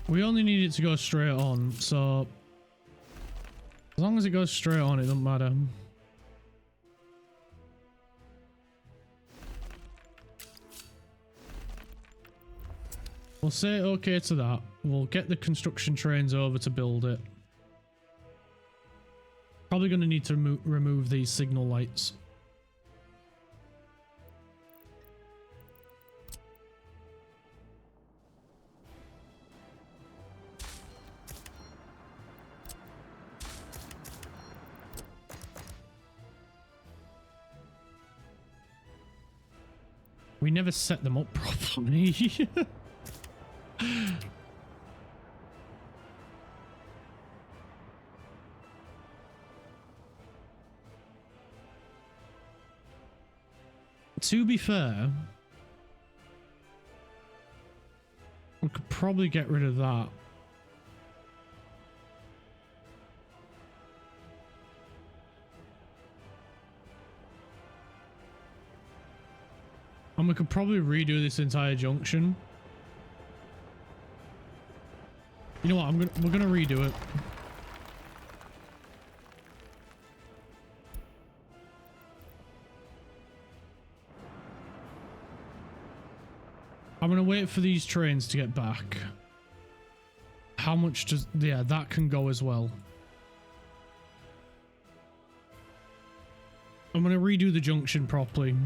We only need it to go straight on, so as long as it goes straight on, it doesn't matter. We'll say okay to that. We'll get the construction trains over to build it. Probably going to need to remove these signal lights. We never set them up properly. To be fair, we could probably get rid of that. And we could probably redo this entire junction. You know what? We're gonna redo it. I'm gonna wait for these trains to get back. How much does... yeah, that can go as well. I'm gonna redo the junction properly.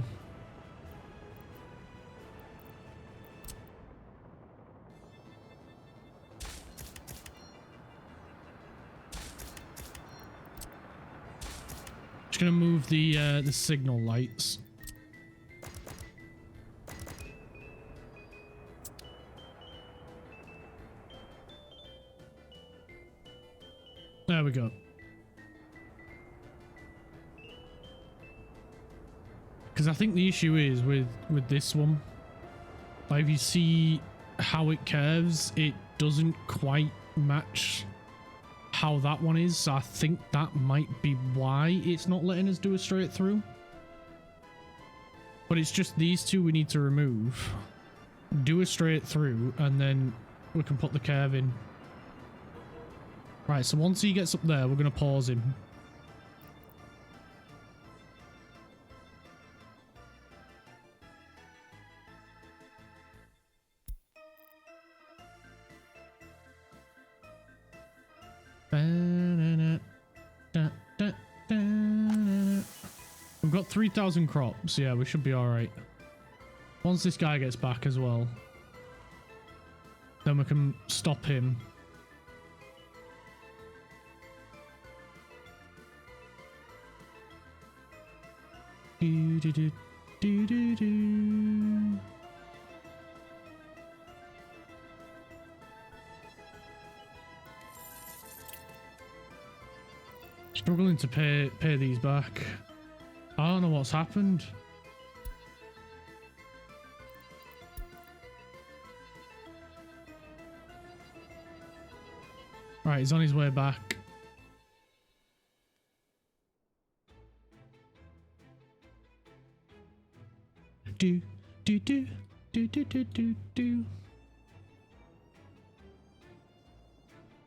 Just gonna move the signal lights. There we go. Because I think the issue is with this one, like if you see how it curves, it doesn't quite match how that one is. So I think that might be why it's not letting us do a straight through. But it's just these two we need to remove, do a straight through, and then we can put the curve in. Right, so once he gets up there, we're going to pause him. We've got 3,000 crops. Yeah, we should be all right. Once this guy gets back as well, then we can stop him. Do, do, do, do, do, do. Struggling to pay these back. I don't know what's happened. Right, he's on his way back. Do do do do do do do do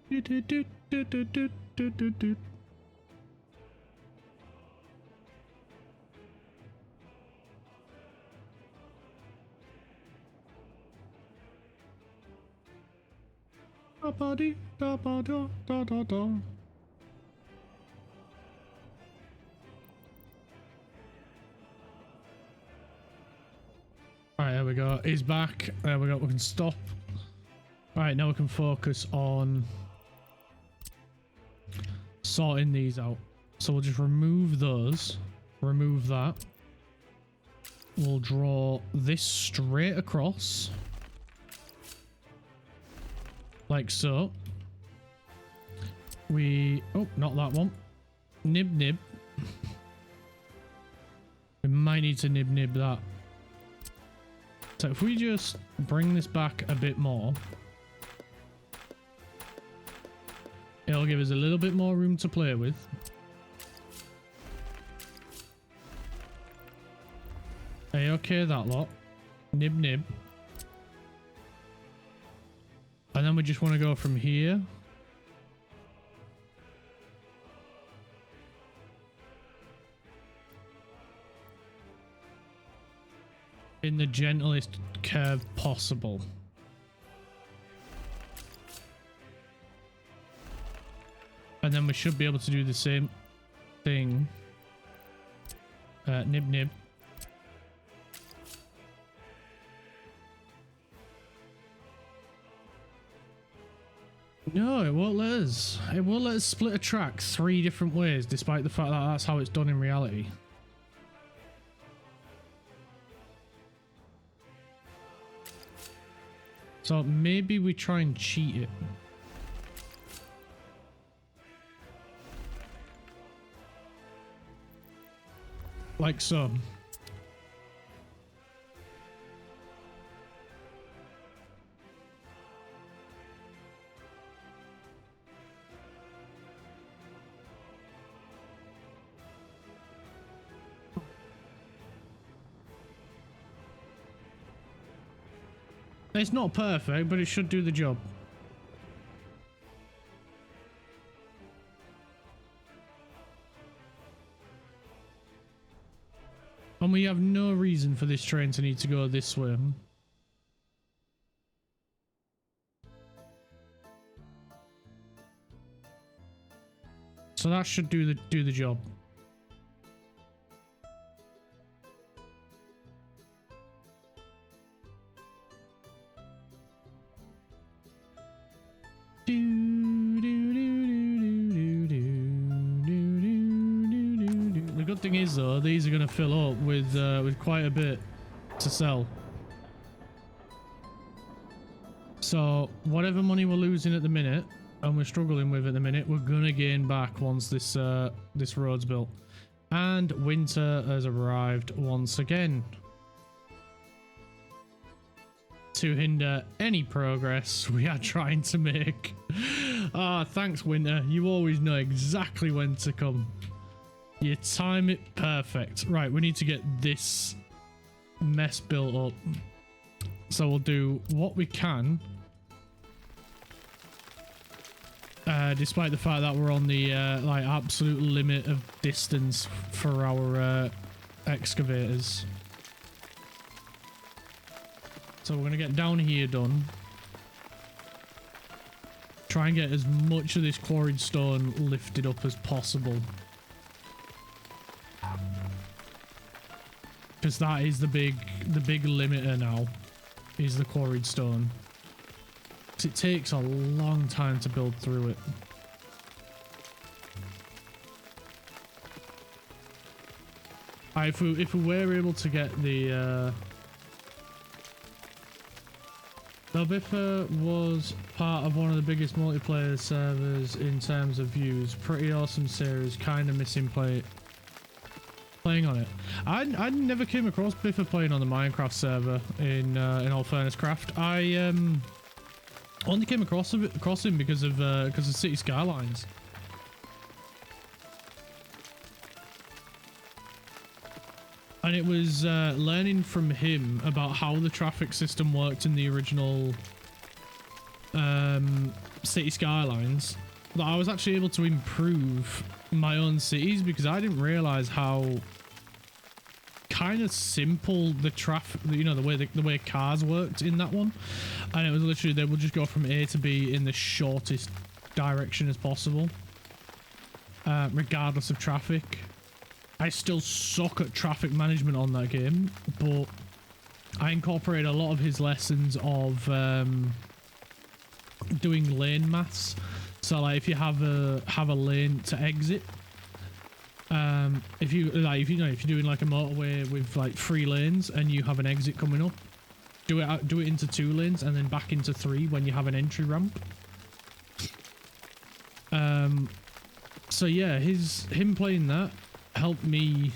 do do do do do do do do. Da ba dee da ba da da da da. All right, there we go. He's back. There we go. We can stop. All right, now we can focus on sorting these out. So we'll just remove those. Remove that. We'll draw this straight across. Like so. Oh, not that one. Nib nib. We might need to nib nib that. So if we just bring this back a bit more, it'll give us a little bit more room to play with. Hey, okay, that lot. Nib nib. And then we just want to go from here. In the gentlest curve possible. And then we should be able to do the same thing. Nib nib. No, it won't let us. It won't let us split a track 3 different ways, despite the fact that that's how it's done in reality. So maybe we try and cheat it. Like so. It's not perfect, but it should do the job. And we have no reason for this train to need to go this way. So that should do the job. The good thing is though, these are going to fill up with quite a bit to sell. So whatever money we're losing at the minute and we're struggling with at the minute, we're going to gain back once this this road's built. And winter has arrived once again. To hinder any progress we are trying to make. Ah, thanks winter. You always know exactly when to come. You time it perfect. Right, we need to get this mess built up. So we'll do what we can. Despite the fact that we're on the like absolute limit of distance for our excavators. So we're going to get down here done. Try and get as much of this quarried stone lifted up as possible. Because that is the big limiter now, is the quarried stone. Because it takes a long time to build through it. If we were able to get the Biffa was part of one of the biggest multiplayer servers in terms of views. Pretty awesome series. Kind of missing playing on it. I never came across Biffa playing on the Minecraft server in all fairness craft. I only came across him because of City Skylines. And it was learning from him about how the traffic system worked in the original City Skylines that I was actually able to improve my own cities, because I didn't realize how kind of simple the traffic, you know, the way cars worked in that one. And it was literally they would just go from A to B in the shortest direction as possible, regardless of traffic. I still suck at traffic management on that game, but I incorporated a lot of his lessons of doing lane maths. So like if you have a lane to exit, if you're doing like a motorway with like 3 lanes and you have an exit coming up, do it into 2 lanes and then back into 3 when you have an entry ramp. So yeah, him playing that helped me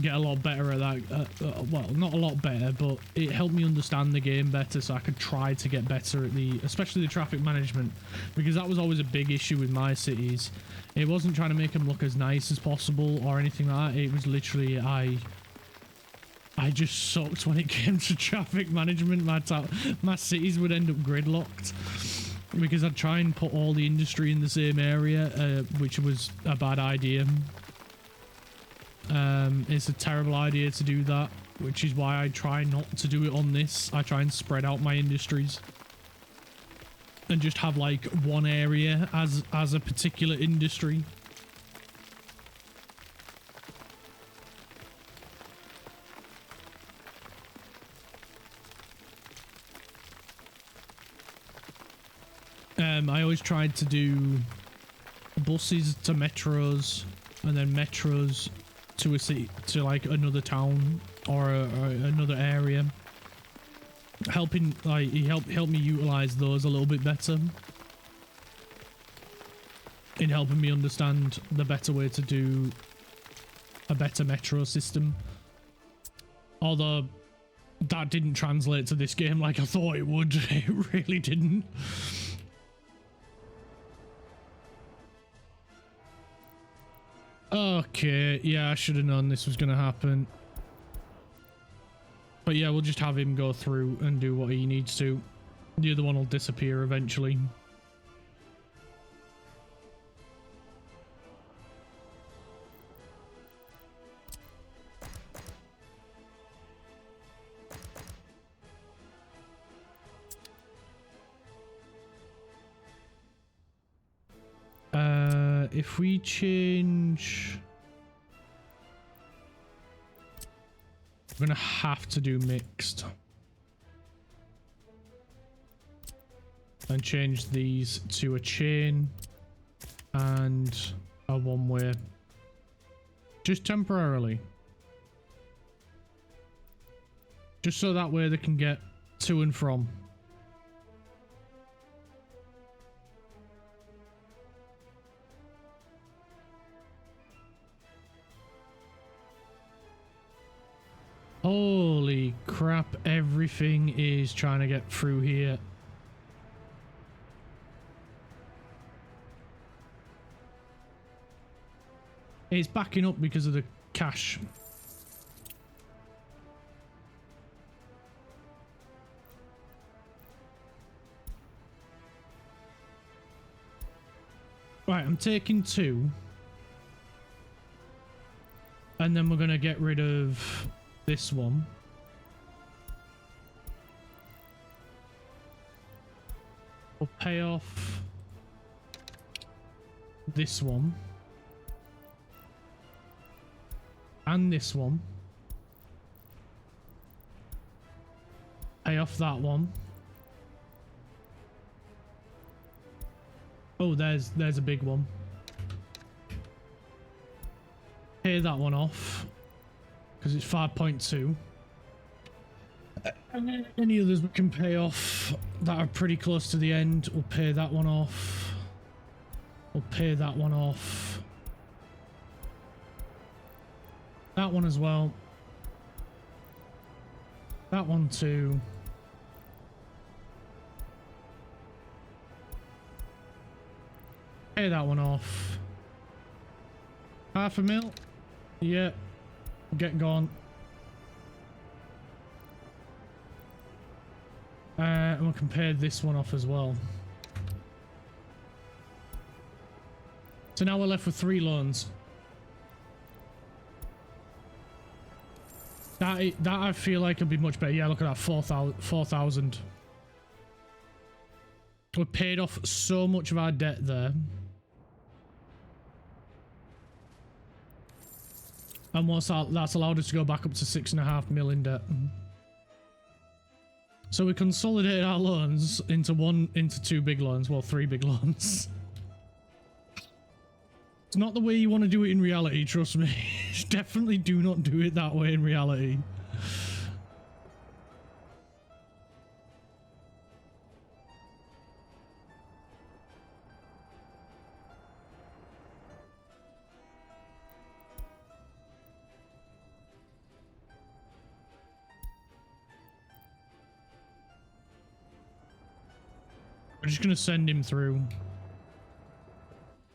get a lot better at that. Well, not a lot better, but it helped me understand the game better, so I could try to get better at especially the traffic management, because that was always a big issue with my cities. It wasn't trying to make them look as nice as possible or anything like that. It was literally I just sucked when it came to traffic management. My cities would end up gridlocked because I'd try and put all the industry in the same area, which was a bad idea. It's a terrible idea to do that, which is why I try not to do it on this. I try and spread out my industries and just have like one area as a particular industry. I always tried to do buses to metros and then metros to a city, to like another town or another area. Helping, like, he helped me utilize those a little bit better in helping me understand the better way to do a better metro system. Although that didn't translate to this game like I thought it would. It really didn't. Okay, yeah, I should have known this was going to happen. But yeah, we'll just have him go through and do what he needs to. The other one will disappear eventually. If we change... We're gonna have to do mixed. And change these to a chain and a one-way. Just temporarily. Just so that way they can get to and from. Holy crap, everything is trying to get through here. It's backing up because of the cache. Right, I'm taking 2. And then we're going to get rid of this one. We'll pay off this one. And this one. Pay off that one. Oh, there's a big one. Pay that one off. Because it's 5.2. And then any others we can pay off that are pretty close to the end. We'll pay that one off. We'll pay that one off. That one as well. That one too. Pay that one off. $500,000. Yeah. Get gone. And we can pay this one off as well. So now we're left with 3 loans. That I feel like would be much better. Yeah, look at that, 4,000. We paid off so much of our debt there. And what's that? That's allowed us to go back up to 6.5 million debt. So we consolidated our loans into two big loans. Well, three big loans. It's not the way you want to do it in reality, trust me. Definitely do not do it that way in reality. We're just gonna send him through.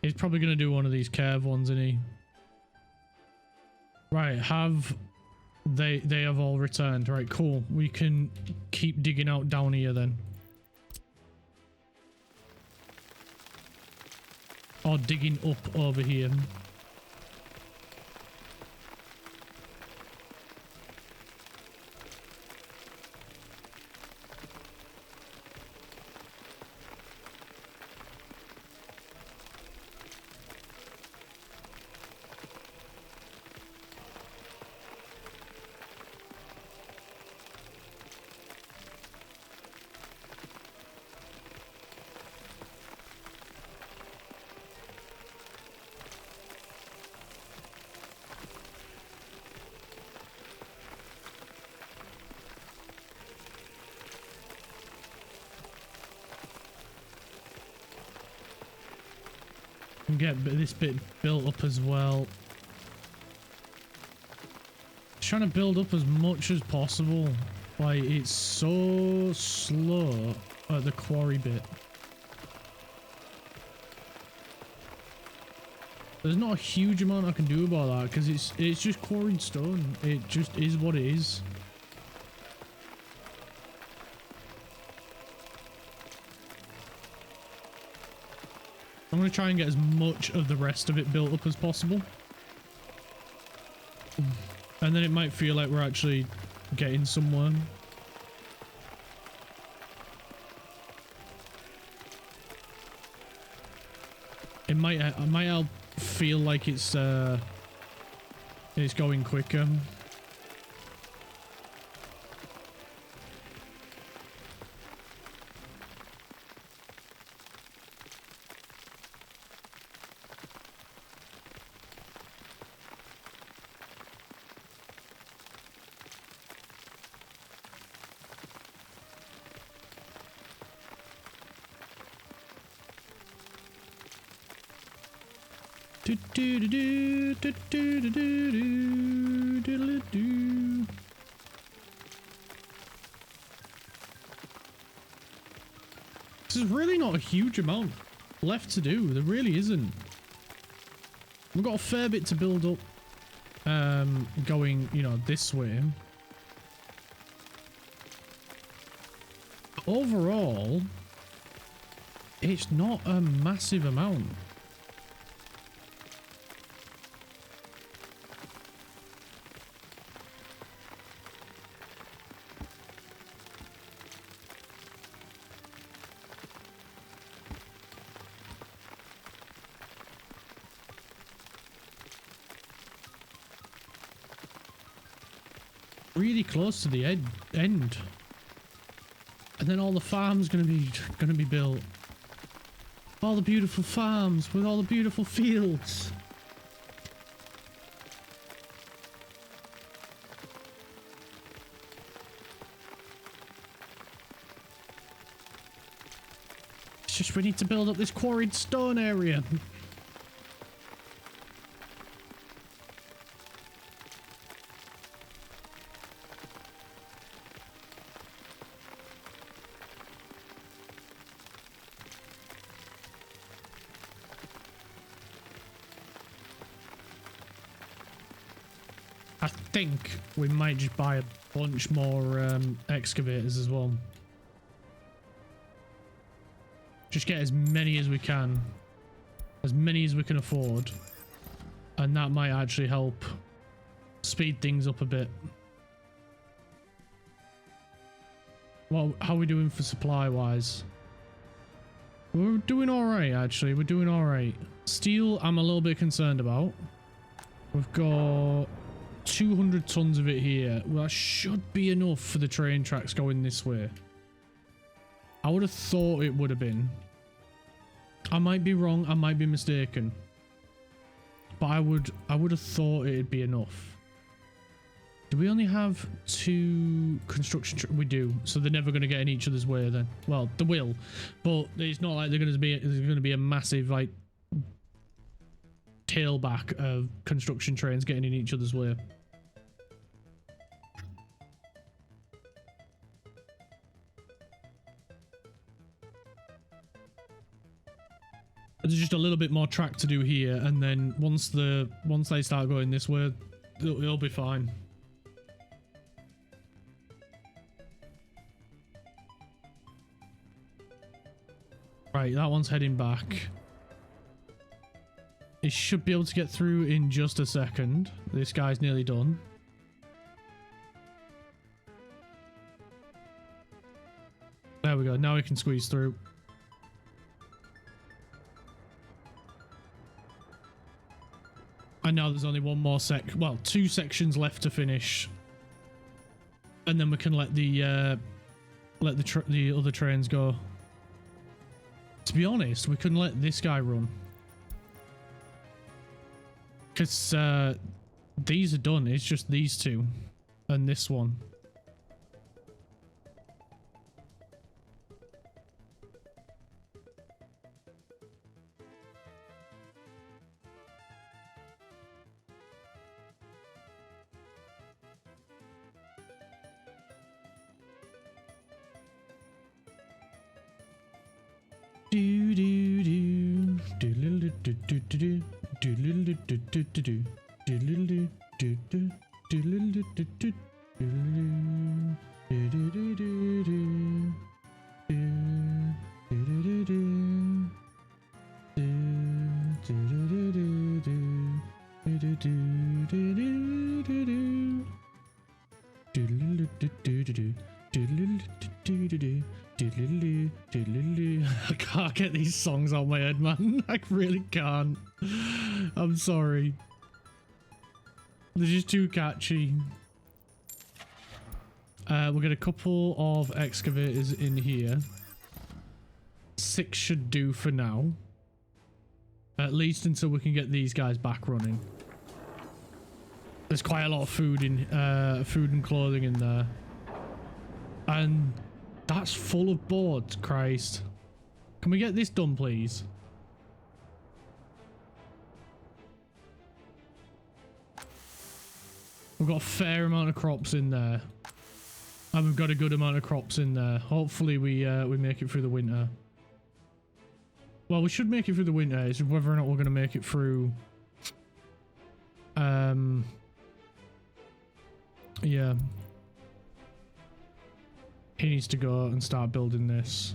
He's probably gonna do one of these curve ones, isn't he? Right, they have all returned. Right, cool. We can keep digging out down here then. Or digging up over here. Get this bit built up as well. Trying to build up as much as possible. Like, it's so slow at the quarry bit. There's not a huge amount I can do about that because it's just quarried stone. It just is what it is. I'm going to try and get as much of the rest of it built up as possible. And then it might feel like we're actually getting somewhere. It might help feel like it's going quicker. There's really not a huge amount left to do. There really isn't. We've got a fair bit to build up going, you know, this way. Overall, it's not a massive amount. Really close to the end, and then all the farms gonna be built. All the beautiful farms with all the beautiful fields. It's just we need to build up this quarried stone area. I think we might just buy a bunch more excavators as well. Just get as many as we can. As many as we can afford. And that might actually help speed things up a bit. Well, how are we doing for supply wise? We're doing alright actually. We're doing alright. Steel I'm a little bit concerned about. We've got 200 tons of it here. Well, that should be enough for the train tracks going this way. I would have thought it would have been. I might be wrong. I might be mistaken. But I would have thought it'd be enough. Do we only have 2 construction? We do. So they're never going to get in each other's way then. Well, they will, but it's not like there's going to be a massive like tailback of construction trains getting in each other's way. There's just a little bit more track to do here, and then once they start going this way, it'll be fine. Right, that one's heading back. It should be able to get through in just a second. This guy's nearly done. There we go. Now we can squeeze through. And now there's only one more well, 2 sections left to finish, and then we can let the other trains go. To be honest, we couldn't let this guy run because these are done. It's just these 2 and this one. I can't get these songs out of my head, man. I really can't. I'm sorry. They're just too catchy. We'll get a couple of excavators in here. 6 should do for now. At least until we can get these guys back running. There's quite a lot of food and clothing in there. And that's full of boards, Christ. Can we get this done, please? We've got a fair amount of crops in there. And we've got a good amount of crops in there. Hopefully we make it through the winter. Well, we should make it through the winter. It's whether or not we're going to make it through... yeah. He needs to go and start building this.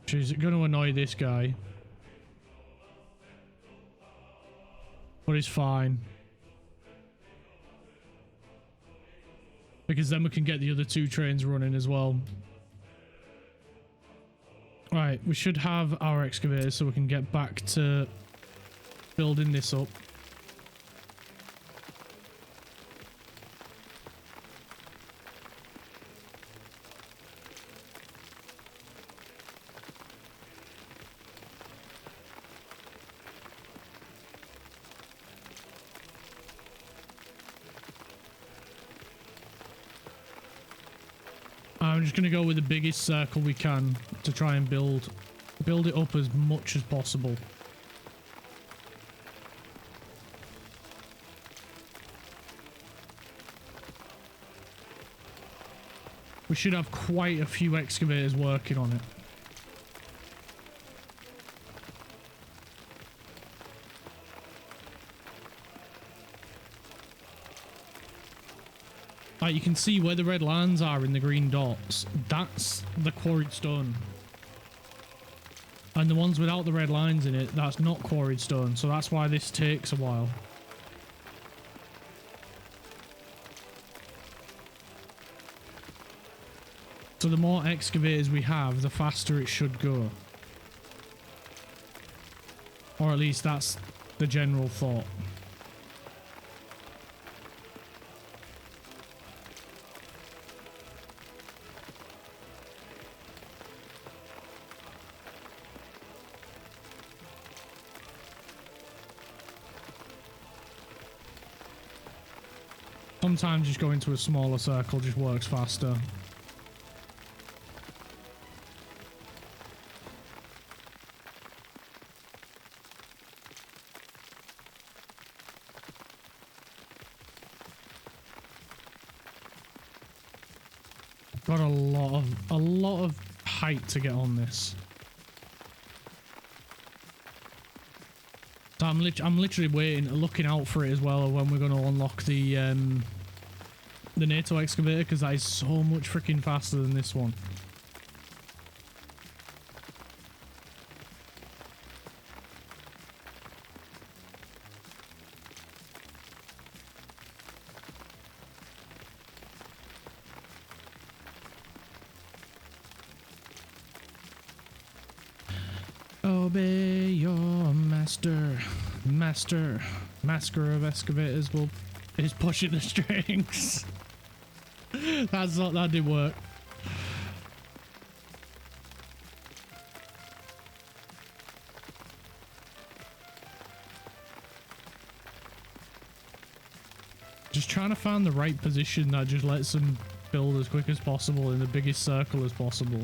Which is going to annoy this guy. But it's fine. Because then we can get the other 2 trains running as well. Right, we should have our excavators so we can get back to building this up. I'm just going to go with the biggest circle we can to try and build it up as much as possible. We should have quite a few excavators working on it. Like, you can see where the red lines are in the green dots. That's the quarried stone. And the ones without the red lines in it, that's not quarried stone. So that's why this takes a while. So the more excavators we have, the faster it should go. Or at least that's the general thought. Sometimes just going to a smaller circle just works faster. Got a lot of height to get on this. So I'm literally waiting, looking out for it as well when we're going to unlock the NATO excavator, because that is so much freaking faster than this one. Obey your master. Master of excavators is pushing the strings. That did work. Just trying to find the right position that just lets them build as quick as possible in the biggest circle as possible.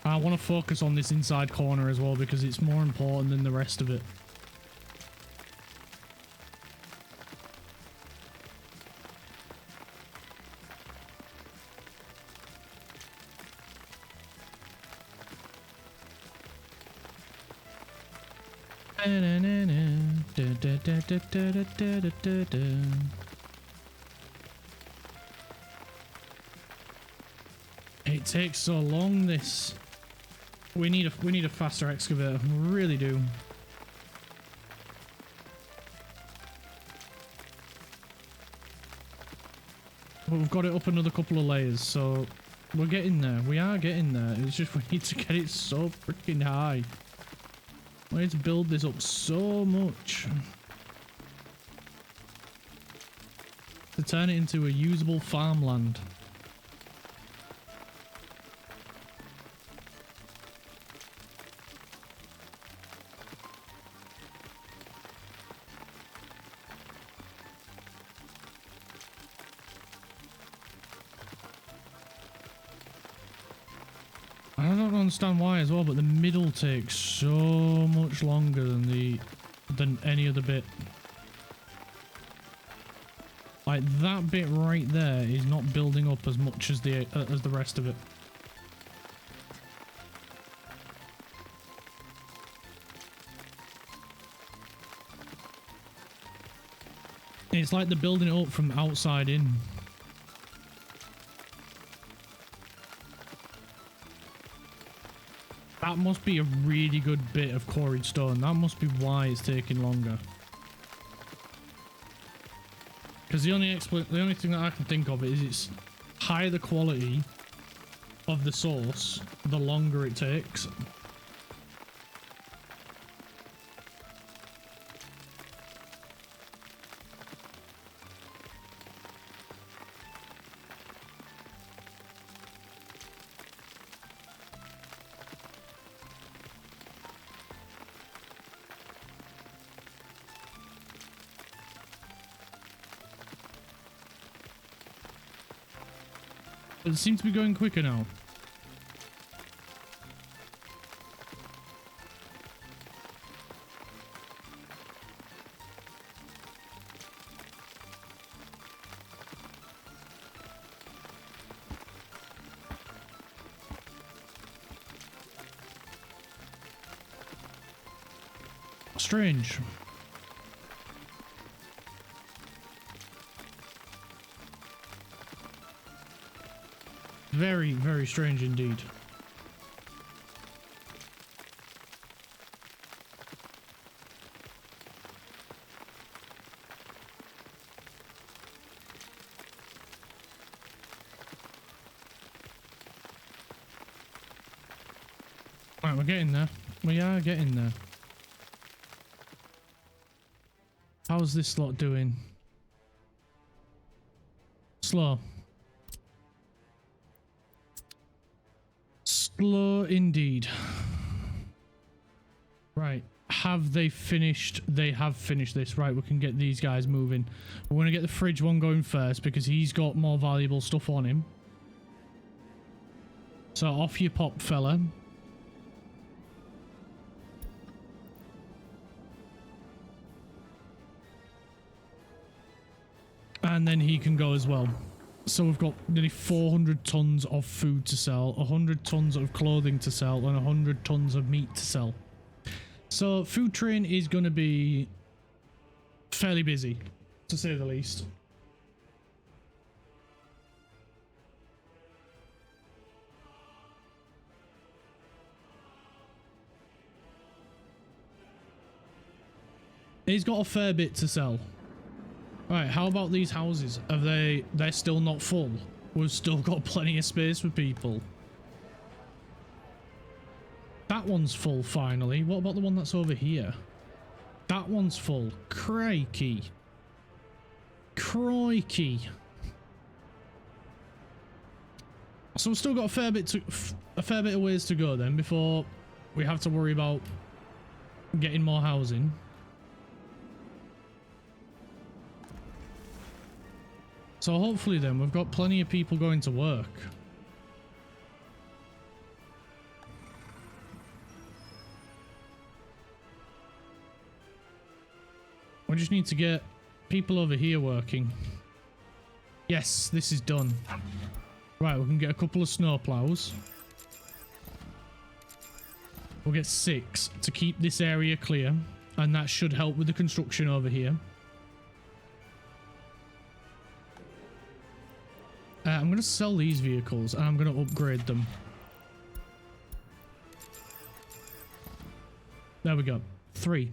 I want to focus on this inside corner as well because it's more important than the rest of it. It takes so long, this. We need a faster excavator. We really do. But we've got it up another couple of layers, so we're getting there. We are getting there. It's just we need to get it so freaking high. We need to build this up so much to turn it into a usable farmland. I don't understand why as well, but the middle takes so much longer than any other bit. Like that bit right there is not building up as much as the rest of it. It's like they're building it up from outside in. That must be a really good bit of quarried stone. That must be why it's taking longer. Because the only thing that I can think of is it's higher the quality of the source, the longer it takes. It seems to be going quicker now. Strange. Very, very strange indeed. Right, we're getting there. We are getting there. How's this lot doing? Slow. Slow indeed. Right. Have they finished? They have finished this. Right, we can get these guys moving. We're going to get the fridge one going first because he's got more valuable stuff on him. So off you pop, fella. And then he can go as well. So we've got nearly 400 tons of food to sell, 100 tons of clothing to sell, and 100 tons of meat to sell. So food train is going to be fairly busy, to say the least. He's got a fair bit to sell. Right, how about these houses? They're still not full. We've still got plenty of space for people. That one's full finally. What about the one that's over here? That one's full. Crikey. Crikey. So we've still got a fair bit of ways to go then before we have to worry about getting more housing. So hopefully then we've got plenty of people going to work. We just need to get people over here working. Yes, this is done. Right, we can get a couple of snowplows. We'll get 6 to keep this area clear, and that should help with the construction over here. I'm going to sell these vehicles and I'm going to upgrade them. There we go. 3.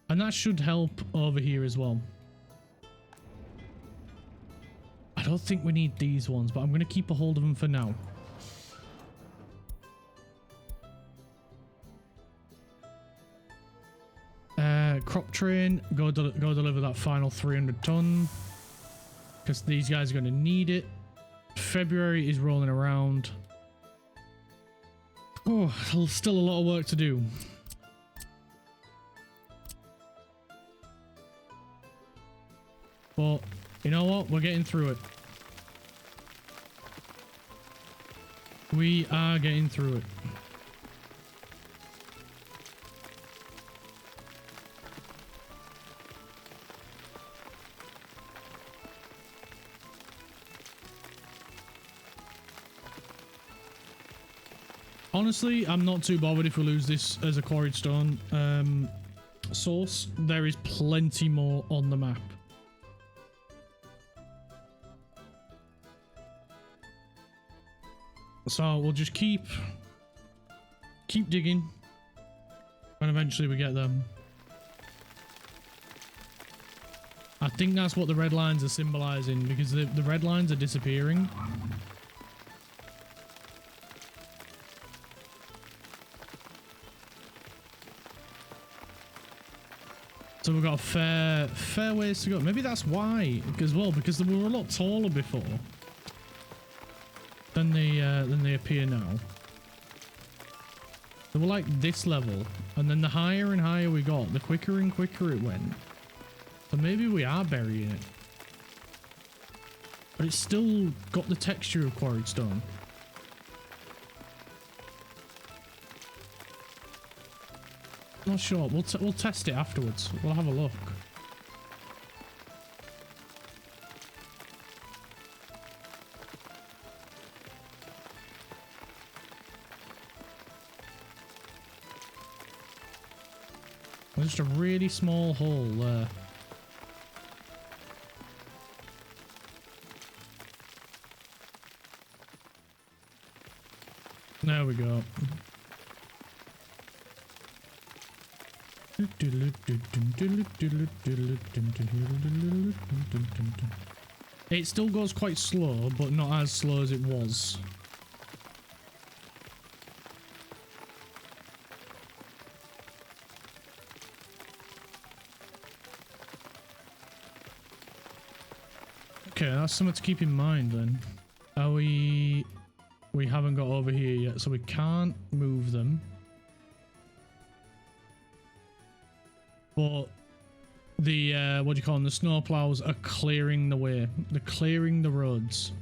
And that should help over here as well. I don't think we need these ones, but I'm going to keep a hold of them for now. Crop train, go deliver that final 300 ton. Because these guys are going to need it. February is rolling around. Oh, still a lot of work to do. But you know what? We're getting through it. We are getting through it. Honestly, I'm not too bothered if we lose this as a quarried stone source. There is plenty more on the map. So we'll just keep digging, and eventually we get them. I think that's what the red lines are symbolizing, because the red lines are disappearing. So we've got a fair ways to go. Maybe that's why, because we were a lot taller before than they appear now. They were like this level, and then the higher and higher we got, the quicker and quicker it went. So maybe we are burying it, but it's still got the texture of quarried stone. Not sure. We'll test it afterwards. We'll have a look. There's just a really small hole there. There we go. It still goes quite slow, but not as slow as it was. Okay, that's something to keep in mind then. Are we haven't got over here yet, so we can't move them. But the what do you call them? The snowplows are clearing the way. They're clearing the roads.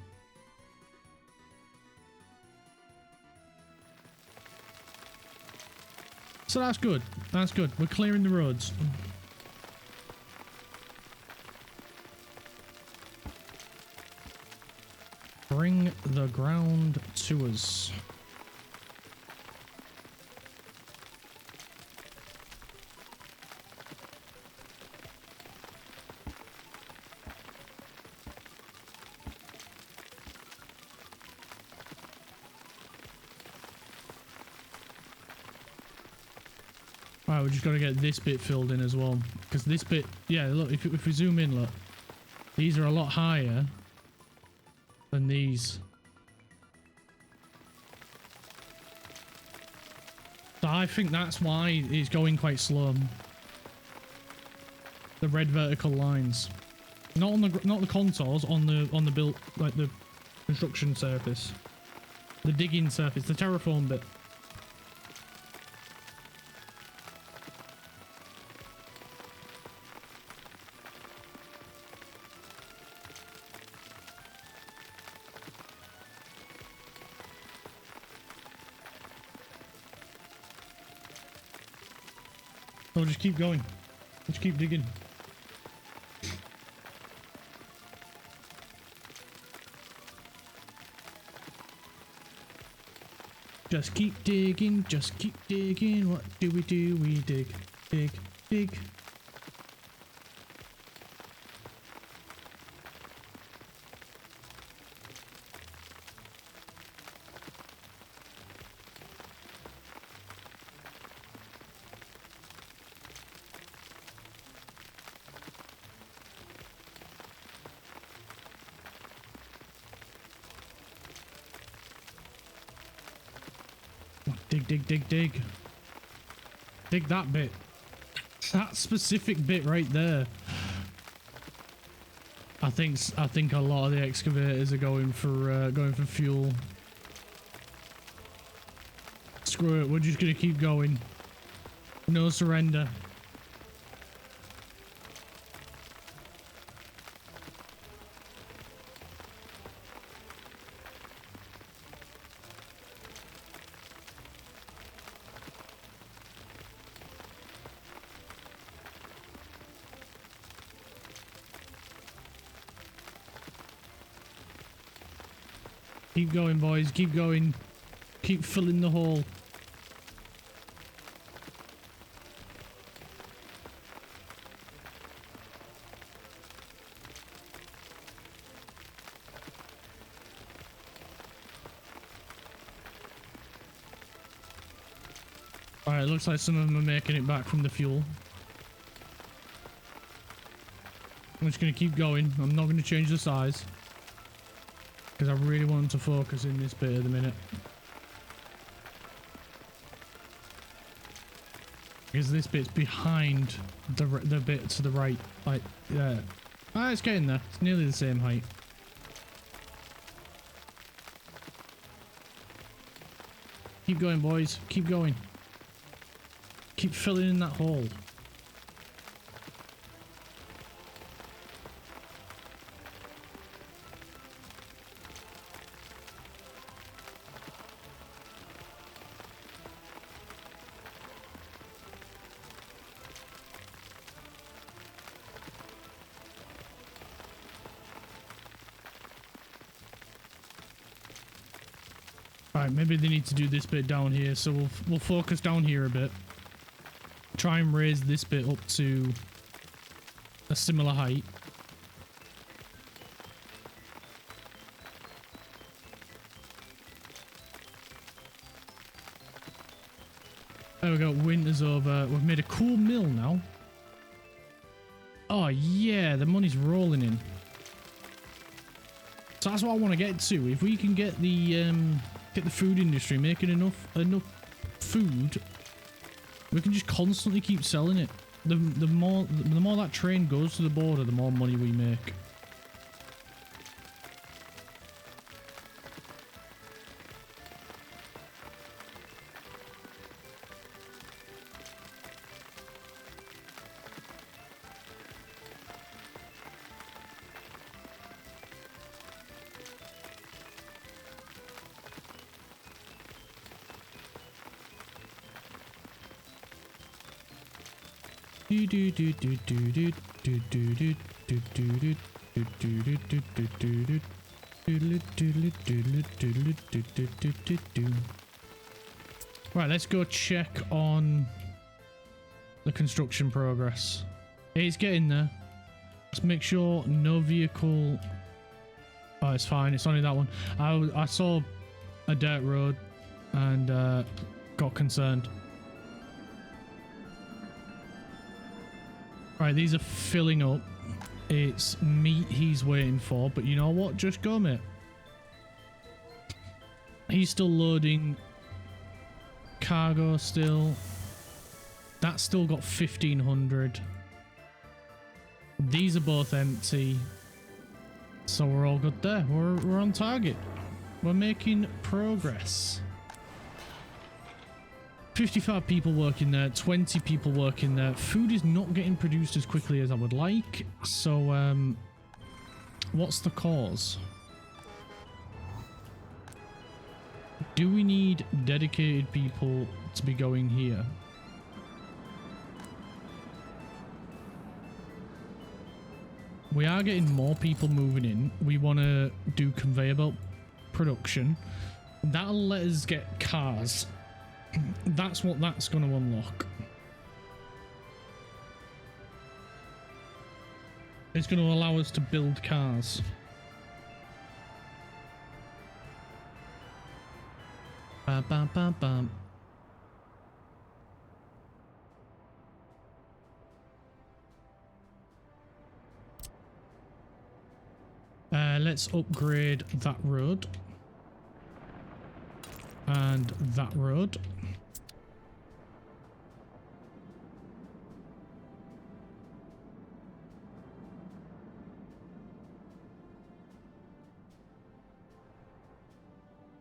So that's good. That's good. We're clearing the roads. Bring the ground to us. Alright, we just got to get this bit filled in as well. Because this bit, yeah, look, if we zoom in, look. These are a lot higher than these. So I think that's why it's going quite slow. The red vertical lines. Not the contours, on the built, like the construction surface. The digging surface, the terraform bit. Oh, just keep going. Just keep digging. Just keep digging, just keep digging. What do? We dig, dig, dig. Dig, dig, dig, dig. Dig that bit. That specific bit right there. I think a lot of the excavators are going for fuel. Screw it, we're just gonna keep going. No surrender. Keep going, boys. Keep going. Keep filling the hole. Alright, looks like some of them are making it back from the fuel. I'm just going to keep going. I'm not going to change the size. Because I really want to focus in this bit at the minute. Because this bit's behind the bit to the right. Like, yeah. Ah, it's getting there. It's nearly the same height. Keep going, boys. Keep going. Keep filling in that hole. Alright, maybe they need to do this bit down here, so we'll focus down here a bit. Try and raise this bit up to a similar height. There we go, winter's over. We've made a cool mill now. Oh yeah, the money's rolling in. So that's what I want to get to. If we can get the food industry making enough food, we can just constantly keep selling it. The more that train goes to the border, the more money we make. Right, let's go check on the construction progress. It's getting there. Let's make sure no vehicle. Oh, it's fine. It's only that one. I saw a dirt road and got concerned. Right, these are filling up. It's meat he's waiting for, but you know what? Just go, mate. He's still loading cargo still. That's still got 1,500. These are both empty. So we're all good there. We're on target. We're making progress. 55 people working there, 20 people working there. Food is not getting produced as quickly as I would like. So, what's the cause? Do we need dedicated people to be going here? We are getting more people moving in. We want to do conveyor belt production. That'll let us get cars. That's what that's going to unlock. It's going to allow us to build cars. Bam, bam, bam, bam. Let's upgrade that road. And that road.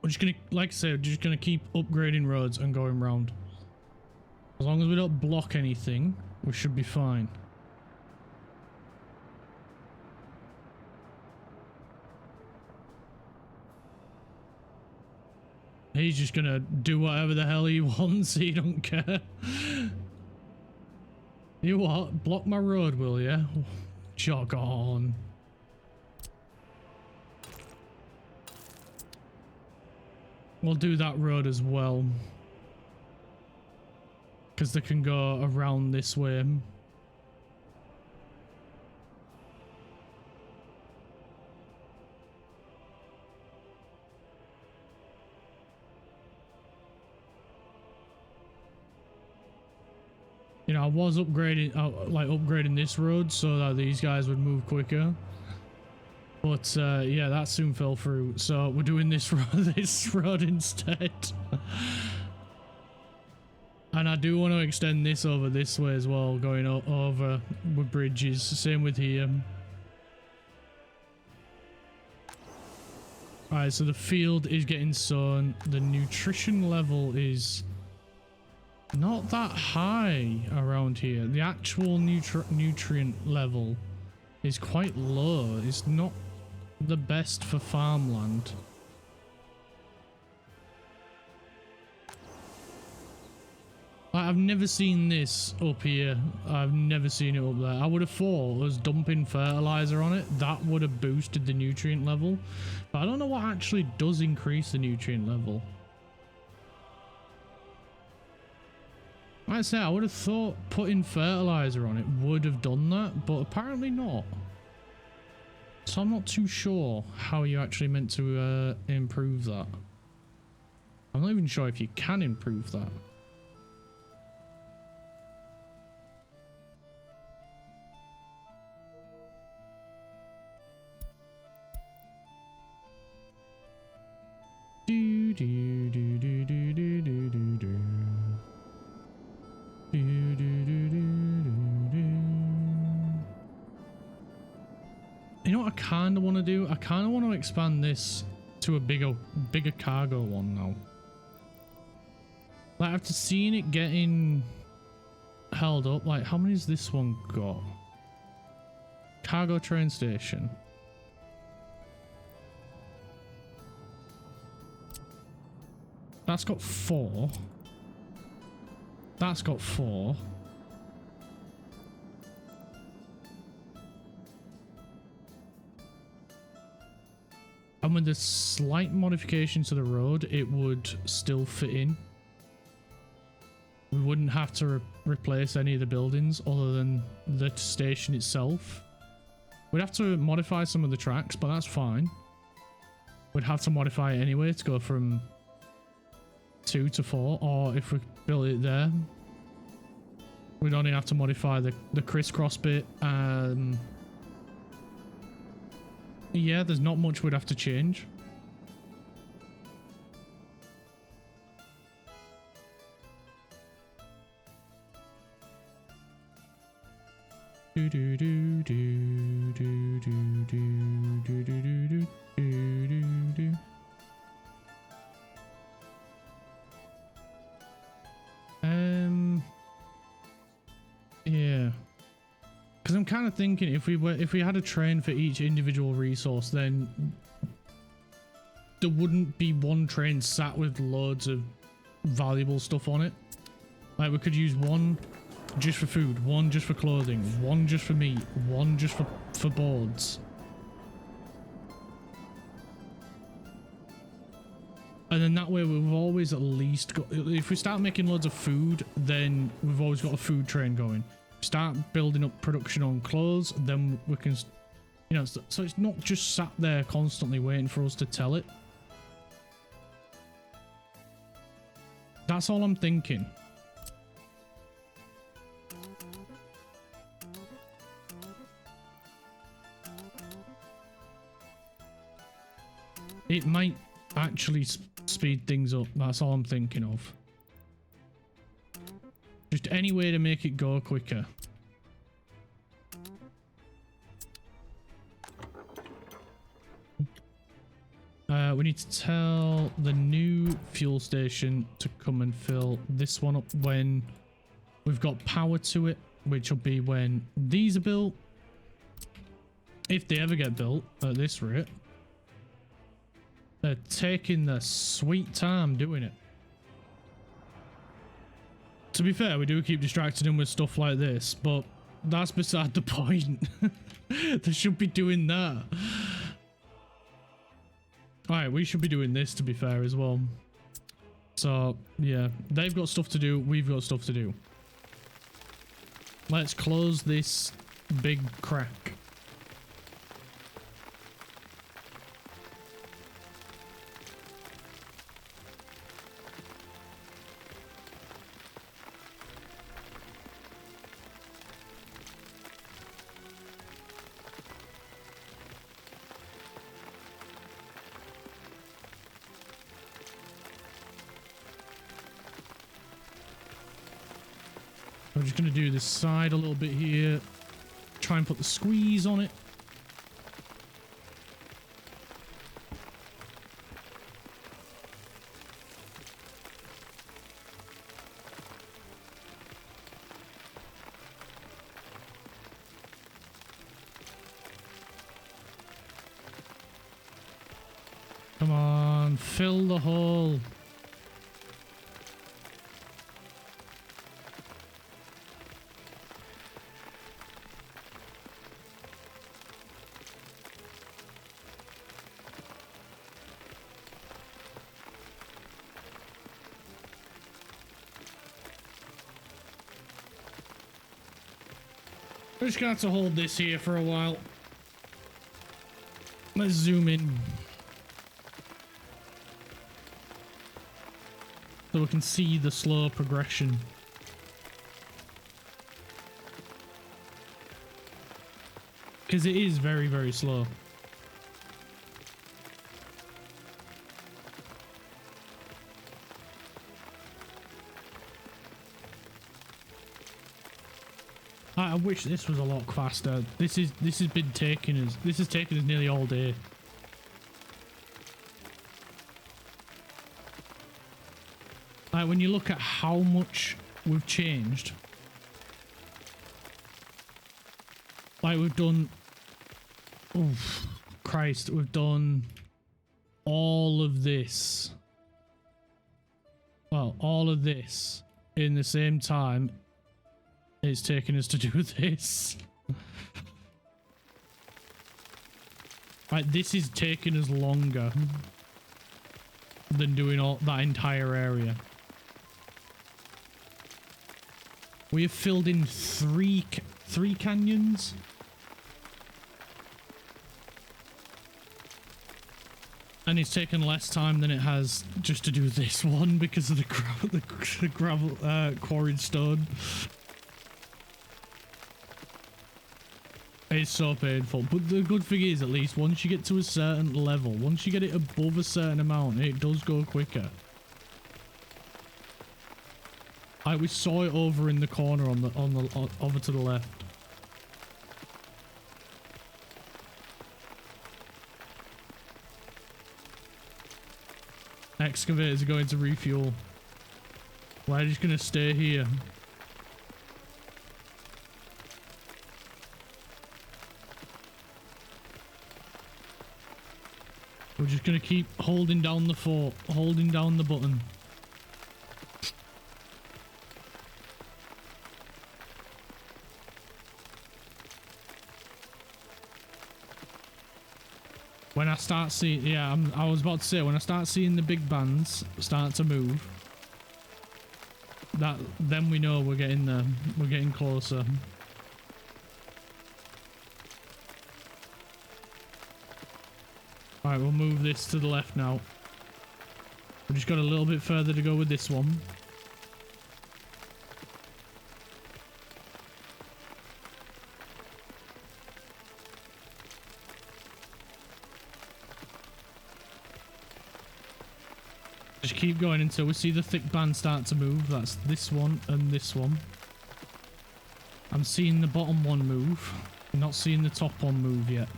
We're just gonna, like I said, we're just gonna keep upgrading roads and going round. As long as we don't block anything, we should be fine. He's just gonna do whatever the hell he wants. He don't care. You what? Block my road, will ya? Jog on. We'll do that road as well. Because they can go around this way. You know, I was upgrading, upgrading this road so that these guys would move quicker. But yeah, that soon fell through. So we're doing this road instead. And I do want to extend this over this way as well, going over with bridges. Same with here. Alright, so the field is getting sown. The nutrition level is not that high around here. The actual nutrient level is quite low. It's not the best for farmland. I've never seen this up here. I've never seen it up there. I would have thought us dumping fertilizer on it, that would have boosted the nutrient level. But I don't know what actually does increase the nutrient level. Like I say, I would have thought putting fertilizer on it would have done that, but apparently not. So I'm not too sure how you actually meant to improve that. I'm not even sure if you can improve that. Do do do do do do do do do. Do, do, do, do, do, do. You know what I kind of want to do? I kind of want to expand this to a bigger cargo one now. Like, after seeing it getting held up, like, how many has this one got? Cargo train station. That's got 4. That's got 4. and with a slight modification to the road, it would still fit in. We wouldn't have to replace any of the buildings other than the station itself. We'd have to modify some of the tracks, but that's fine. We'd have to modify it anyway to go from 2 to 4, or if we built it there, we'd only have to modify the crisscross bit. Yeah, there's not much we'd have to change. Do do do do do do do do do do do do. Yeah, because I'm kind of thinking if we had a train for each individual resource, then there wouldn't be one train sat with loads of valuable stuff on it. Like we could use one just for food, one just for clothing, one just for meat, one just for boards. And then that way we've always at least got, if we start making loads of food, then we've always got a food train going. Start building up production on clothes, then we can, you know, so it's not just sat there constantly waiting for us to tell it. That's all I'm thinking. It might actually speed things up. That's all I'm thinking of. Just any way to make it go quicker. We need to tell the new fuel station to come and fill this one up when we've got power to it, which will be when these are built. If they ever get built at this rate. They're taking their sweet time doing it. To be fair, we do keep distracting them with stuff like this, but that's beside the point. They should be doing that. Alright, we should be doing this, to be fair, as well. So, yeah, they've got stuff to do, we've got stuff to do. Let's close this big crack. I'm just going to do this side a little bit here. Try and put the squeeze on it. Come on, fill the hole. We're just gonna have to hold this here for a while. Let's zoom in so we can see the slow progression. Because it is very, very slow. I wish this was a lot faster. This has taken us nearly all day. Like when you look at how much we've changed, like we've done, oh Christ, we've done all of this. Well, all of this in the same time. It's taking us to do this. Right, this is taking us longer than doing all that entire area. We have filled in three canyons. And it's taken less time than it has just to do this one because of the gravel quarried stone. It's so painful, but the good thing is, at least once you get to a certain level, once you get it above a certain amount, it does go quicker. We saw it over in the corner over to the left. Excavators are going to refuel. We're just going to stay here. We're just going to keep holding down the fort, holding down the button. When I start seeing, yeah, I was about to say, when I start seeing the big bands start to move, then we know we're getting there. We're getting closer. Alright, we'll move this to the left now. We've just got a little bit further to go with this one. Just keep going until we see the thick band start to move. That's this one and this one. I'm seeing the bottom one move. I'm not seeing the top one move yet.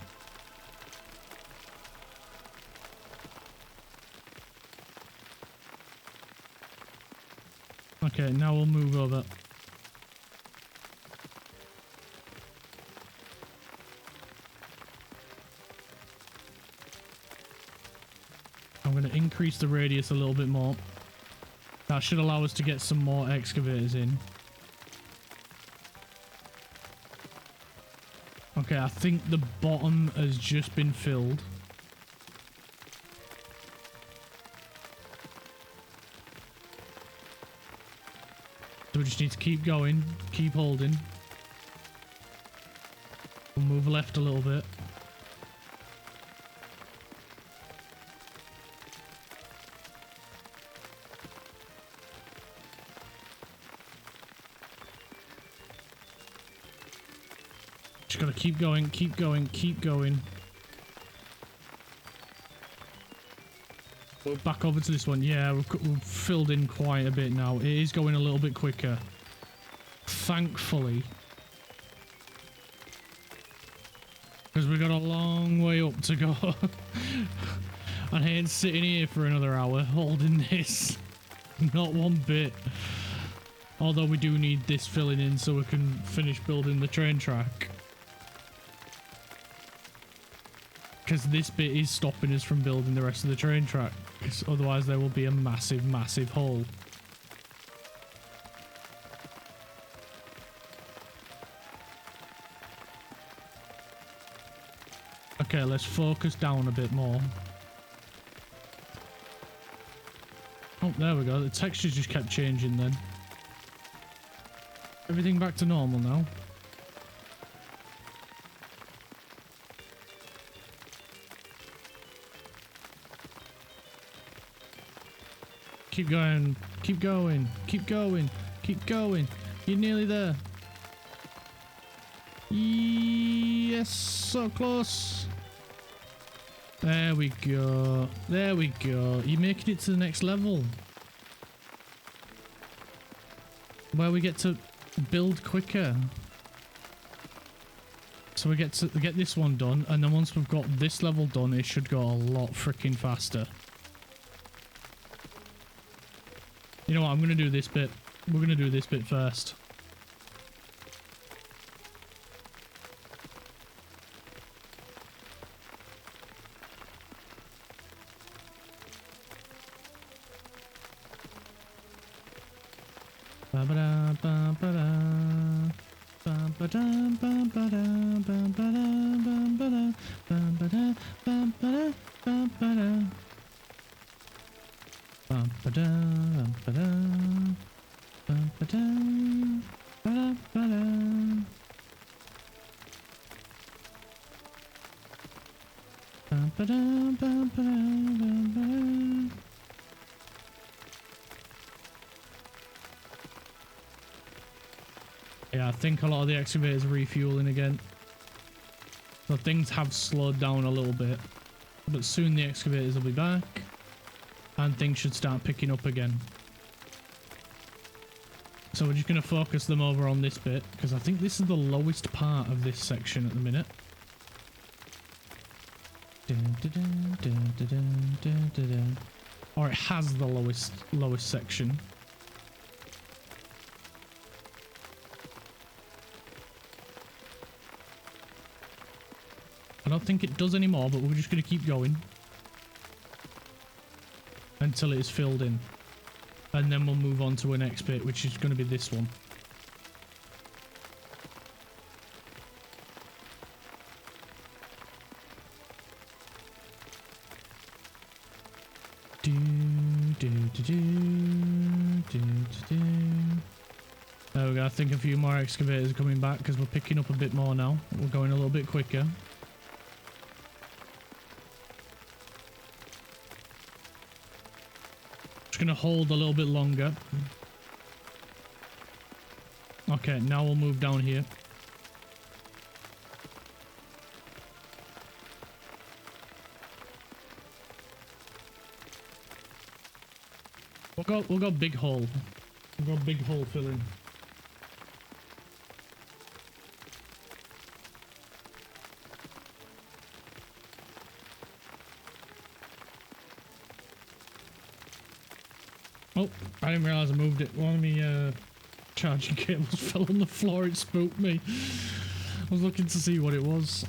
Okay, now we'll move over. I'm going to increase the radius a little bit more. That should allow us to get some more excavators in. Okay, I think the bottom has just been filled. So we just need to keep going, keep holding. We'll move left a little bit. Just gotta keep going, keep going, keep going. We're back over to this one. Yeah, we've filled in quite a bit now. It is going a little bit quicker. Thankfully. Because we've got a long way up to go. I hate sitting here for another hour holding this. Not one bit. Although we do need this filling in so we can finish building the train track. Because this bit is stopping us from building the rest of the train track. Because otherwise there will be a massive, massive hole. Okay, let's focus down a bit more. Oh, there we go. The textures just kept changing then. Everything back to normal now. Keep going, keep going, keep going, keep going. You're nearly there. Yes, so close. There we go. There we go. You're making it to the next level. Where we get to build quicker. So we get to get this one done, and then once we've got this level done, it should go a lot freaking faster. You know what, I'm going to do this bit. We're going to do this bit first. Ba-ba-da, ba-ba-da, ba-ba-da. Ba-dum, bum, ba-dum, bum, ba-dum, bum, ba-dum, bum, ba-dum, bum, ba-dum, bum, ba-dum. Bum, ba-dum, ba-dum, bum, ba-dum, ba-dum, ba-dum. Bum, ba-dum, bum, ba-dum, bum, ba-dum. Yeah, I think a lot of the excavators are refueling again. So things have slowed down a little bit. But soon the excavators will be back. And things should start picking up again. So we're just going to focus them over on this bit. Because I think this is the lowest part of this section at the minute. Or it has the lowest section. I don't think it does anymore, but we're just going to keep going until it is filled in, and then we'll move on to a next bit, which is going to be this one. There we go. I think a few more excavators are coming back because we're picking up a bit more now. We're going a little bit quicker. Gonna hold a little bit longer. Okay, now we'll move down here. We'll go big hole. We'll go big hole filling. Oh, I didn't realize I moved it. One of me charging cables fell on the floor. It spooked me. I was looking to see what it was.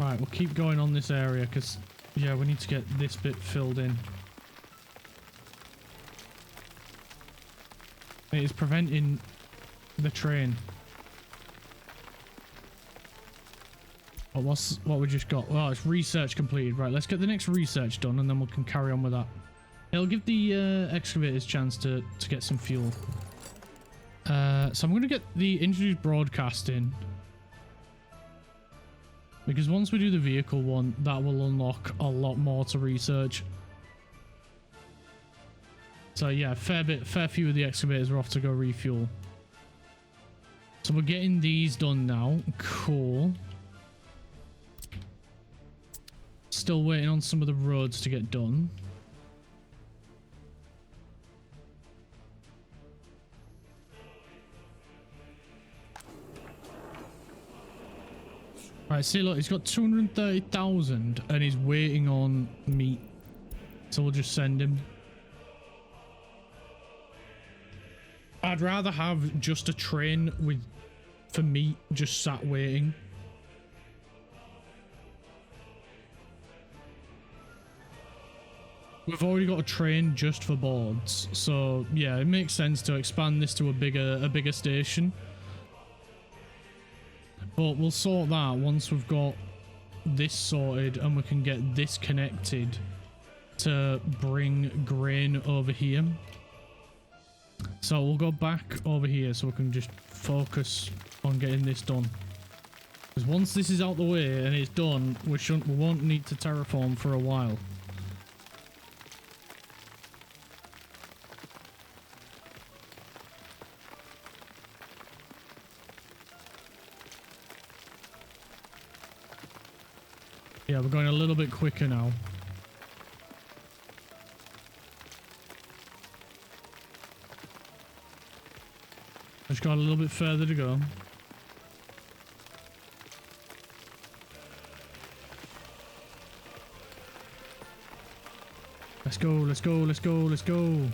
Right, we'll keep going on this area because, yeah, we need to get this bit filled in. It is preventing the train. What we just got? Oh, it's research completed. Right, let's get the next research done and then we can carry on with that. It'll give the excavators a chance to get some fuel. So I'm going to get the introduced broadcast in. Because once we do the vehicle one, that will unlock a lot more to research. So yeah, fair few of the excavators are off to go refuel. So we're getting these done now. Cool. Still waiting on some of the roads to get done. Right, see, look, he's got 230,000 and he's waiting on meat. So we'll just send him. I'd rather have just a train for meat just sat waiting. We've already got a train just for boards, so yeah, it makes sense to expand this to a bigger station. But we'll sort that once we've got this sorted and we can get this connected to bring grain over here. So we'll go back over here so we can just focus on getting this done. Because once this is out the way and it's done, we won't need to terraform for a while. Yeah, we're going a little bit quicker now. Just got a little bit further to go. Let's go, let's go, let's go, let's go.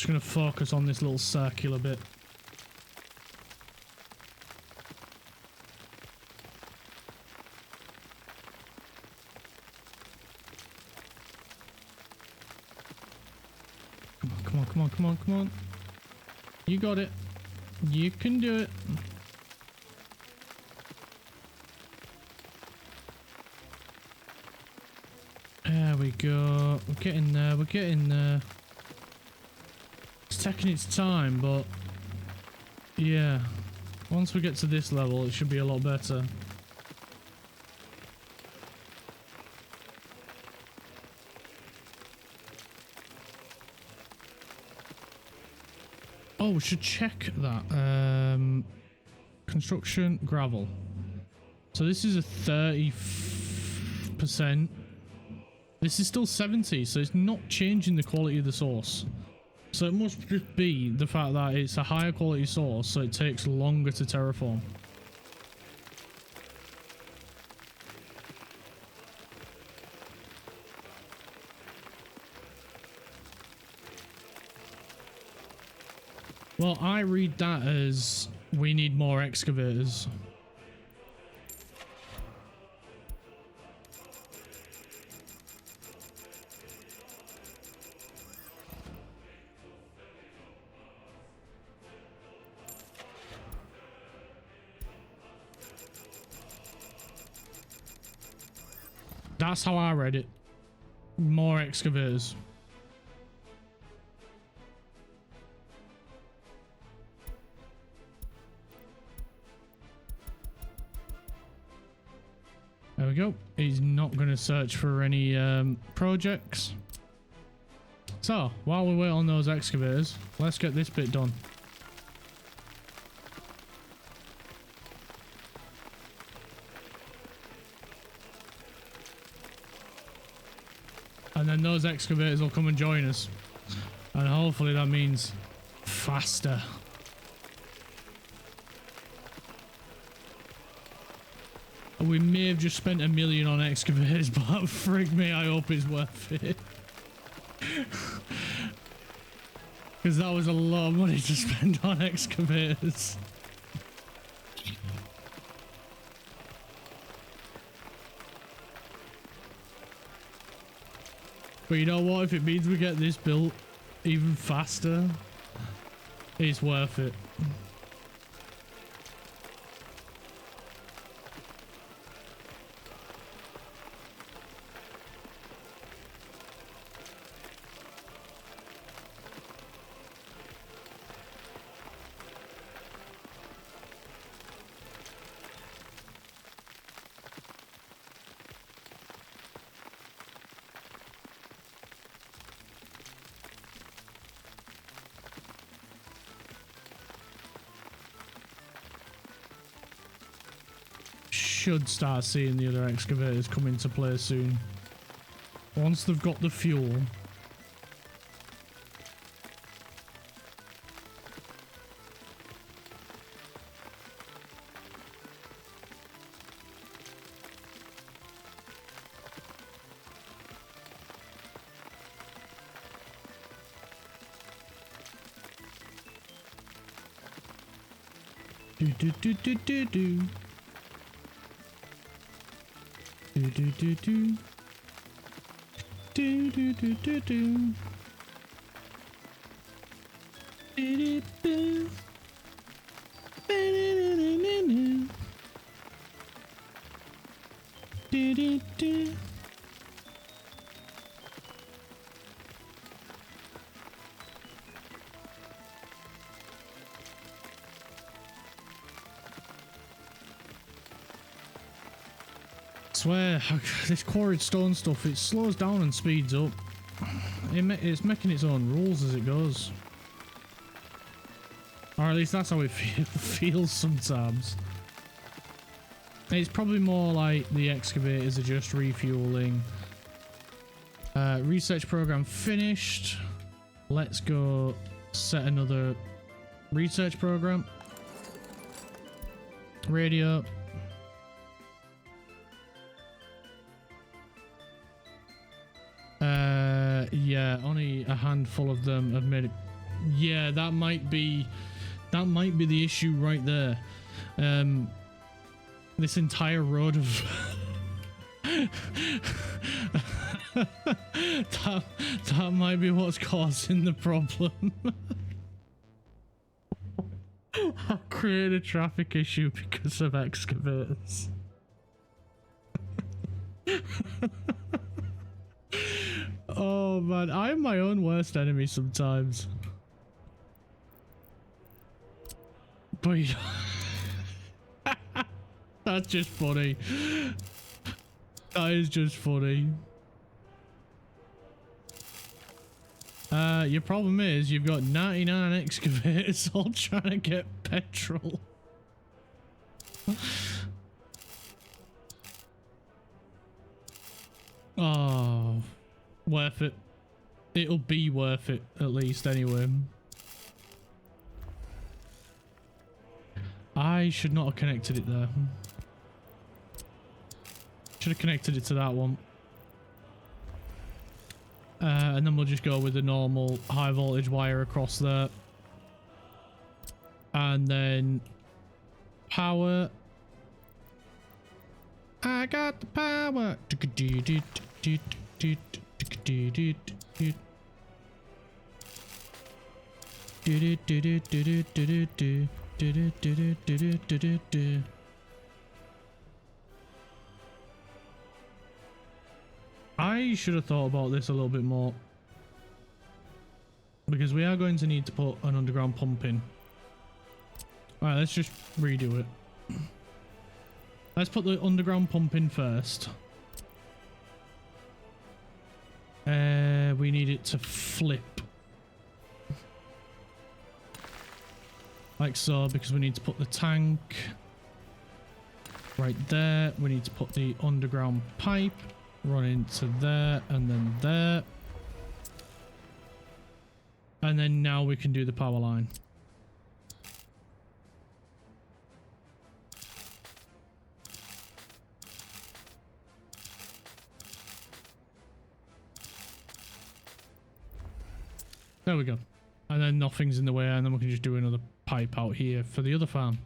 Just gonna focus on this little circular bit. Come on, come on, come on, come on. You got it. You can do it. There we go. We're getting there. We're getting there. It's taking its time, but yeah. Once we get to this level, it should be a lot better. Oh, we should check that. Construction gravel. So this is a 30%. This is still 70, so it's not changing the quality of the source. So it must just be the fact that it's a higher quality source, so it takes longer to terraform. Well, I read that as we need more excavators. That's how I read it. More excavators. There we go. He's not going to search for any projects. So, while we wait on those excavators, let's get this bit done. And then those excavators will come and join us. And hopefully that means faster. We may have just spent $1 million on excavators, but frig me, I hope it's worth it. Because that was a lot of money to spend on excavators. But you know what? If it means we get this built even faster, it's worth it. Should start seeing the other excavators come into play soon. Once they've got the fuel. Do do do do do do. Do do do do. Do do do do do. Do do do. Do do do. Swear, this quarried stone stuff, it slows down and speeds up. It's making its own rules as it goes. Or at least that's how it feels sometimes. It's probably more like the excavators are just refueling. Research program finished. Let's go set another research program. Radio. Yeah, only a handful of them have made it Yeah, that might be the issue right there. This entire road of that might be what's causing the problem. I created a traffic issue because of excavators. Oh man, I'm my own worst enemy sometimes. But that's just funny. That is just funny. Your problem is you've got 99 excavators all trying to get petrol. Oh, worth it. It'll be worth it at least anyway. I should not have connected it there. Should have connected it to that one. And then we'll just go with the normal high voltage wire across there. And then power. I got the power. I should have thought about this a little bit more, because we are going to need to put an underground pump in. Alright, let's just redo it. Let's put the underground pump in first. We need it to flip. Like so, because we need to put the tank right there. We need to put the underground pipe run into there and then there. And then now we can do the power line. There we go. And then nothing's in the way, and then we can just do another pipe out here for the other farm.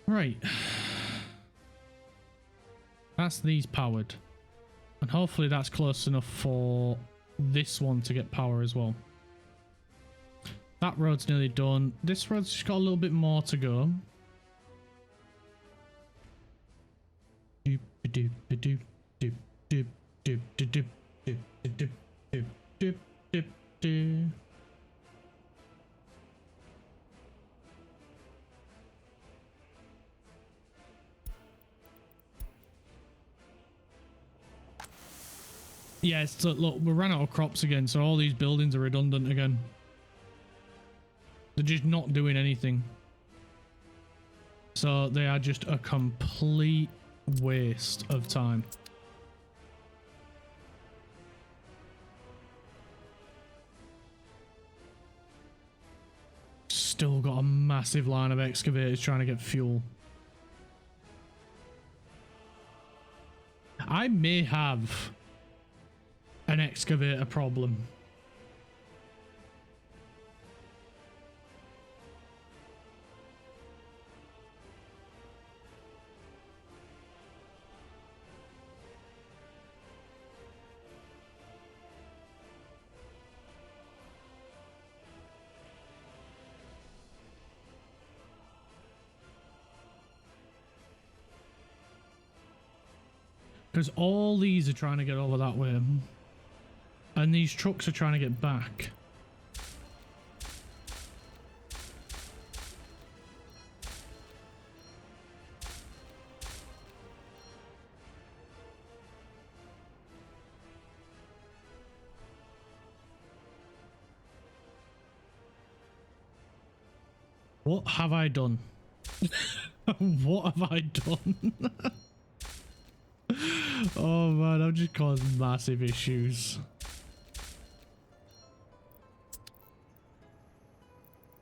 Right. That's these powered. And hopefully that's close enough for this one to get power as well. That road's nearly done. This road's just got a little bit more to go. Doop doop doop doop doop doop doop doop doop doop doop doop. Yes, so look, we ran out of crops again, so all these buildings are redundant again. They're just not doing anything. So they are just a complete waste of time. Still got a massive line of excavators trying to get fuel. I may have an excavator problem. Because all these are trying to get over that way. And these trucks are trying to get back. What have I done? What have I done? Oh man, I've just caused massive issues.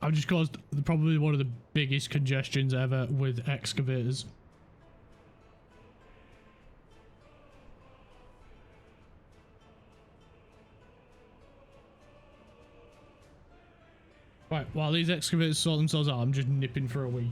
I've just caused probably one of the biggest congestions ever with excavators. Right, while these excavators sort themselves out, I'm just nipping for a wee.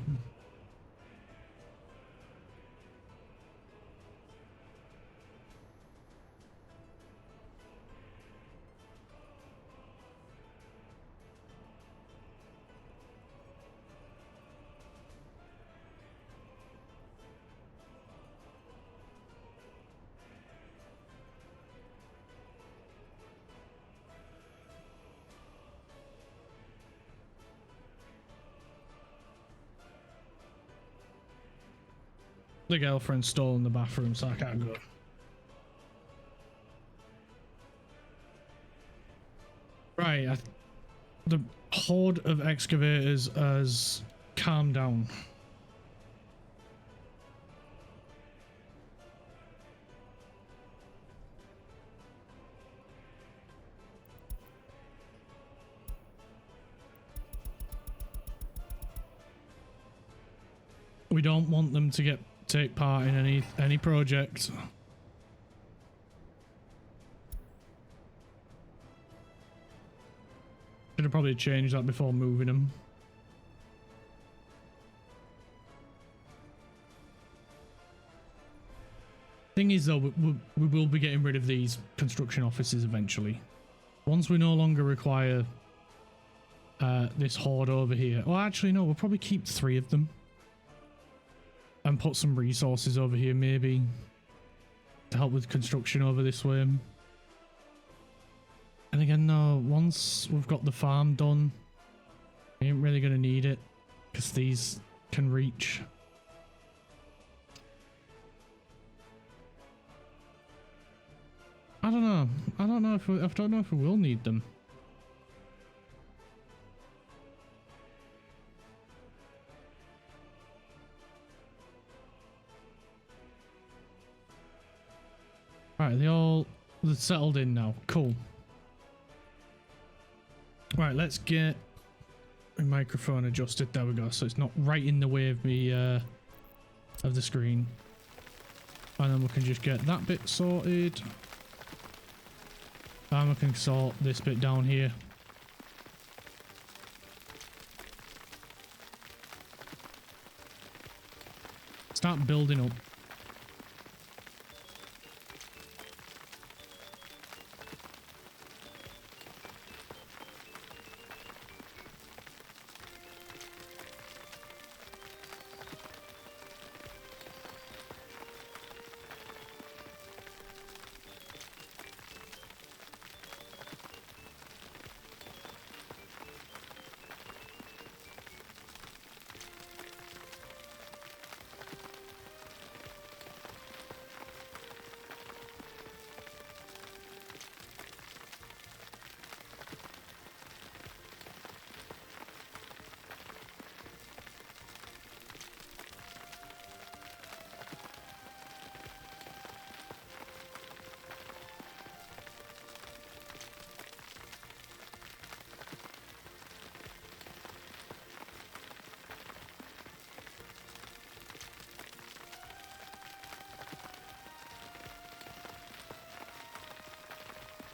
The girlfriend's stolen the bathroom, so I can't go. Right, the horde of excavators has calmed down. We don't want them to take part in any project. Should have probably changed that before moving them. Thing is though, we will be getting rid of these construction offices eventually. Once we no longer require this horde over here. Oh, actually no, we'll probably keep 3 of them. And put some resources over here maybe to help with construction over this way. And again, no, once we've got the farm done, we ain't really going to need it because these can reach. I don't know. I don't know if we will need them. Right, they're settled in now. Cool. Right, let's get my microphone adjusted. There we go. So it's not right in the way of me of the screen. And then we can just get that bit sorted. And we can sort this bit down here. Start building up.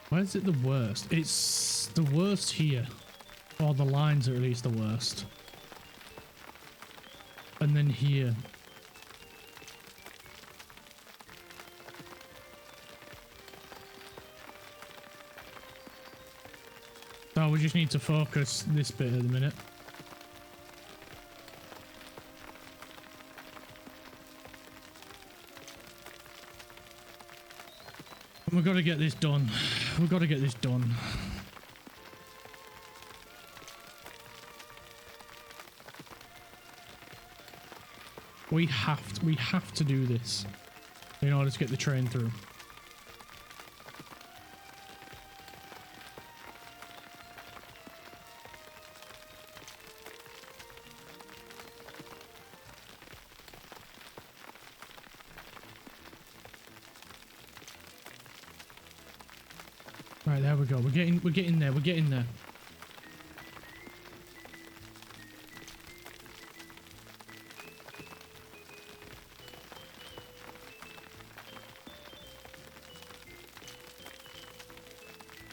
Why is it the worst? It's the worst here. Or the lines are at least the worst. And then here. Oh, we just need to focus this bit at the minute. We've got to get this done. We've got to get this done. We have to do this in order to get the train through. Right, there we go. We're getting there. We're getting there.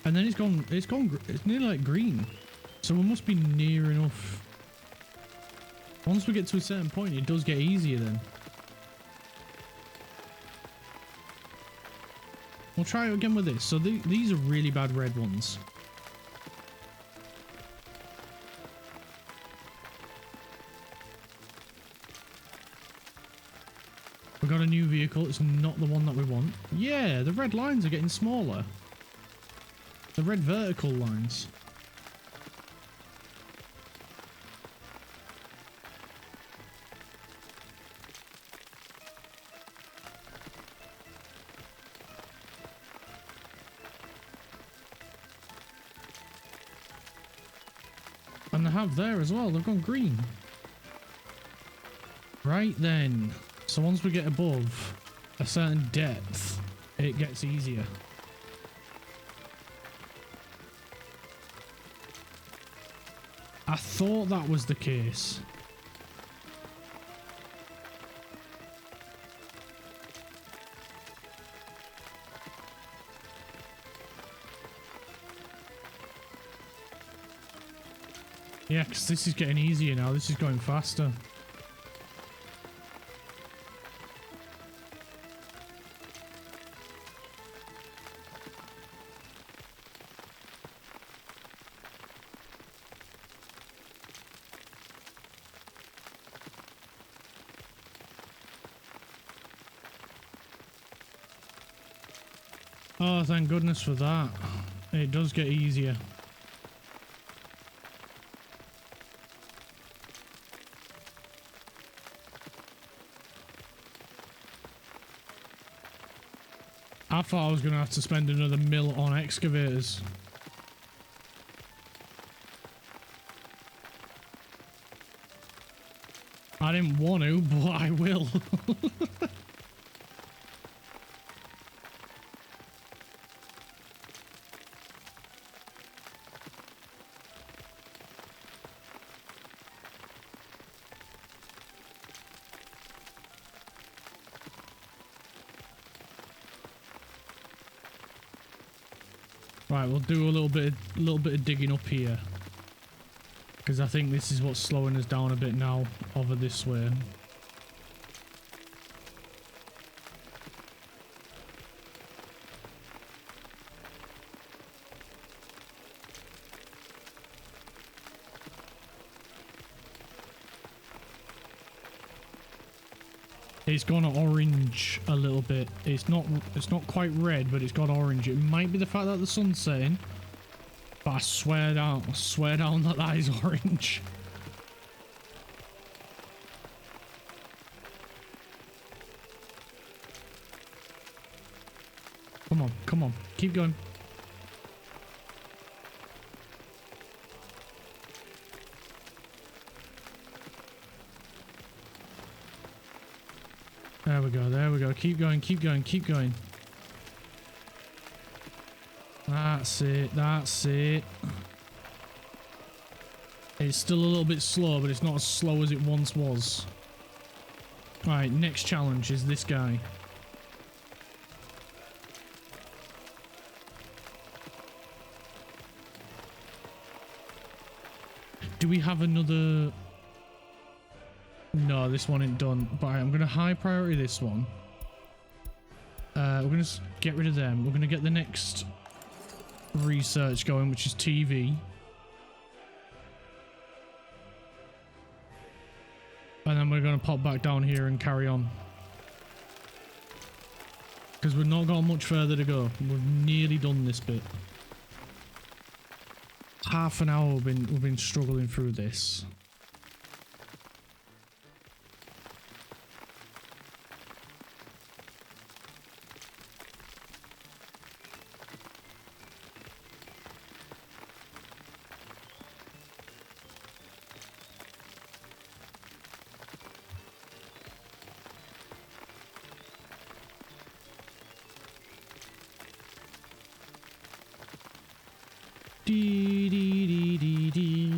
And then it's nearly like green. So we must be near enough. Once we get to a certain point, it does get easier then. We'll try it again with this. So these are really bad red ones. We got a new vehicle. It's not the one that we want. Yeah, the red lines are getting smaller. The red vertical lines. And they have there as well. They've gone green. Right then. So once we get above a certain depth, it gets easier. I thought that was the case. Yeah, because this is getting easier now. This is going faster. Oh, thank goodness for that. It does get easier. I thought I was going to have to spend another mil on excavators. I didn't want to, but I will. Right, we'll do a little bit of digging up here, because I think this is what's slowing us down a bit now over this way. It's gone orange a little bit. It's not quite red, but it's got orange. It might be the fact that the sun's setting, but I swear down that is orange. Come on, come on, keep going. There we go, there we go. Keep going, keep going, keep going. That's it, that's it. It's still a little bit slow, but it's not as slow as it once was. Alright, next challenge is this guy. Do we have another... No, this one ain't done. But I'm going to high priority this one. We're going to get rid of them. We're going to get the next research going, which is TV. And then we're going to pop back down here and carry on. Because we've not got much further to go. We've nearly done this bit. Half an hour we've been struggling through this. Dee, dee, dee, dee, dee.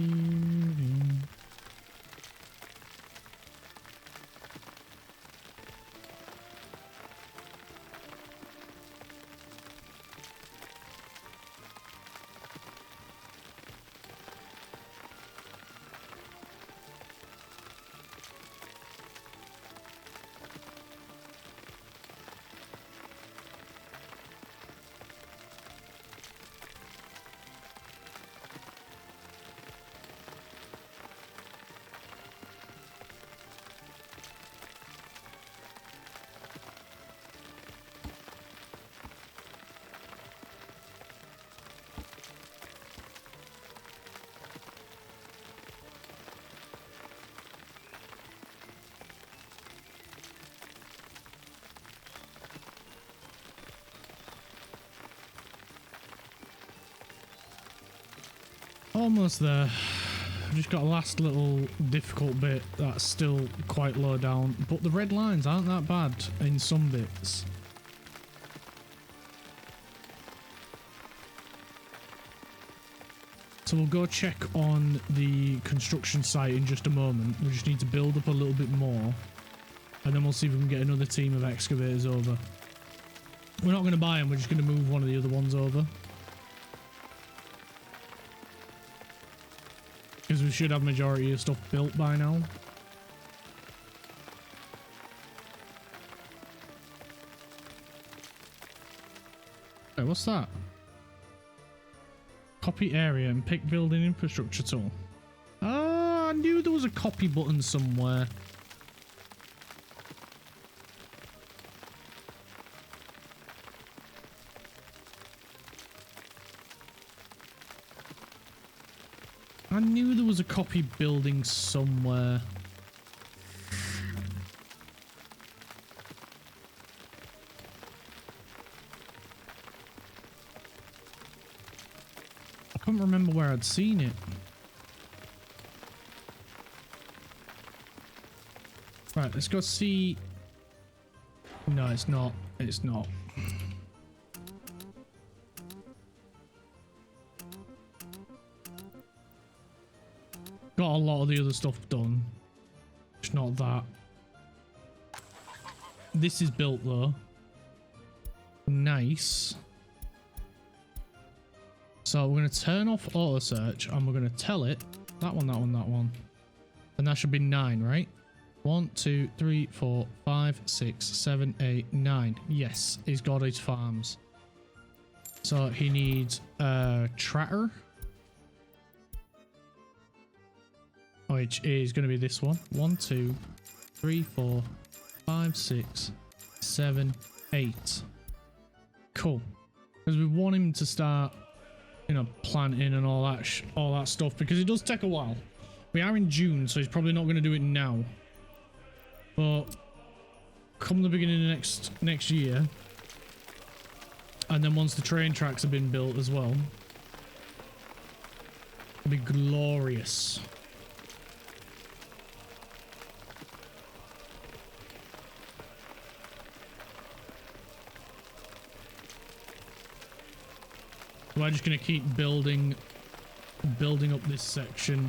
Almost there. I've just got a last little difficult bit that's still quite low down, but the red lines aren't that bad in some bits. So we'll go check on the construction site in just a moment. We just need to build up a little bit more, and then we'll see if we can get another team of excavators over. We're not going to buy them, we're just going to move one of the other ones over. Because we should have majority of stuff built by now. Hey, what's that? Copy area and pick building infrastructure tool. Oh, I knew there was a copy button somewhere. I knew there was a copy building somewhere. I couldn't remember where I'd seen it. Right, let's go see. No, it's not. It's not. Got a lot of the other stuff done. It's not that. This is built though. Nice. So we're going to turn off auto search and we're going to tell it that one, that one, that one. And that should be 9, right? 1, 2, 3, 4, 5, 6, 7, 8, 9. Yes, he's got his farms. So he needs a tractor, which is going to be this one. 1, 2, 3, 4, 5, 6, 7, 8. Cool. Because we want him to start, you know, planting and all that stuff, because it does take a while. We are in June, so he's probably not going to do it now. But come the beginning of next year, and then once the train tracks have been built as well, it'll be glorious. We're just going to keep building up this section.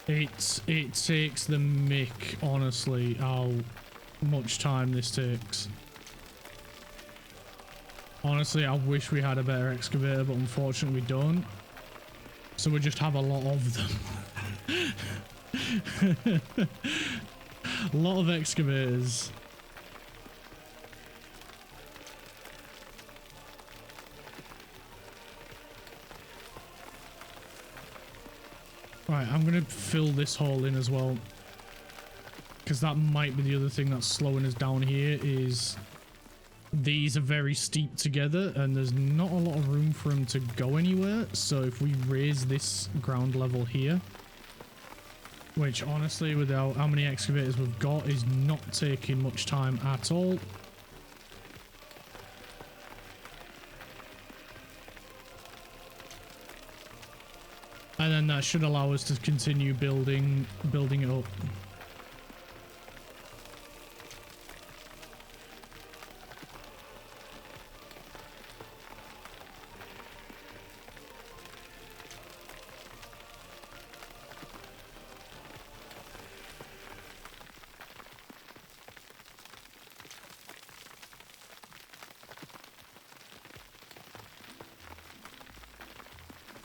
It takes the mick, honestly, how much time this takes. Honestly, I wish we had a better excavator, but unfortunately we don't. So we just have a lot of them. A lot of excavators. Right, I'm going to fill this hole in as well, because that might be the other thing that's slowing us down here. Is these are very steep together and there's not a lot of room for them to go anywhere. So if we raise this ground level here, which honestly with how many excavators we've got is not taking much time at all. And then that should allow us to continue building it up.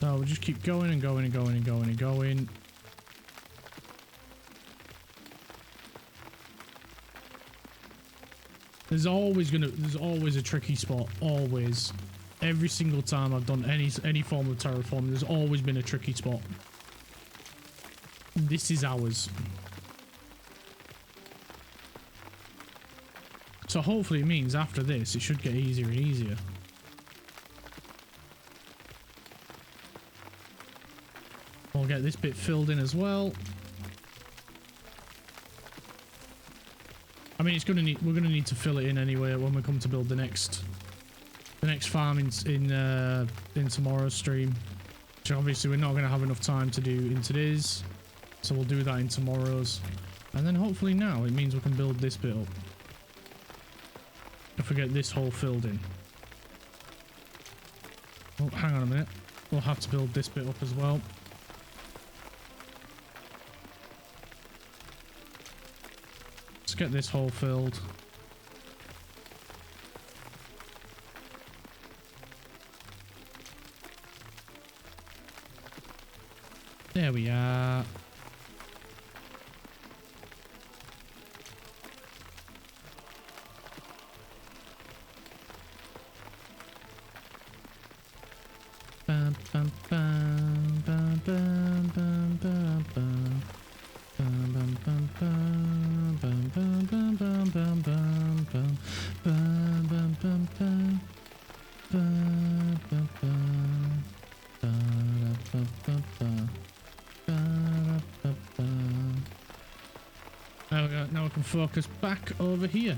So we'll just keep going and going and going and going and going. There's always a tricky spot, always. Every single time I've done any form of terraforming, there's always been a tricky spot. This is ours. So hopefully it means after this it should get easier and easier. We'll get this bit filled in as well. I mean, we're gonna need to fill it in anyway when we come to build the next the next farm in tomorrow's stream. Which obviously we're not going to have enough time to do in today's, so we'll do that in tomorrow's. And then hopefully now it means we can build this bit up. If we get this hole filled in. Oh, hang on a minute. We'll have to build this bit up as well. Let's get this hole filled. There we are. Bum, bum, bum, bum, bum, bum, bum, bum. Bum, bum, bum, bum, bum, bum, bum, bum, bum, bum, bum. Bum, bum, bum, bum. Bum, bum, bum. Ba-da-ba-ba-ba. Ba-da-ba-ba. There we go. Now we can focus back over here.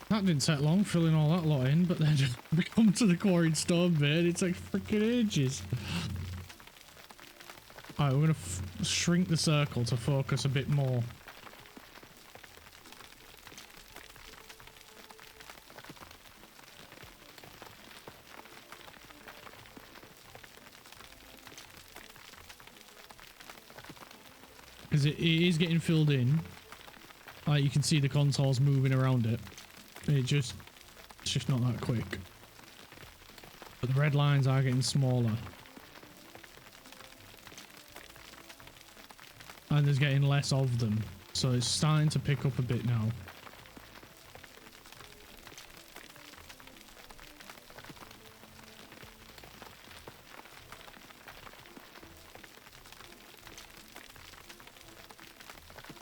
That didn't take long filling all that lot in, but then we come to the quarried stone bit, it's like freaking ages. Alright, we're gonna shrink the circle to focus a bit more. Because it is getting filled in. Like you can see the consoles moving around it. It's just not that quick. But the red lines are getting smaller. And there's getting less of them. So it's starting to pick up a bit now.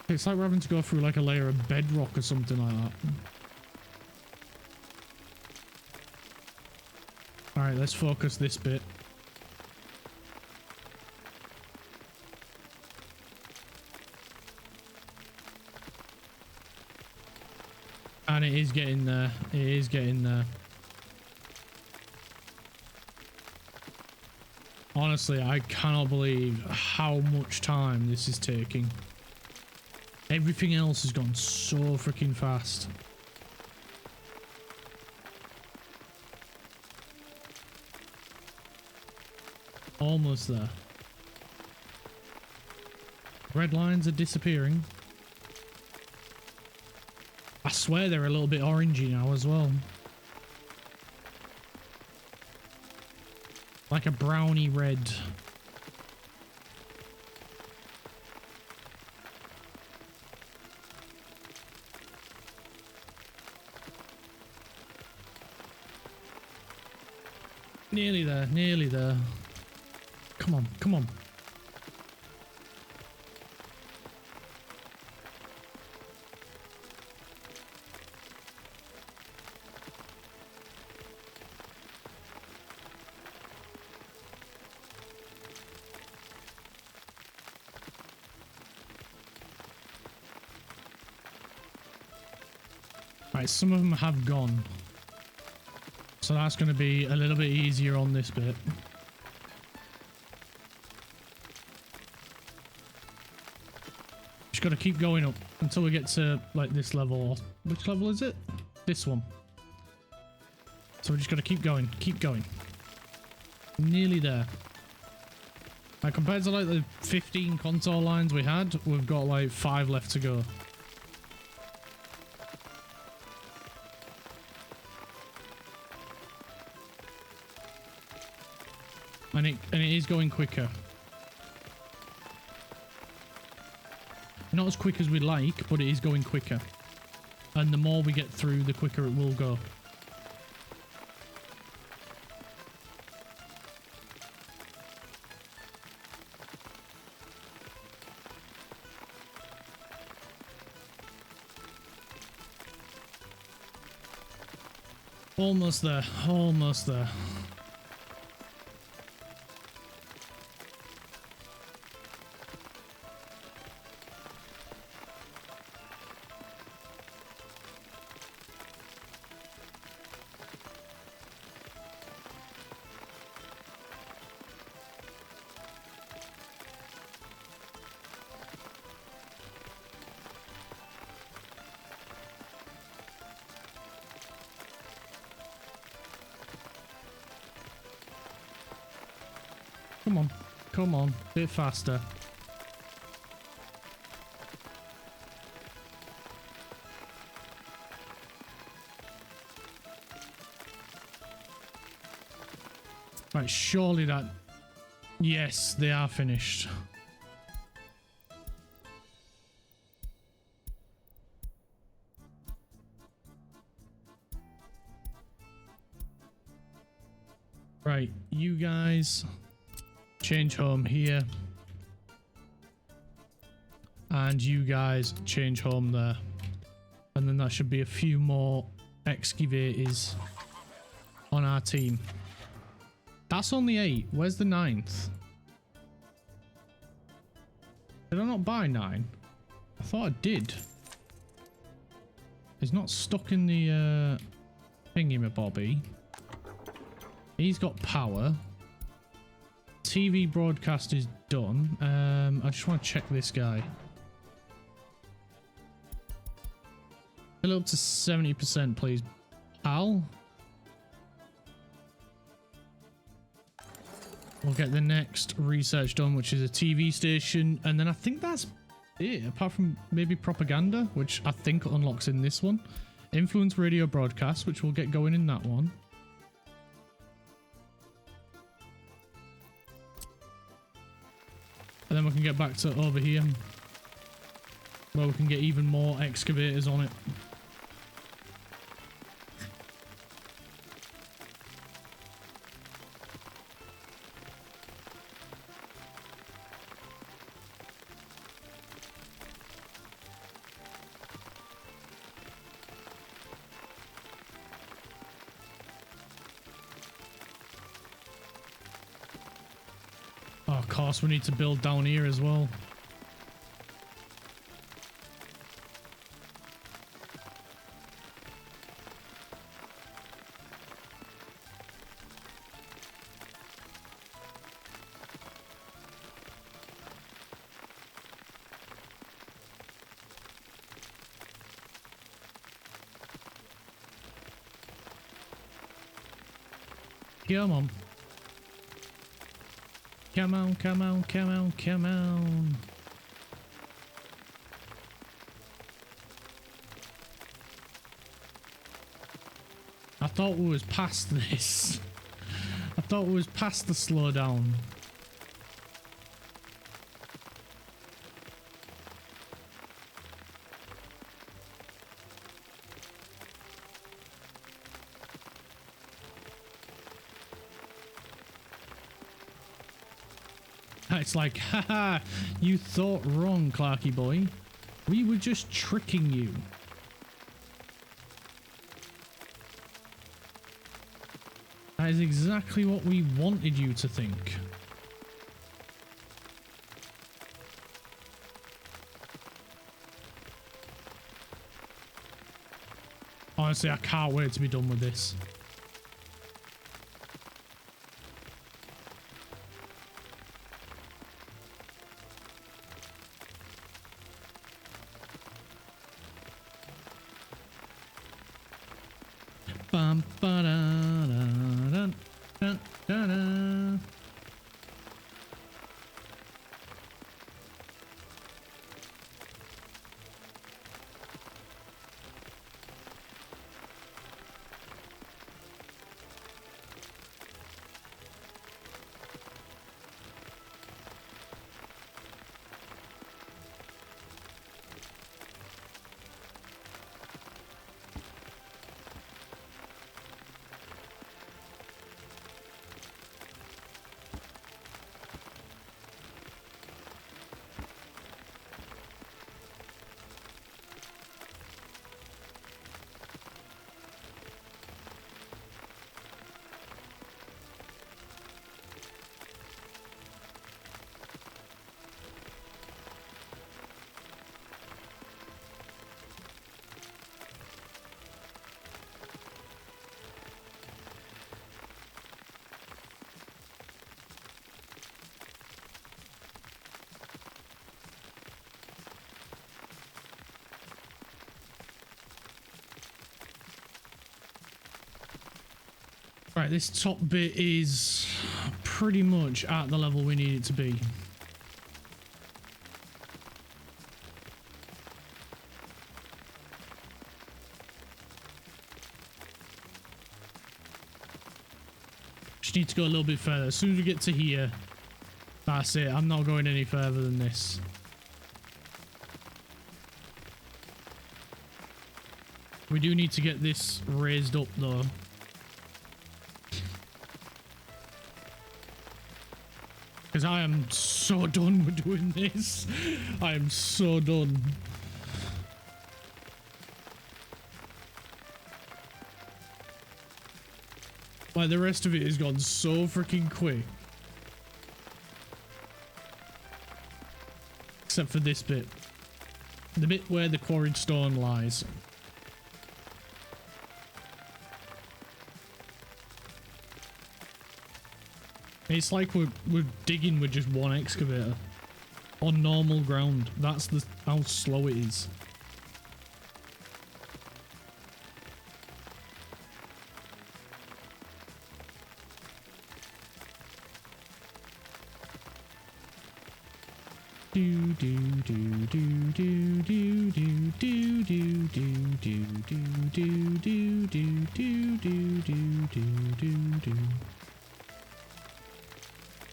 It's like we're having to go through like a layer of bedrock or something like that. Alright, let's focus this bit. And it is getting there. It is getting there. Honestly, I cannot believe how much time this is taking. Everything else has gone so freaking fast. Almost there. Red lines are disappearing. I swear they're a little bit orangey now as well. Like a browny red. Nearly there, nearly there. Come on, come on. Right, some of them have gone. So that's going to be a little bit easier on this bit. Just got to keep going up until we get to like this level. Which level is it? This one. So we just got to keep going, keep going. Nearly there. Like compared to like the 15 console lines we had, we've got like 5 left to go. And it is going quicker. Not as quick as we'd like, but it is going quicker. And the more we get through, the quicker it will go. Almost there. Almost there. Come on. Come on. Bit faster. Right, surely that... Yes, they are finished. Right, you guys... Change home here. And you guys change home there. And then that should be a few more excavators on our team. That's only 8. Where's the 9th? Did I not buy 9? I thought I did. He's not stuck in the thingy-mabobby. He's got power. TV broadcast is done. I just want to check this guy. Fill up to 70%, please. Al? We'll get the next research done, which is a TV station. And then I think that's it, apart from maybe propaganda, which I think unlocks in this one. Influence radio broadcast, which we'll get going in that one. And then we can get back to over here, where we can get even more excavators on it. Oh, of course, we need to build down here as well. Come on. Come on, come on, come on, come on. I thought we was past this. I thought we was past the slowdown. It's like, haha, you thought wrong, Clarky boy. We were just tricking you. That is exactly what we wanted you to think. Honestly, I can't wait to be done with this. Bum, ba, da, da, da, da, da. Right, this top bit is pretty much at the level we need it to be. Just need to go a little bit further. As soon as we get to here, that's it. I'm not going any further than this. We do need to get this raised up though. Because I am so done with doing this. I am so done. Like, the rest of it has gone so freaking quick. Except for this bit. The bit where the quarried stone lies. It's like we're digging with just one excavator. On normal ground. That's how slow it is. Do do do do do do do do do do do do do do do do do do.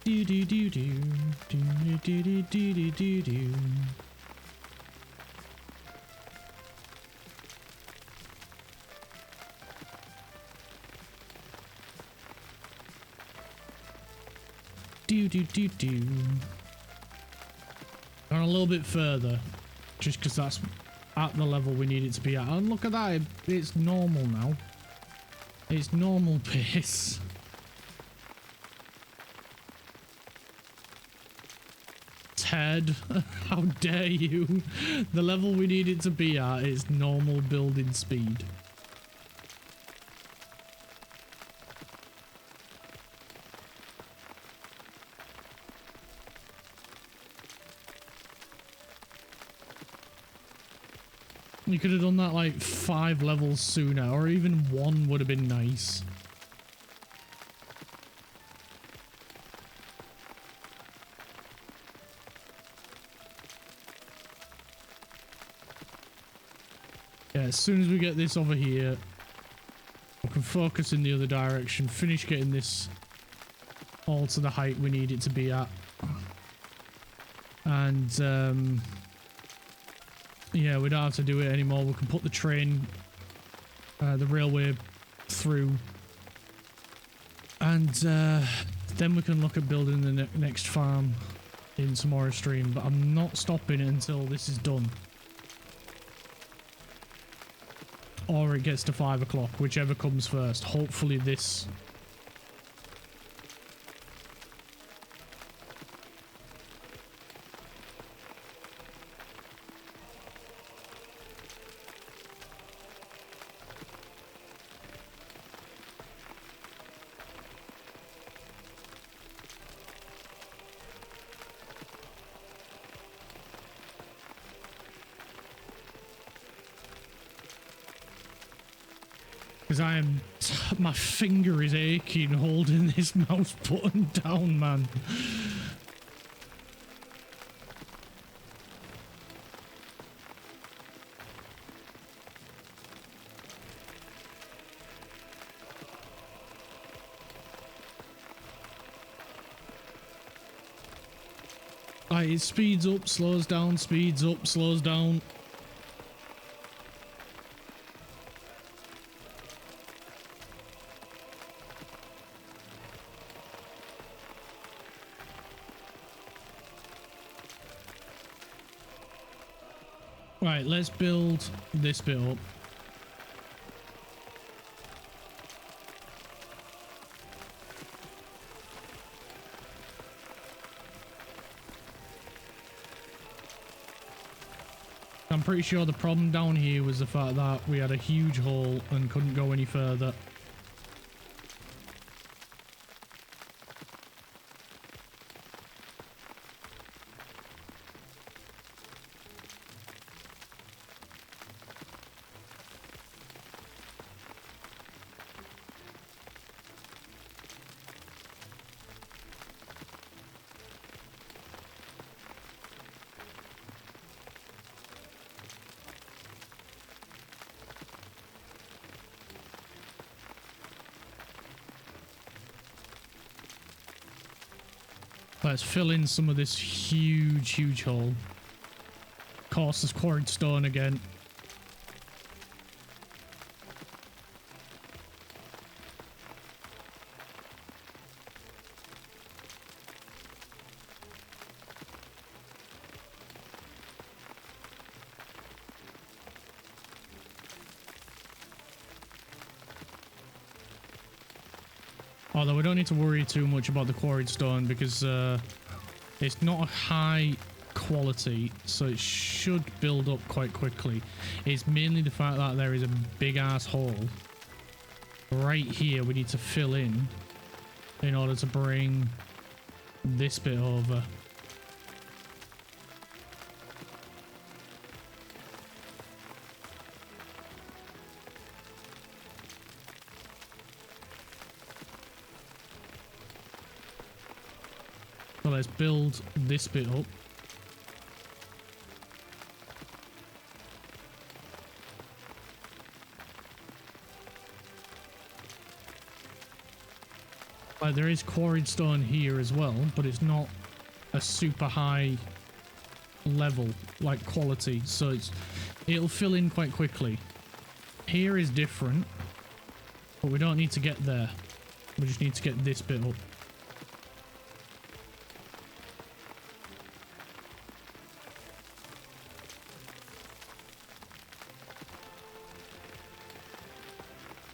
Do do do do do do do do do do. Do do do do. Gone a little bit further, just because that's at the level we need it to be at. And look at that, it's normal now. It's normal pace. Ted, how dare you? The level we need it to be at is normal building speed. You could have done that like 5 levels sooner, or even 1 would have been nice. Yeah, as soon as we get this over here, we can focus in the other direction, finish getting this all to the height we need it to be at. And, yeah, we don't have to do it anymore. We can put the train, the railway through. And then we can look at building the next farm in tomorrow's stream. But I'm not stopping it until this is done. Or it gets to 5 o'clock, whichever comes first. Hopefully this... Because I am... my finger is aching holding this mouse button down, man. Like, it speeds up, slows down, speeds up, slows down. Right, let's build this bit up. I'm pretty sure the problem down here was the fact that we had a huge hole and couldn't go any further. Let's fill in some of this huge hole. Of course, there's quarried stone again. Although we don't need to worry too much about the quarried stone because it's not a high quality, so it should build up quite quickly. It's mainly the fact that there is a big ass hole right here we need to fill in order to bring this bit over. So let's build this bit up. Like there is quarried stone here as well, but it's not a super high level, like quality, so it'll fill in quite quickly. Here is different, but we don't need to get there. We just need to get this bit up.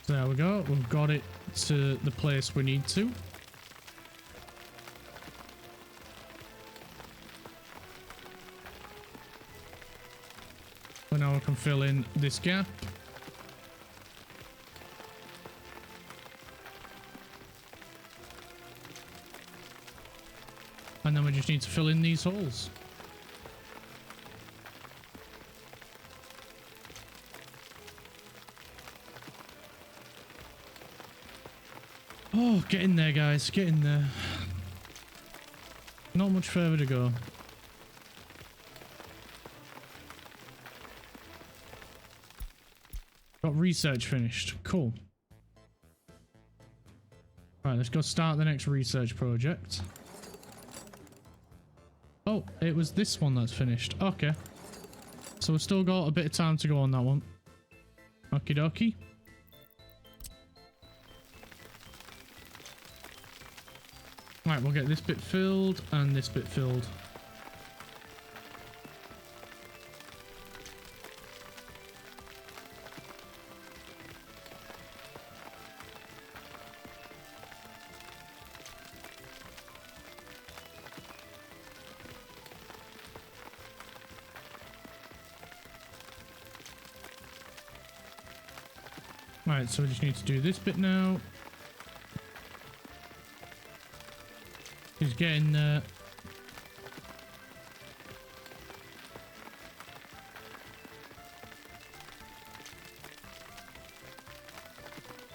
There we go. We've got it to the place we need to. So now we can fill in this gap. And then we just need to fill in these holes. Oh, get in there, guys. Get in there. Not much further to go. Got research finished. Cool. Right, let's go start the next research project. Oh, it was this one that's finished. Okay. So we've still got a bit of time to go on that one. Okie dokie. Right, we'll get this bit filled and this bit filled. Right, so we just need to do this bit now. He's getting there.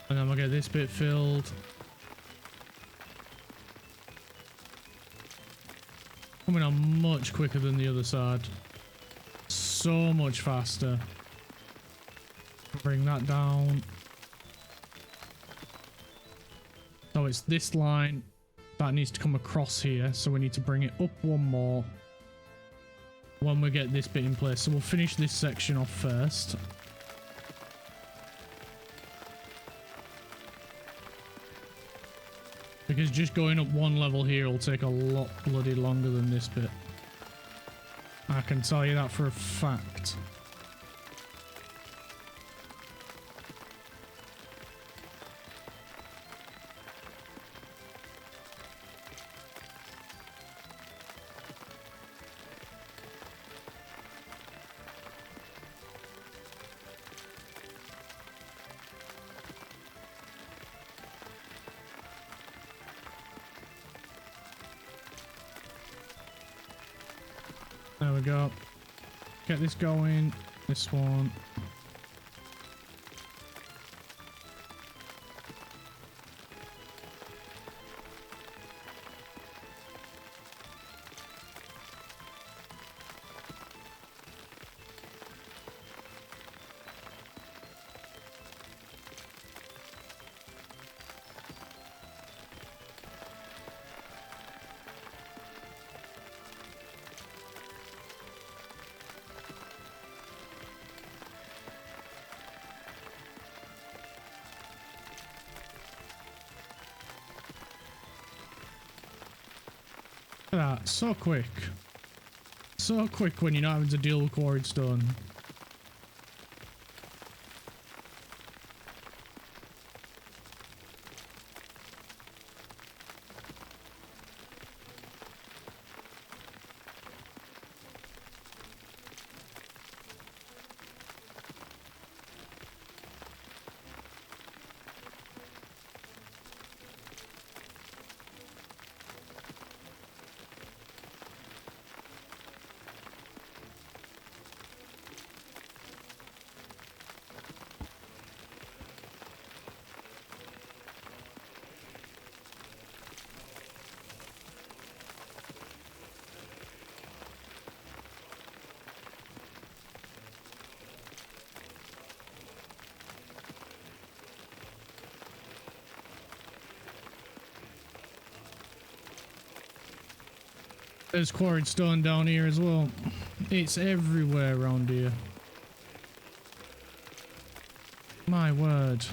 And then we'll get this bit filled. Coming on much quicker than the other side. So much faster. Bring that down. So it's this line that needs to come across here, so we need to bring it up one more when we get this bit in place. So we'll finish this section off first. Because just going up one level here will take a lot bloody longer than this bit. I can tell you that for a fact. There we go. Get this going. This one. at that. So quick. So quick when you're not having to deal with quarried stone. There's quarried stone down here as well. It's everywhere around here. My word.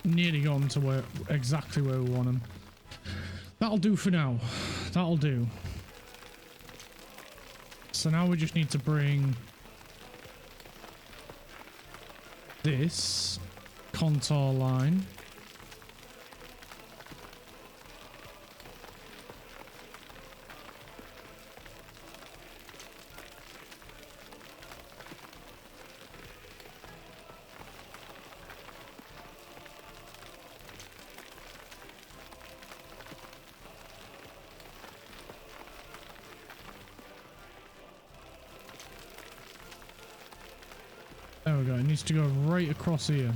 Nearly got them to where exactly where we want them. That'll do for now. That'll do. So now we just need to bring this contour line There we go. It needs to go right across here.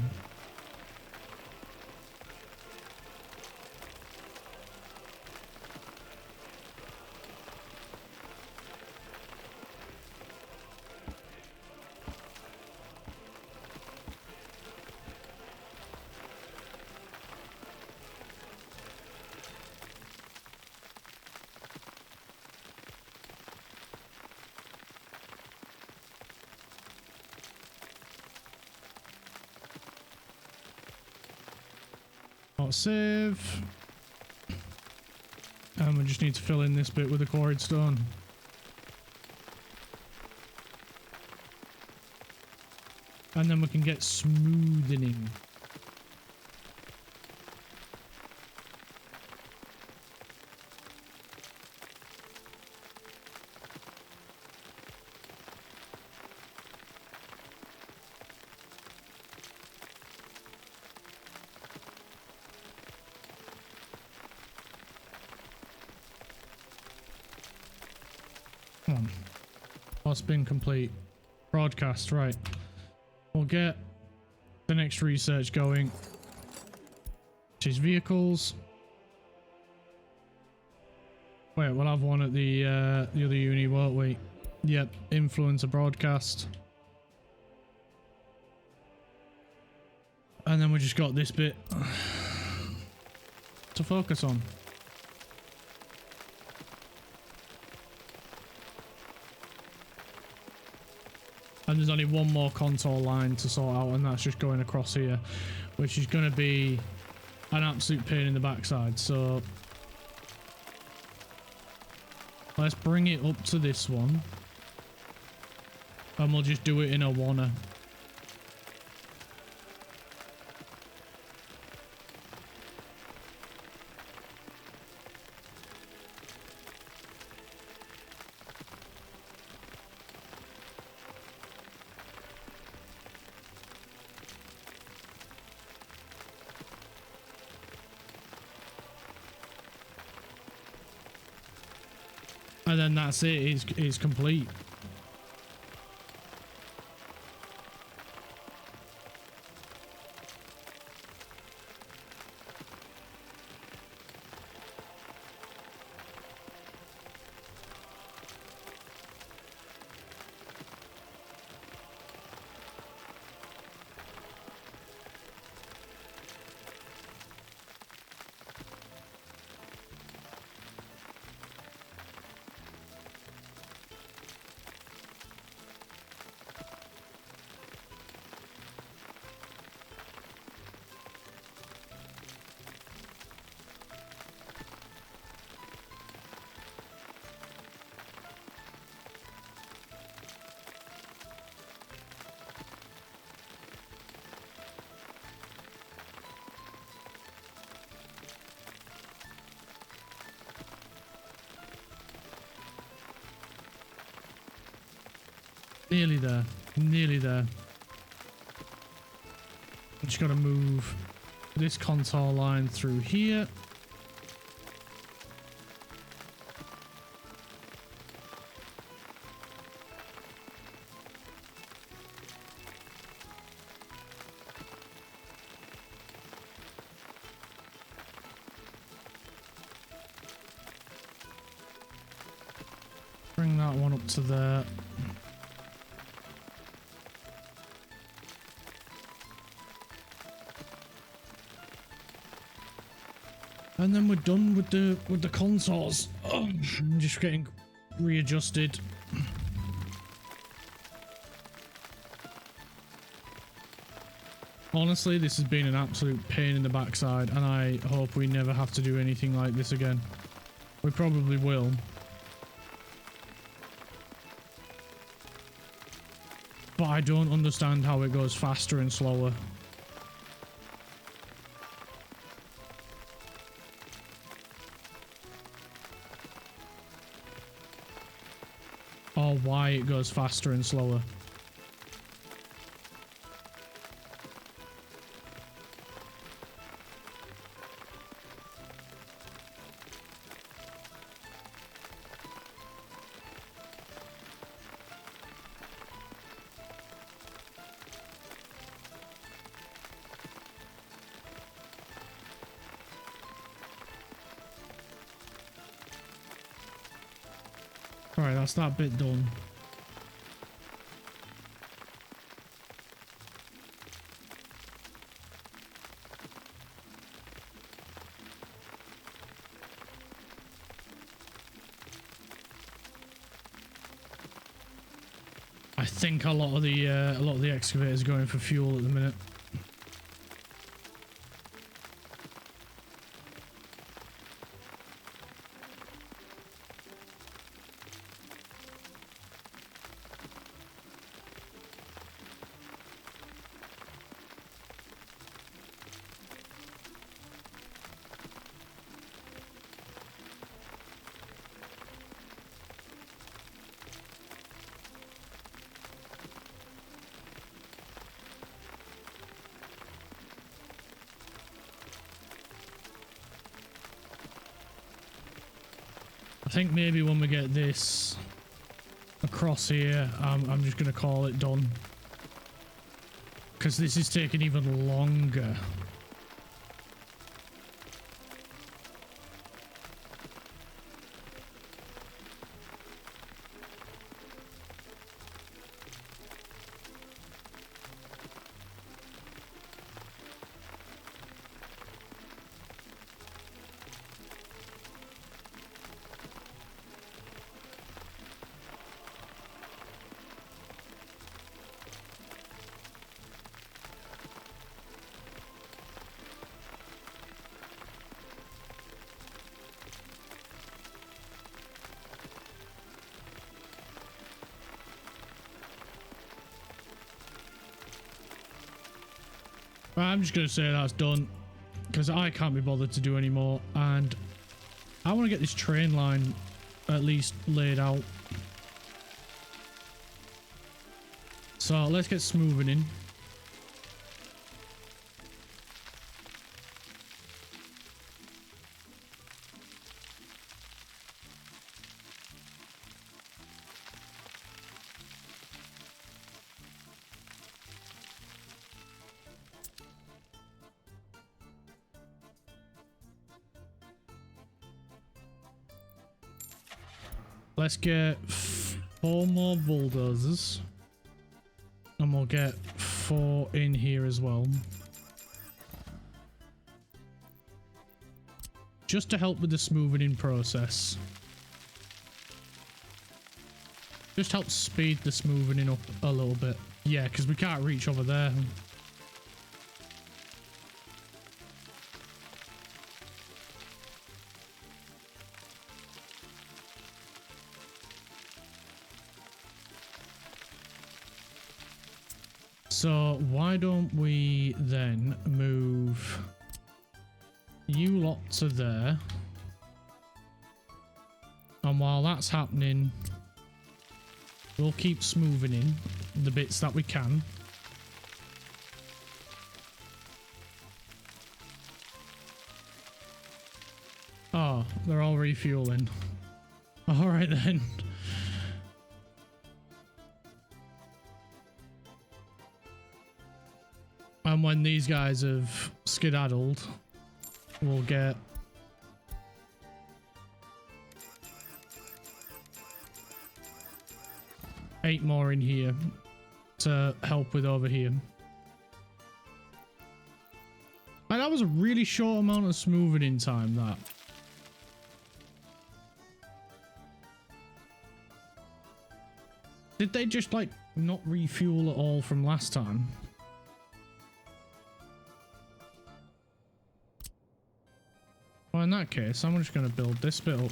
Save, and we just need to fill in this bit with the quarried stone. And then we can get smoothening. What's been complete? Broadcast, right. We'll get the next research going. Which is vehicles. Wait, we'll have one at the other uni, won't we? Yep, influencer broadcast. And then we just got this bit to focus on. And there's only one more contour line to sort out, and that's just going across here, which is going to be an absolute pain in the backside. So let's bring it up to this one, and we'll just do it in a wanna. And then that's it. It's complete. Nearly there. Nearly there. Just got to move this contour line through here. Bring that one up to there. And then we're done with the contours. Oh, I'm just getting readjusted. Honestly, this has been an absolute pain in the backside, and I hope we never have to do anything like this again. We probably will. But I don't understand how it goes faster and slower. Or why it goes faster and slower. Alright, that's that bit done. I think a lot of the excavators are going for fuel at the minute. I think maybe when we get this across here, I'm just going to call it done. Because this is taking even longer. I'm just going to say that's done because I can't be bothered to do any more, and I want to get this train line at least laid out. So let's get smoothing in. Let's get 4 more bulldozers. And we'll get 4 in here as well. Just to help with the smoothing in process. Just help speed the smoothing up a little bit. Yeah, because we can't reach over there. So why don't we then move you lot to there, and while that's happening we'll keep smoothing in the bits that we can. Oh, they're all refueling. All right then. And when these guys have skedaddled, we'll get eight more in here to help with over here. And that was a really short amount of smoothing in time, that. Did they just like not refuel at all from last time? Well, in that case, I'm just going to build this bit up.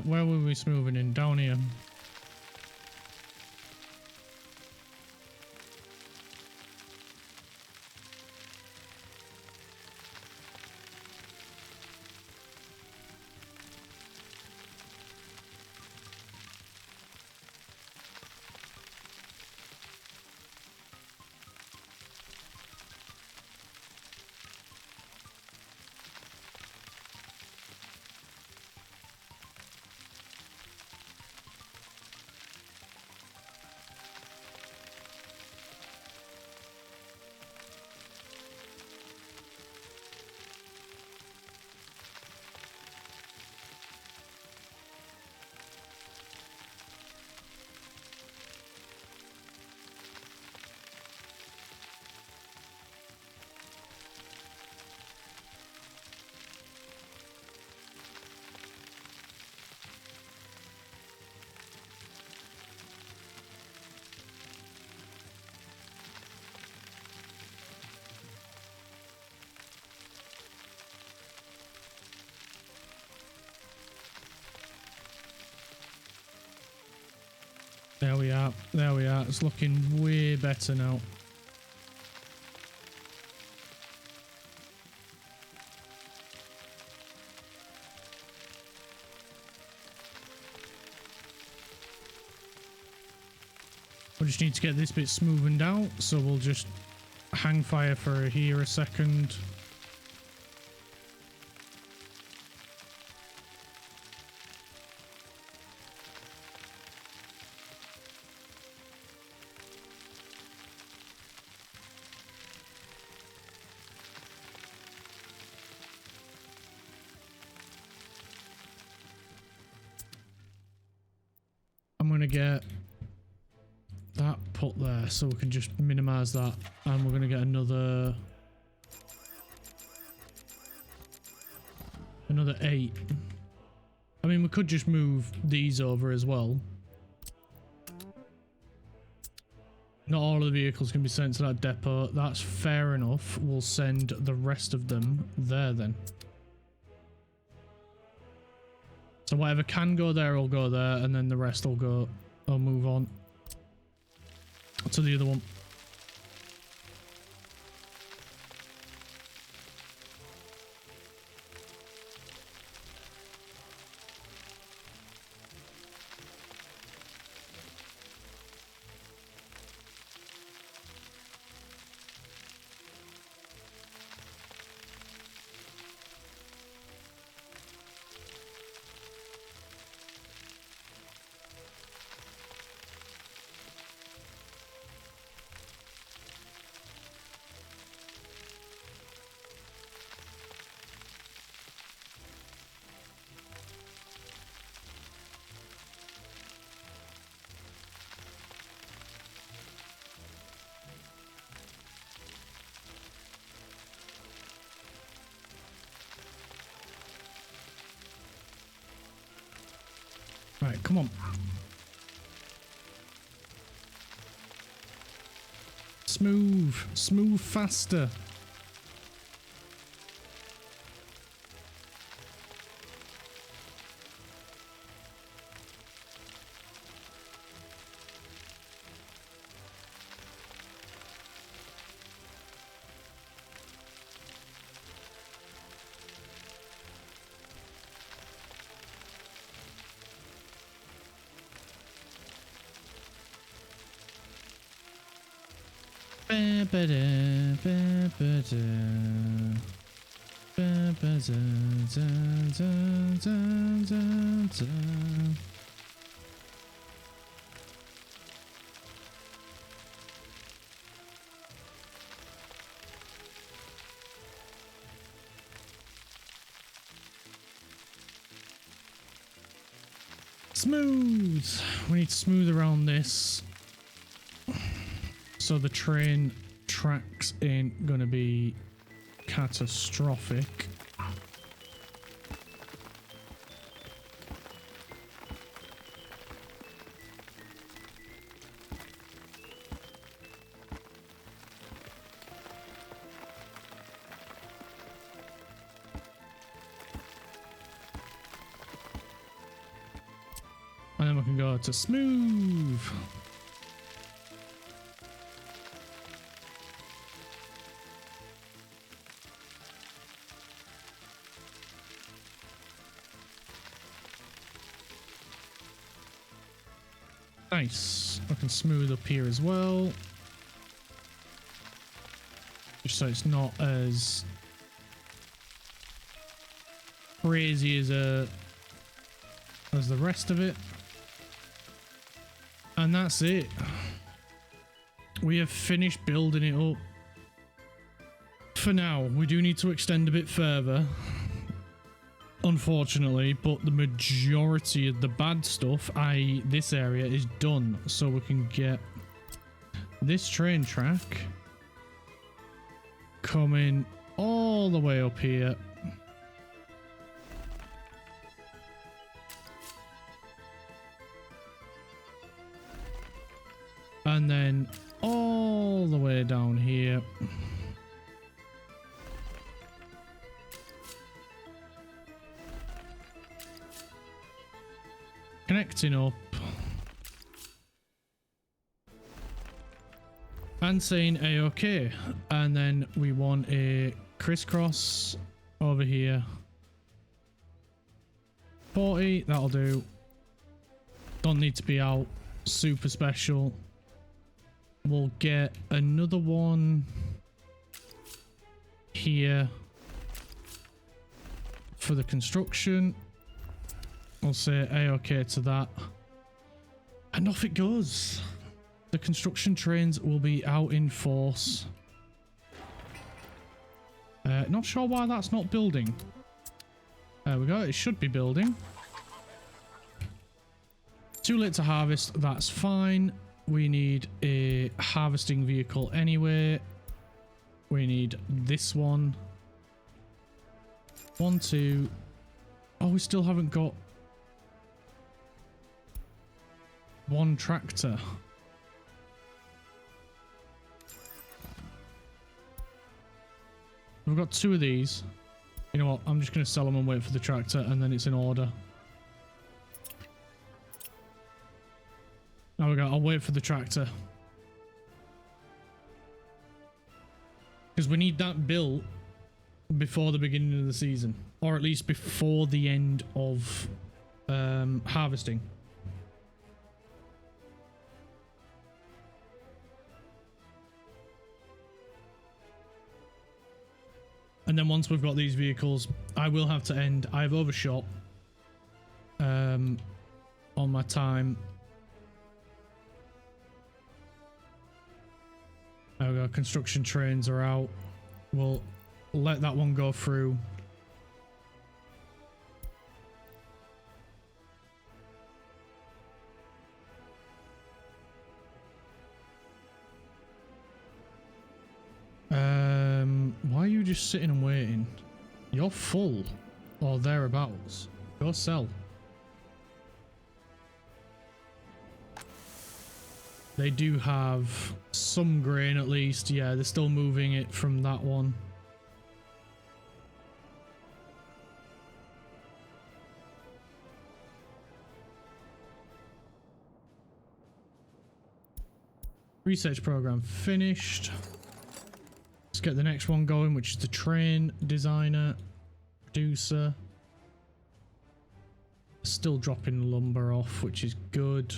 Where were we smoothing in? Down here. There we are. There we are. It's looking way better now. We just need to get this bit smoothened out, so we'll just hang fire for here a second. I'm gonna get that put there so we can just minimize that, and we're gonna get another 8. I mean, we could just move these over as well. Not all of the vehicles can be sent to that depot. That's fair enough. We'll send the rest of them there then. So whatever can go there will go there, and then the rest will go. I'll move on to the other one. Right, come on. Smooth. Smooth faster. Smooth. We need to smooth around this so the train tracks ain't gonna be catastrophic. And then we can go to smooth. Nice. I can smooth up here as well. Just so it's not as crazy as the rest of it. And that's it. We have finished building it up. For now, we do need to extend a bit further, unfortunately, but the majority of the bad stuff, i.e. this area, is done. So we can get this train track coming all the way up here. And then all the way down here. Connecting up. And saying A-OK. And then we want a crisscross over here. 40, that'll do. Don't need to be out super special. We'll get another one here for the construction. I'll say A-OK to that. And off it goes. The construction trains will be out in force. Not sure why that's not building. There we go. It should be building. Too late to harvest. That's fine. We need a harvesting vehicle anyway. We need this one. 1, 2. Oh, we still haven't got one tractor. We've got 2 of these. You know what? I'm just going to sell them and wait for the tractor, and then it's in order. There we go. I'll wait for the tractor. Because we need that built before the beginning of the season. Or at least before the end of harvesting. And then once we've got these vehicles, I will have to end. I've overshot on my time. There we go. Construction trains are out. We'll let that one go through. Why are you just sitting and waiting? You're full or thereabouts. Go sell. They do have some grain at least. Yeah, they're still moving it from that one. Research program finished. Let's get the next one going, which is the train designer, producer. Still dropping lumber off, which is good.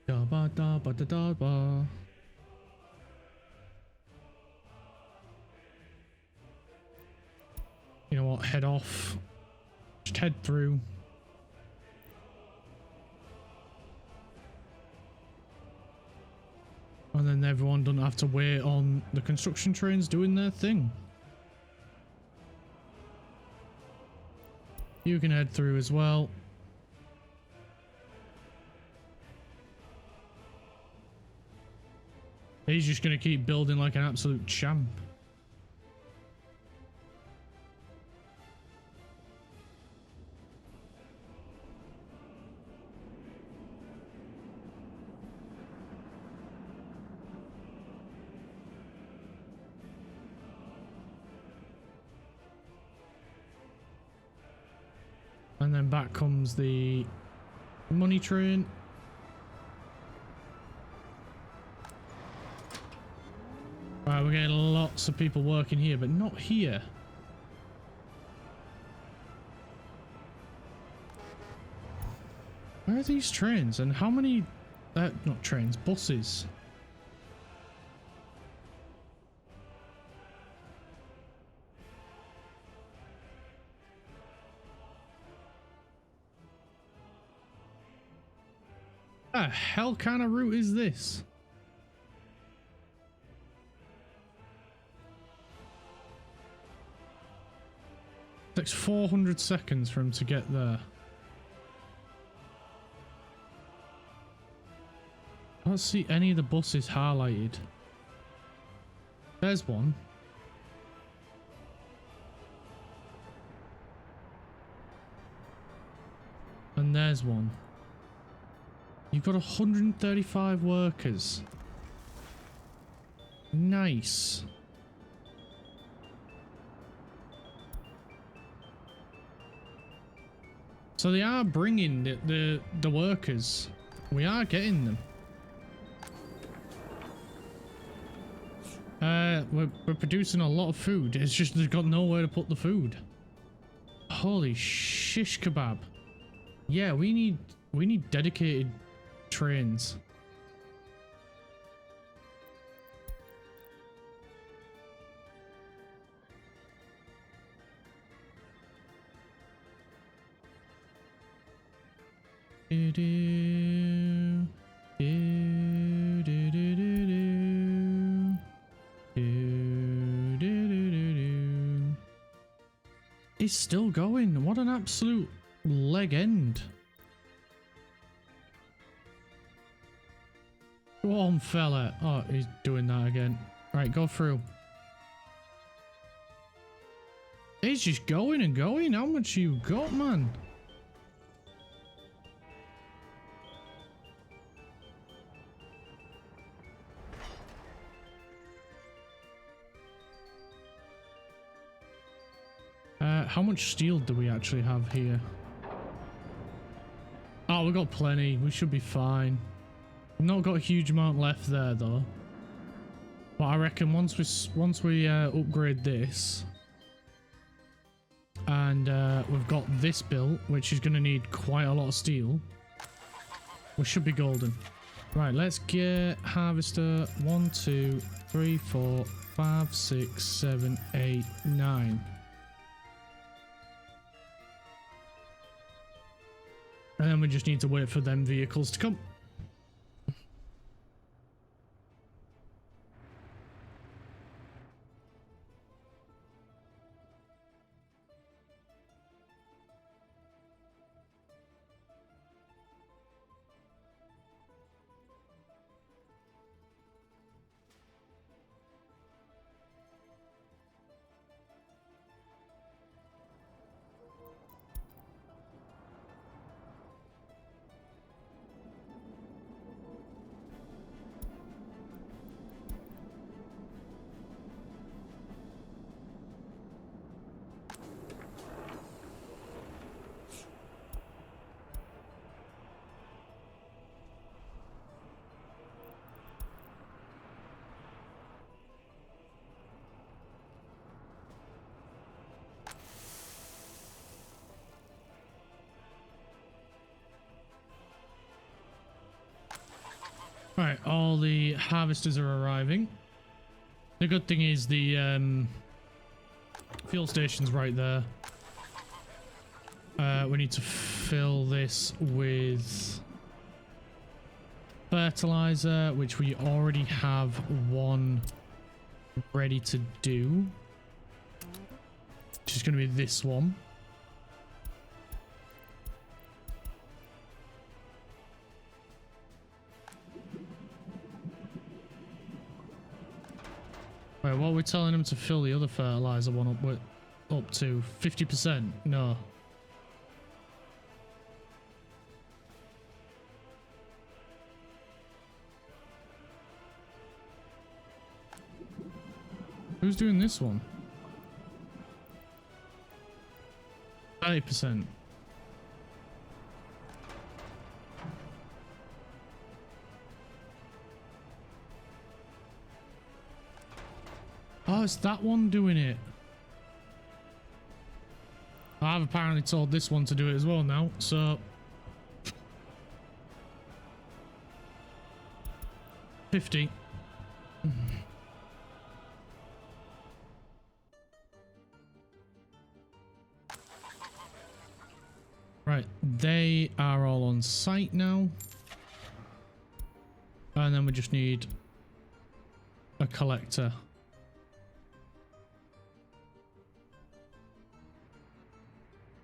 Da ba da ba da da ba. You know what? Head off. Just head through. And then everyone doesn't have to wait on the construction trains doing their thing. You can head through as well. He's just going to keep building like an absolute champ. And then back comes the money train. Right, we're getting lots of people working here, but not here. Where are these trains? And how many... not trains, buses. The hell kind of route is this? It takes 400 seconds for him to get there. I don't see any of the buses highlighted. There's one. And there's one. You've got 135 workers. Nice. So they are bringing the workers. We are getting them. We're producing a lot of food. It's just they've got nowhere to put the food. Holy shish kebab. Yeah, we need dedicated trains. It's still going. What an absolute leg end. Go on, fella. Oh, he's doing that again. Right, go through. He's just going and going. How much you got, man? How much steel do we actually have here? Oh, we got plenty. We should be fine. Not got a huge amount left there though. But I reckon once we upgrade this, and we've got this built, which is going to need quite a lot of steel, we should be golden. Right, let's get harvester 1, 2, 3, 4, 5, 6, 7, 8, 9. And then we just need to wait for them vehicles to come. Right, all the harvesters are arriving. The good thing is the fuel station's right there. We need to fill this with fertilizer, which we already have one ready to do. Which is going to be this one. Wait, what are we telling them to fill the other fertilizer one up with? Up to 50%? No. Who's doing this one? 30%. Oh, it's that one doing it. I've apparently told this one to do it as well now, so 50. Right, they are all on site now. And then we just need a collector.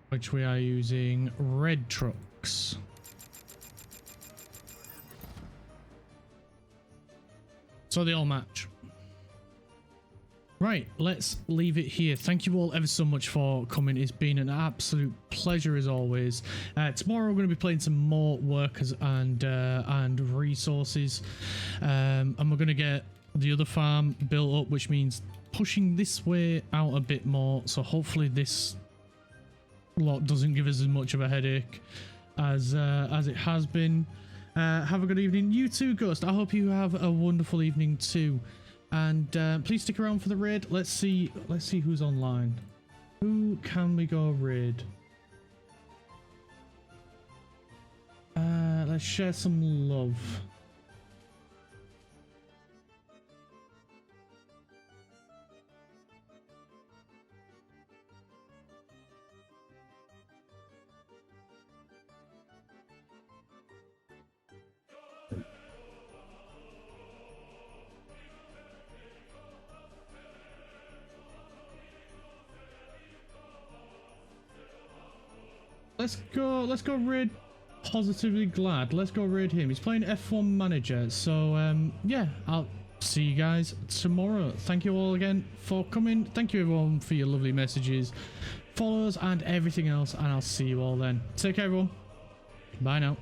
Which we are using red trucks. So they all match. Right, let's leave it here. Thank you all ever so much for coming. It's been an absolute pleasure as always. Tomorrow we're going to be playing some more workers and resources. And we're going to get the other farm built up, which means pushing this way out a bit more. So hopefully this lot doesn't give us as much of a headache as it has been. Have a good evening. You too, Ghost. I hope you have a wonderful evening too. And please stick around for the raid. Let's see who's online. Who can we go raid? Let's share some love. Let's go raid Positively Glad. Let's go raid him. He's playing F1 Manager. So yeah, I'll see you guys tomorrow. Thank you all again for coming. Thank you everyone for your lovely messages, follows and everything else, and I'll see you all then. Take care everyone. Bye now.